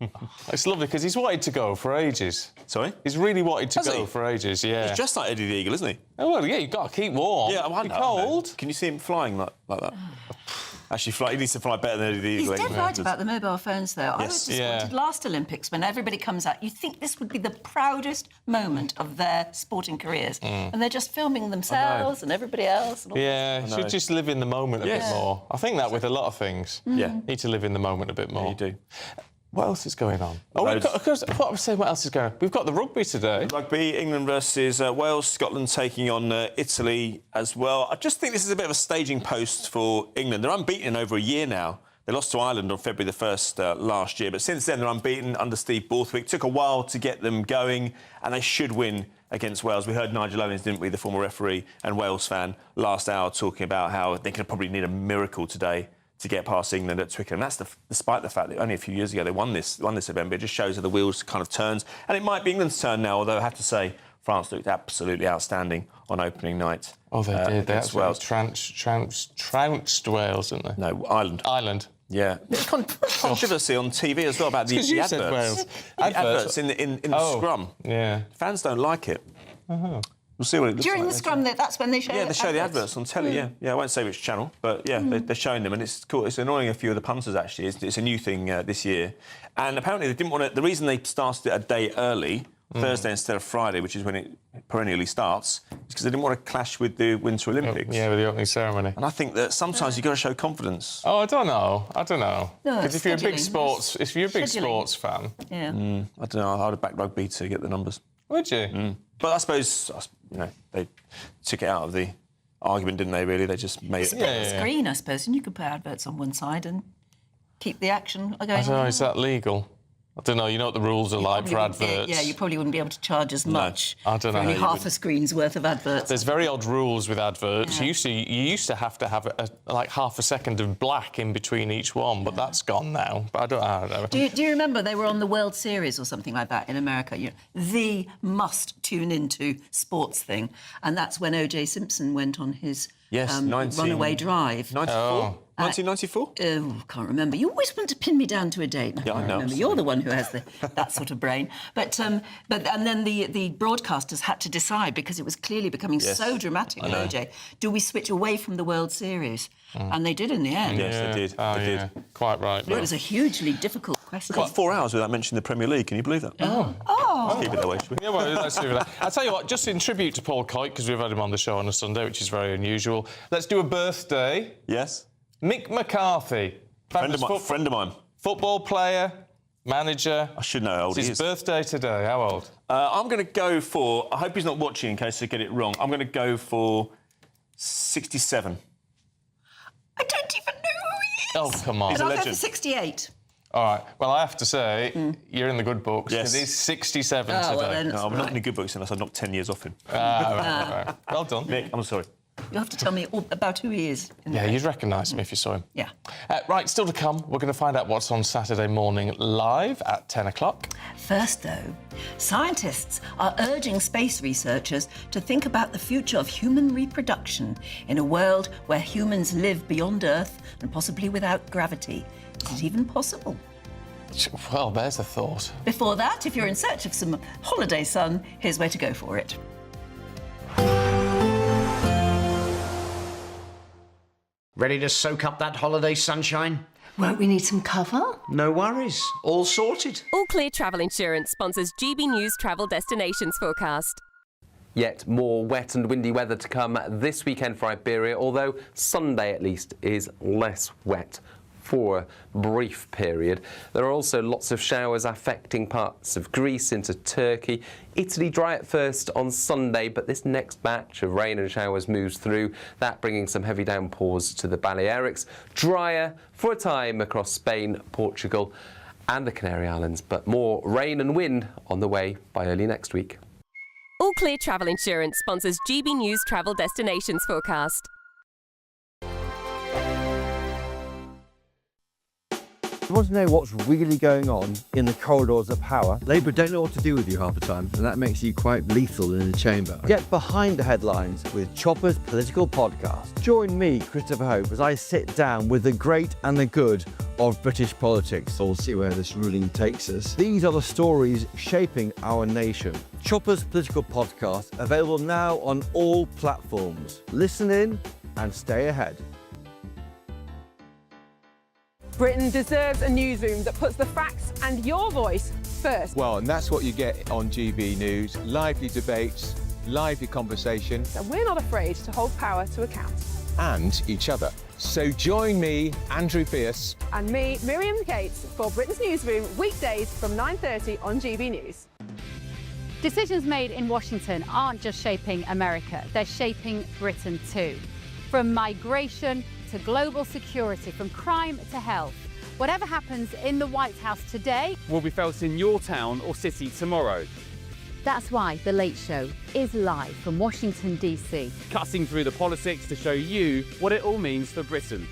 Speaker 14: It's lovely because he's wanted to go for ages.
Speaker 5: Sorry?
Speaker 14: He's really wanted to go for ages, yeah.
Speaker 5: He's just like Eddie the Eagle, isn't he?
Speaker 14: Oh, well, yeah, you've got to keep warm.
Speaker 5: Yeah, I know.
Speaker 14: Cold.
Speaker 5: Can you see him flying like that? Actually, he needs to fly better than Eddie the Eagle.
Speaker 4: He's dead right about the mobile phones, though. I was
Speaker 5: Yes.
Speaker 4: disappointed last Olympics when everybody comes out. You think this would be the proudest moment of their sporting careers, and they're just filming themselves and everybody else. And all
Speaker 14: Yeah, should just live in the moment a bit more. I think that with a lot of things.
Speaker 5: Yeah.
Speaker 14: Need to live in the moment a bit more.
Speaker 5: Yeah, you do.
Speaker 14: What else is going on? What else is going on? We've got the rugby today.
Speaker 5: Rugby, England versus Wales, Scotland taking on Italy as well. I just think this is a bit of a staging post for England. They're unbeaten in over a year now. They lost to Ireland on February the 1st last year, but since then they're unbeaten under Steve Borthwick. Took a while to get them going, and they should win against Wales. We heard Nigel Owens, didn't we, the former referee and Wales fan, last hour talking about how they could probably need a miracle today to get past England at Twickenham. That's despite the fact that only a few years ago they won this event, but it just shows how the wheels kind of turns. And it might be England's turn now, although I have to say France looked absolutely outstanding on opening night.
Speaker 14: Oh, they did. They actually
Speaker 5: Wales.
Speaker 14: trounced Wales, didn't they?
Speaker 5: No, Ireland.
Speaker 14: Ireland.
Speaker 5: Yeah. There's controversy on TV as well about the
Speaker 14: you
Speaker 5: adverts.
Speaker 14: said Wales.
Speaker 5: The adverts in the scrum.
Speaker 14: Yeah.
Speaker 5: Fans don't like it. We'll see what it looks
Speaker 4: During
Speaker 5: like.
Speaker 4: the scrum, that's when they show.
Speaker 5: Yeah, they show the adverts on telly. Yeah. I won't say which channel, but yeah, they're showing them, and it's cool. It's annoying a few of the punters actually. It's a new thing this year, and apparently they didn't want to. The reason they started it a day early, Thursday instead of Friday, which is when it perennially starts, is because they didn't want to clash with the Winter Olympics.
Speaker 14: Yeah, with the opening ceremony.
Speaker 5: And I think that sometimes you've got to show confidence.
Speaker 14: Oh, I don't know.
Speaker 4: No,
Speaker 14: Because if you're a big
Speaker 4: scheduling.
Speaker 14: sports fan,
Speaker 4: Yeah.
Speaker 5: I don't know. I'd have backed Rugby to get the numbers.
Speaker 14: would you?
Speaker 5: But I suppose they took it out of the argument, didn't they? Really, they just made it.
Speaker 4: It's green, I suppose, and you could put adverts on one side and keep the action going.
Speaker 14: I don't know. Is that legal? I don't know. You know what the rules are like for adverts.
Speaker 4: Yeah, you probably wouldn't be able to charge as much.
Speaker 14: I don't know.
Speaker 4: For only
Speaker 14: how you
Speaker 4: half a screen's worth of adverts.
Speaker 14: There's very odd rules with adverts.
Speaker 4: Yeah.
Speaker 14: You used to have like half a second of black in between each one, but that's gone now. But I don't know.
Speaker 4: Do you remember they were on the World Series or something like that in America? The must tune into sports thing, and that's when O.J. Simpson went on his runaway drive.
Speaker 5: 94? 1994?
Speaker 4: Can't remember. You always want to pin me down to a date.
Speaker 5: Yeah, I know.
Speaker 4: Remember. You're the one who has that sort of brain. But and then the broadcasters had to decide, because it was clearly becoming so dramatic with OJ. Do we switch away from the World Series? And they did in the end.
Speaker 5: Yes, they did.
Speaker 14: Oh,
Speaker 5: they did.
Speaker 14: Yeah. Quite right.
Speaker 4: It was a hugely difficult question.
Speaker 5: We've got 4 hours without mentioning the Premier League. Can you believe that?
Speaker 4: Oh.
Speaker 5: Keep it that way, should we?
Speaker 14: Yeah, well, let's do that. I'll tell you what, just in tribute to Paul Coyte, because we've had him on the show on a Sunday, which is very unusual, let's do a birthday.
Speaker 5: Yes.
Speaker 14: Mick McCarthy.
Speaker 5: Friend of mine.
Speaker 14: Football player,
Speaker 5: Manager. I should know how old
Speaker 14: It's
Speaker 5: he
Speaker 14: his
Speaker 5: is.
Speaker 14: birthday today. How old?
Speaker 5: I'm going to go for... I hope he's not watching in case I get it wrong. I'm going to go for 67.
Speaker 4: I don't even know who he is.
Speaker 14: Oh, come on.
Speaker 4: And I'll go for 68.
Speaker 14: All right. Well, I have to say, you're in the good books.
Speaker 5: Yes.
Speaker 14: Because he's 67
Speaker 4: Oh,
Speaker 14: today.
Speaker 4: well then,
Speaker 5: No, I'm not in the good books unless I knock 10 years off him.
Speaker 14: Right. Well done.
Speaker 5: Mick, I'm sorry.
Speaker 4: You'll have to tell me all about who he is.
Speaker 14: Yeah, you'd recognise him if you saw him.
Speaker 4: Yeah.
Speaker 14: Right, still to come, we're going to find out what's on Saturday morning live at 10 o'clock.
Speaker 4: First, though, scientists are urging space researchers to think about the future of human reproduction in a world where humans live beyond Earth and possibly without gravity. Is it even possible?
Speaker 14: Well, there's a thought.
Speaker 4: Before that, if you're in search of some holiday sun, here's where to go for it.
Speaker 9: Ready to soak up that holiday sunshine?
Speaker 13: Won't we need some cover?
Speaker 9: No worries, all sorted.
Speaker 15: All Clear Travel Insurance sponsors GB News Travel Destinations Forecast.
Speaker 16: Yet more wet and windy weather to come this weekend for Iberia, although Sunday at least is less wet for a brief period. There are also lots of showers affecting parts of Greece into Turkey. Italy dry at first on Sunday, but this next batch of rain and showers moves through, that bringing some heavy downpours to the Balearics. Drier for a time across Spain, Portugal and the Canary Islands, but more rain and wind on the way by early next week.
Speaker 15: All Clear Travel Insurance sponsors GB News Travel Destinations Forecast.
Speaker 18: You want to know what's really going on in the corridors of power? Labour don't know what to do with you half the time, and that makes you quite lethal in the chamber. Get behind the headlines with Chopper's Political Podcast. Join me, Christopher Hope, as I sit down with the great and the good of British politics. We'll see where this ruling takes us. These are the stories shaping our nation. Chopper's Political Podcast, available now on all platforms. Listen in and stay ahead.
Speaker 23: Britain deserves a newsroom that puts the facts and your voice first.
Speaker 28: Well, and that's what you get on GB News. Lively debates, lively conversation.
Speaker 23: And we're not afraid to hold power to account.
Speaker 28: And each other. So join me, Andrew Pierce.
Speaker 23: And me, Miriam Gates, for Britain's Newsroom, weekdays from 9:30 on GB News.
Speaker 22: Decisions made in Washington aren't just shaping America, they're shaping Britain too. From migration to global security, from crime to health. Whatever happens in the White House today
Speaker 20: will be felt in your town or city tomorrow.
Speaker 22: That's why The Late Show is live from Washington, DC.
Speaker 20: Cutting through the politics to show you what it all means for Britain.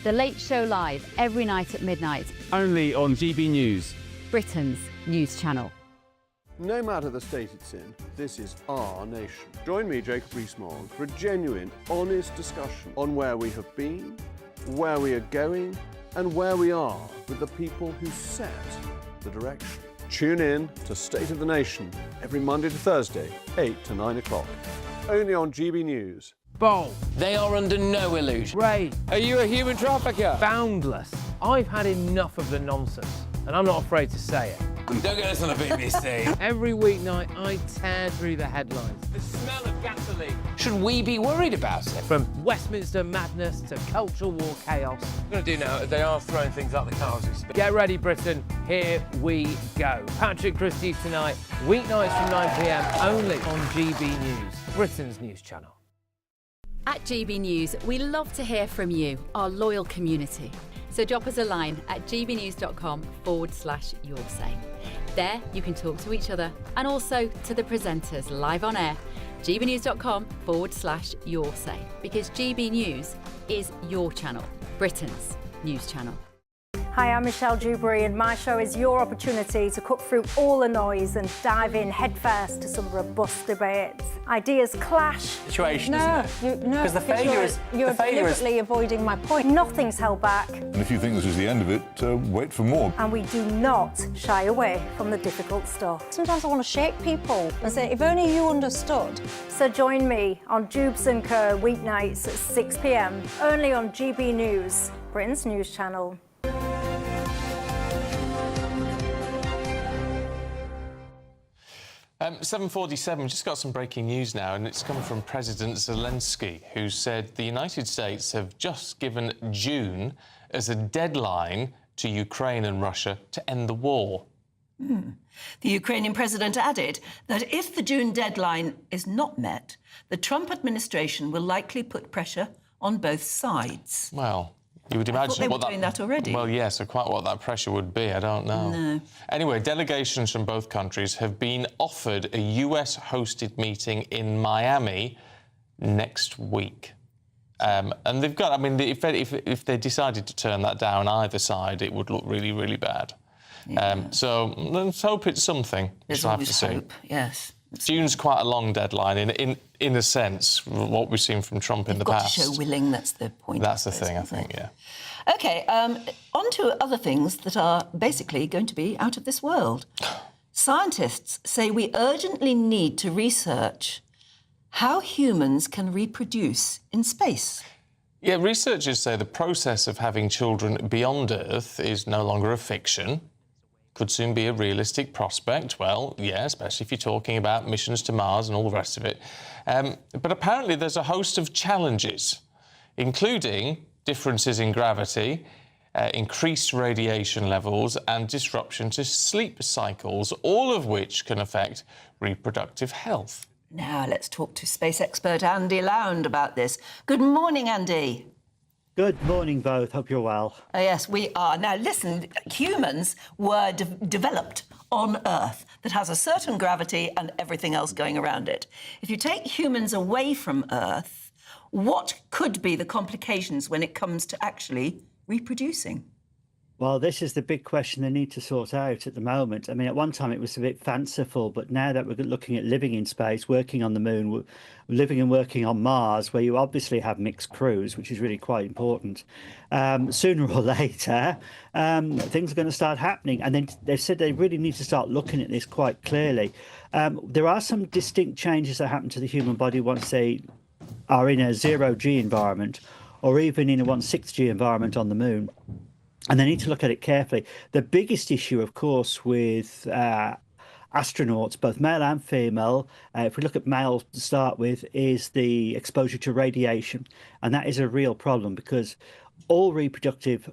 Speaker 22: The Late Show live every night at midnight.
Speaker 20: Only on GB News,
Speaker 22: Britain's news channel.
Speaker 27: No matter the state it's in, this is our nation. Join me, Jacob Rees-Mogg, for a genuine, honest discussion on where we have been, where we are going, and where we are with the people who set the direction. Tune in to State of the Nation every Monday to Thursday, 8 to 9 o'clock. Only on GB News.
Speaker 21: Bold. They are under no illusion. Ray. Are you a human trafficker? Boundless. I've had enough of the nonsense, and I'm not afraid to say it. Don't get us on the BBC. Every weeknight, I tear through the headlines. The smell of gasoline. Should we be worried about it? From Westminster madness to cultural war chaos. What I'm going to do now is they are throwing things out the car as we speak. Get ready, Britain. Here we go. Patrick Christie's tonight, weeknights from 9 p.m, only on GB News, Britain's news channel.
Speaker 22: At GB News, we love to hear from you, our loyal community. So drop us a line at gbnews.com/yoursay. There you can talk to each other and also to the presenters live on air. gbnews.com/yoursay, because GB News is your channel, Britain's news channel.
Speaker 25: Hi, I'm Michelle Dewberry, and my show is your opportunity to cut through all the noise and dive in headfirst to some robust debates. Ideas clash.
Speaker 21: Situation,
Speaker 25: no,
Speaker 21: isn't it?
Speaker 25: No,
Speaker 21: Because the failure is...
Speaker 25: You're deliberately avoiding my point. Nothing's held back.
Speaker 26: And if you think this is the end of it, wait for more.
Speaker 25: And we do not shy away from the difficult stuff. Sometimes I want to shake people and say, if only you understood. So join me on Jubes & Co. weeknights at 6 p.m, only on GB News, Britain's news channel.
Speaker 14: 7:47, just got some breaking news now, and it's come from President Zelensky, who said the United States have just given June as a deadline to Ukraine and Russia to end the war.
Speaker 4: The Ukrainian president added that if the June deadline is not met, the Trump administration will likely put pressure on both sides.
Speaker 14: Well, you would imagine
Speaker 4: they were doing that already.
Speaker 14: Well, yes, so quite what that pressure would be, I don't know.
Speaker 4: No.
Speaker 14: Anyway, delegations from both countries have been offered a US-hosted meeting in Miami next week. And they've got, I mean, if they decided to turn that down either side, it would look really, really bad.
Speaker 4: Yeah.
Speaker 14: So let's hope it's something.
Speaker 4: There's
Speaker 14: we'll have
Speaker 4: always
Speaker 14: to see.
Speaker 4: hope, yes.
Speaker 14: June's quite a long deadline in a sense, what we've seen from Trump in the past.
Speaker 4: Got to show willing, that's the point.
Speaker 14: That's the thing, I think, yeah.
Speaker 4: OK, on to other things that are basically going to be out of this world. Scientists say we urgently need to research how humans can reproduce in space.
Speaker 14: Yeah, researchers say the process of having children beyond Earth is no longer a fiction. Could soon be a realistic prospect. Well, yeah, especially if you're talking about missions to Mars and all the rest of it. But apparently there's a host of challenges, including differences in gravity, increased radiation levels and disruption to sleep cycles, all of which can affect reproductive health.
Speaker 4: Now let's talk to space expert Andy Lound about this. Good morning, Andy.
Speaker 1: Good morning, both. Hope you're well.
Speaker 4: Yes, we are. Now, listen, humans were developed on Earth that has a certain gravity and everything else going around it. If you take humans away from Earth, what could be the complications when it comes to actually reproducing?
Speaker 1: Well, this is the big question they need to sort out at the moment. I mean, at one time it was a bit fanciful, but now that we're looking at living in space, working on the moon, living and working on Mars, where you obviously have mixed crews, which is really quite important, sooner or later, things are going to start happening. And then they've said they really need to start looking at this quite clearly. There are some distinct changes that happen to the human body once they are in a 0G environment or even in a 1/6G environment on the moon. And they need to look at it carefully. The biggest issue, of course, with astronauts, both male and female, if we look at males to start with, is the exposure to radiation. And that is a real problem because all reproductive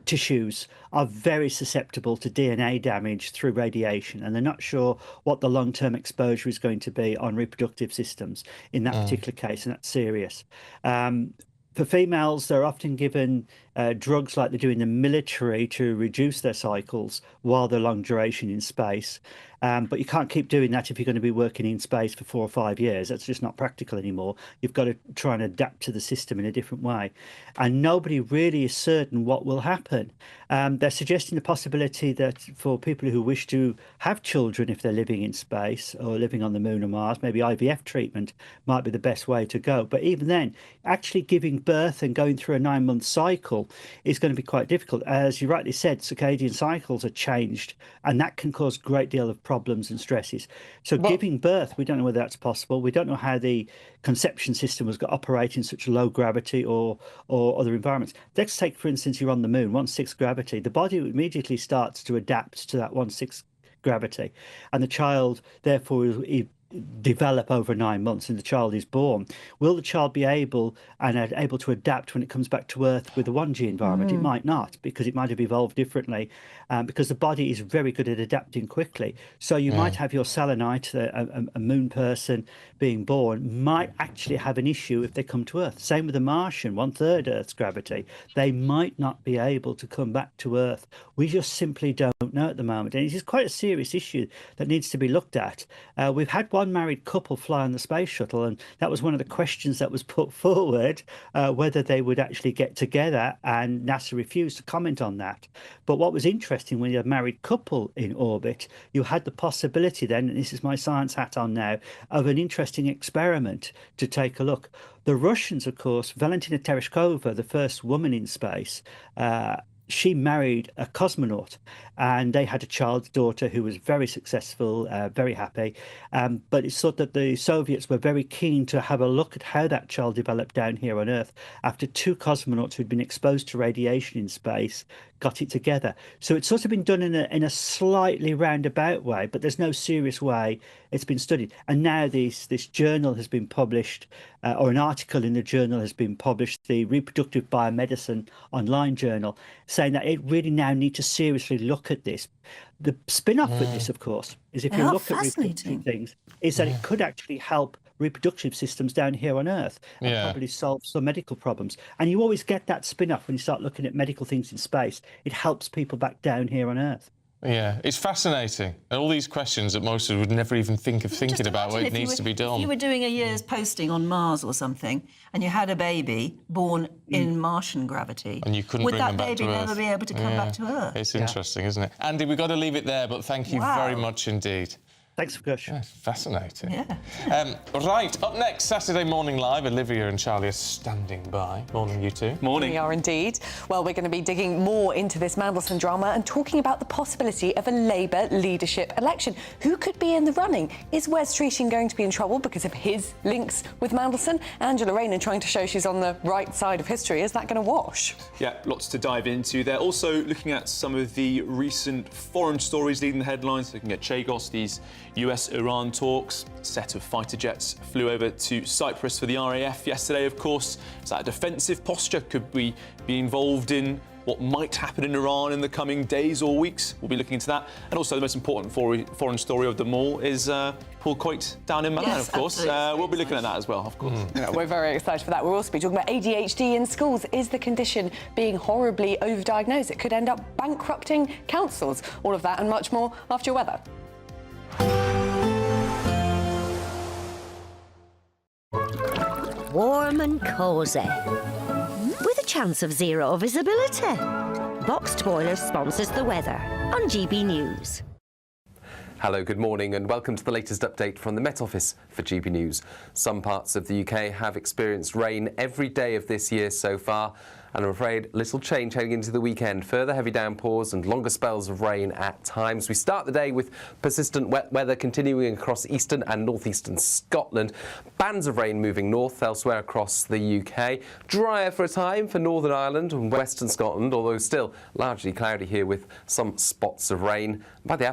Speaker 1: tissues are very susceptible to DNA damage through radiation, and they're not sure what the long-term exposure is going to be on reproductive systems in that particular case, and that's serious. For females, they're often given drugs like they do in the military to reduce their cycles while they're long duration in space. But you can't keep doing that if you're going to be working in space for 4 or 5 years. That's just not practical anymore. You've got to try and adapt to the system in a different way. And nobody really is certain what will happen. They're suggesting the possibility that for people who wish to have children, if they're living in space or living on the moon or Mars, maybe IVF treatment might be the best way to go. But even then, actually giving birth and going through a 9-month cycle is going to be quite difficult. As you rightly said, circadian cycles are changed, and that can cause a great deal of problems and stresses. So giving birth, we don't know whether that's possible. We don't know how the conception system was going to operate in such low gravity or other environments. Let's take, for instance, you're on the moon, 1/6 gravity. The body immediately starts to adapt to that 1/6 gravity, and the child, therefore, will develop over 9 months and the child is born. Will the child be able to adapt when it comes back to Earth with a 1G environment? It might not, because it might have evolved differently, because the body is very good at adapting quickly. So you might have your selenite, a moon person being born, might actually have an issue if they come to Earth. Same with the Martian, 1/3 Earth's gravity. They might not be able to come back to Earth. We just simply don't know at the moment. And it is quite a serious issue that needs to be looked at. We've had one married couple fly on the space shuttle, and that was one of the questions that was put forward, whether they would actually get together, and NASA refused to comment on that. But what was interesting, when you had a married couple in orbit, you had the possibility then, and this is my science hat on now, of an interesting experiment to take a look. The Russians, of course, Valentina Tereshkova, the first woman in space, she married a cosmonaut, and they had a child, daughter, who was very successful, very happy. But it's thought that the Soviets were very keen to have a look at how that child developed down here on Earth after 2 cosmonauts who'd been exposed to radiation in space got it together. So it's sort of been done in a slightly roundabout way, but there's no serious way it's been studied. And now this journal has been published, or an article in the journal has been published, the Reproductive Biomedicine online journal, saying that it really now need to seriously look at this. The spin-off with this, of course, is if you look at reproductive things, is that it could actually help reproductive systems down here on Earth and probably solve some medical problems. And you always get that spin-off when you start looking at medical things in space. It helps people back down here on Earth.
Speaker 14: Yeah, it's fascinating. And all these questions that most of us would never even think of thinking about what it needs to be done.
Speaker 4: If you were doing a year's posting on Mars or something, and you had a baby born in Martian gravity,
Speaker 14: and you couldn't bring them back to Earth,
Speaker 4: would that baby never be able to come back to Earth?
Speaker 14: It's interesting, isn't it? Andy, we've got to leave it there, but thank you very much indeed.
Speaker 1: Thanks, Gush.
Speaker 14: Yeah, fascinating. Yeah. Right, up next, Saturday Morning Live. Olivia and Charlie are standing by. Morning, you two.
Speaker 2: Morning. We are indeed. Well, we're going to be digging more into this Mandelson drama and talking about the possibility of a Labour leadership election. Who could be in the running? Is Wes Streeting going to be in trouble because of his links with Mandelson? Angela Rayner trying to show she's on the right side of history. Is that going to wash?
Speaker 3: Yeah, lots to dive into. They're also looking at some of the recent foreign stories leading the headlines, looking at Chagos, these US-Iran talks. A set of fighter jets flew over to Cyprus for the RAF yesterday, of course. Is that a defensive posture? Could we be involved in what might happen in Iran in the coming days or weeks? We'll be looking into that. And also the most important foreign story of them all is Paul Coit down in Milan, of course. We'll be looking at that as well, of course.
Speaker 2: Yeah, we're very excited for that. We'll also be talking about ADHD in schools. Is the condition being horribly overdiagnosed? It could end up bankrupting councils. All of that and much more after your weather.
Speaker 6: Warm and cosy, with a chance of zero visibility. Boxed Boilers sponsors the weather on GB News.
Speaker 16: Hello, good morning and welcome to the latest update from the Met Office for GB News. Some parts of the UK have experienced rain every day of this year so far, and I'm afraid little change heading into the weekend. Further heavy downpours and longer spells of rain at times. We start the day with persistent wet weather continuing across eastern and northeastern Scotland. Bands of rain moving north elsewhere across the UK. Drier for a time for Northern Ireland and western Scotland, although still largely cloudy here with some spots of rain. By the